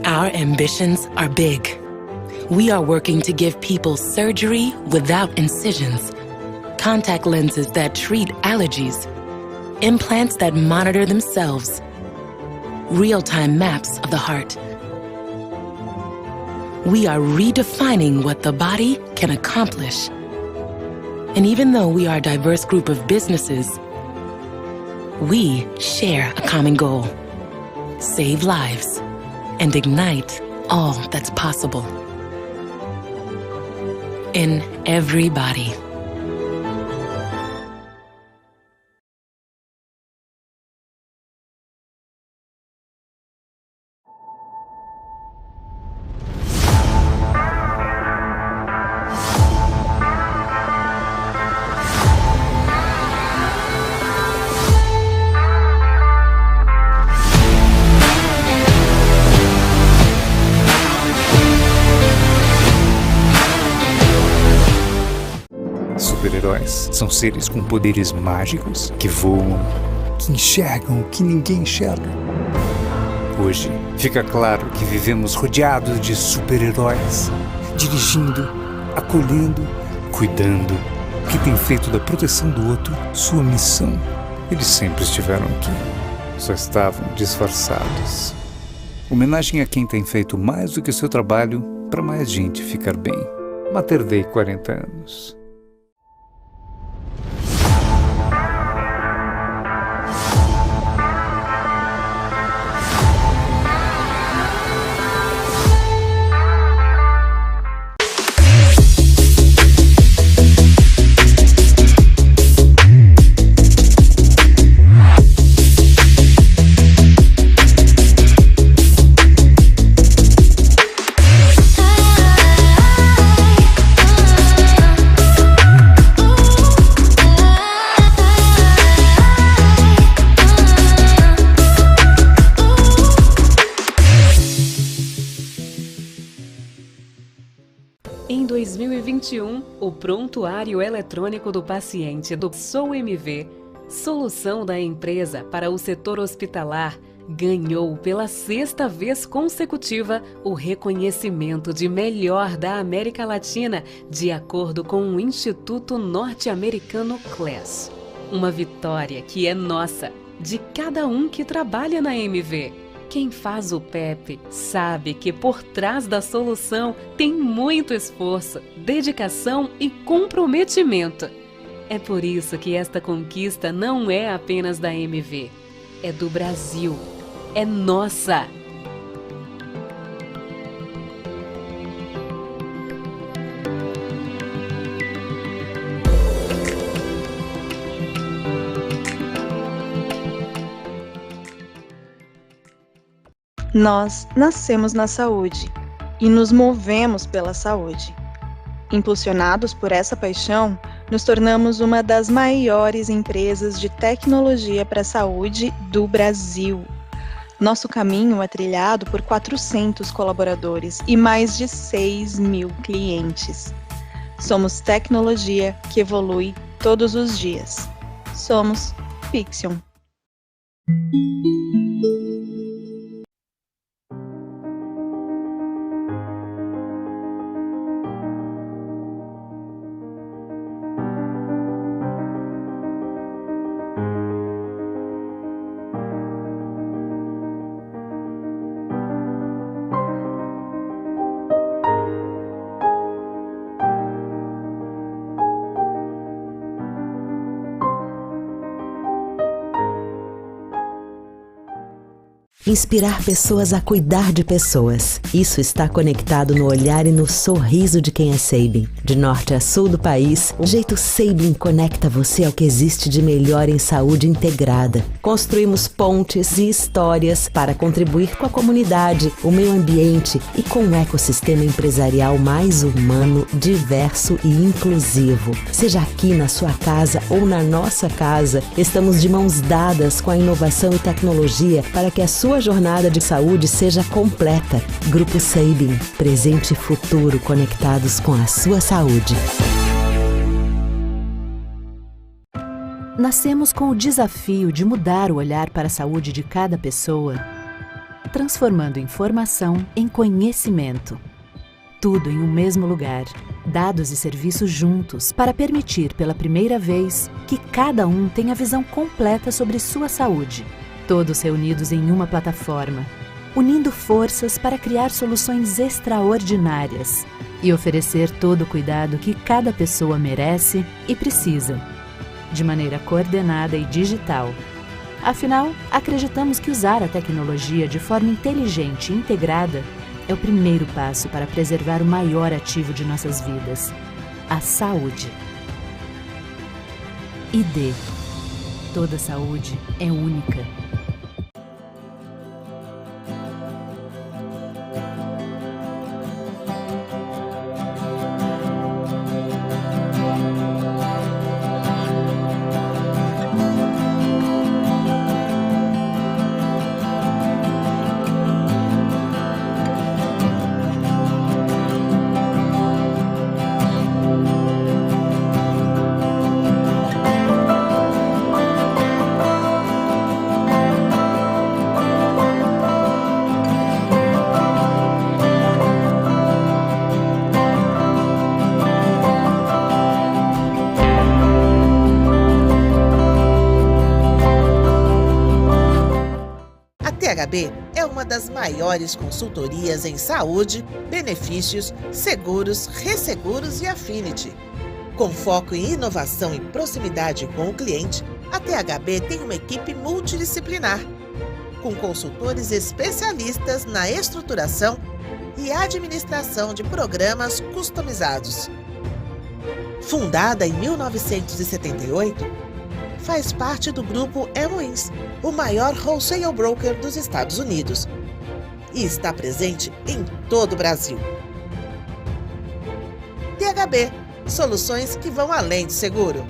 Speaker 25: Our ambitions are big. We are working to give people surgery without incisions, contact lenses that treat allergies, implants that monitor themselves, real-time maps of the heart. We are redefining what the body can accomplish. And even though we are a diverse group of businesses, we share a common goal: save lives and ignite all that's possible in every body.
Speaker 26: Super-heróis são seres com poderes mágicos que voam, que enxergam o que ninguém enxerga. Hoje, fica claro que vivemos rodeados de super-heróis, dirigindo, acolhendo, cuidando, que têm feito da proteção do outro sua missão. Eles sempre estiveram aqui, só estavam disfarçados. Homenagem a quem tem feito mais do que seu trabalho para mais gente ficar bem. Mater Dei 40 anos.
Speaker 10: Em 2021, o prontuário eletrônico do paciente do Sobre, solução da empresa para o setor hospitalar, ganhou pela 6ª vez consecutiva o reconhecimento de melhor da América Latina, de acordo com o Instituto Norte-Americano CLES. Uma vitória que é nossa, de cada um que trabalha na MV. Quem faz o PEP sabe que por trás da solução tem muito esforço, dedicação e comprometimento. É por isso que esta conquista não é apenas da MV, é do Brasil, é nossa.
Speaker 11: Nós nascemos na saúde e nos movemos pela saúde. Impulsionados por essa paixão, nos tornamos uma das maiores empresas de tecnologia para a saúde do Brasil. Nosso caminho é trilhado por 400 colaboradores e mais de 6.000 clientes. Somos tecnologia que evolui todos os dias. Somos Fixion.
Speaker 12: Inspirar pessoas a cuidar de pessoas. Isso está conectado no olhar e no sorriso de quem é Sabin. De norte a sul do país, o jeito Sabin conecta você ao que existe de melhor em saúde integrada. Construímos pontes e histórias para contribuir com a comunidade, o meio ambiente e com um ecossistema empresarial mais humano, diverso e inclusivo. Seja aqui na sua casa ou na nossa casa, estamos de mãos dadas com a inovação e tecnologia para que a sua jornada de saúde seja completa. Grupo Sabin, presente e futuro conectados com a sua saúde.
Speaker 13: Nascemos com o desafio de mudar o olhar para a saúde de cada pessoa, transformando informação em conhecimento. Tudo em um mesmo lugar, dados e serviços juntos para permitir pela primeira vez que cada um tenha a visão completa sobre sua saúde. Todos reunidos em uma plataforma, unindo forças para criar soluções extraordinárias e oferecer todo o cuidado que cada pessoa merece e precisa, de maneira coordenada e digital. Afinal, acreditamos que usar a tecnologia de forma inteligente e integrada é o primeiro passo para preservar o maior ativo de nossas vidas, a saúde. ID. Toda saúde é única.
Speaker 14: THB é uma das maiores consultorias em saúde, benefícios, seguros, resseguros e affinity. Com foco em inovação e proximidade com o cliente, a THB tem uma equipe multidisciplinar, com consultores especialistas na estruturação e administração de programas customizados. Fundada em 1978, faz parte do grupo MODELOS, o maior wholesale broker dos Estados Unidos, e está presente em todo o Brasil. THB, soluções que vão além do seguro.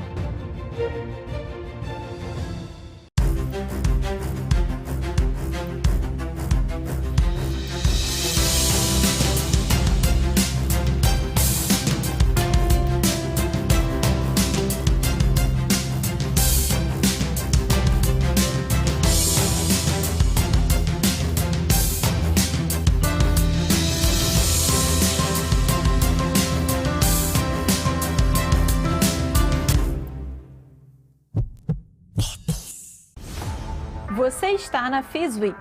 Speaker 2: Você está na FIS Week.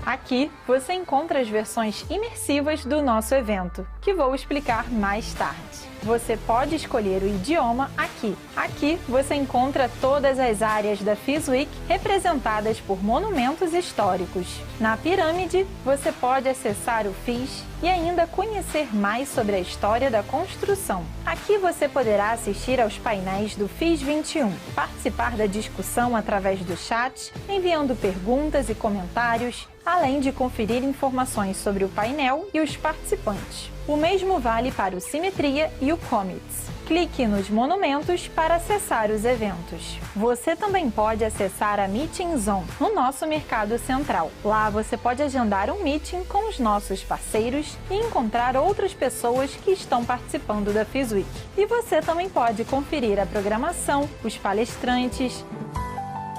Speaker 2: Aqui você encontra as versões imersivas do nosso evento, que vou explicar mais tarde. Você pode escolher o idioma aqui. Aqui você encontra todas as áreas da FIS Week representadas por monumentos históricos. Na pirâmide, você pode acessar o FIS e ainda conhecer mais sobre a história da construção. Aqui você poderá assistir aos painéis do FIS 21, participar da discussão através do chat, enviando perguntas e comentários além de conferir informações sobre o painel e os participantes. O mesmo vale para o Simetria e o Commits. Clique nos monumentos para acessar os eventos. Você também pode acessar a Meeting Zone no nosso Mercado Central. Lá você pode agendar um meeting com os nossos parceiros e encontrar outras pessoas que estão participando da FIS Week. E você também pode conferir a programação, os palestrantes,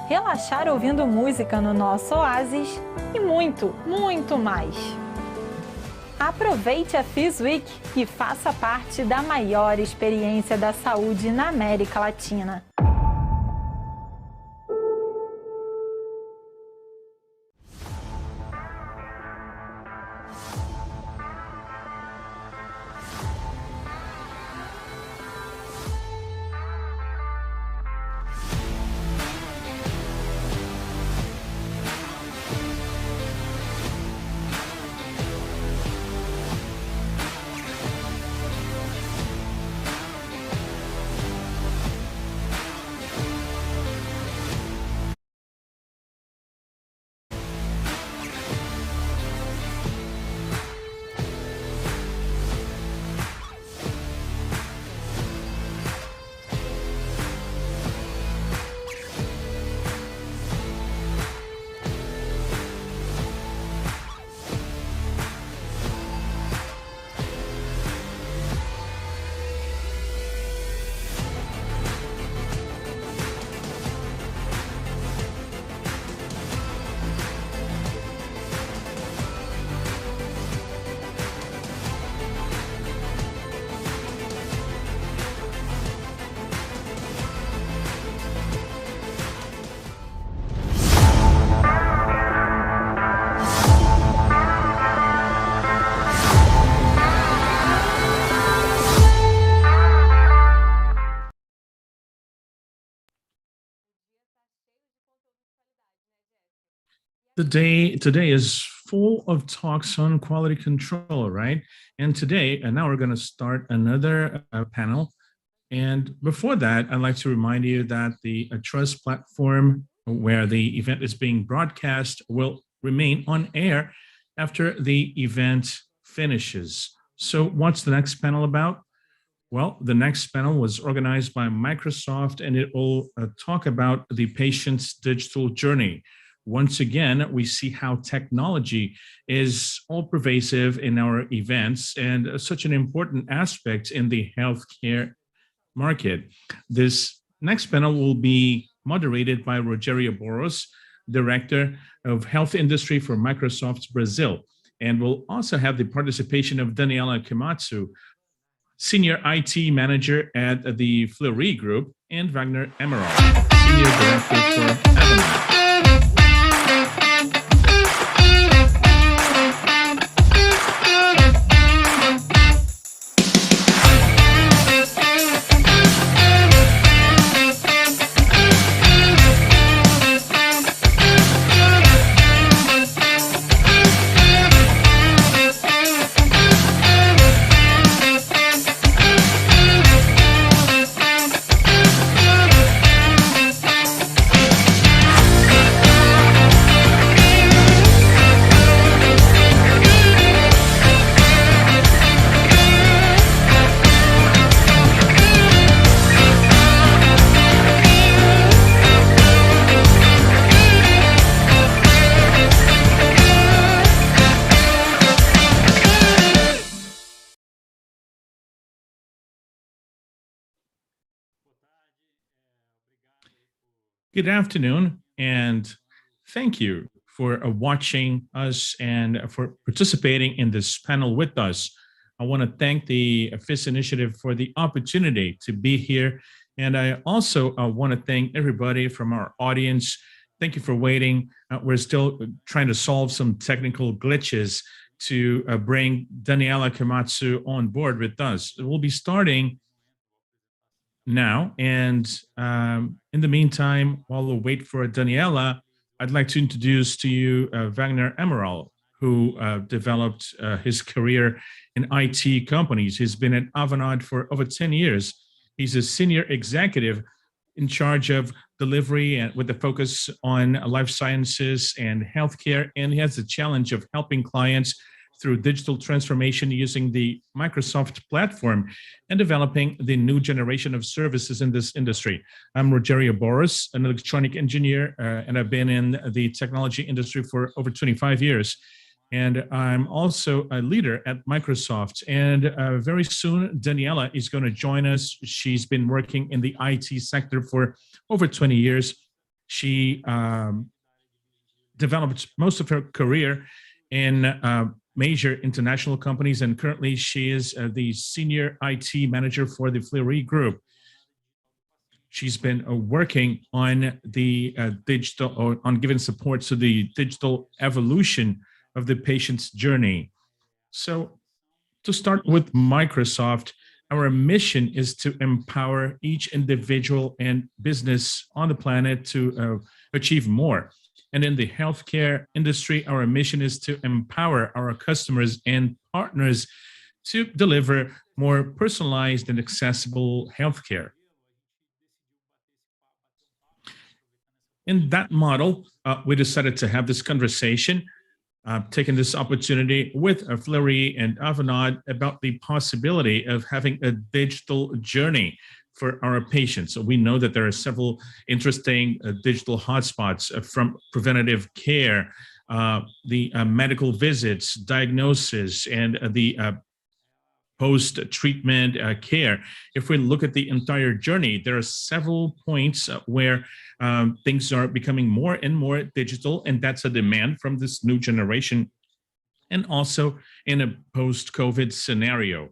Speaker 2: relaxar ouvindo música no nosso Oasis e muito, muito mais. Aproveite a FIS Week e faça parte da maior experiência da saúde na América Latina.
Speaker 5: Today is full of talks on quality control, right? And today, and now we're going to start another panel. And before that, I'd like to remind you that the Trust platform where the event is being broadcast will remain on air after the event finishes. So what's the next panel about? Well, the next panel was organized by Microsoft, and it will talk about the patient's digital journey. Once again, we see how technology is all pervasive in our events and such an important aspect in the healthcare market. This next panel will be moderated by Rogério Boros, Director of Health Industry for Microsoft Brazil, and we'll also have the participation of Daniela Kimatsu, Senior IT Manager at the Fleury Group, and Wagner Emerald, Senior Director for Avalon. Good afternoon, and thank you for watching us and for participating in this panel with us. I want to thank the FIS Initiative for the opportunity to be here, and I also want to thank everybody from our audience. Thank you for waiting. We're still trying to solve some technical glitches to bring Daniela Kimatsu on board with us. We'll be starting now, and in the meantime, while we wait for Daniela, I'd like to introduce to you Wagner Emerald, who developed his career in IT companies. He's been at Avanade for over 10 years. He's a senior executive in charge of delivery and with the focus on life sciences and healthcare. And he has the challenge of helping clients through digital transformation using the Microsoft platform and developing the new generation of services in this industry. I'm Rogerio Boris, an electronic engineer, and I've been in the technology industry for over 25 years. And I'm also a leader at Microsoft. And very soon, Daniela is going to join us. She's been working in the IT sector for over 20 years. She developed most of her career in major international companies, and currently she is the senior IT manager for the Fleury Group. She's been working on the digital, or on giving support to the digital evolution of the patient's journey. So to start with Microsoft, our mission is to empower each individual and business on the planet to achieve more. And in the healthcare industry, our mission is to empower our customers and partners to deliver more personalized and accessible healthcare. In that model, we decided to have this conversation, taking this opportunity with Fleury and Avanade about the possibility of having a digital journey for our patients. So we know that there are several interesting digital hotspots from preventative care, the medical visits, diagnosis, and the post-treatment care. If we look at the entire journey, there are several points where things are becoming more and more digital, and that's a demand from this new generation, and also in a post-COVID scenario.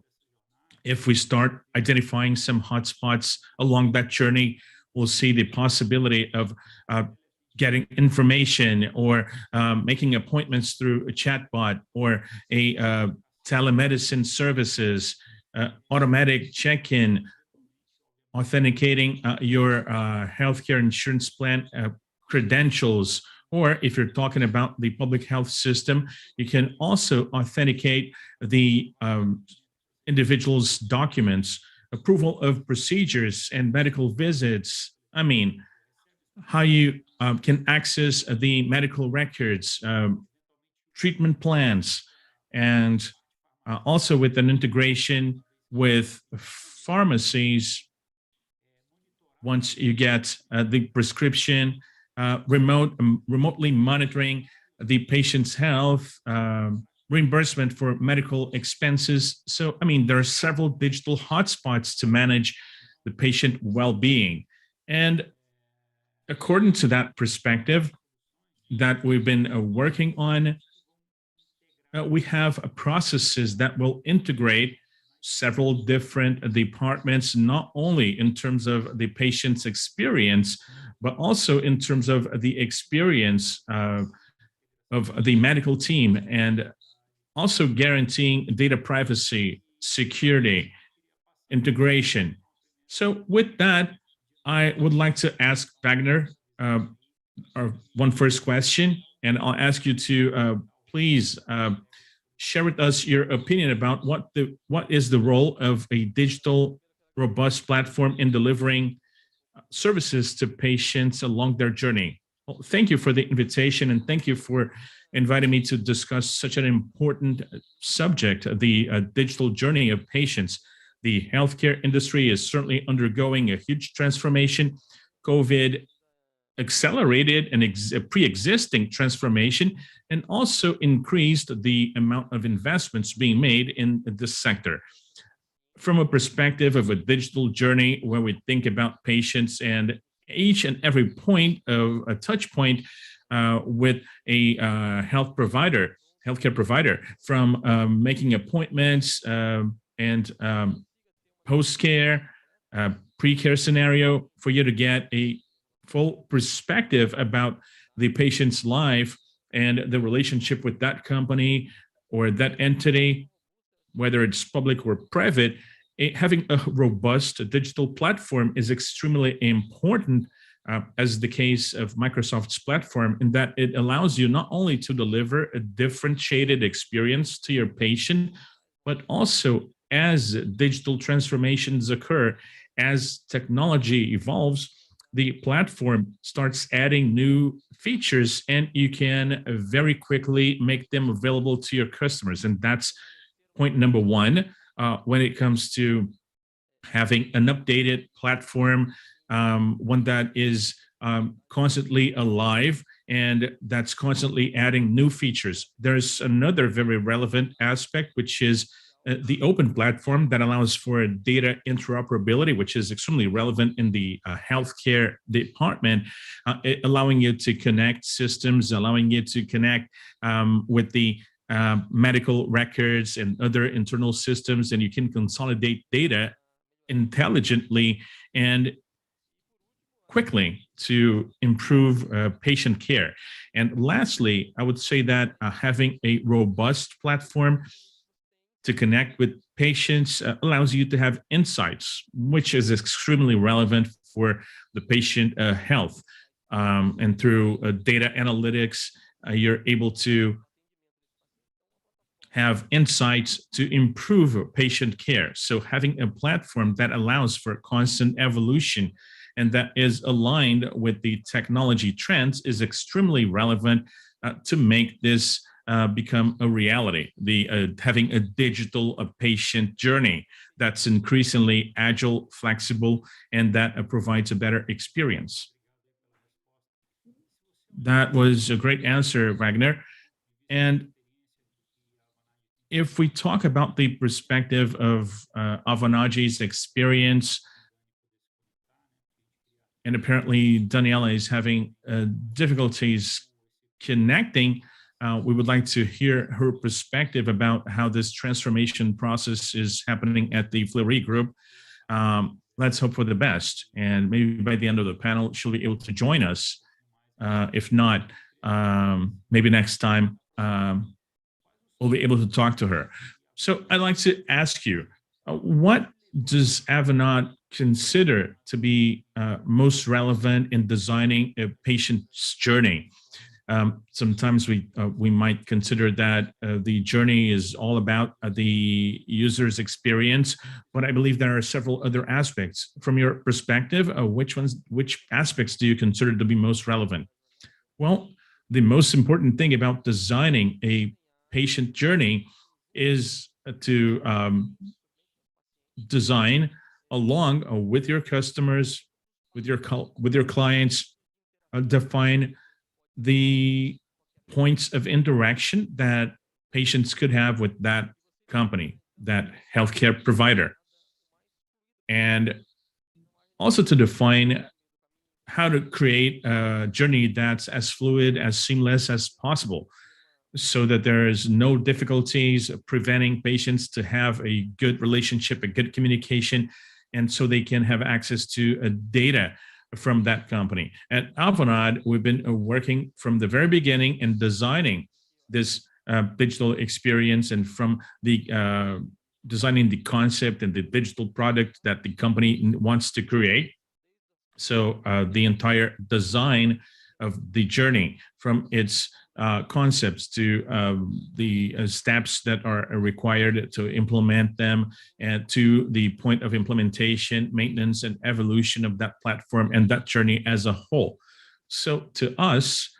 Speaker 5: If we start identifying some hotspots along that journey, we'll see the possibility of getting information or making appointments through a chatbot or a telemedicine services, automatic check-in, authenticating your healthcare insurance plan credentials, or if you're talking about the public health system, you can also authenticate the individuals' documents, approval of procedures and medical visits. I mean, how you can access the medical records, treatment plans, and also with an integration with pharmacies. Once you get the prescription, remotely monitoring the patient's health, reimbursement for medical expenses. So, I mean, there are several digital hotspots to manage the patient well-being. And according to that perspective that we've been working on, we have processes that will integrate several different departments, not only in terms of the patient's experience, but also in terms of the experience of the medical team, and also guaranteeing data privacy, security, integration. So with that, I would like to ask Wagner our one first question, and I'll ask you to please share with us your opinion about what is the role of a digital robust platform in delivering services to patients along their journey. Well, thank you for the invitation, and thank you for inviting me to discuss such an important subject, the digital journey of patients. The healthcare industry is certainly undergoing a huge transformation. COVID accelerated a pre-existing transformation and also increased the amount of investments being made in this sector. From a perspective of a digital journey where we think about patients and each and every point of a touch point with a healthcare provider, from making appointments and post-care, pre-care scenario, for you to get a full perspective about the patient's life and the relationship with that company or that entity, whether it's public or private. Having a robust digital platform is extremely important, as the case of Microsoft's platform, in that it allows you not only to deliver a differentiated experience to your patient, but also as digital transformations occur, as technology evolves, the platform starts adding new features, and you can very quickly make them available to your customers. And that's point number one when it comes to having an updated platform, one that is constantly alive and that's constantly adding new features. There's another very relevant aspect, which is the open platform that allows for data interoperability, which is extremely relevant in the healthcare department, allowing you to connect systems, allowing you to connect with the medical records and other internal systems, and you can consolidate data intelligently and quickly to improve patient care. And lastly, I would say that having a robust platform to connect with patients allows you to have insights, which is extremely relevant for the patient health. And through data analytics, you're able to have insights to improve patient care. So having a platform that allows for constant evolution and that is aligned with the technology trends is extremely relevant to make this become a reality. The having a digital patient journey that's increasingly agile, flexible, and that provides a better experience. That was a great answer, Wagner. And if we talk about the perspective of Avanagi's experience, and apparently Daniela is having difficulties connecting, we would like to hear her perspective about how this transformation process is happening at the Fleury Group. Let's hope for the best. And maybe by the end of the panel, she'll be able to join us. If not, maybe next time we'll be able to talk to her. So I'd like to ask you, what does Avanade consider to be most relevant in designing a patient's journey? Sometimes we might consider that the journey is all about the user's experience, but I believe there are several other aspects. From your perspective, which aspects do you consider to be most relevant? Well, the most important thing about designing a patient journey is to design along with your customers, with your clients, define the points of interaction that patients could have with that company, that healthcare provider, and also to define how to create a journey that's as fluid, as seamless as possible, so that there is no difficulties preventing patients to have a good relationship, a good communication, and so they can have access to data from that company. At Avanade, we've been working from the very beginning in designing this digital experience, and from the designing the concept and the digital product that the company wants to create. So the entire design of the journey, from its concepts to the steps that are required to implement them, and to the point of implementation, maintenance, and evolution of that platform and that journey as a whole. So to us,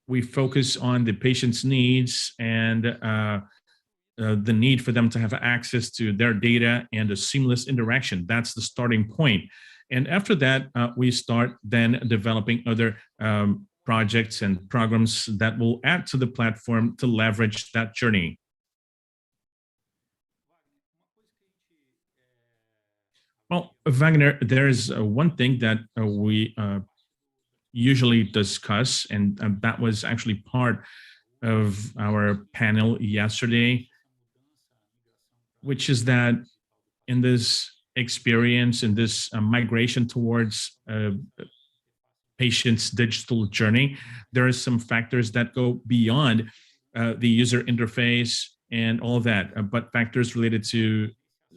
Speaker 5: we focus on the patient's needs and the need for them to have access to their data and a seamless interaction. That's the starting point. And after that, we start then developing other projects and programs that will add to the platform to leverage that journey. Well, Wagner, there's one thing that we usually discuss, and that was actually part of our panel yesterday, which is that in this experience, in this migration towards patient's digital journey, there are some factors that go beyond the user interface and all that, but factors related to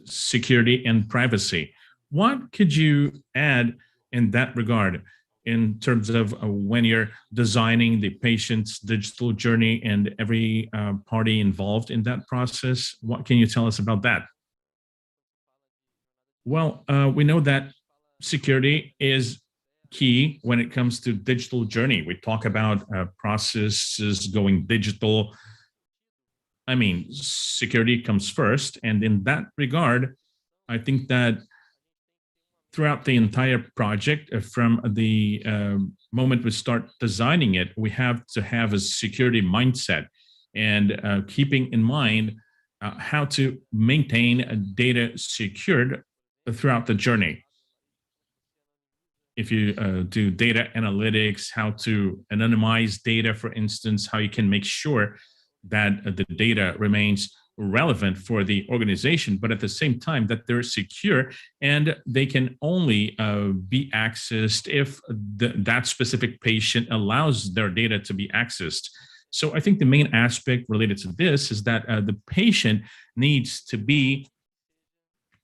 Speaker 5: security and privacy. What could you add in that regard in terms of when you're designing the patient's digital journey and every party involved in that process? What can you tell us about that? Well, we know that security is key when it comes to digital journey. We talk about processes going digital. I mean, security comes first. And in that regard, I think that throughout the entire project, from the moment we start designing it, we have to have a security mindset and keeping in mind how to maintain data secured throughout the journey. If you do data analytics, how to anonymize data, for instance, how you can make sure that the data remains relevant for the organization, but at the same time that they're secure and they can only be accessed if that specific patient allows their data to be accessed. So I think the main aspect related to this is that the patient needs to be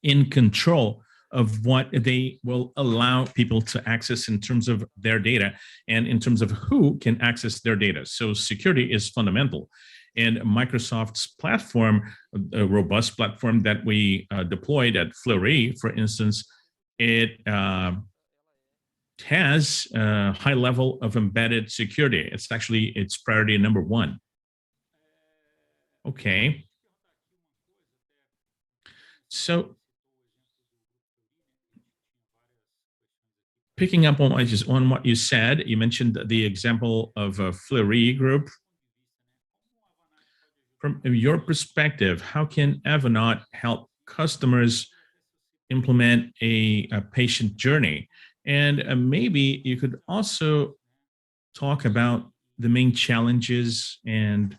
Speaker 5: in control of what they will allow people to access in terms of their data and in terms of who can access their data. So security is fundamental. And Microsoft's platform, a robust platform that we deployed at Fleury, for instance, it has a high level of embedded security. It's actually its priority number one. Okay. So picking up on what you said, you mentioned the example of a Fleury group. From your perspective, how can Evernaut help customers implement a patient journey? And maybe you could also talk about the main challenges and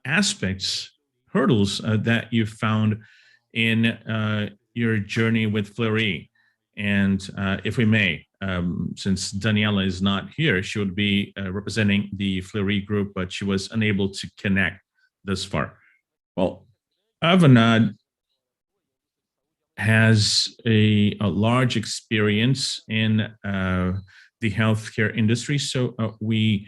Speaker 5: aspects, hurdles that you found in your journey with Fleury. And if we may, since Daniela is not here, she would be representing the Fleury group, but she was unable to connect this far. Well, Avanad has a large experience in the healthcare industry, so we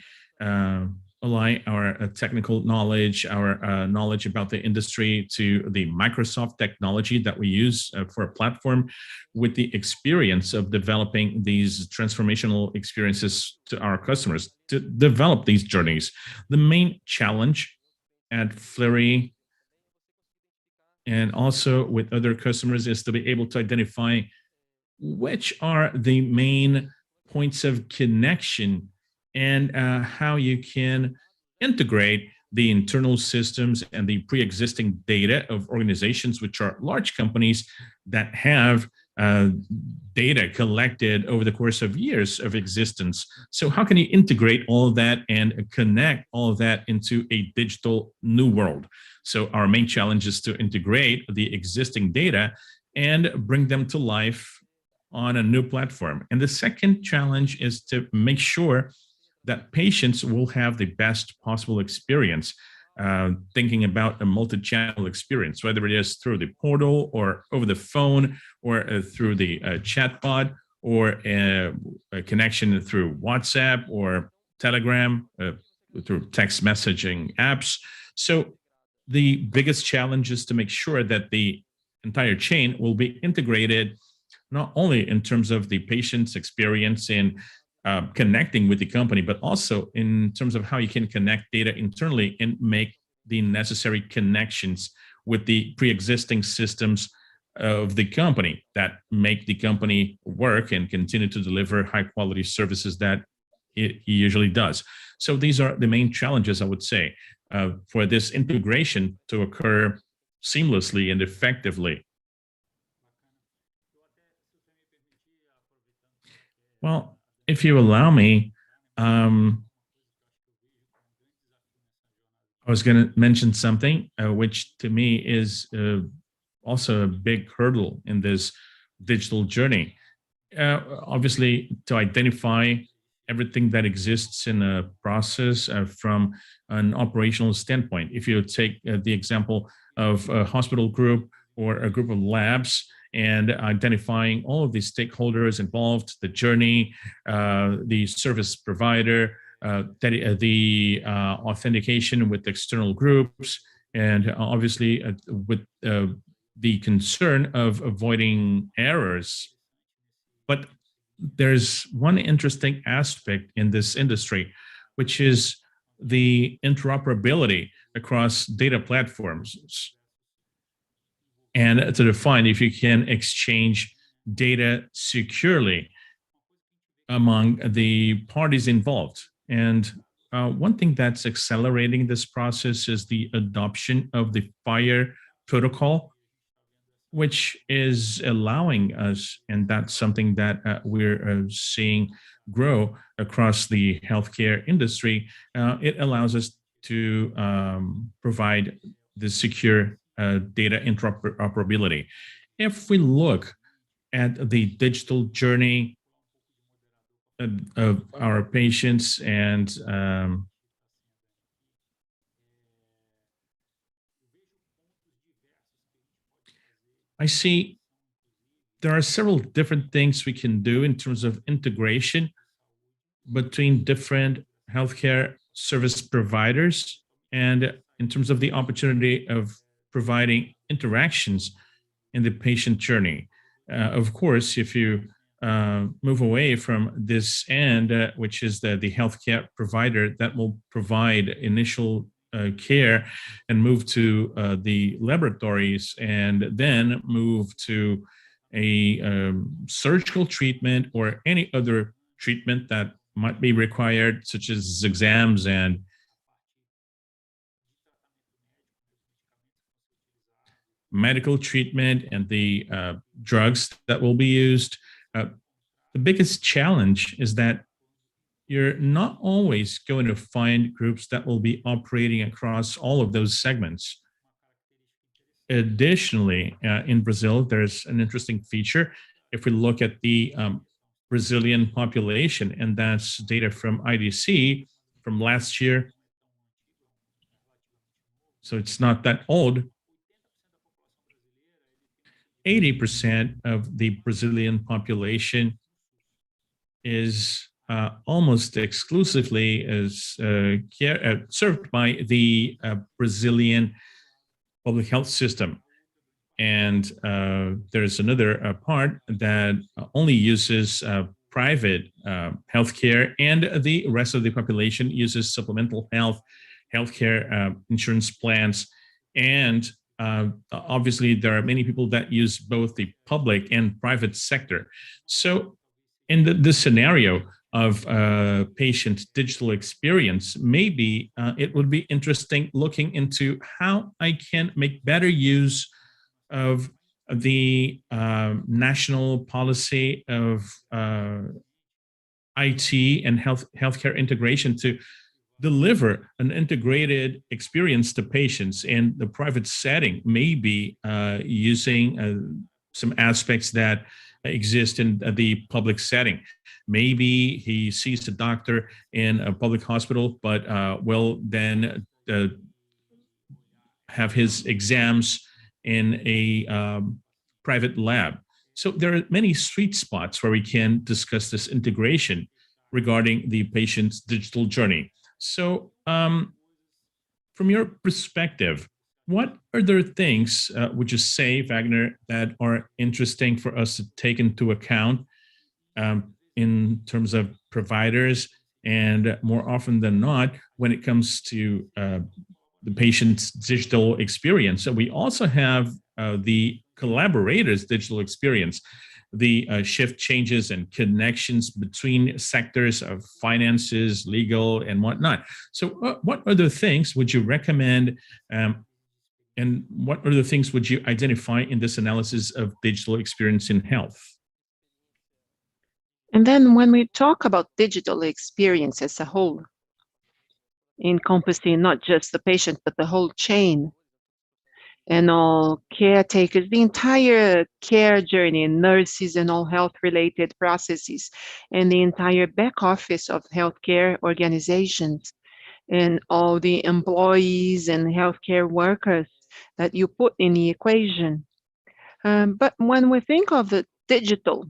Speaker 5: ally our technical knowledge, our knowledge about the industry to the Microsoft technology that we use for a platform with the experience of developing these transformational experiences to our customers to develop these journeys. The main challenge at Fleury and also with other customers is to be able to identify which are the main points of connection and how you can integrate the internal systems and the pre-existing data of organizations, which are large companies that have data collected over the course of years of existence. So how can you integrate all of that and connect all of that into a digital new world? So our main challenge is to integrate the existing data and bring them to life on a new platform. And the second challenge is to make sure that patients will have the best possible experience, thinking about a multi-channel experience, whether it is through the portal or over the phone or through the chatbot or a connection through WhatsApp or Telegram, through text messaging apps. So the biggest challenge is to make sure that the entire chain will be integrated, not only in terms of the patient's experience in connecting with the company, but also in terms of how you can connect data internally and make the necessary connections with the pre-existing systems of the company that make the company work and continue to deliver high quality services that it usually does. So these are the main challenges, I would say, for this integration to occur seamlessly and effectively. Well, if you allow me, I was going to mention something which to me is also a big hurdle in this digital journey. Obviously, to identify everything that exists in a process from an operational standpoint. If you take the example of a hospital group or a group of labs, and identifying all of the stakeholders involved, the journey, the service provider, the authentication with external groups, and obviously with the concern of avoiding errors But there's one interesting aspect in this industry, which is the interoperability across data platforms, and to define if you can exchange data securely among the parties involved. And one thing that's accelerating this process is the adoption of the FHIR protocol, which is allowing us, and that's something that we're seeing grow across the healthcare industry. It allows us to provide the secure data interoperability. If we look at the digital journey of our patients, and I see there are several different things we can do in terms of integration between different healthcare service providers, and in terms of the opportunity of providing interactions in the patient journey. Of course, if you move away from this end, which is the healthcare provider that will provide initial care, and move to the laboratories, and then move to a surgical treatment or any other treatment that might be required, such as exams and medical treatment and the drugs that will be used. The biggest challenge is that you're not always going to find groups that will be operating across all of those segments. Additionally, in Brazil, there's an interesting feature. If we look at the Brazilian population, and that's data from IDC from last year, so it's not that old, 80% of the Brazilian population is almost exclusively served by the Brazilian public health system. And there's another part that only uses private healthcare, and the rest of the population uses supplemental healthcare insurance plans. And obviously, there are many people that use both the public and private sector. So in the scenario of patient digital experience, maybe it would be interesting looking into how I can make better use of the national policy of IT and healthcare integration to deliver an integrated experience to patients in the private setting, maybe using some aspects that exist in the public setting. Maybe he sees a doctor in a public hospital, but will then have his exams in a private lab. So there are many sweet spots where we can discuss this integration regarding the patient's digital journey. So from your perspective, what other things would you say, Wagner, that are interesting for us to take into account in terms of providers, and more often than not, when it comes to the patient's digital experience? So we also have the collaborators' digital experience, the shift changes and connections between sectors of finances, legal, and whatnot. So what other things would you recommend, and what other things would you identify in this analysis of digital experience in health?
Speaker 4: And then when we talk about digital experience as a whole, encompassing not just the patient, but the whole chain, and all caretakers, the entire care journey, nurses and all health-related processes, and the entire back office of healthcare organizations, and all the employees and healthcare workers that you put in the equation. But when we think of the digital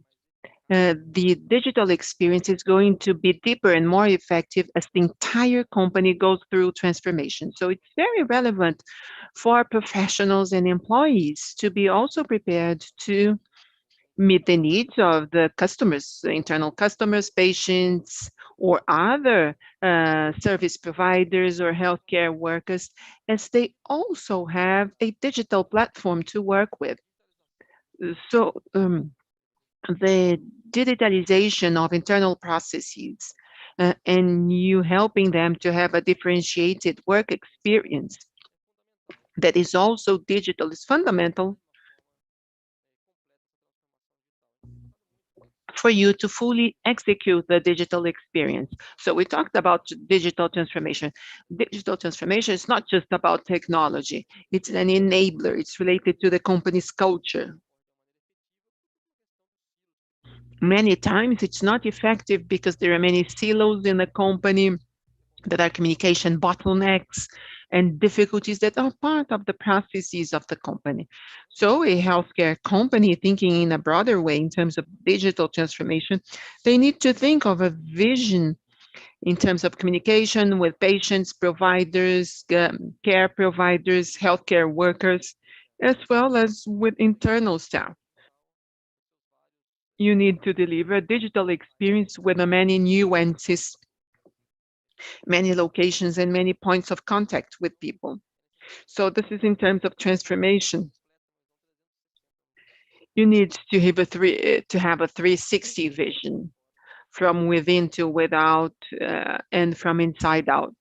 Speaker 4: experience is going to be deeper and more effective as the entire company goes through transformation. So it's very relevant for professionals and employees to be also prepared to meet the needs of the customers, internal customers, patients, or other service providers or healthcare workers, as they also have a digital platform to work with. So the digitalization of internal processes and you helping them to have a differentiated work experience that is also digital is fundamental for you to fully execute the digital experience. So we talked about digital transformation. Digital transformation is not just about technology. It's an enabler. It's related to the company's culture. Many times it's not effective because there are many silos in the company that are communication bottlenecks and difficulties that are part of the processes of the company. So a healthcare company thinking in a broader way in terms of digital transformation, they need to think of a vision in terms of communication with patients, providers, care providers, healthcare workers, as well as with internal staff. You need to deliver a digital experience with many nuances, many locations, and many points of contact with people. So this is in terms of transformation. You need to have a 360 vision from within to without and from inside out.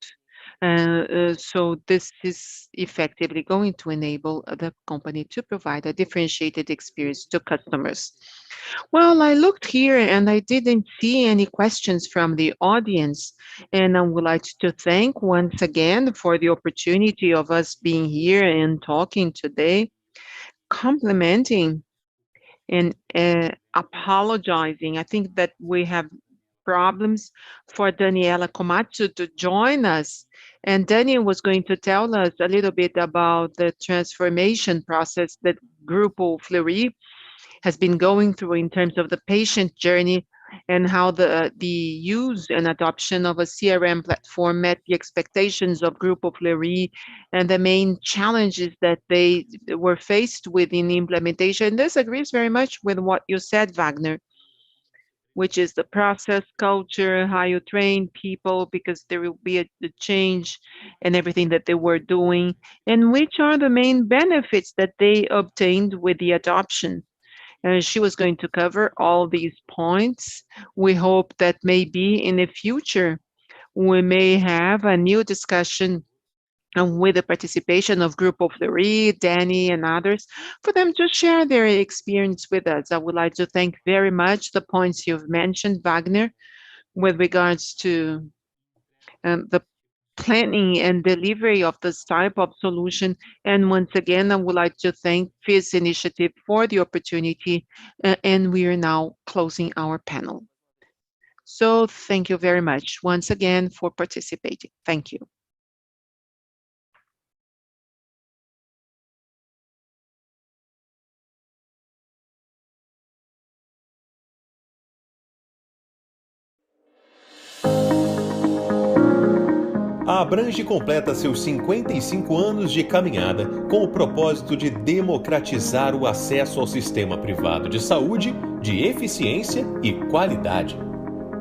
Speaker 4: So this is effectively going to enable the company to provide a differentiated experience to customers. Well, I looked here and I didn't see any questions from the audience, and I would like to thank once again for the opportunity of us being here and talking today, complimenting and apologizing. I think that we have problems for Daniela Komatsu to join us. And Daniel was going to tell us a little bit about the transformation process that Grupo Fleury has been going through in terms of the patient journey and how the use and adoption of a CRM platform met the expectations of Grupo Fleury and the main challenges that they were faced with in implementation. This agrees very much with what you said, Wagner, which is the process, culture, how you train people, because there will be a change in everything that they were doing, and which are the main benefits that they obtained with the adoption. She was going to cover all these points. We hope that maybe in the future, we may have a new discussion with the participation of Grupo Fleury, Danny, and others, for them to share their experience with us. I would like to thank very much the points you've mentioned, Wagner, with regards to the planning and delivery of this type of solution. And once again, I would like to thank FIS Initiative for the opportunity, and we are now closing our panel. So thank you very much once again for participating. Thank you.
Speaker 18: A Abrange completa seus 55 anos de caminhada com o propósito de democratizar o acesso ao sistema privado de saúde, de eficiência e qualidade.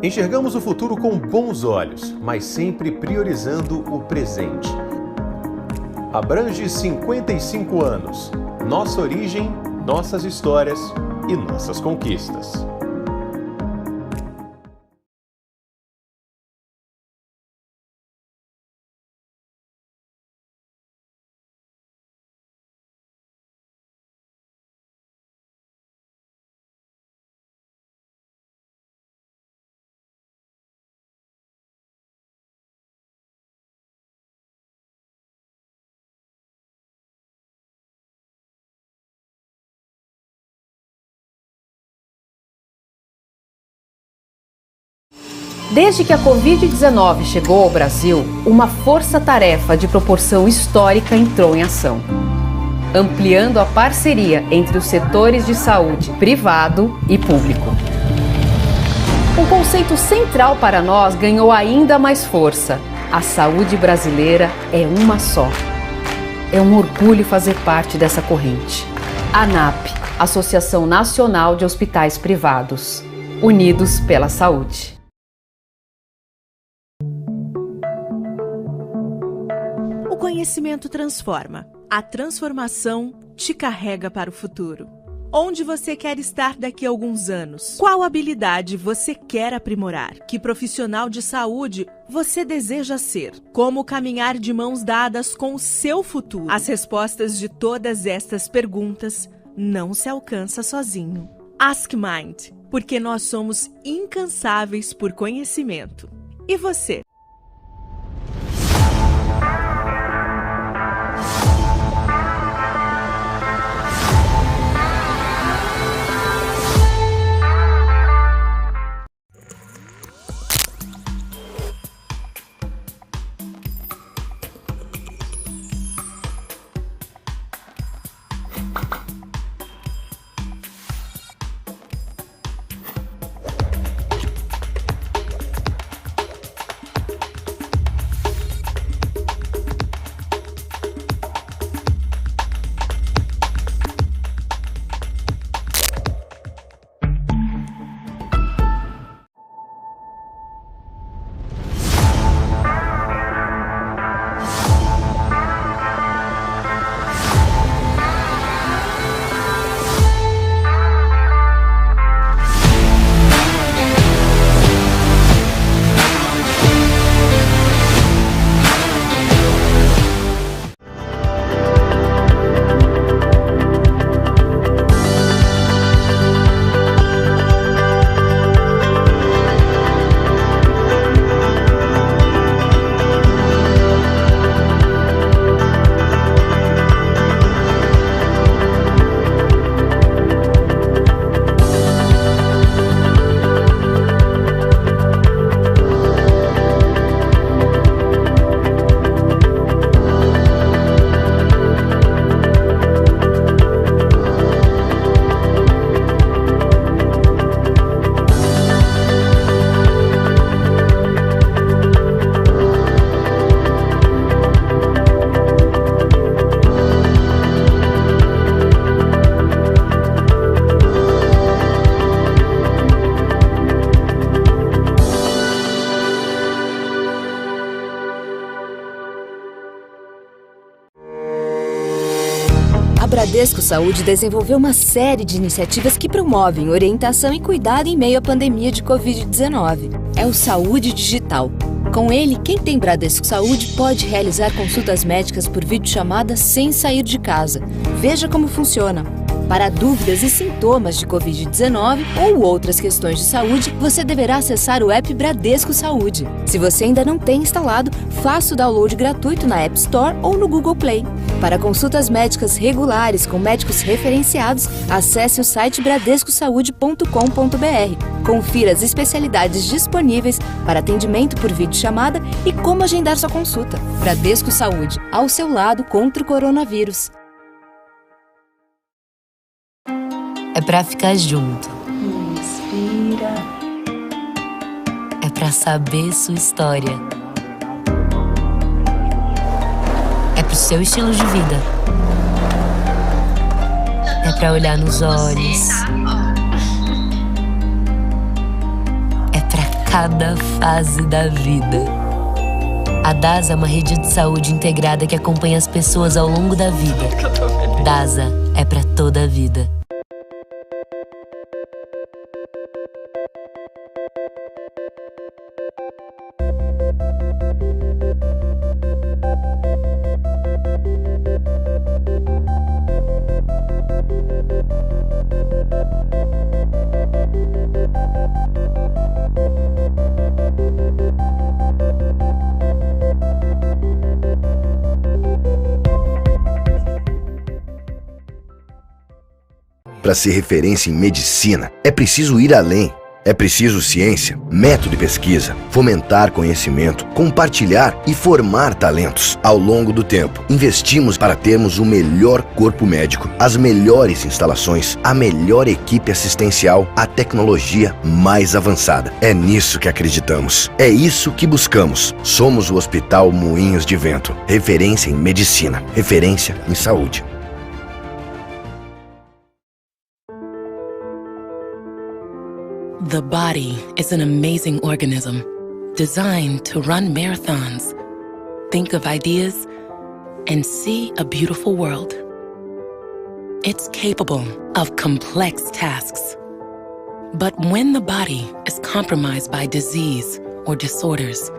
Speaker 18: Enxergamos o futuro com bons olhos, mas sempre priorizando o presente. Abrange 55 anos. Nossa origem, nossas histórias e nossas conquistas.
Speaker 19: Desde que a Covid-19 chegou ao Brasil, uma força-tarefa de proporção histórica entrou em ação, ampliando a parceria entre os setores de saúde privado e público. Um conceito central para nós ganhou ainda mais força: a saúde brasileira é uma só. É um orgulho fazer parte dessa corrente. ANAP, Associação Nacional de Hospitais Privados. Unidos pela saúde.
Speaker 20: O conhecimento transforma. A transformação te carrega para o futuro. Onde você quer estar daqui a alguns anos? Qual habilidade você quer aprimorar? Que profissional de saúde você deseja ser? Como caminhar de mãos dadas com o seu futuro? As respostas de todas estas perguntas não se alcança sozinho. Ask Mind, porque nós somos incansáveis por conhecimento. E você?
Speaker 21: A Bradesco Saúde desenvolveu uma série de iniciativas que promovem orientação e cuidado em meio à pandemia de Covid-19. É o Saúde Digital. Com ele, quem tem Bradesco Saúde pode realizar consultas médicas por videochamada sem sair de casa. Veja como funciona. Para dúvidas e sintomas de Covid-19 ou outras questões de saúde, você deverá acessar o app Bradesco Saúde. Se você ainda não tem instalado, faça o download gratuito na App Store ou no Google Play. Para consultas médicas regulares com médicos referenciados, acesse o site bradescosaude.com.br. Confira as especialidades disponíveis para atendimento por videochamada e como agendar sua consulta. Bradesco Saúde, ao seu lado contra o coronavírus.
Speaker 22: É pra ficar junto.
Speaker 3: Inspira.
Speaker 22: É pra saber sua história. É pro seu estilo de vida. É pra olhar nos olhos. É pra cada fase da vida. A DASA é uma rede de saúde integrada que acompanha as pessoas ao longo da vida. DASA é pra toda a vida.
Speaker 24: Para ser referência em medicina, é preciso ir além. É preciso ciência, método de pesquisa, fomentar conhecimento, compartilhar e formar talentos. Ao longo do tempo, investimos para termos o melhor corpo médico, as melhores instalações, a melhor equipe assistencial, a tecnologia mais avançada. É nisso que acreditamos. É isso que buscamos. Somos o Hospital Moinhos de Vento, referência em medicina, referência em saúde.
Speaker 25: The body is an amazing organism designed to run marathons, think of ideas, and see a beautiful world. It's capable of complex tasks. But when the body is compromised by disease or disorders,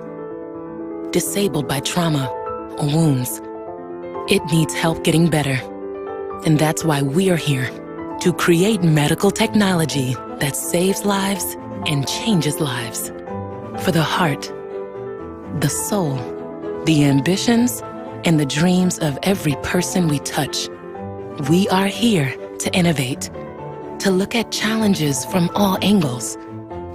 Speaker 25: disabled by trauma or wounds, it needs help getting better. And that's why we are here, to create medical technology that saves lives and changes lives. For the heart, the soul, the ambitions, and the dreams of every person we touch. We are here to innovate, to look at challenges from all angles,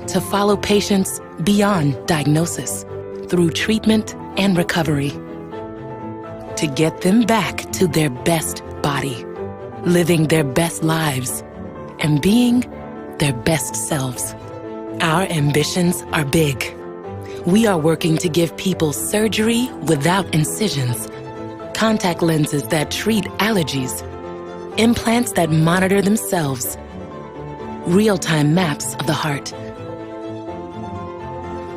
Speaker 25: to follow patients beyond diagnosis, through treatment and recovery, to get them back to their best body, living their best lives, and being their best selves. Our ambitions are big. We are working to give people surgery without incisions, contact lenses that treat allergies, implants that monitor themselves, real-time maps of the heart.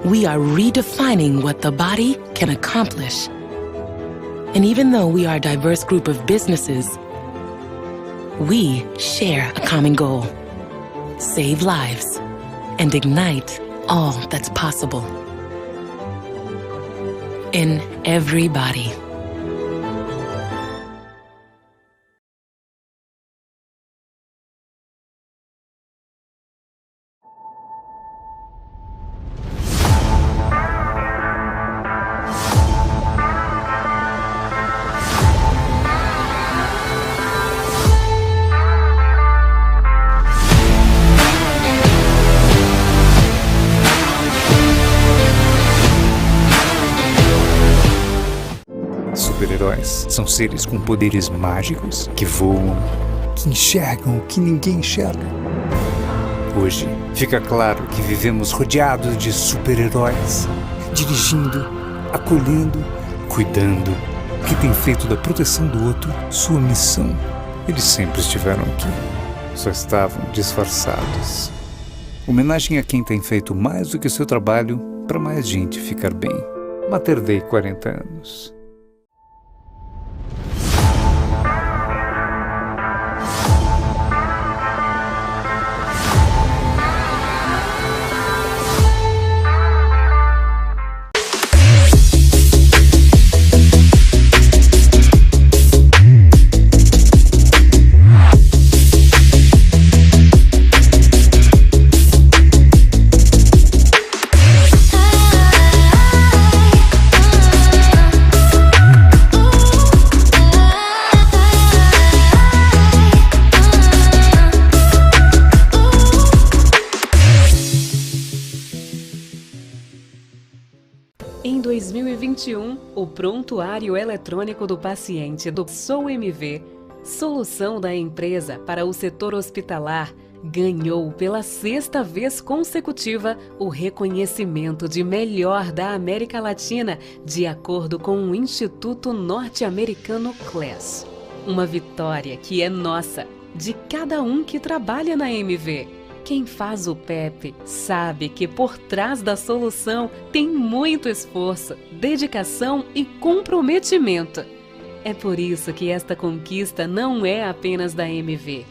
Speaker 25: We are redefining what the body can accomplish. And even though we are a diverse group of businesses, we share a common goal: save lives and ignite all that's possible in every body.
Speaker 26: Super-heróis são seres com poderes mágicos que voam, que enxergam o que ninguém enxerga. Hoje, fica claro que vivemos rodeados de super-heróis, dirigindo, acolhendo, cuidando, que têm feito da proteção do outro sua missão. Eles sempre estiveram aqui, só estavam disfarçados. Homenagem a quem tem feito mais do que seu trabalho para mais gente ficar bem. Mater Dei 40 anos.
Speaker 10: Em 2021, o prontuário eletrônico do paciente do Sobre, solução da empresa para o setor hospitalar, ganhou pela 6ª vez consecutiva o reconhecimento de melhor da América Latina, de acordo com o Instituto Norte-Americano CLES. Uma vitória que é nossa, de cada um que trabalha na MV. Quem faz o PEP sabe que por trás da solução tem muito esforço, dedicação e comprometimento. É por isso que esta conquista não é apenas da MV,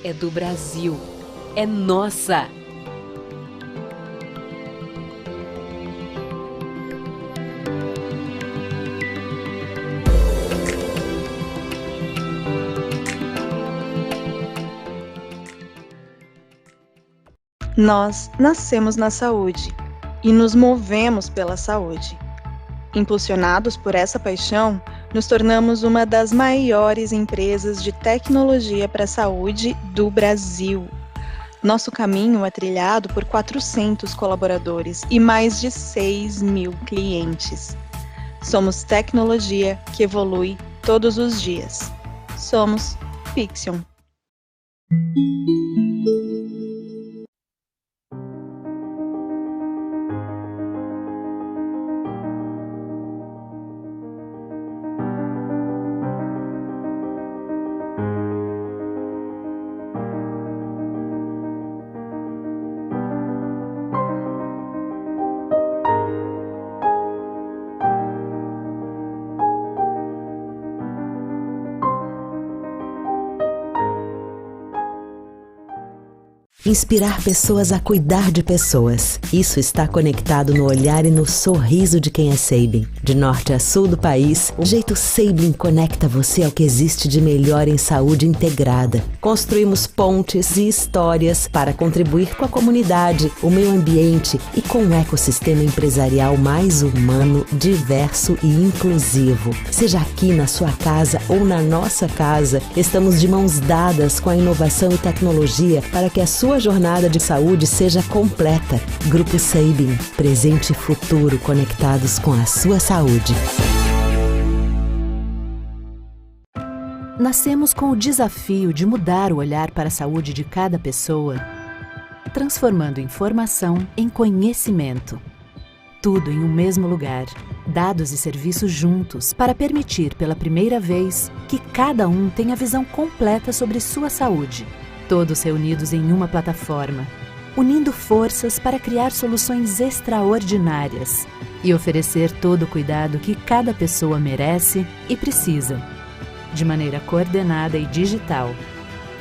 Speaker 10: é do Brasil, é nossa.
Speaker 11: Nós nascemos na saúde e nos movemos pela saúde. Impulsionados por essa paixão, nos tornamos uma das maiores empresas de tecnologia para a saúde do Brasil. Nosso caminho é trilhado por 400 colaboradores e mais de 6.000 clientes. Somos tecnologia que evolui todos os dias. Somos Fixion.
Speaker 12: Inspirar pessoas a cuidar de pessoas. Isso está conectado no olhar e no sorriso de quem é Sabin. De norte a sul do país, o jeito Sabin conecta você ao que existe de melhor em saúde integrada. Construímos pontes e histórias para contribuir com a comunidade, o meio ambiente e com um ecossistema empresarial mais humano, diverso e inclusivo. Seja aqui na sua casa ou na nossa casa, estamos de mãos dadas com a inovação e tecnologia para que a sua jornada de saúde seja completa. Grupo Sabin, presente e futuro conectados com a sua saúde.
Speaker 13: Nascemos com o desafio de mudar o olhar para a saúde de cada pessoa, transformando informação em conhecimento. Tudo em um mesmo lugar, dados e serviços juntos para permitir pela primeira vez que cada um tenha visão completa sobre sua saúde. Todos reunidos em uma plataforma, unindo forças para criar soluções extraordinárias e oferecer todo o cuidado que cada pessoa merece e precisa, de maneira coordenada e digital.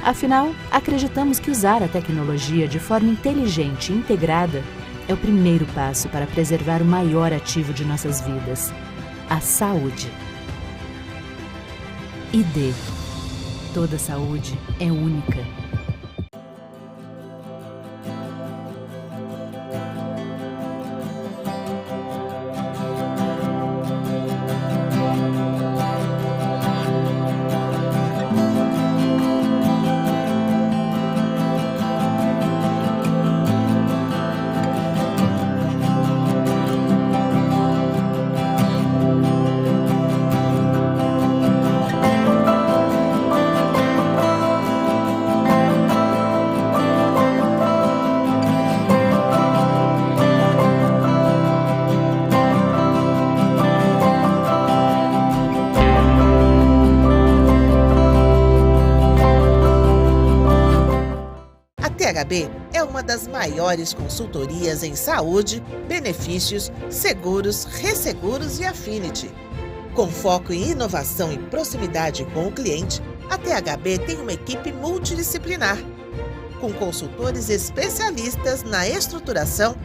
Speaker 13: Afinal, acreditamos que usar a tecnologia de forma inteligente e integrada é o primeiro passo para preservar o maior ativo de nossas vidas, a saúde. ID. Toda saúde é única.
Speaker 14: HB é uma das maiores consultorias em saúde, benefícios, seguros, resseguros e affinity. Com foco em inovação e proximidade com o cliente, a THB tem uma equipe multidisciplinar, com consultores especialistas na estruturação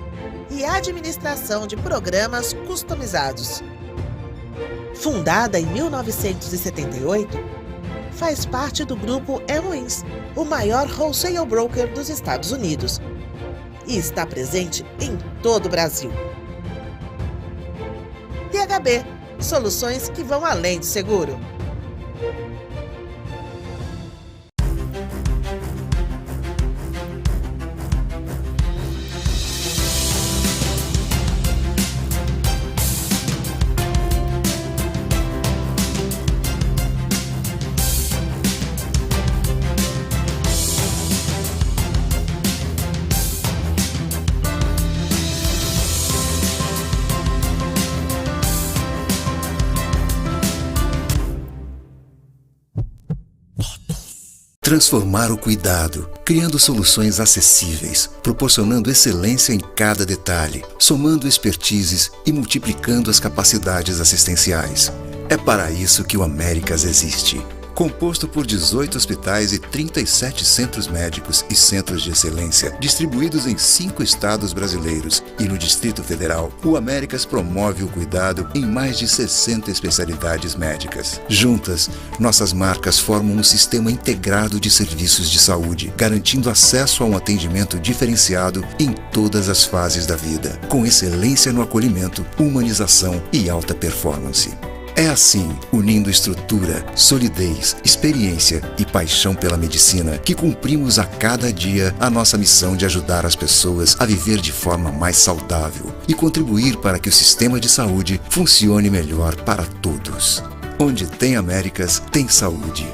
Speaker 14: e administração de programas customizados. Fundada em 1978, faz parte do grupo MODELOS, o maior wholesale broker dos Estados Unidos, e está presente em todo o Brasil. THB, soluções que vão além do seguro.
Speaker 6: Transformar o cuidado, criando soluções acessíveis, proporcionando excelência em cada detalhe, somando expertises e multiplicando as capacidades assistenciais. É para isso que o Américas existe. Composto por 18 hospitais e 37 centros médicos e centros de excelência, distribuídos em 5 estados brasileiros e no Distrito Federal, o Américas promove o cuidado em mais de 60 especialidades médicas. Juntas, nossas marcas formam um sistema integrado de serviços de saúde, garantindo acesso a um atendimento diferenciado em todas as fases da vida, com excelência no acolhimento, humanização e alta performance. É assim, unindo estrutura, solidez, experiência e paixão pela medicina, que cumprimos a cada dia a nossa missão de ajudar as pessoas a viver de forma mais saudável e contribuir para que o sistema de saúde funcione melhor para todos. Onde tem Américas, tem saúde.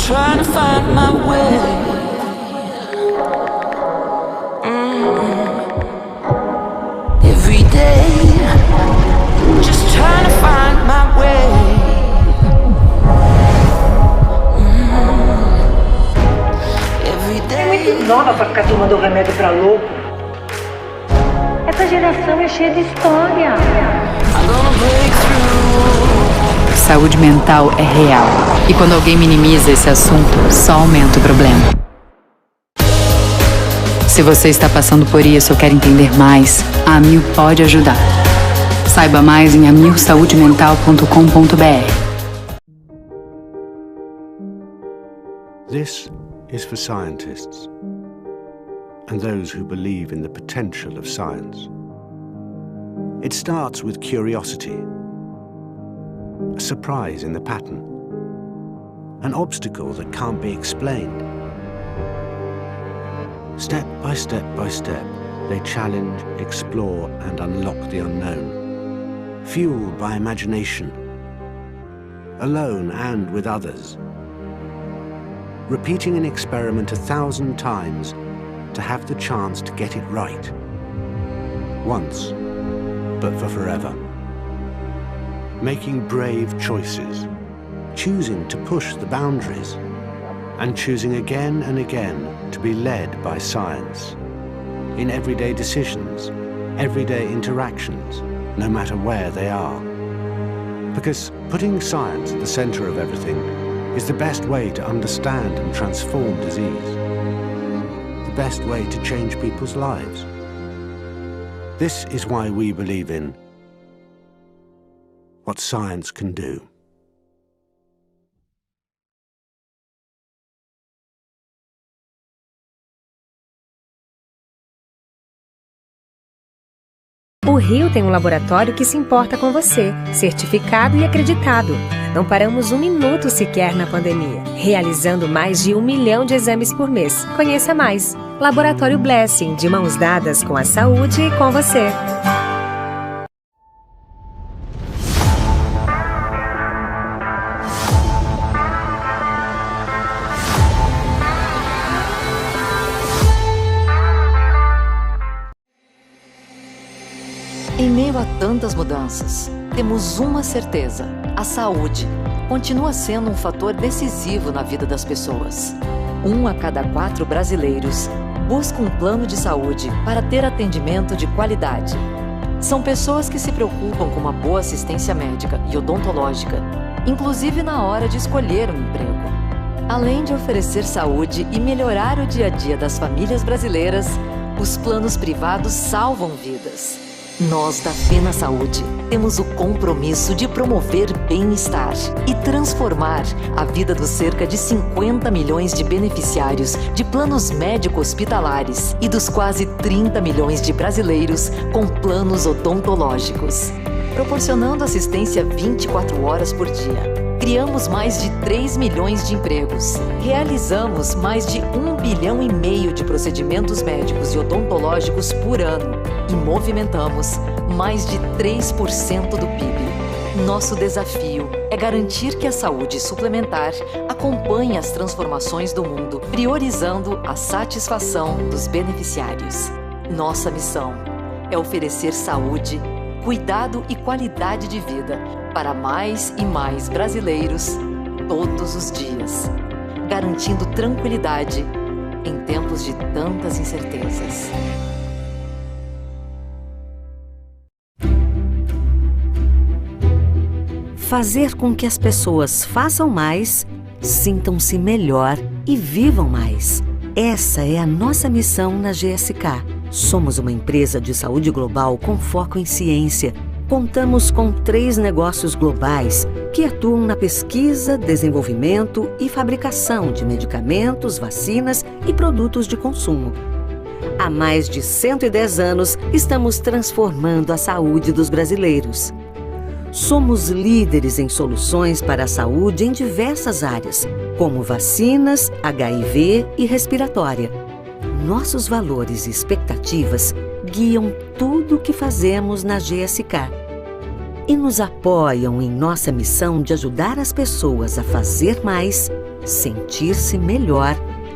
Speaker 3: Trying to find my way. Every day, just trying to find my way.
Speaker 7: nova pra ficar tomando remédio pra louco. Essa geração é cheia de história.
Speaker 13: Saúde mental é real. E quando alguém minimiza esse assunto, só aumenta o problema. Se você está passando por isso ou quer entender mais, a Amil pode ajudar. Saiba mais em amilsaudemental.com.br.
Speaker 8: This is for scientists and those who believe in the potential of science. It starts with curiosity, a surprise in the pattern, an obstacle that can't be explained. Step by step by step, they challenge, explore, and unlock the unknown, fueled by imagination, alone and with others, repeating an experiment 1,000 times to have the chance to get it right. Once, but for forever. Making brave choices, choosing to push the boundaries, and choosing again and again to be led by science. In everyday decisions, everyday interactions, no matter where they are. Because putting science at the center of everything is the best way to understand and transform disease. The best way to change people's lives. This is why we believe in what science can do.
Speaker 9: O Rio tem um laboratório que se importa com você, certificado e acreditado. Não paramos um minuto sequer na pandemia, realizando mais de 1 milhão de exames por mês. Conheça mais. Laboratório Blessing, de mãos dadas com a saúde e com você.
Speaker 15: Em meio a tantas mudanças, temos uma certeza: a saúde continua sendo um fator decisivo na vida das pessoas. 1 a cada 4 brasileiros busca um plano de saúde para ter atendimento de qualidade. São pessoas que se preocupam com uma boa assistência médica e odontológica, inclusive na hora de escolher um emprego. Além de oferecer saúde e melhorar o dia a dia das famílias brasileiras, os planos privados salvam vidas. Nós da Fena Saúde temos o compromisso de promover bem-estar e transformar a vida dos cerca de 50 milhões de beneficiários de planos médico-hospitalares e dos quase 30 milhões de brasileiros com planos odontológicos. Proporcionando assistência 24 horas por dia. Criamos mais de 3 milhões de empregos. Realizamos mais de 1,5 bilhão de procedimentos médicos e odontológicos por ano. E movimentamos mais de 3% do PIB. Nosso desafio é garantir que a saúde suplementar acompanhe as transformações do mundo, priorizando a satisfação dos beneficiários. Nossa missão é oferecer saúde, cuidado e qualidade de vida para mais e mais brasileiros todos os dias, garantindo tranquilidade em tempos de tantas incertezas.
Speaker 12: Fazer com que as pessoas façam mais, sintam-se melhor e vivam mais. Essa é a nossa missão na GSK. Somos uma empresa de saúde global com foco em ciência. Contamos com 3 negócios globais que atuam na pesquisa, desenvolvimento e fabricação de medicamentos, vacinas e produtos de consumo. Há mais de 110 anos, estamos transformando a saúde dos brasileiros. Somos líderes em soluções para a saúde em diversas áreas, como vacinas, HIV e respiratória. Nossos valores e expectativas guiam tudo o que fazemos na GSK e nos apoiam em nossa missão de ajudar as pessoas a fazer mais, sentir-se melhor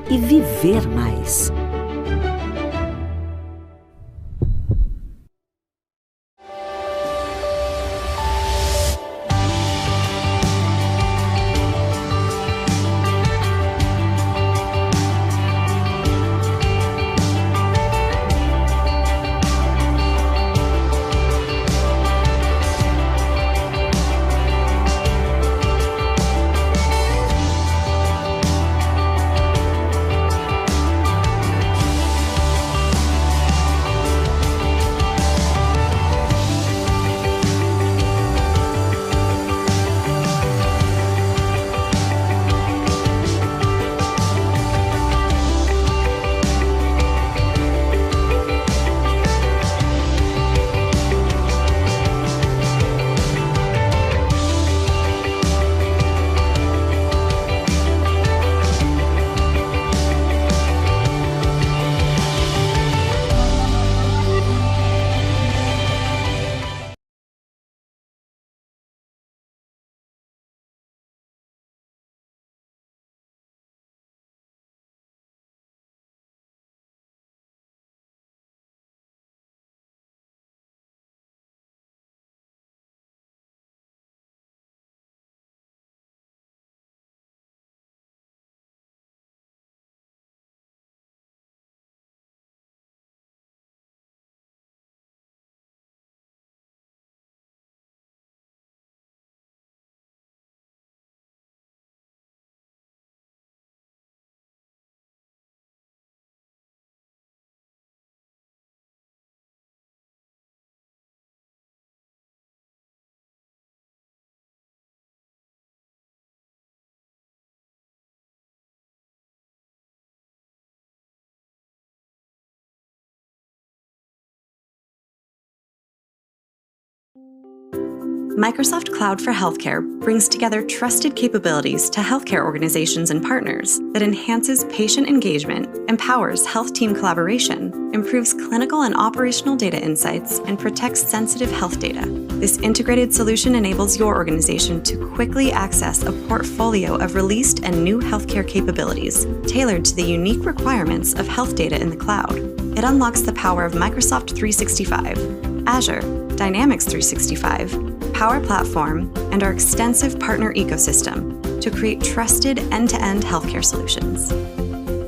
Speaker 12: e viver mais.
Speaker 1: Microsoft Cloud for Healthcare brings together trusted capabilities to healthcare organizations and partners that enhances patient engagement, empowers health team collaboration, improves clinical and operational data insights, and protects sensitive health data. This integrated solution enables your organization to quickly access a portfolio of released and new healthcare capabilities tailored to the unique requirements of health data in the cloud. It unlocks the power of Microsoft 365, Azure, Dynamics 365, Power Platform, and our extensive partner ecosystem to create trusted end-to-end healthcare solutions.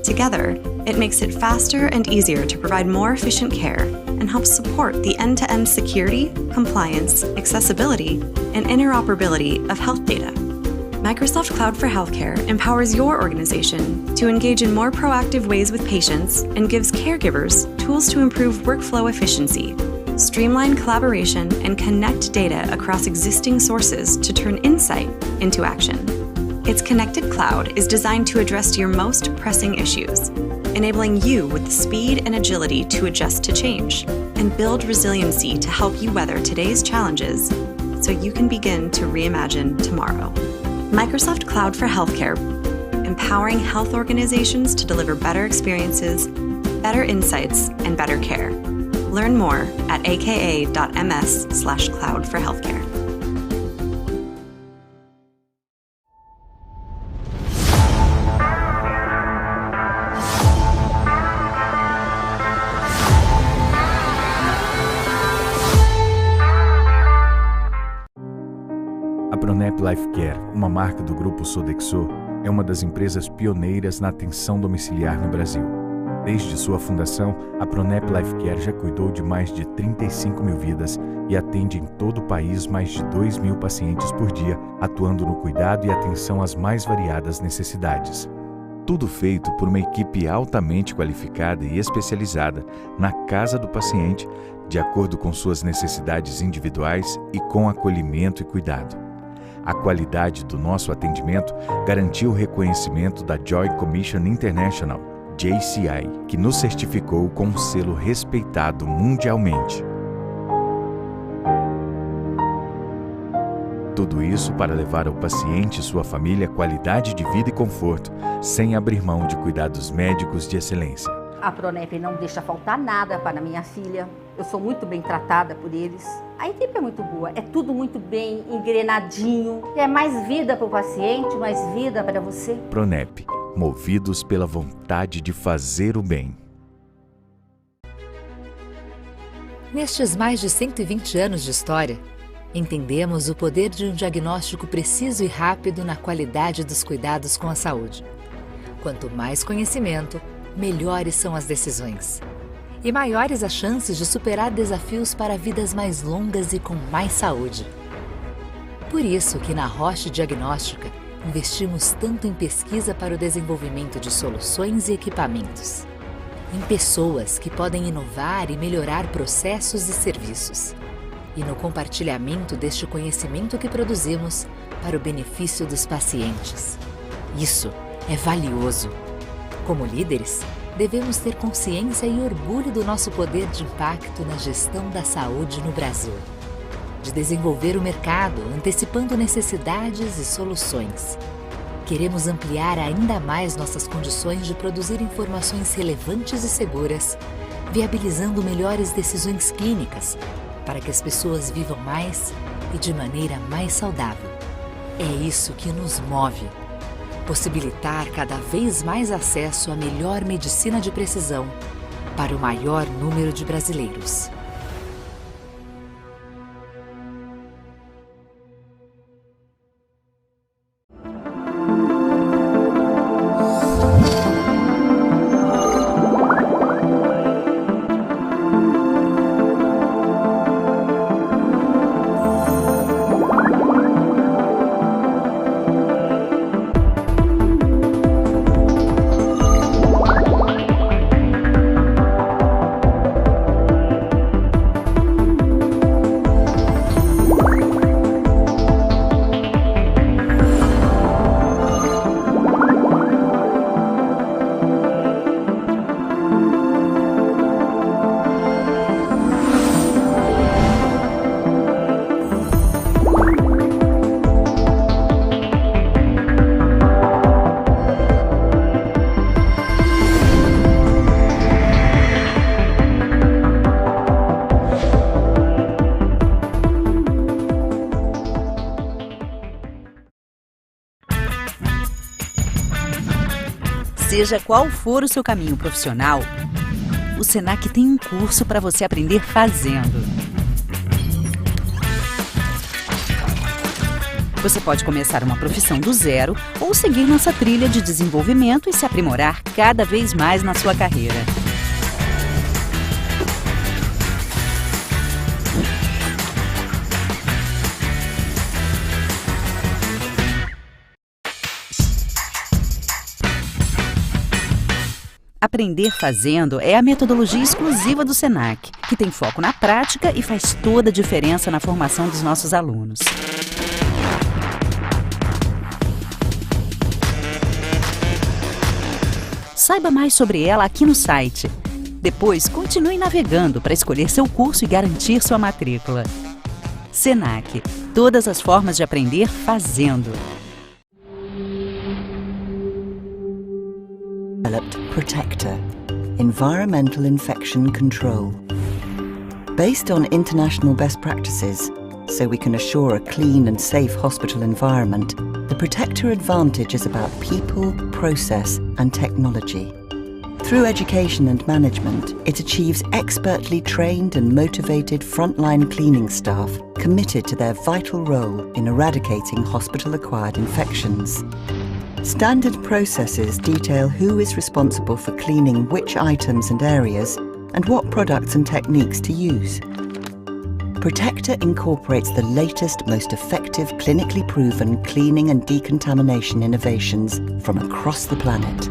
Speaker 1: Together, it makes it faster and easier to provide more efficient care and helps support the end-to-end security, compliance, accessibility, and interoperability of health data. Microsoft Cloud for Healthcare empowers your organization to engage in more proactive ways with patients and gives caregivers tools to improve workflow efficiency, streamline collaboration, and connect data across existing sources to turn insight into action. Its connected cloud is designed to address your most pressing issues, enabling you with the speed and agility to adjust to change and build resiliency to help you weather today's challenges so you can begin to reimagine tomorrow. Microsoft Cloud for Healthcare, empowering health organizations to deliver better experiences, better insights, and better care. Learn more at aka.ms/cloud-for-healthcare.
Speaker 2: A Pronep Life Care, uma marca do grupo Sodexo, é uma das empresas pioneiras na atenção domiciliar no Brasil. Desde sua fundação, a Pronep Life Care já cuidou de mais de 35 mil vidas e atende em todo o país mais de 2.000 pacientes por dia, atuando no cuidado e atenção às mais variadas necessidades. Tudo feito por uma equipe altamente qualificada e especializada na casa do paciente, de acordo com suas necessidades individuais e com acolhimento e cuidado. A qualidade do nosso atendimento garantiu o reconhecimento da Joy Commission International, JCI, que nos certificou com um selo respeitado mundialmente. Tudo isso para levar ao paciente e sua família qualidade de vida e conforto, sem abrir mão de cuidados médicos de excelência.
Speaker 5: A Pronep não deixa faltar nada para minha filha. Eu sou muito bem tratada por eles. A equipe é muito boa, é tudo muito bem engrenadinho. É mais vida para o paciente, mais vida para você.
Speaker 2: Pronep, movidos pela vontade de fazer o bem.
Speaker 21: Nestes mais de 120 anos de história, entendemos o poder de um diagnóstico preciso e rápido na qualidade dos cuidados com a saúde. Quanto mais conhecimento, melhores são as decisões. E maiores as chances de superar desafios para vidas mais longas e com mais saúde. Por isso que na Roche Diagnóstica, investimos tanto em pesquisa para o desenvolvimento de soluções e equipamentos, em pessoas que podem inovar e melhorar processos e serviços, e no compartilhamento deste conhecimento que produzimos para o benefício dos pacientes. Isso é valioso. Como líderes, devemos ter consciência e orgulho do nosso poder de impacto na gestão da saúde no Brasil. De desenvolver o mercado, antecipando necessidades e soluções. Queremos ampliar ainda mais nossas condições de produzir informações relevantes e seguras, viabilizando melhores decisões clínicas, para que as pessoas vivam mais e de maneira mais saudável. É isso que nos move. Possibilitar cada vez mais acesso à melhor medicina de precisão para o maior número de brasileiros.
Speaker 4: Seja qual for o seu caminho profissional, o Senac tem um curso para você aprender fazendo. Você pode começar uma profissão do zero ou seguir nossa trilha de desenvolvimento e se aprimorar cada vez mais na sua carreira. Aprender fazendo é a metodologia exclusiva do Senac, que tem foco na prática e faz toda a diferença na formação dos nossos alunos. Saiba mais sobre ela aqui no site. Depois, continue navegando para escolher seu curso e garantir sua matrícula. Senac, todas as formas de aprender fazendo.
Speaker 16: Developed Protector, Environmental Infection Control. Based on international best practices, so we can assure a clean and safe hospital environment, the Protector Advantage is about people, process and technology. Through education and management, it achieves expertly trained and motivated frontline cleaning staff committed to their vital role in eradicating hospital-acquired infections. Standard processes detail who is responsible for cleaning which items and areas and what products and techniques to use. Protector incorporates the latest, most effective, clinically proven cleaning and decontamination innovations from across the planet.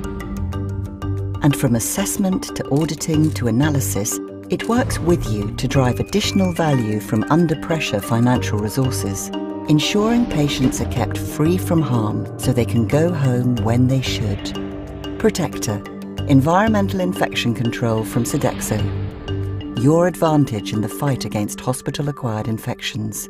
Speaker 16: And from assessment to auditing to analysis, it works with you to drive additional value from under-pressure financial resources, ensuring patients are kept free from harm so they can go home when they should. Protector, Environmental Infection Control from Sodexo. Your advantage in the fight against hospital-acquired infections.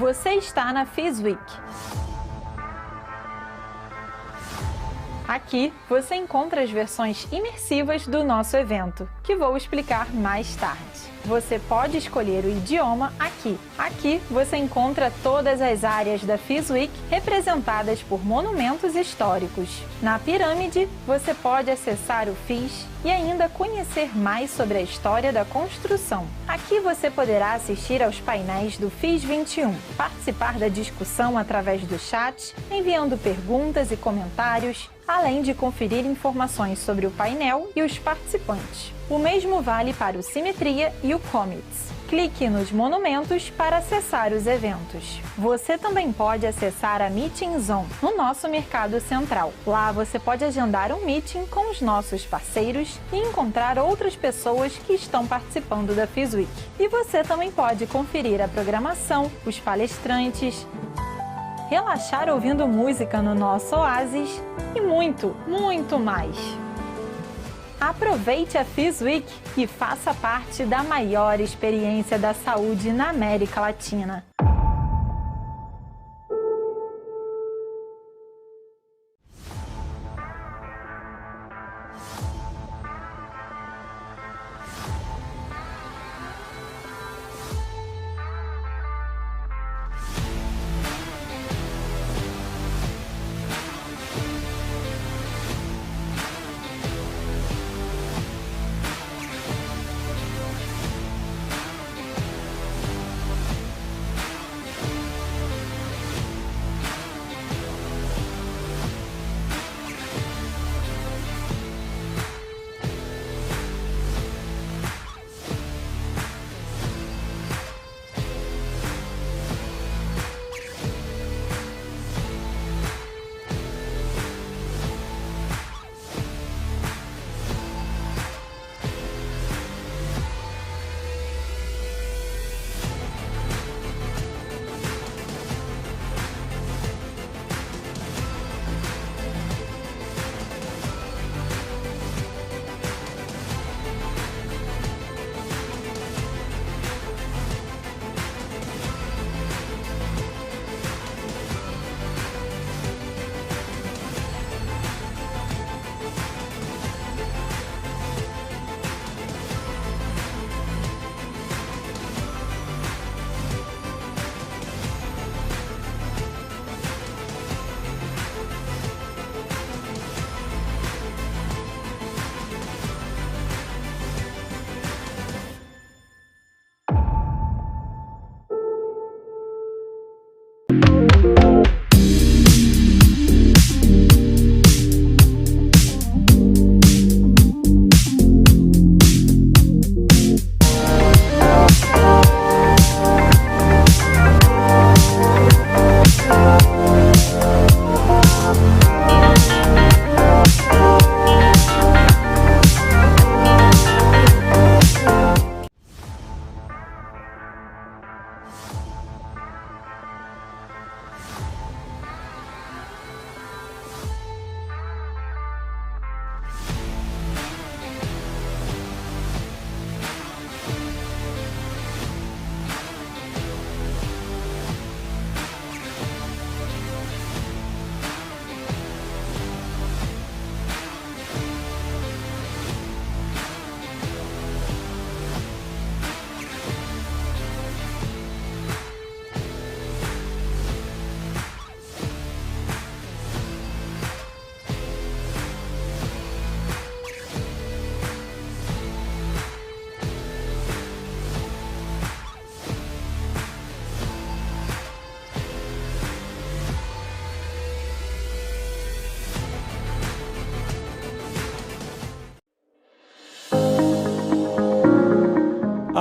Speaker 17: Você está na FIS Week. Aqui você encontra as versões imersivas do nosso evento, que vou explicar mais tarde. Você pode escolher o idioma aqui. Aqui você encontra todas as áreas da FIS Week representadas por monumentos históricos. Na pirâmide, você pode acessar o FIS e ainda conhecer mais sobre a história da construção. Aqui você poderá assistir aos painéis do FIS 21, participar da discussão através do chat, enviando perguntas e comentários, além de conferir informações sobre o painel e os participantes. O mesmo vale para o Simetria e o Commits. Clique nos monumentos para acessar os eventos. Você também pode acessar a Meeting Zone no nosso Mercado Central. Lá você pode agendar um meeting com os nossos parceiros e encontrar outras pessoas que estão participando da FIS Week. E você também pode conferir a programação, os palestrantes, relaxar ouvindo música no nosso Oasis e muito, muito mais. Aproveite a FIS Week e faça parte da maior experiência da saúde na América Latina.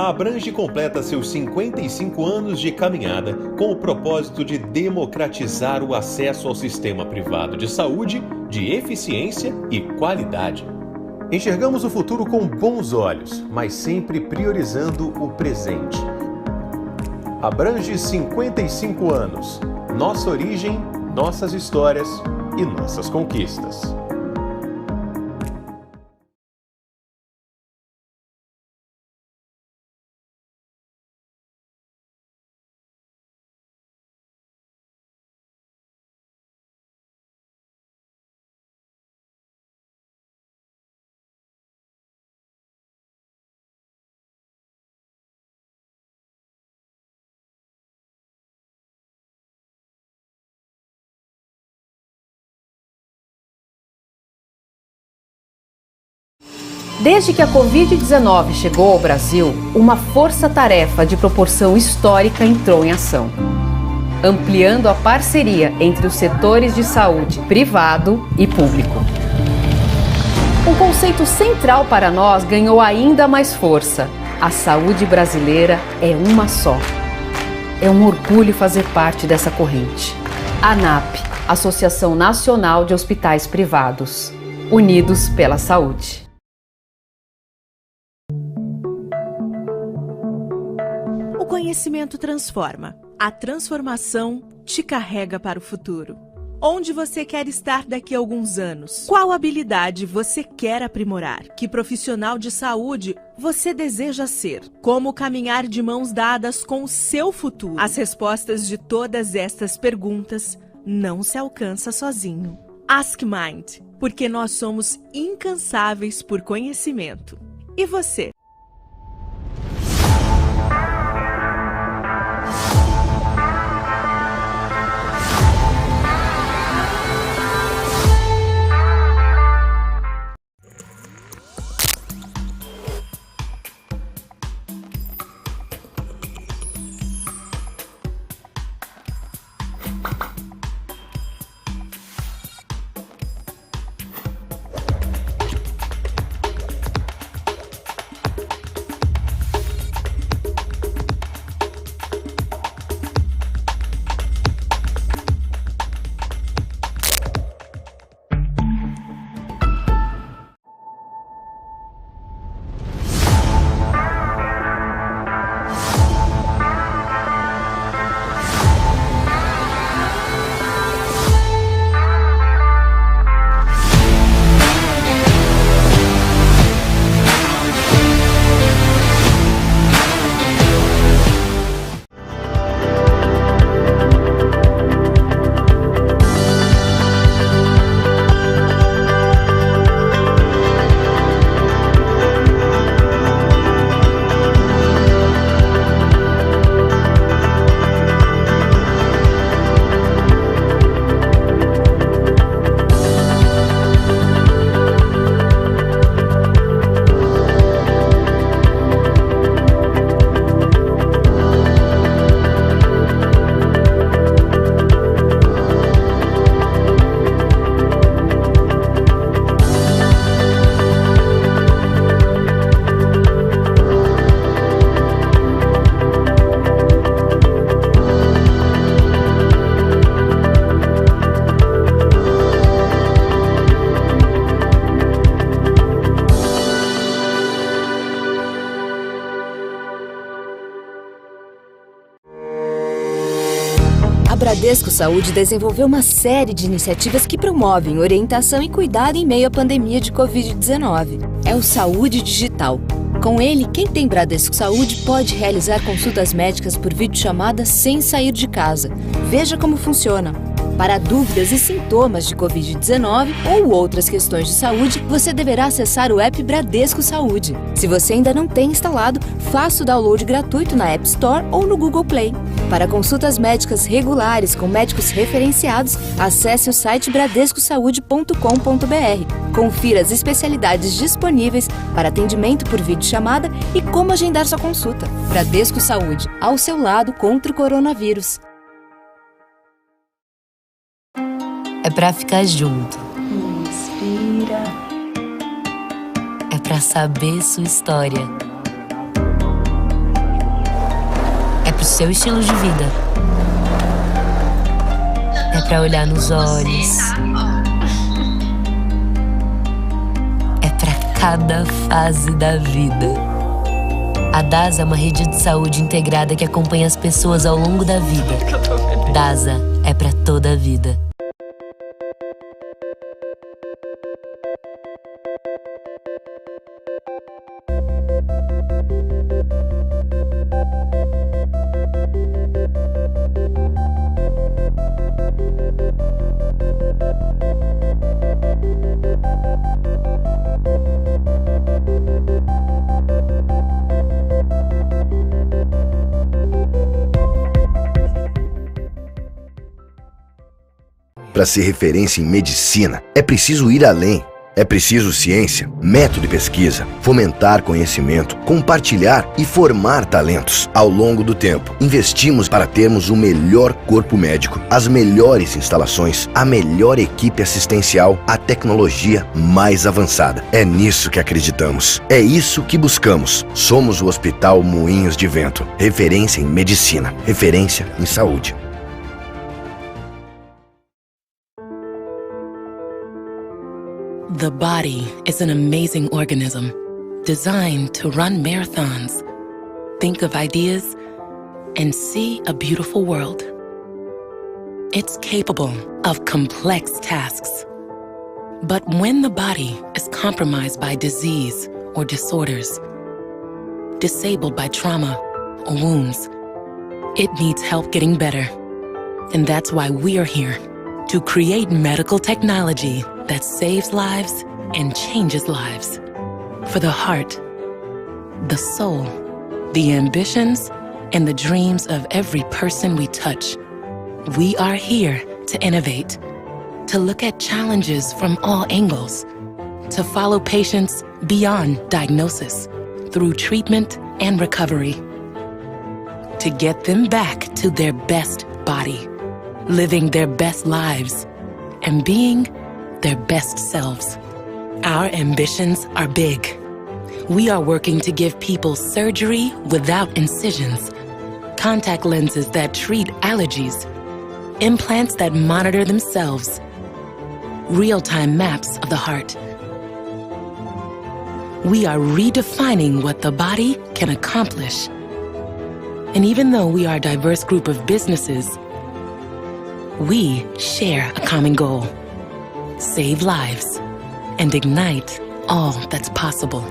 Speaker 18: A Abrange completa seus 55 anos de caminhada com o propósito de democratizar o acesso ao sistema privado de saúde, de eficiência e qualidade. Enxergamos o futuro com bons olhos, mas sempre priorizando o presente. Abrange 55 anos. Nossa origem, nossas histórias e nossas conquistas.
Speaker 19: Desde que a Covid-19 chegou ao Brasil, uma força-tarefa de proporção histórica entrou em ação, ampliando a parceria entre os setores de saúde privado e público. Um conceito central para nós ganhou ainda mais força: a saúde brasileira é uma só. É um orgulho fazer parte dessa corrente. ANAP, Associação Nacional de Hospitais Privados, unidos pela saúde.
Speaker 20: O conhecimento transforma. A transformação te carrega para o futuro. Onde você quer estar daqui a alguns anos? Qual habilidade você quer aprimorar? Que profissional de saúde você deseja ser? Como caminhar de mãos dadas com o seu futuro? As respostas de todas estas perguntas não se alcança sozinho. Ask Mind, porque nós somos incansáveis por conhecimento. E você?
Speaker 21: Bradesco Saúde desenvolveu uma série de iniciativas que promovem orientação e cuidado em meio à pandemia de Covid-19. É o Saúde Digital. Com ele, quem tem Bradesco Saúde pode realizar consultas médicas por videochamada sem sair de casa. Veja como funciona. Para dúvidas e sintomas de Covid-19 ou outras questões de saúde, você deverá acessar o app Bradesco Saúde. Se você ainda não tem instalado, faça o download gratuito na App Store ou no Google Play. Para consultas médicas regulares com médicos referenciados, acesse o site bradescosaude.com.br. Confira as especialidades disponíveis para atendimento por videochamada e como agendar sua consulta. Bradesco Saúde, ao seu lado contra o coronavírus.
Speaker 22: É pra ficar junto.
Speaker 21: Inspira.
Speaker 22: É pra saber sua história. pro seu estilo de vida. É pra olhar nos olhos. É pra cada fase da vida. A DASA é uma rede de saúde integrada que acompanha as pessoas ao longo da vida. DASA é pra toda a vida.
Speaker 10: Para ser referência em medicina, é preciso ir além. É preciso ciência, método e pesquisa, fomentar conhecimento, compartilhar e formar talentos. Ao longo do tempo, investimos para termos o melhor corpo médico, as melhores instalações, a melhor equipe assistencial, a tecnologia mais avançada. É nisso que acreditamos. É isso que buscamos. Somos o Hospital Moinhos de Vento. Referência em medicina, referência em saúde.
Speaker 11: The body is an amazing organism, designed to run marathons, think of ideas, and see a beautiful world. It's capable of complex tasks. But when the body is compromised by disease or disorders, disabled by trauma or wounds, it needs help getting better. And that's why we're here, to create medical technology that saves lives and changes lives. For the heart, the soul, the ambitions, and the dreams of every person we touch. We are here to innovate, to look at challenges from all angles, to follow patients beyond diagnosis, through treatment and recovery, to get them back to their best body, living their best lives, and being their best selves. Our ambitions are big. We are working to give people surgery without incisions, contact lenses that treat allergies, implants that monitor themselves, real-time maps of the heart. We are redefining what the body can accomplish. And even though we are a diverse group of businesses, we share a common goal: save lives and ignite all that's possible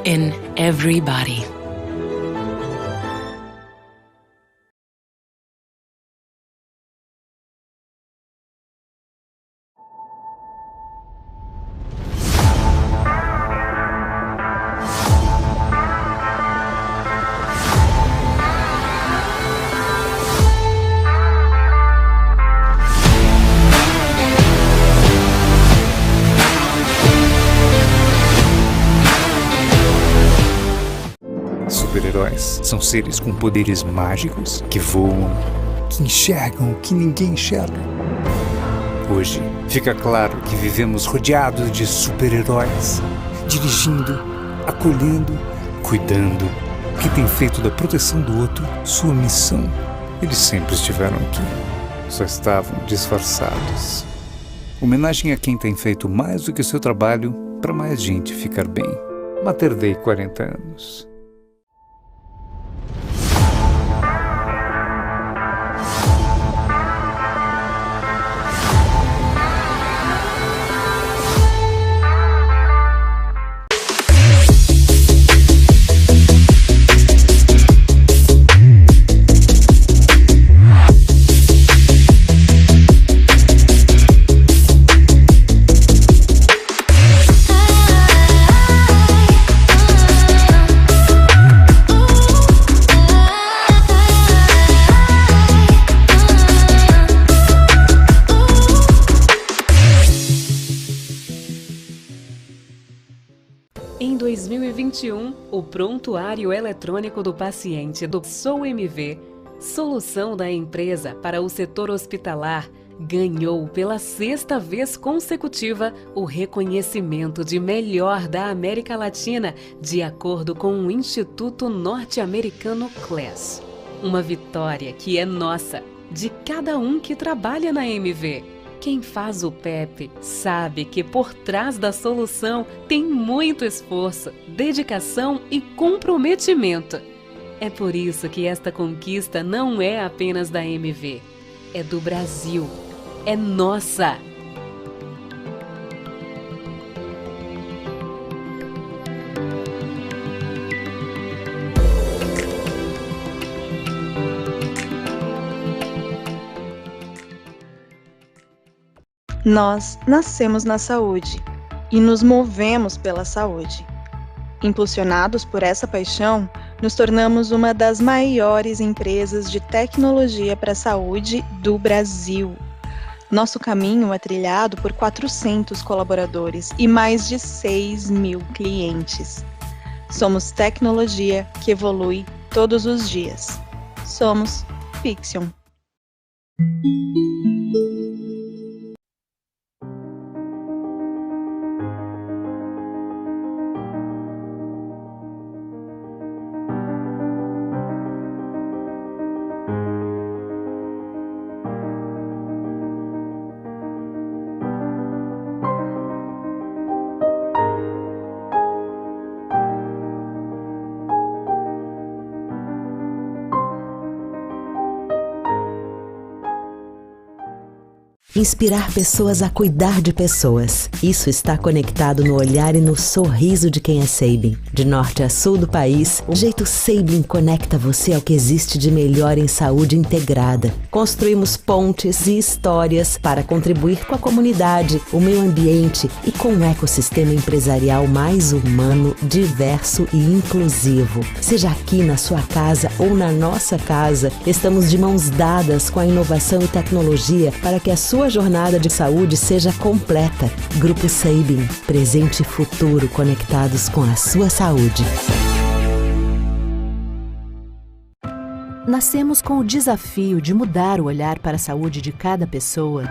Speaker 11: in every body.
Speaker 23: Super-heróis são seres com poderes mágicos que voam, que enxergam o que ninguém enxerga. Hoje, fica claro que vivemos rodeados de super-heróis, dirigindo, acolhendo, cuidando, que têm feito da proteção do outro sua missão. Eles sempre estiveram aqui, só estavam disfarçados. Homenagem a quem tem feito mais do que o seu trabalho para mais gente ficar bem. Mater Dei 40 anos.
Speaker 24: Em 2021, o prontuário eletrônico do paciente do Sobre, solução da empresa para o setor hospitalar, ganhou pela 6ª vez consecutiva o reconhecimento de melhor da América Latina, de acordo com o Instituto Norte-Americano CLES. Uma vitória que é nossa, de cada um que trabalha na MV. Quem faz o PEP sabe que por trás da solução tem muito esforço, dedicação e comprometimento. É por isso que esta conquista não é apenas da MV, é do Brasil, é nossa.
Speaker 3: Nós nascemos na saúde e nos movemos pela saúde. Impulsionados por essa paixão, nos tornamos uma das maiores empresas de tecnologia para a saúde do Brasil. Nosso caminho é trilhado por 400 colaboradores e mais de 6.000 clientes. Somos tecnologia que evolui todos os dias. Somos Fixion.
Speaker 12: Inspirar pessoas a cuidar de pessoas. Isso está conectado no olhar e no sorriso de quem é Sabin. De norte a sul do país, o jeito Sabin conecta você ao que existe de melhor em saúde integrada. Construímos pontes e histórias para contribuir com a comunidade, o meio ambiente e com um ecossistema empresarial mais humano, diverso e inclusivo. Seja aqui na sua casa ou na nossa casa, estamos de mãos dadas com a inovação e tecnologia para que a sua jornada de saúde seja completa. Grupo Sabin, presente e futuro conectados com a sua saúde.
Speaker 13: Nascemos com o desafio de mudar o olhar para a saúde de cada pessoa,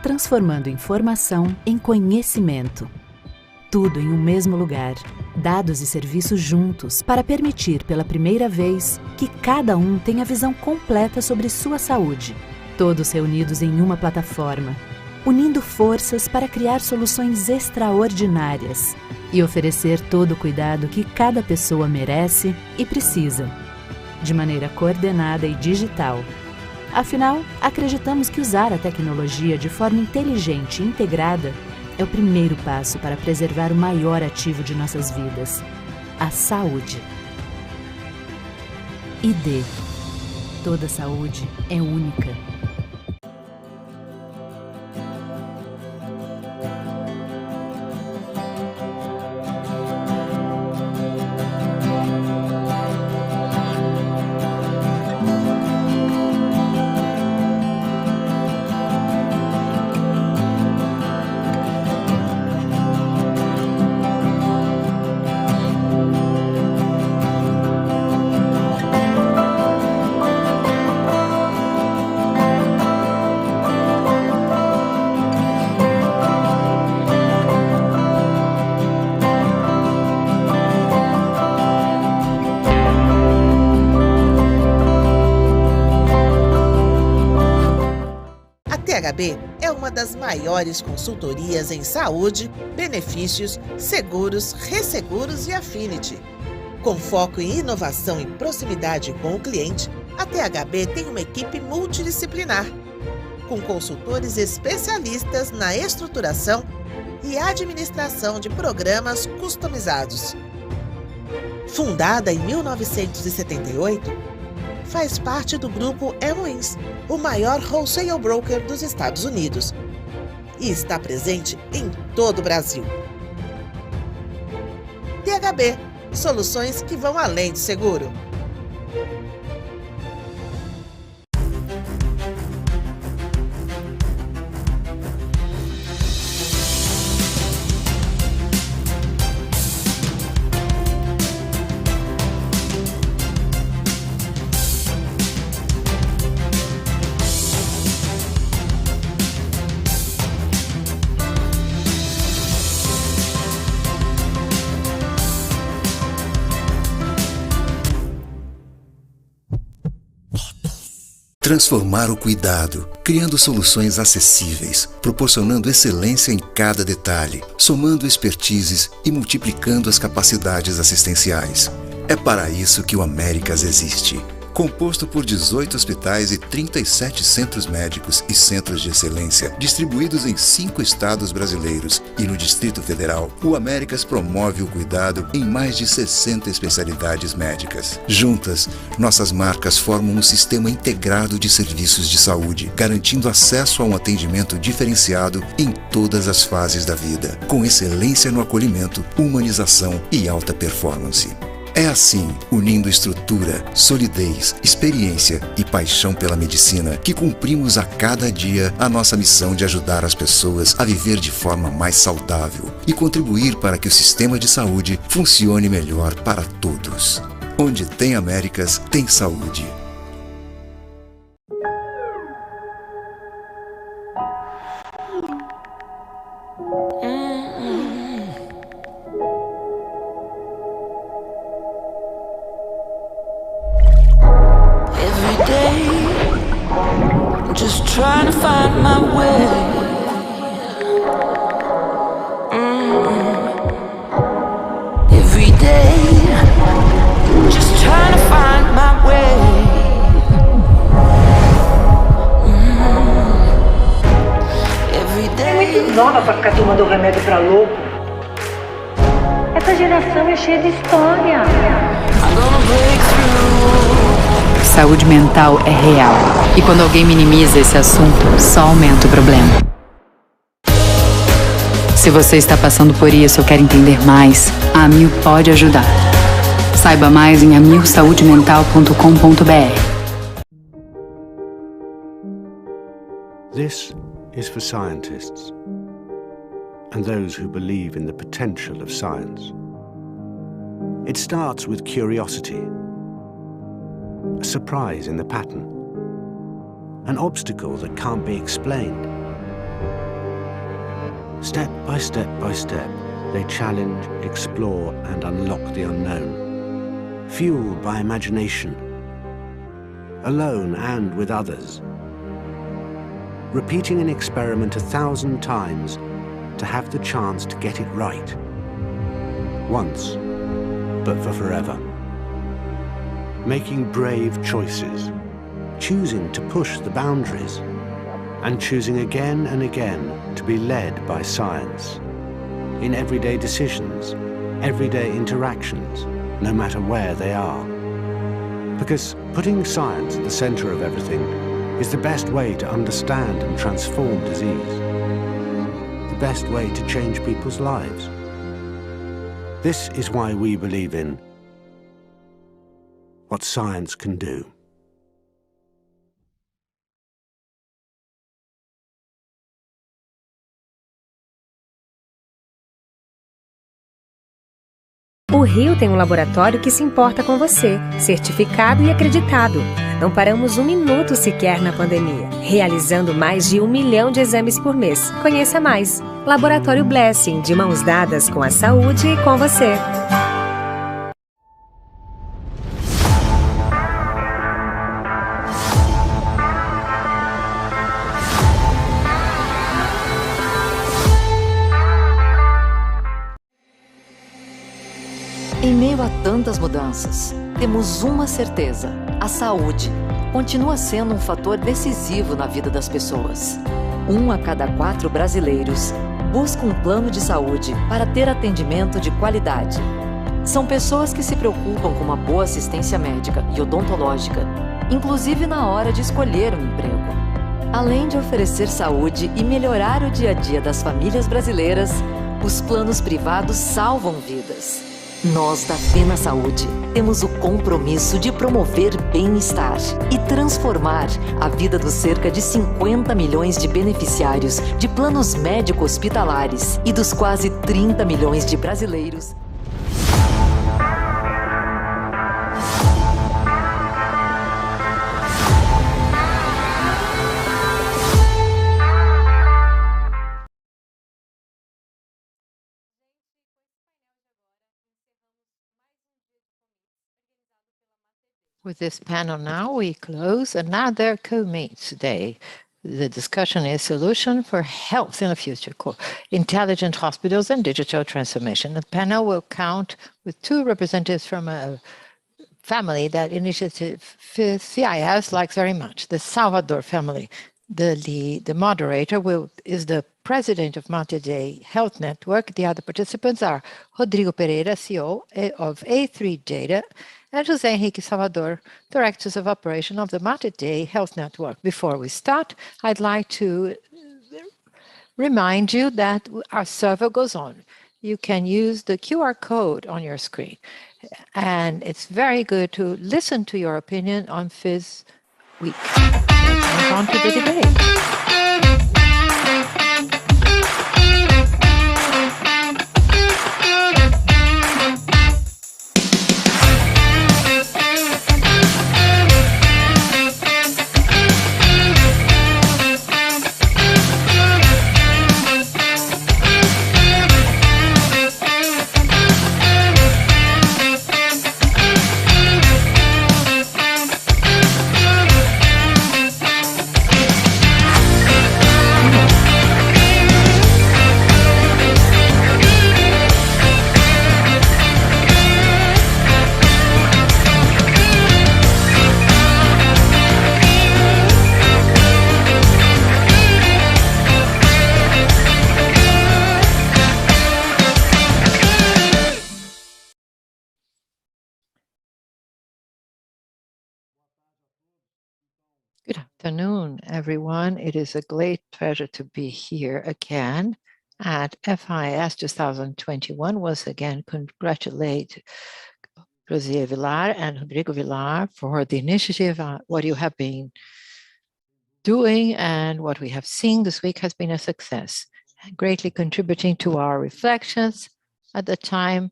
Speaker 13: transformando informação em conhecimento. Tudo em um mesmo lugar, dados e serviços juntos para permitir pela primeira vez que cada um tenha a visão completa sobre sua saúde. Todos reunidos em uma plataforma, unindo forças para criar soluções extraordinárias e oferecer todo o cuidado que cada pessoa merece e precisa, de maneira coordenada e digital. Afinal, acreditamos que usar a tecnologia de forma inteligente e integrada é o primeiro passo para preservar o maior ativo de nossas vidas, a saúde. ID. Toda saúde é única.
Speaker 6: THB é uma das maiores consultorias em saúde, benefícios, seguros, resseguros e affinity. Com foco em inovação e proximidade com o cliente, a THB tem uma equipe multidisciplinar, com consultores especialistas na estruturação e administração de programas customizados. Fundada em 1978, faz parte do grupo MODELOS, o maior wholesale broker dos Estados Unidos, e está presente em todo o Brasil. THB, soluções que vão além do seguro.
Speaker 7: Transformar o cuidado, criando soluções acessíveis, proporcionando excelência em cada detalhe, somando expertises e multiplicando as capacidades assistenciais. É para isso que o Américas existe. Composto por 18 hospitais e 37 centros médicos e centros de excelência, distribuídos em 5 estados brasileiros e no Distrito Federal, o Américas promove o cuidado em mais de 60 especialidades médicas. Juntas, nossas marcas formam um sistema integrado de serviços de saúde, garantindo acesso a um atendimento diferenciado em todas as fases da vida, com excelência no acolhimento, humanização e alta performance. É assim, unindo estrutura, solidez, experiência e paixão pela medicina, que cumprimos a cada dia a nossa missão de ajudar as pessoas a viver de forma mais saudável e contribuir para que o sistema de saúde funcione melhor para todos. Onde tem Américas, tem saúde.
Speaker 8: Just trying to find my way. Every day, just trying to find my way. Every day.
Speaker 9: É muito nova pra ficar tomando remédio pra louco. Essa geração é cheia de história.
Speaker 8: I'm gonna break through.
Speaker 19: Saúde mental é real. E quando alguém minimiza esse assunto, só aumenta o problema. Se você está passando por isso ou quer entender mais, a Amil pode ajudar. Saiba mais em amilsaudemental.com.br.
Speaker 14: This is for scientists and those who believe in the potential of science. It starts with curiosity. A surprise in the pattern, an obstacle that can't be explained. Step by step by step, they challenge, explore, and unlock the unknown, fueled by imagination, alone and with others, repeating an experiment 1,000 times to have the chance to get it right, once, but for forever. Making brave choices, choosing to push the boundaries, and choosing again and again to be led by science. In everyday decisions, everyday interactions, no matter where they are. Because putting science at the center of everything is the best way to understand and transform disease. The best way to change people's lives. This is why we believe in what science can do.
Speaker 25: O Rio tem um laboratório que se importa com você, certificado e acreditado. Não paramos um minuto sequer na pandemia, realizando mais de 1 milhão de exames por mês. Conheça mais. Laboratório Blessing, de mãos dadas com a saúde e com você.
Speaker 15: Em meio a tantas mudanças, temos uma certeza: a saúde continua sendo um fator decisivo na vida das pessoas. 1 a cada 4 brasileiros busca um plano de saúde para ter atendimento de qualidade. São pessoas que se preocupam com uma boa assistência médica e odontológica, inclusive na hora de escolher um emprego. Além de oferecer saúde e melhorar o dia a dia das famílias brasileiras, os planos privados salvam vidas. Nós da Fena Saúde temos o compromisso de promover bem-estar e transformar a vida dos cerca de 50 milhões de beneficiários de planos médico-hospitalares e dos quase 30 milhões de brasileiros.
Speaker 1: With this panel now, we close another co-meet today. The discussion is Solution for Health in the Future, Intelligent Hospitals and Digital Transformation. The panel will count with 2 representatives from a family that Initiative FIS likes very much, the Salvador family. The moderator is the president of Multi-Day Health Network. The other participants are Rodrigo Pereira, CEO of A3 Data, and José Henrique Salvador, Directors of Operation of the Multi-Day Health Network. Before we start, I'd like to remind you that our server goes on. You can use the QR code on your screen. And it's very good to listen to your opinion on FIS Week. Let's move on to the debate. Good afternoon, everyone. It is a great pleasure to be here again at FIS 2021. Once again, congratulate José Villar and Rodrigo Villar for the initiative. What you have been doing and what we have seen this week has been a success, greatly contributing to our reflections at the time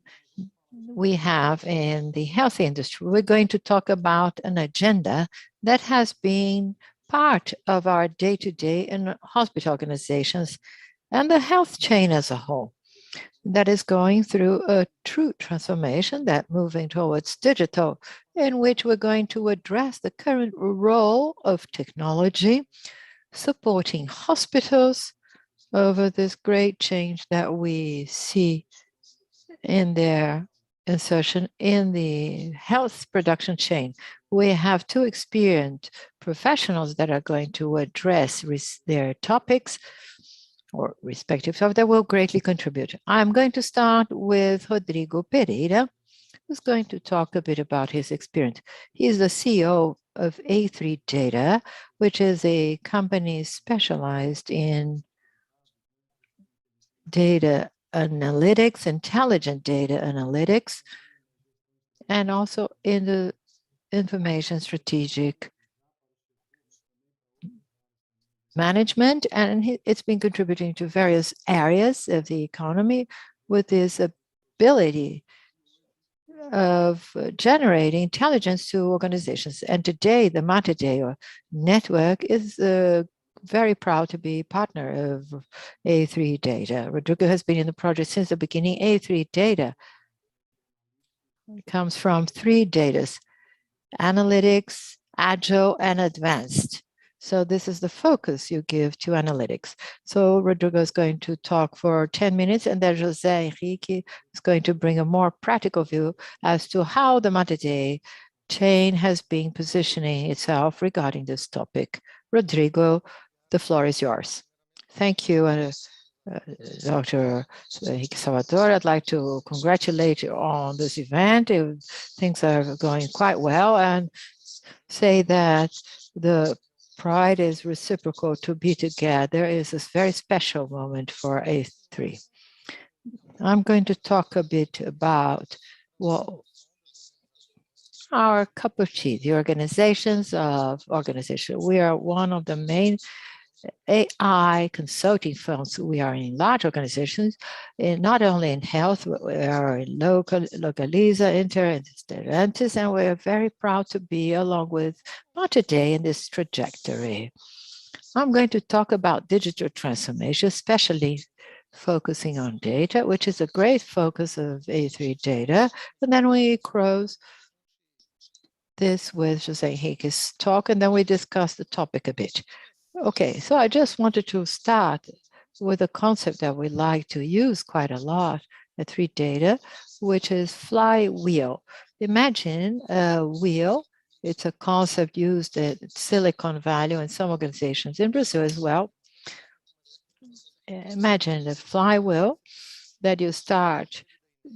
Speaker 1: we have in the health industry. We're going to talk about an agenda that has been part of our day-to-day in hospital organizations and the health chain as a whole, that is going through a true transformation, that moving towards digital, in which we're going to address the current role of technology, supporting hospitals over this great change that we see in their insertion in the health production chain. We have 2 experienced professionals that are going to address their topics or respective topics that will greatly contribute. I'm going to start with Rodrigo Pereira, who's going to talk a bit about his experience. He's the CEO of A3 Data, which is a company specialized in data analytics, intelligent data analytics, and also in the information strategic management. And it's been contributing to various areas of the economy with this ability of generating intelligence to organizations. And today, the Multi-Day Network is very proud to be partner of A3 Data. Rodrigo has been in the project since the beginning. A3 Data comes from 3 datas: analytics, agile, and advanced. So this is the focus you give to analytics. So Rodrigo is going to talk for 10 minutes, and then José Henrique is going to bring a more practical view as to how the Multi-Day chain has been positioning itself regarding this topic. Rodrigo, the floor is yours. Thank you, Dr. Henrique Salvador. I'd like to congratulate you on this event. Things are going quite well, and say that the pride is reciprocal. To be together is a very special moment for A3. I'm going to talk a bit about our cup of tea, the organizations. We are one of the main AI consulting firms. We are in large organizations, not only in health, but we are in Localiza, Inter, and Stellantis, and we are very proud to be along with Multi-Day in this trajectory. I'm going to talk about digital transformation, especially focusing on data, which is a great focus of A3 Data, and then we close this with José Henrique's talk, and then we discuss the topic a bit. Okay, so I just wanted to start with a concept that we like to use quite a lot at 3Data, which is flywheel. Imagine a wheel. It's a concept used at Silicon Valley and some organizations in Brazil as well. Imagine the flywheel that you start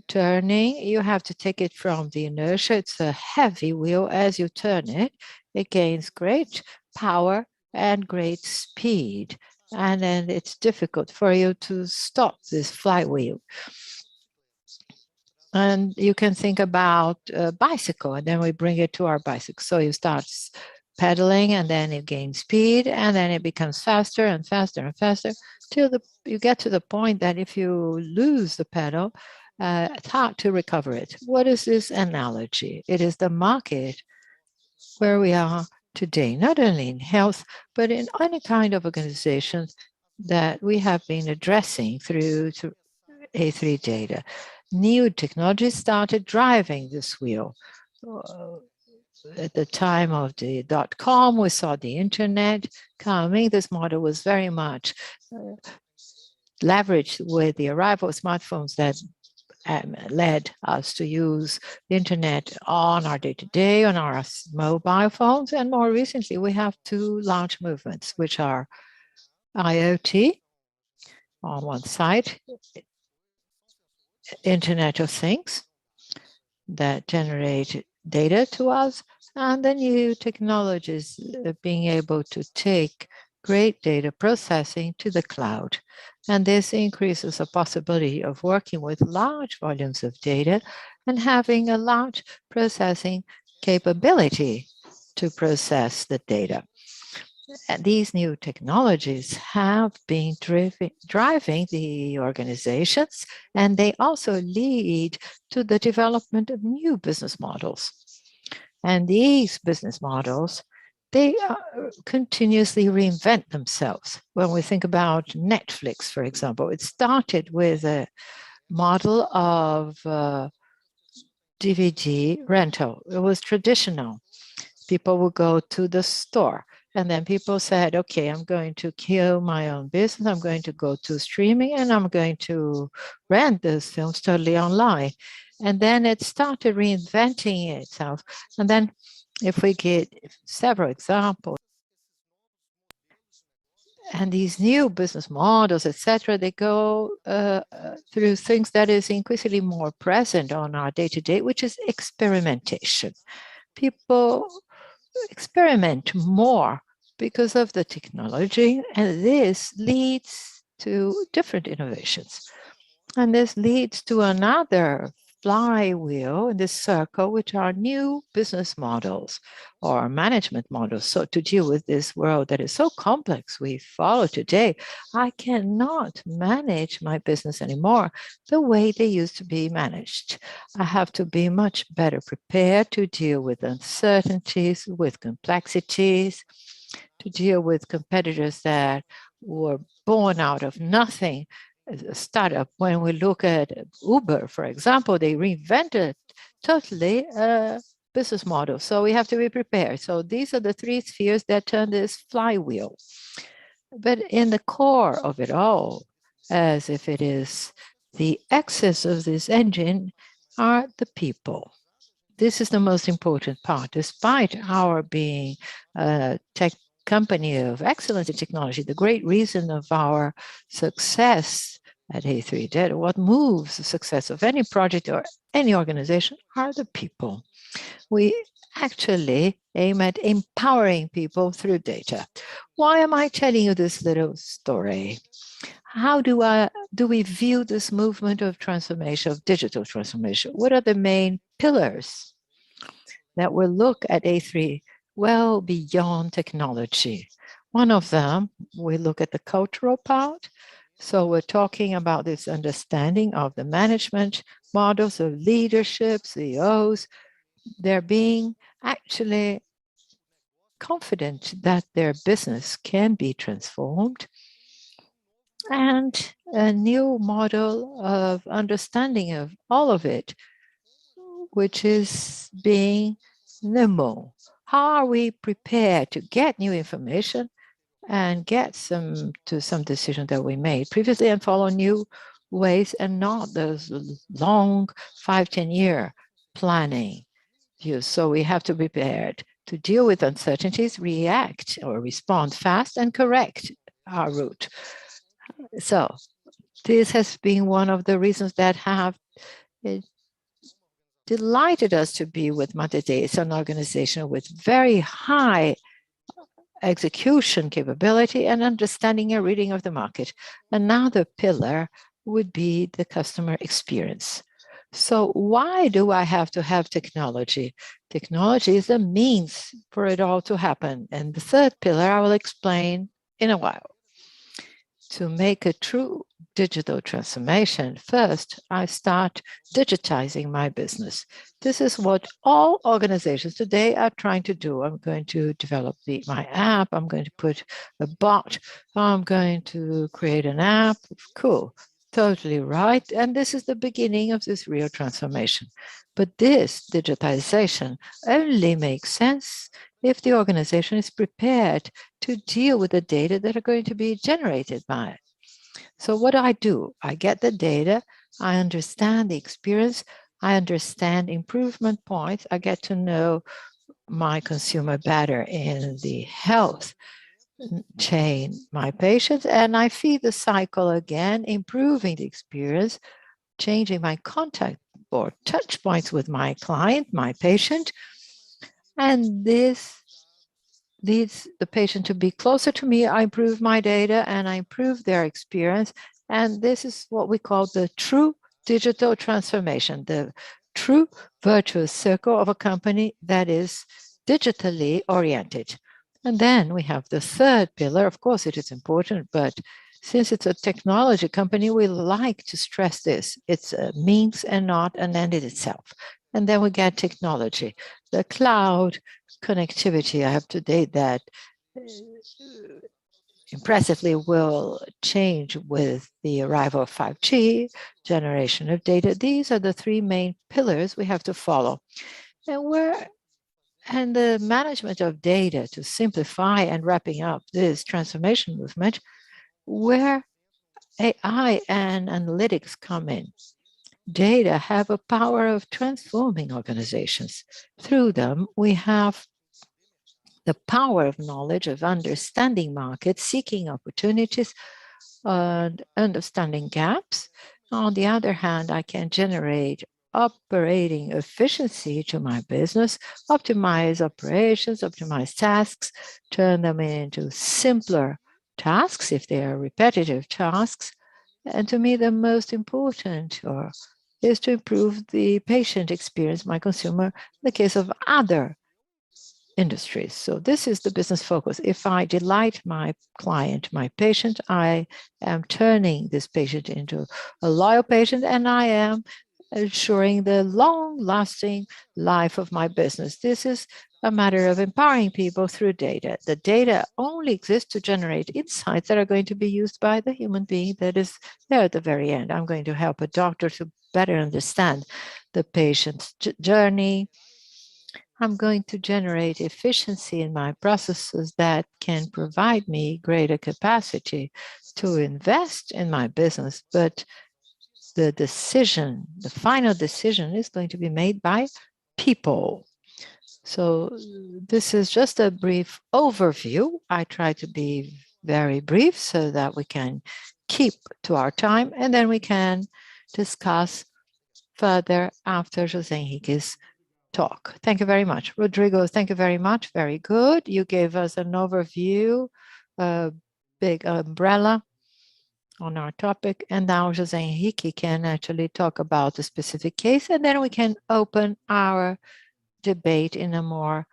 Speaker 1: turning. You have to take it from the inertia. It's a heavy wheel. As you turn it, it gains great power and great speed. And then it's difficult for you to stop this flywheel. And you can think about a bicycle, and then we bring it to our bicycle. So you start pedaling, and then it gains speed, and then it becomes faster and faster and faster till you get to the point that if you lose the pedal, it's hard to recover it. What is this analogy? It is the market where we are today, not only in health, but in any kind of organization that we have been addressing through A3Data. New technologies started driving this wheel. At the time of the .com, we saw the internet coming. This model was very much leveraged with the arrival of smartphones that led us to use the internet on our day-to-day, on our mobile phones. And more recently, we have two large movements, which are IoT on one side, Internet of Things that generate data to us, and the new technologies being able to take great data processing to the cloud. And this increases the possibility of working with large volumes of data and having a large processing capability to process the data. And these new technologies have been driving the organizations, and they also lead to the development of new business models. And these business models, they continuously reinvent themselves. When we think about Netflix, for example, it started with a model of DVD rental. It was traditional. People would go to the store. And then people said, okay, I'm going to kill my own business. I'm going to go to streaming, and I'm going to rent those films totally online. And then it started reinventing itself. And then if we get several examples, and these new business models, etc., they go through things that is increasingly more present on our day-to-day, which is experimentation. People experiment more because of the technology, and this leads to different innovations. And this leads to another flywheel in this circle, which are new business models or management models. So to deal with this world that is so complex we follow today, I cannot manage my business anymore the way they used to be managed. I have to be much better prepared to deal with uncertainties, with complexities, to deal with competitors that were born out of nothing. A startup, when we look at Uber, for example, they reinvented totally a business model. So we have to be prepared. So these are the three spheres that turn this flywheel. But in the core of it all, as if it is the axis of this engine, are the people. This is the most important part. Despite our being a tech company of excellence in technology, the great reason of our success at A3Data, what moves the success of any project or any organization are the people. We actually aim at empowering people through data. Why am I telling you this little story? How do we view this movement of transformation, of digital transformation? What are the main pillars that will look at A3 well beyond technology? One of them, we look at the cultural part. So we're talking about this understanding of the management models of leadership, CEOs. They're being actually confident that their business can be transformed, and a new model of understanding of all of it, which is being nimble. How are we prepared to get new information and get some decision that we made previously and follow new ways and not those long 5-10 year planning views. So we have to be prepared to deal with uncertainties, react or respond fast and correct our route. So this has been one of the reasons that have delighted us to be with Matete. It's an organization with very high execution capability and understanding and reading of the market. Another pillar would be the customer experience. So why do I have to have technology? Technology is a means for it all to happen. And the third pillar I will explain in a while. To make a true digital transformation, first, I start digitizing my business. This is what all organizations today are trying to do. I'm going to develop my app. I'm going to put a bot. I'm going to create an app. Cool. Totally right. And this is the beginning of this real transformation. But this digitization only makes sense if the organization is prepared to deal with the data that are going to be generated by it. So what do? I get the data, I understand the experience, I understand improvement points, I get to know my consumer better in the health chain, my patients, and I feed the cycle again, improving the experience, changing my contact or touch points with my client, my patient, and this leads the patient to be closer to me. I improve my data and I improve their experience. And this is what we call the true digital transformation, the true virtuous circle of a company that is digitally oriented. And then we have the third pillar. Of course, it is important, but since it's a technology company, we like to stress this. It's a means and not an end in itself. And then we get technology, the cloud connectivity. I have to date that impressively will change with the arrival of 5G, generation of data. These are the three main pillars we have to follow. And the management of data to simplify and wrapping up this transformation movement, where AI and analytics come in. Data have a power of transforming organizations. Through them, we have the power of knowledge, of understanding markets, seeking opportunities, and understanding gaps. On the other hand, I can generate operating efficiency to my business, optimize operations, optimize tasks, turn them into simpler tasks if they are repetitive tasks. And to me, the most important is to improve the patient experience, my consumer, in the case of other industries. So this is the business focus. If I delight my client, my patient, I am turning this patient into a loyal patient, and I am ensuring the long-lasting life of my business. This is a matter of empowering people through data. The data only exists to generate insights that are going to be used by the human being that is there at the very end. I'm going to help a doctor to better understand the patient's journey. I'm going to generate efficiency in my processes that can provide me greater capacity to invest in my business, but the decision, the final decision is going to be made by people. So this is just a brief overview. I try to be very brief so that we can keep to our time, and then we can discuss further after José Henrique's talk. Thank you very much. Rodrigo, thank you very much. Very good. You gave us an overview, a big umbrella on our topic, and now José Henrique can actually talk about the specific case, and then we can open our debate in a more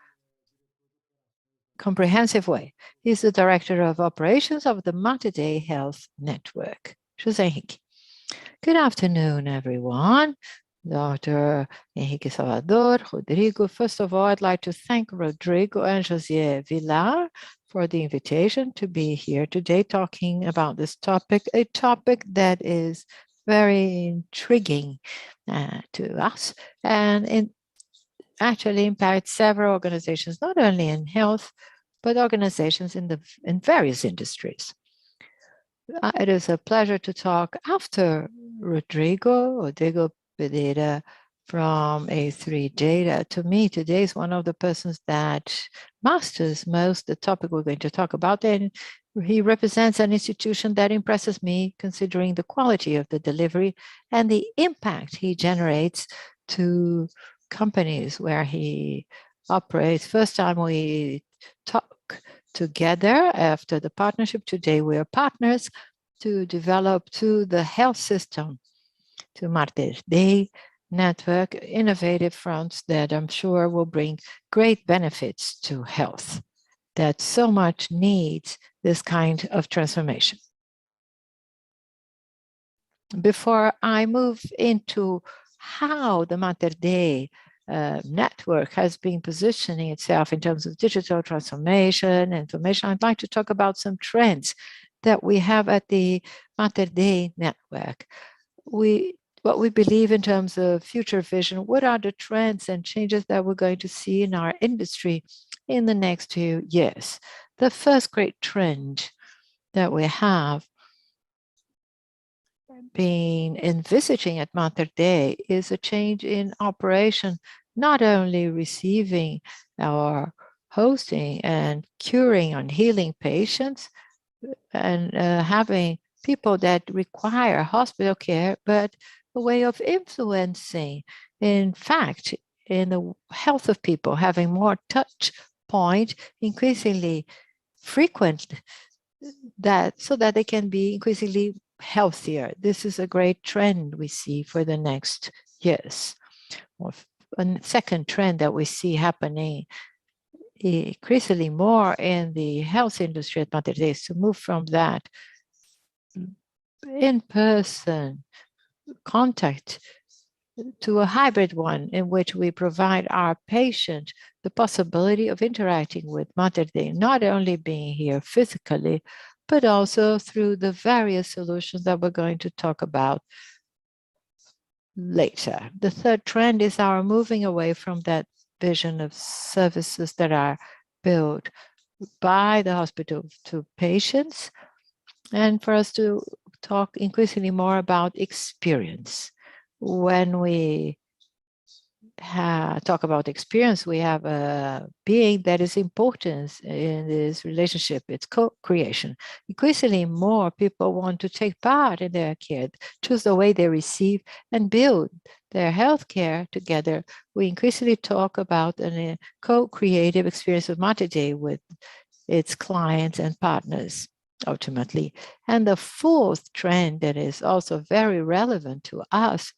Speaker 1: comprehensive way. He's the Director of Operations of the Matete Health Network. José Henrique. Good afternoon, everyone. Dr. Henrique Salvador, Rodrigo. First of all, I'd like to thank Rodrigo and José Villar for the invitation to be here today talking about this topic, a topic that is very intriguing to us. And actually impacts several organizations, not only in health, but organizations in various industries. It is a pleasure to talk after Rodrigo Pereira from A3 Data. To me, today is one of the persons that masters most the topic we're going to talk about, and he represents an institution that impresses me, considering the quality of the delivery and the impact he generates to companies where he operates. First time we talk together after the partnership. Today we are partners to develop to the health system, to MATER network, innovative fronts that I'm sure will bring great benefits to health that so much needs this kind of transformation. Before I move into how the MATER network has been positioning itself in terms of digital transformation, information, I'd like to talk about some trends that we have at the MATER network. What we believe in terms of future vision, what are the trends and changes that we're going to see in our industry in the next few years? The first great trend that we have been envisaging at MATER is a change in operation, not only receiving or hosting and curing and healing patients and having people that require hospital care, but a way of influencing, in fact, in the health of people, having more touch point, increasingly frequent, so that they can be increasingly healthier. This is a great trend we see for the next years. A second trend that we see happening increasingly more in the health industry at MATER is to move from that in-person contact to a hybrid one in which we provide our patient the possibility of interacting with MATER, not only being here physically, but also through the various solutions that we're going to talk about later. The third trend is our moving away from that vision of services that are built by the hospital to patients, and for us to talk increasingly more about experience. When we talk about experience, we have a being that is important in this relationship. It's co-creation. Increasingly more people want to take part in their care, choose the way they receive and build their health care together. We increasingly talk about a co-creative experience of MATER with its clients and partners, ultimately. And the fourth trend that is also very relevant to us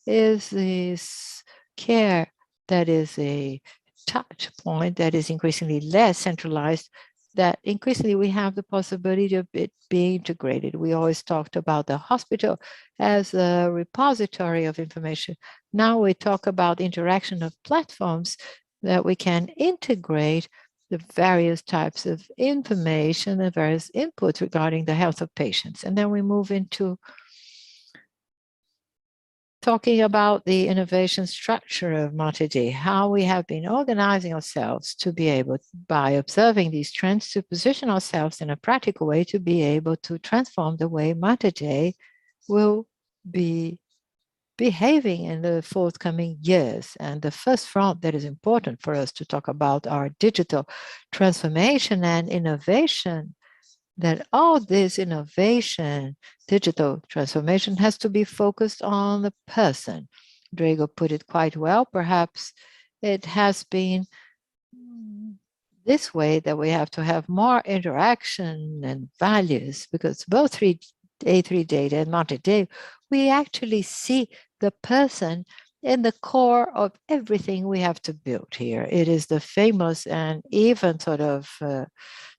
Speaker 1: is this care that is a touch point that is increasingly less centralized, that increasingly we have the possibility of it being integrated. We always talked about the hospital as a repository of information. Now we talk about interaction of platforms that we can integrate the various types of information and various inputs regarding the health of patients. And then we move into talking about the innovation structure of MATER, how we have been organizing ourselves to be able, by observing these trends, to position ourselves in a practical way to be able to transform the way MATER will be behaving in the forthcoming years. And the first front that is important for us to talk about are digital transformation and innovation, that all this innovation, digital transformation, has to be focused on the person. Rodrigo put it quite well. Perhaps it has been this way that we have to have more interaction and values, because both A3 Data and MATER, we actually see the person in the core of everything we have to build here. It is the famous and even sort of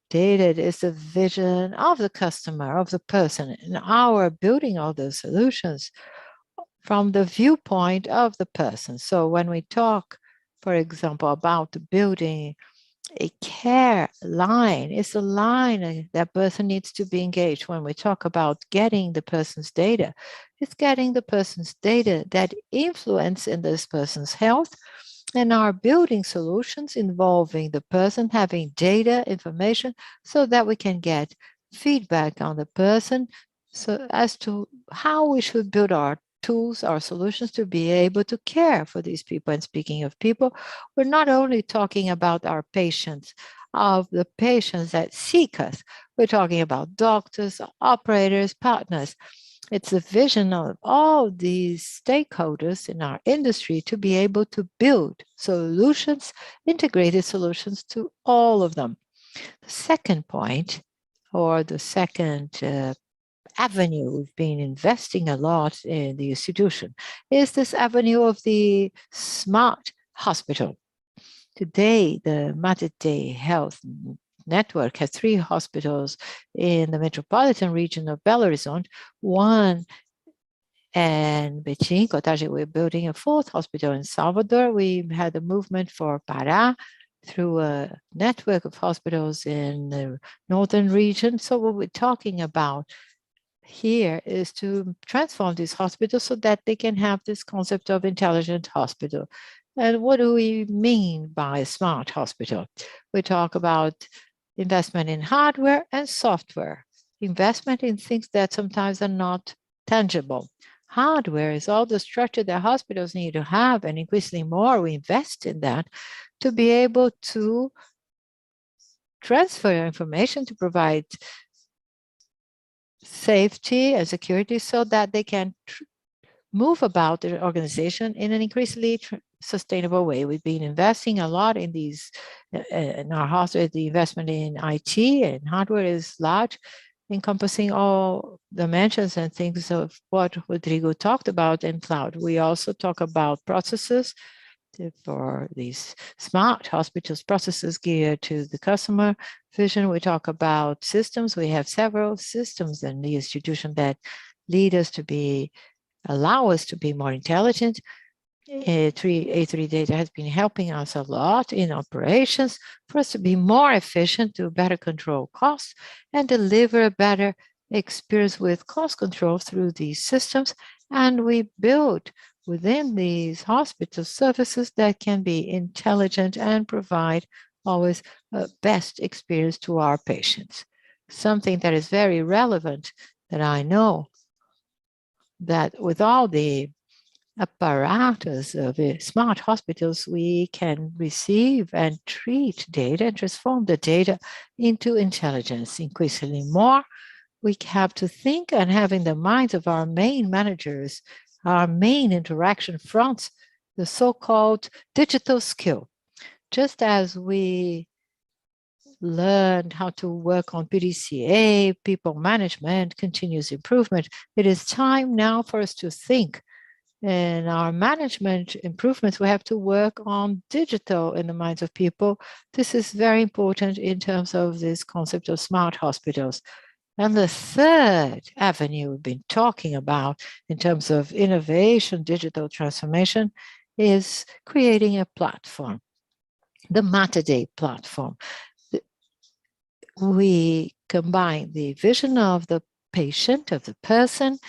Speaker 1: data is the vision of the customer, of the person, and our building all those solutions from the viewpoint of the person. So when we talk, for example, about building a care line, it's a line that person needs to be engaged. When we talk about getting the person's data, it's getting the person's data that influence in this person's health and are building solutions involving the person having data information so that we can get feedback on the person so as to how we should build our tools, our solutions to be able to care for these people. And speaking of people, we're not only talking about our patients, of the patients that seek us, we're talking about doctors, operators, partners. It's the vision of all these stakeholders in our industry to be able to build solutions, integrated solutions to all of them. The second point, or the second avenue we've been investing a lot in the institution, is this avenue of the smart hospital. Today, the Matete Health Network has 3 hospitals in the metropolitan region of Belo Horizonte, 1 and Betim, Cotaje. We're building a 4th hospital in Salvador. We had a movement for Pará through a network of hospitals in the northern region. So what we're talking about here is to transform these hospitals so that they can have this concept of intelligent hospital. And what do we mean by a smart hospital? We talk about investment in hardware and software, investment in things that sometimes are not tangible. Hardware is all the structure that hospitals need to have, and increasingly more we invest in that to be able to transfer information, to provide safety and security so that they can move about their organization in an increasingly sustainable way. We've been investing a lot in these, in our hospital. The investment in IT and hardware is large, encompassing all dimensions and things of what Rodrigo talked about in cloud. We also talk about processes for these smart hospitals, processes geared to the customer vision. We talk about systems. We have several systems in the institution that lead us to allow us to be more intelligent. A3 data has been helping us a lot in operations for us to be more efficient, to better control costs, and deliver a better experience with cost control through these systems. And we build within these hospital services that can be intelligent and provide always a best experience to our patients. Something that is very relevant that I know that with all the apparatus of smart hospitals, we can receive and treat data and transform the data into intelligence. Increasingly more, we have to think and have in the minds of our main managers, our main interaction fronts, the so-called digital skill. Just as we learned how to work on PDCA, people management, continuous improvement, it is time now for us to think. In our management improvements, we have to work on digital in the minds of people. This is very important in terms of this concept of smart hospitals. And the third avenue we've been talking about in terms of innovation, digital transformation, is creating a platform, the Matete platform. We combine the vision of the patient, of the person,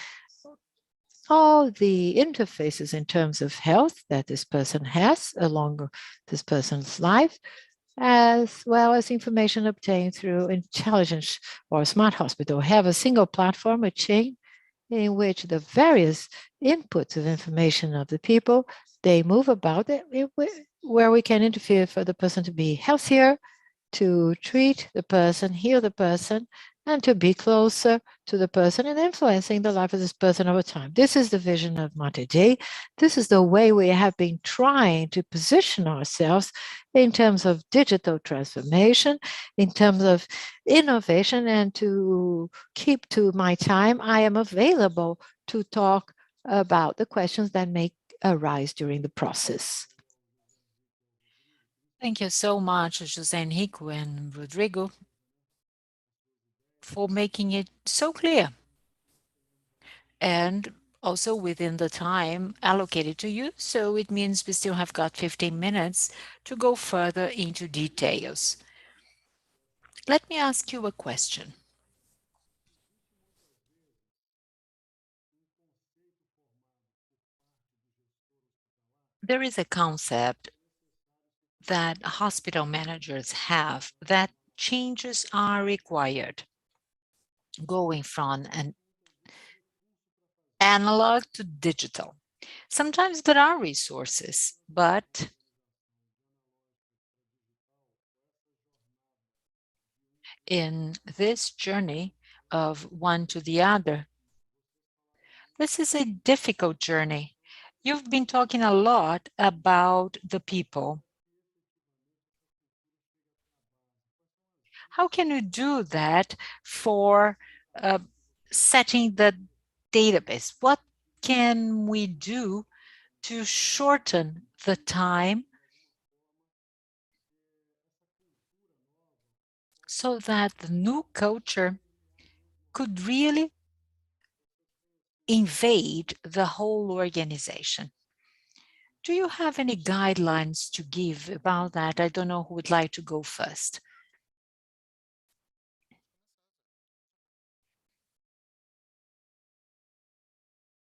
Speaker 1: all the interfaces in terms of health that this person has along this person's life, as well as information obtained through intelligence or smart hospital. Have a single platform, a chain, in which the various inputs of information of the people, they move about it, where we can interfere for the person to be healthier, to treat the person, heal the person, and to be closer to the person and influencing the life of this person over time. This is the vision of Matete. This is the way we have been trying to position ourselves in terms of digital transformation, in terms of innovation, and to keep to my time, I am available to talk about the questions that may arise during the process.
Speaker 2: Thank you so much, José Henrique and Rodrigo, for making it so clear, and also within the time allocated to you. So it means we still have got 15 minutes to go further into details. Let me ask you a question. There is a concept that hospital managers have, that changes are required, going from an analog to digital. Sometimes there are resources, but in this journey of one to the other, this is a difficult journey. You've been talking a lot about the people. How can you do that for setting the database? What can we do to shorten the time so that the new culture could really invade the whole organization? Do you have any guidelines to give about that? I don't know who would like to go first.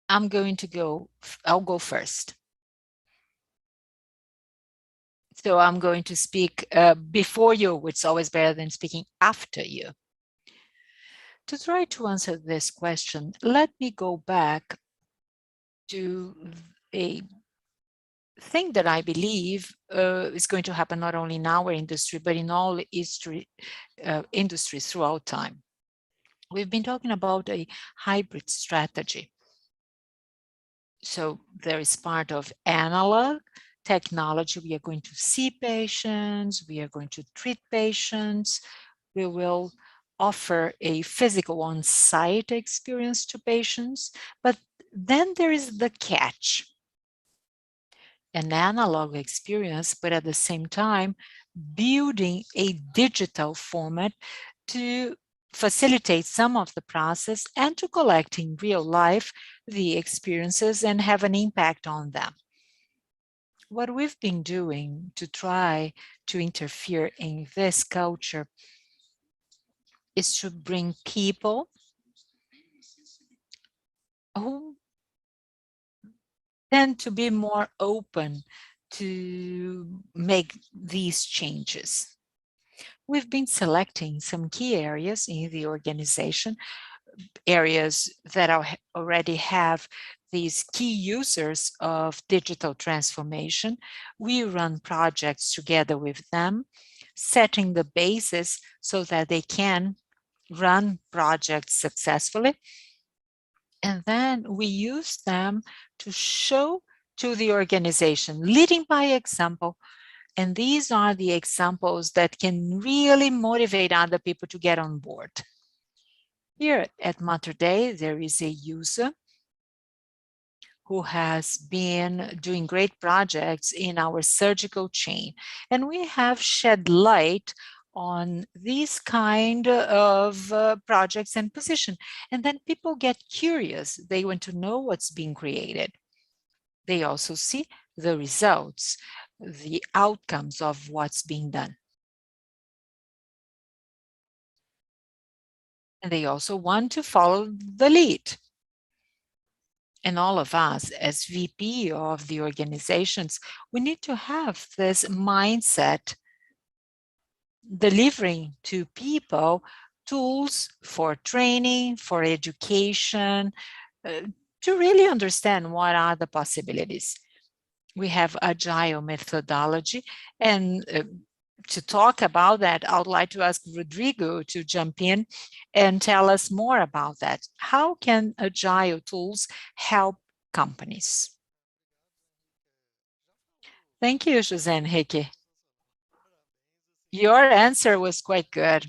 Speaker 2: I'll go first. So I'm going to speak before you, which is always better than speaking after you. To try to answer this question, let me go back to a thing that I believe is going to happen not only in our industry, but in all industries throughout time. We've been talking about a hybrid strategy. So there is part of analog technology. We are going to see patients, we are going to treat patients, we will offer a physical on-site experience to patients, but then there is the catch. An analog experience, but at the same time, building a digital format to facilitate some of the process and to collect in real life the experiences and have an impact on them. What we've been doing to try to interfere in this culture is to bring people who tend to be more open to make these changes. We've been selecting some key areas in the organization, areas that already have these key users of digital transformation. We run projects together with them, setting the basis so that they can run projects successfully. And then we use them to show to the organization, leading by example. And these are the examples that can really motivate other people to get on board. Here at Mater Dei, there is a user who has been doing great projects in our surgical chain. And we have shed light on these kind of projects and position. And then people get curious. They want to know what's being created. They also see the results, the outcomes of what's being done. And they also want to follow the lead. And all of us as VP of the organizations, we need to have this mindset, delivering to people tools for training, for education, to really understand what are the possibilities. We have agile methodology, and to talk about that, I would like to ask Rodrigo to jump in and tell us more about that. How can agile tools help companies? Thank you, José Henrique. Your answer was quite good.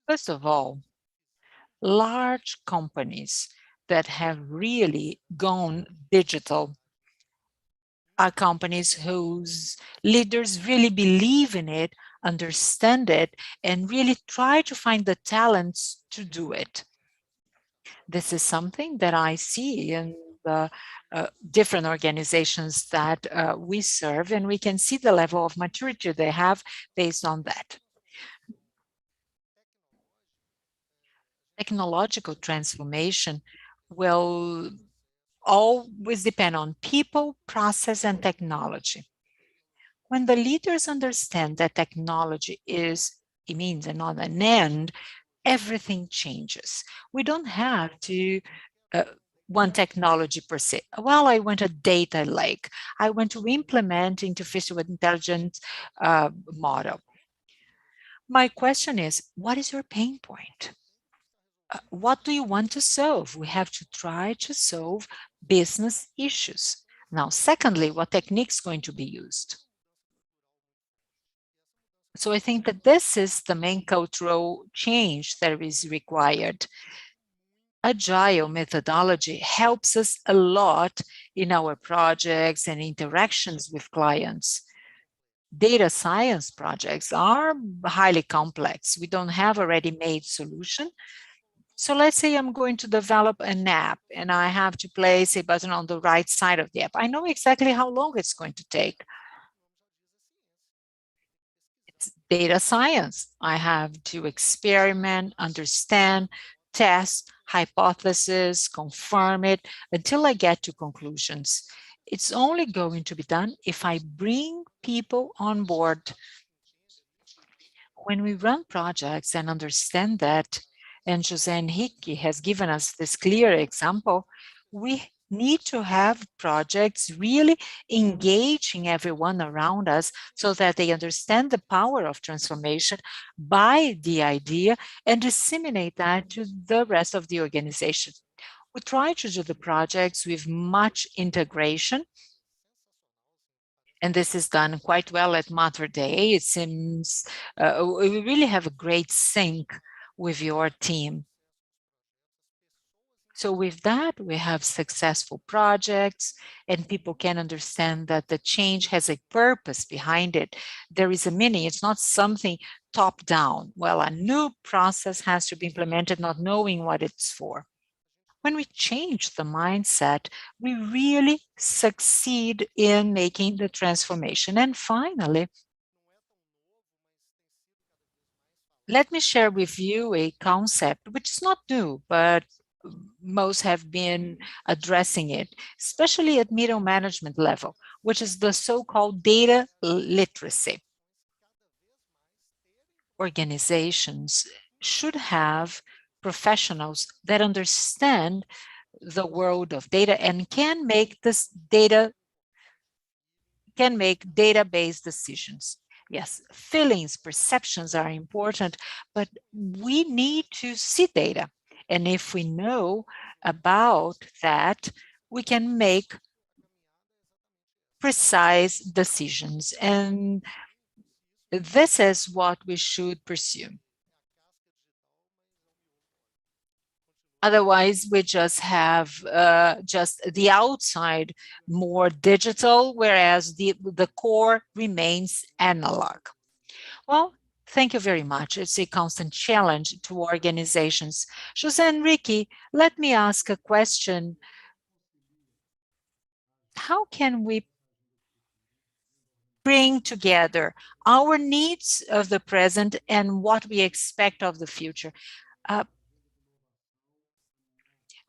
Speaker 2: First of all, large companies that have really gone digital are companies whose leaders really believe in it, understand it, and really try to find the talents to do it. This is something that I see in the different organizations that we serve, and we can see the level of maturity they have based on that. Technological transformation, will always depend on people, process, and technology. When the leaders understand that technology is a means and not an end, everything changes. We don't have to one technology per se. Well, I want a data lake. I want to implement artificial intelligence model. My question is, what is your pain point? What do you want to solve? We have to try to solve business issues. Now, secondly, what technique is going to be used? So I think that this is the main cultural change that is required. Agile methodology helps us a lot in our projects and interactions with clients. Data science projects are highly complex. We don't have a ready-made solution. So let's say I'm going to develop an app and I have to place a button on the right side of the app. I know exactly how long it's going to take. It's data science. I have to experiment, understand, test, hypothesis, confirm it until I get to conclusions. It's only going to be done if I bring people on board. When we run projects and understand that, and José Henrique has given us this clear example, we need to have projects really engaging everyone around us so that they understand the power of transformation, buy the idea, and disseminate that to the rest of the organization. We try to do the projects with much integration, and this is done quite well at Mater Dei. It seems we really have a great sync with your team. So with that, we have successful projects and people can understand that the change has a purpose behind it. There is a meaning, it's not something top down. Well, a new process has to be implemented not knowing what it's for. When we change the mindset, we really succeed in making the transformation. And finally, let me share with you a concept which is not new, but most have been addressing it, especially at middle management level, which is the so-called data literacy. Organizations should have professionals that understand the world of data and can make database decisions. Yes, feelings, perceptions are important, but we need to see data. And if we know about that, we can make precise decisions. And this is what we should pursue. Otherwise, we just have just the outside more digital, whereas the core remains analog. Well, thank you very much. It's a constant challenge to organizations. José Henrique, let me ask a question. How can we bring together our needs of the present and what we expect of the future?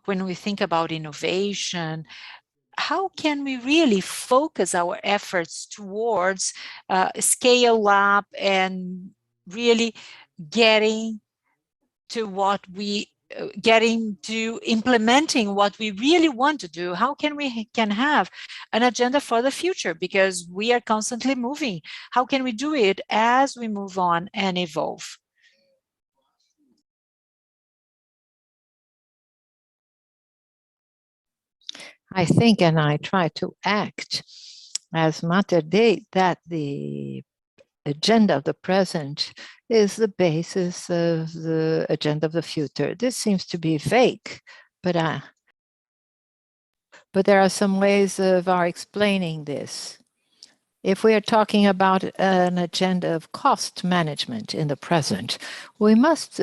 Speaker 2: When we think about innovation, how can we really focus our efforts towards scale up and really getting to implementing what we really want to do? How can we have an agenda for the future? Because we are constantly moving. How can we do it as we move on and evolve?
Speaker 1: I think, and I try to act as Mater Dei, that the agenda of the present is the basis of the agenda of the future. This seems to be vague, but there are some ways of our explaining this. If we are talking about an agenda of cost management in the present, we must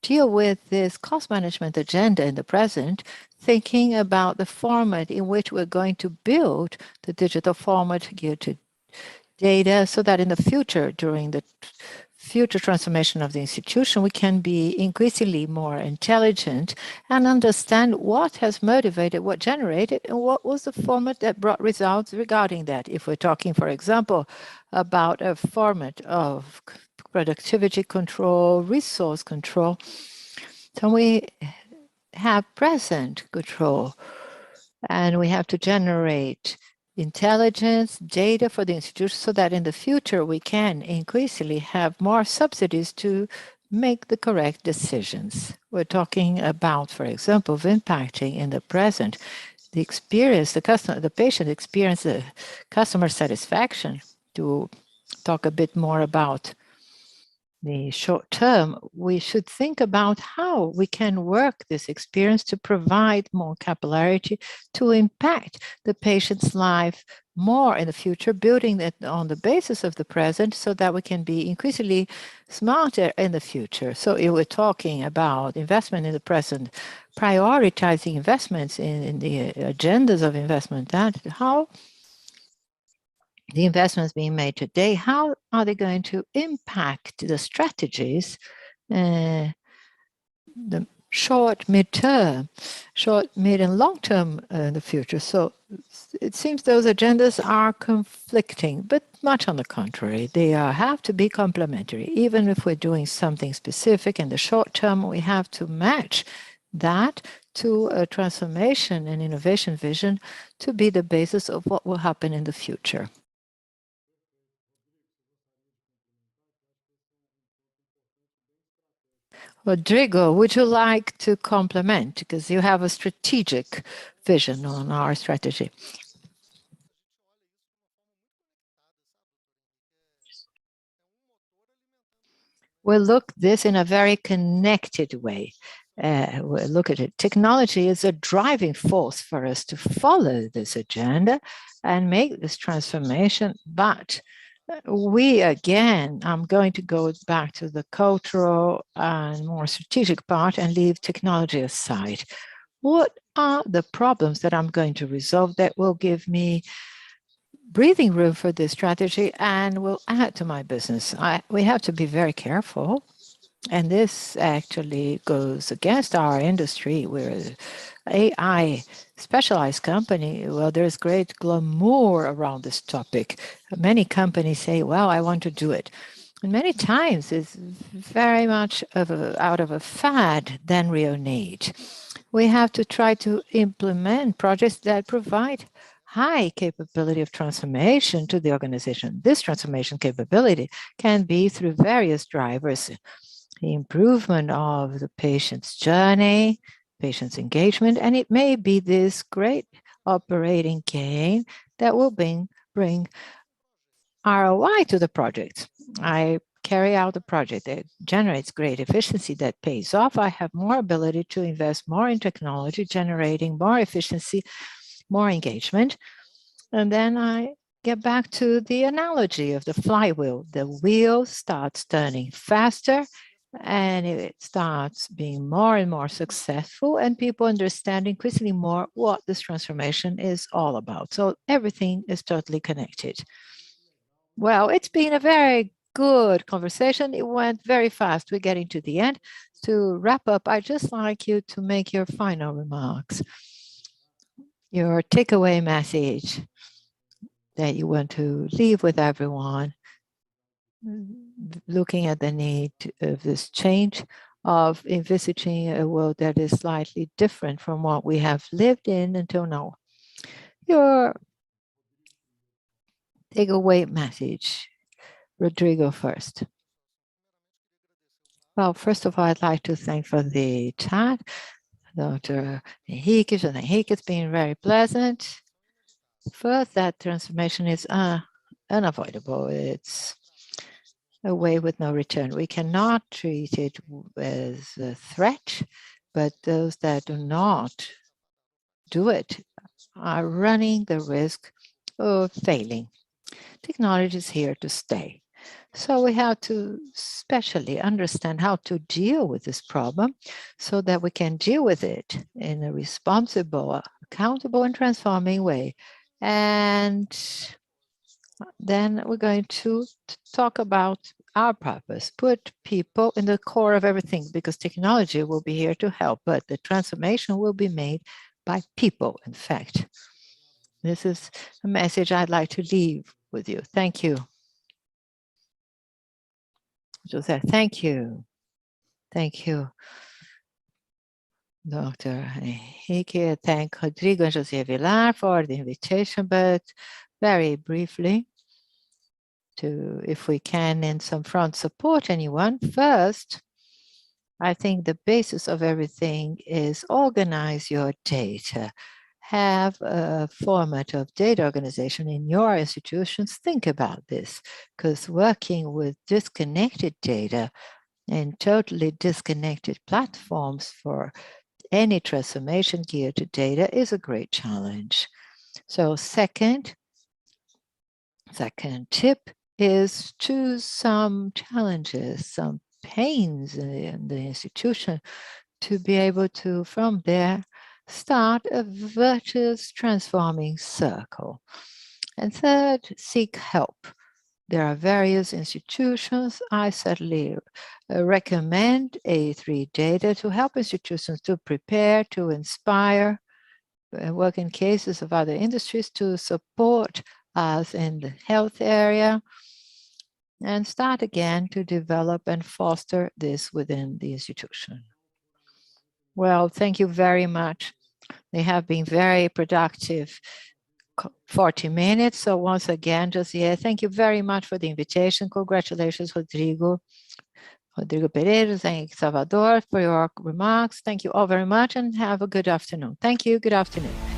Speaker 1: deal with this cost management agenda in the present, thinking about the format in which we're going to build the digital format geared to data, so that in the future, during the future transformation of the institution, we can be increasingly more intelligent and understand what has motivated, what generated, and what was the format that brought results regarding that. If we're talking, for example, about a format of productivity control, resource control, so we have present control, and we have to generate intelligence, data for the institution so that in the future we can increasingly have more subsidies to make the correct decisions. We're talking about, for example, of impacting in the present, the experience, the patient experience, the customer satisfaction. To talk a bit more about the short term, we should think about how we can work this experience to provide more capillarity, to impact the patient's life more in the future, building it on the basis of the present so that we can be increasingly smarter in the future. So if we're talking about investment in the present, prioritizing investments in the agendas of investment, that how the investments being made today, how are they going to impact the strategies, the short, mid-term, short, mid, and long-term in the future? So it seems those agendas are conflicting, but much on the contrary. They have to be complementary. Even if we're doing something specific in the short term, we have to match that to a transformation and innovation vision to be the basis of what will happen in the future. Rodrigo, would you like to complement? Because you have a strategic vision on our strategy. We'll look this in a very connected way. We'll look at it. Technology is a driving force for us to follow this agenda and make this transformation, but we, again, I'm going to go back to the cultural and more strategic part and leave technology aside. What are the problems that I'm going to resolve that will give me breathing room for this strategy and will add to my business? We have to be very careful. And this actually goes against our industry. We're an AI specialized company. Well, there's great glamour around this topic. Many companies say, well, I want to do it. And many times it's very much out of a fad than real need. We have to try to implement projects that provide high capability of transformation to the organization. This transformation capability can be through various drivers. The improvement of the patient's journey, patient's engagement, and it may be this great operating gain that will bring ROI to the project. I carry out a project that generates great efficiency that pays off. I have more ability to invest more in technology, generating more efficiency, more engagement. And then I get back to the analogy of the flywheel. The wheel starts turning faster, and it starts being more and more successful, and people understand increasingly more what this transformation is all about. So everything is totally connected. Well, it's been a very good conversation. It went very fast. We're getting to the end. To wrap up, I'd just like you to make your final remarks, your takeaway message that you want to leave with everyone, looking at the need of this change of envisaging a world that is slightly different from what we have lived in until now. Your takeaway message, Rodrigo first. Well, first of all, I'd like to thank for the chat, Dr. Henrique. It's been very pleasant. First, that transformation is unavoidable. It's a way with no return. We cannot treat it as a threat, but those that do not do it are running the risk of failing. Technology is here to stay. So we have to especially understand how to deal with this problem so that we can deal with it in a responsible, accountable, and transforming way. And then we're going to talk about our purpose. Put people in the core of everything, because technology will be here to help, but the transformation will be made by people, in fact. This is a message I'd like to leave with you. Thank you. José, thank you. Thank you, Dr. Henrique. Thank Rodrigo and José Vilar for the invitation, but very briefly, if we can, in some front, support anyone. First, I think the basis of everything is organize your data. Have a format of data organization in your institutions. Think about this, because working with disconnected data and totally disconnected platforms for any transformation geared to data is a great challenge. So second tip is choose some challenges, some pains in the institution to be able to, from there, start a virtuous transforming circle. And third, seek help. There are various institutions. I certainly recommend A3 Data to help institutions to prepare, to inspire, work in cases of other industries to support us in the health area, and start again to develop and foster this within the institution. Well, thank you very much. They have been very productive 40 minutes. So once again, Josiah, thank you very much for the invitation. Congratulations, Rodrigo Pereira and Salvador, for your remarks. Thank you all very much and have a good afternoon. Thank you. Good afternoon.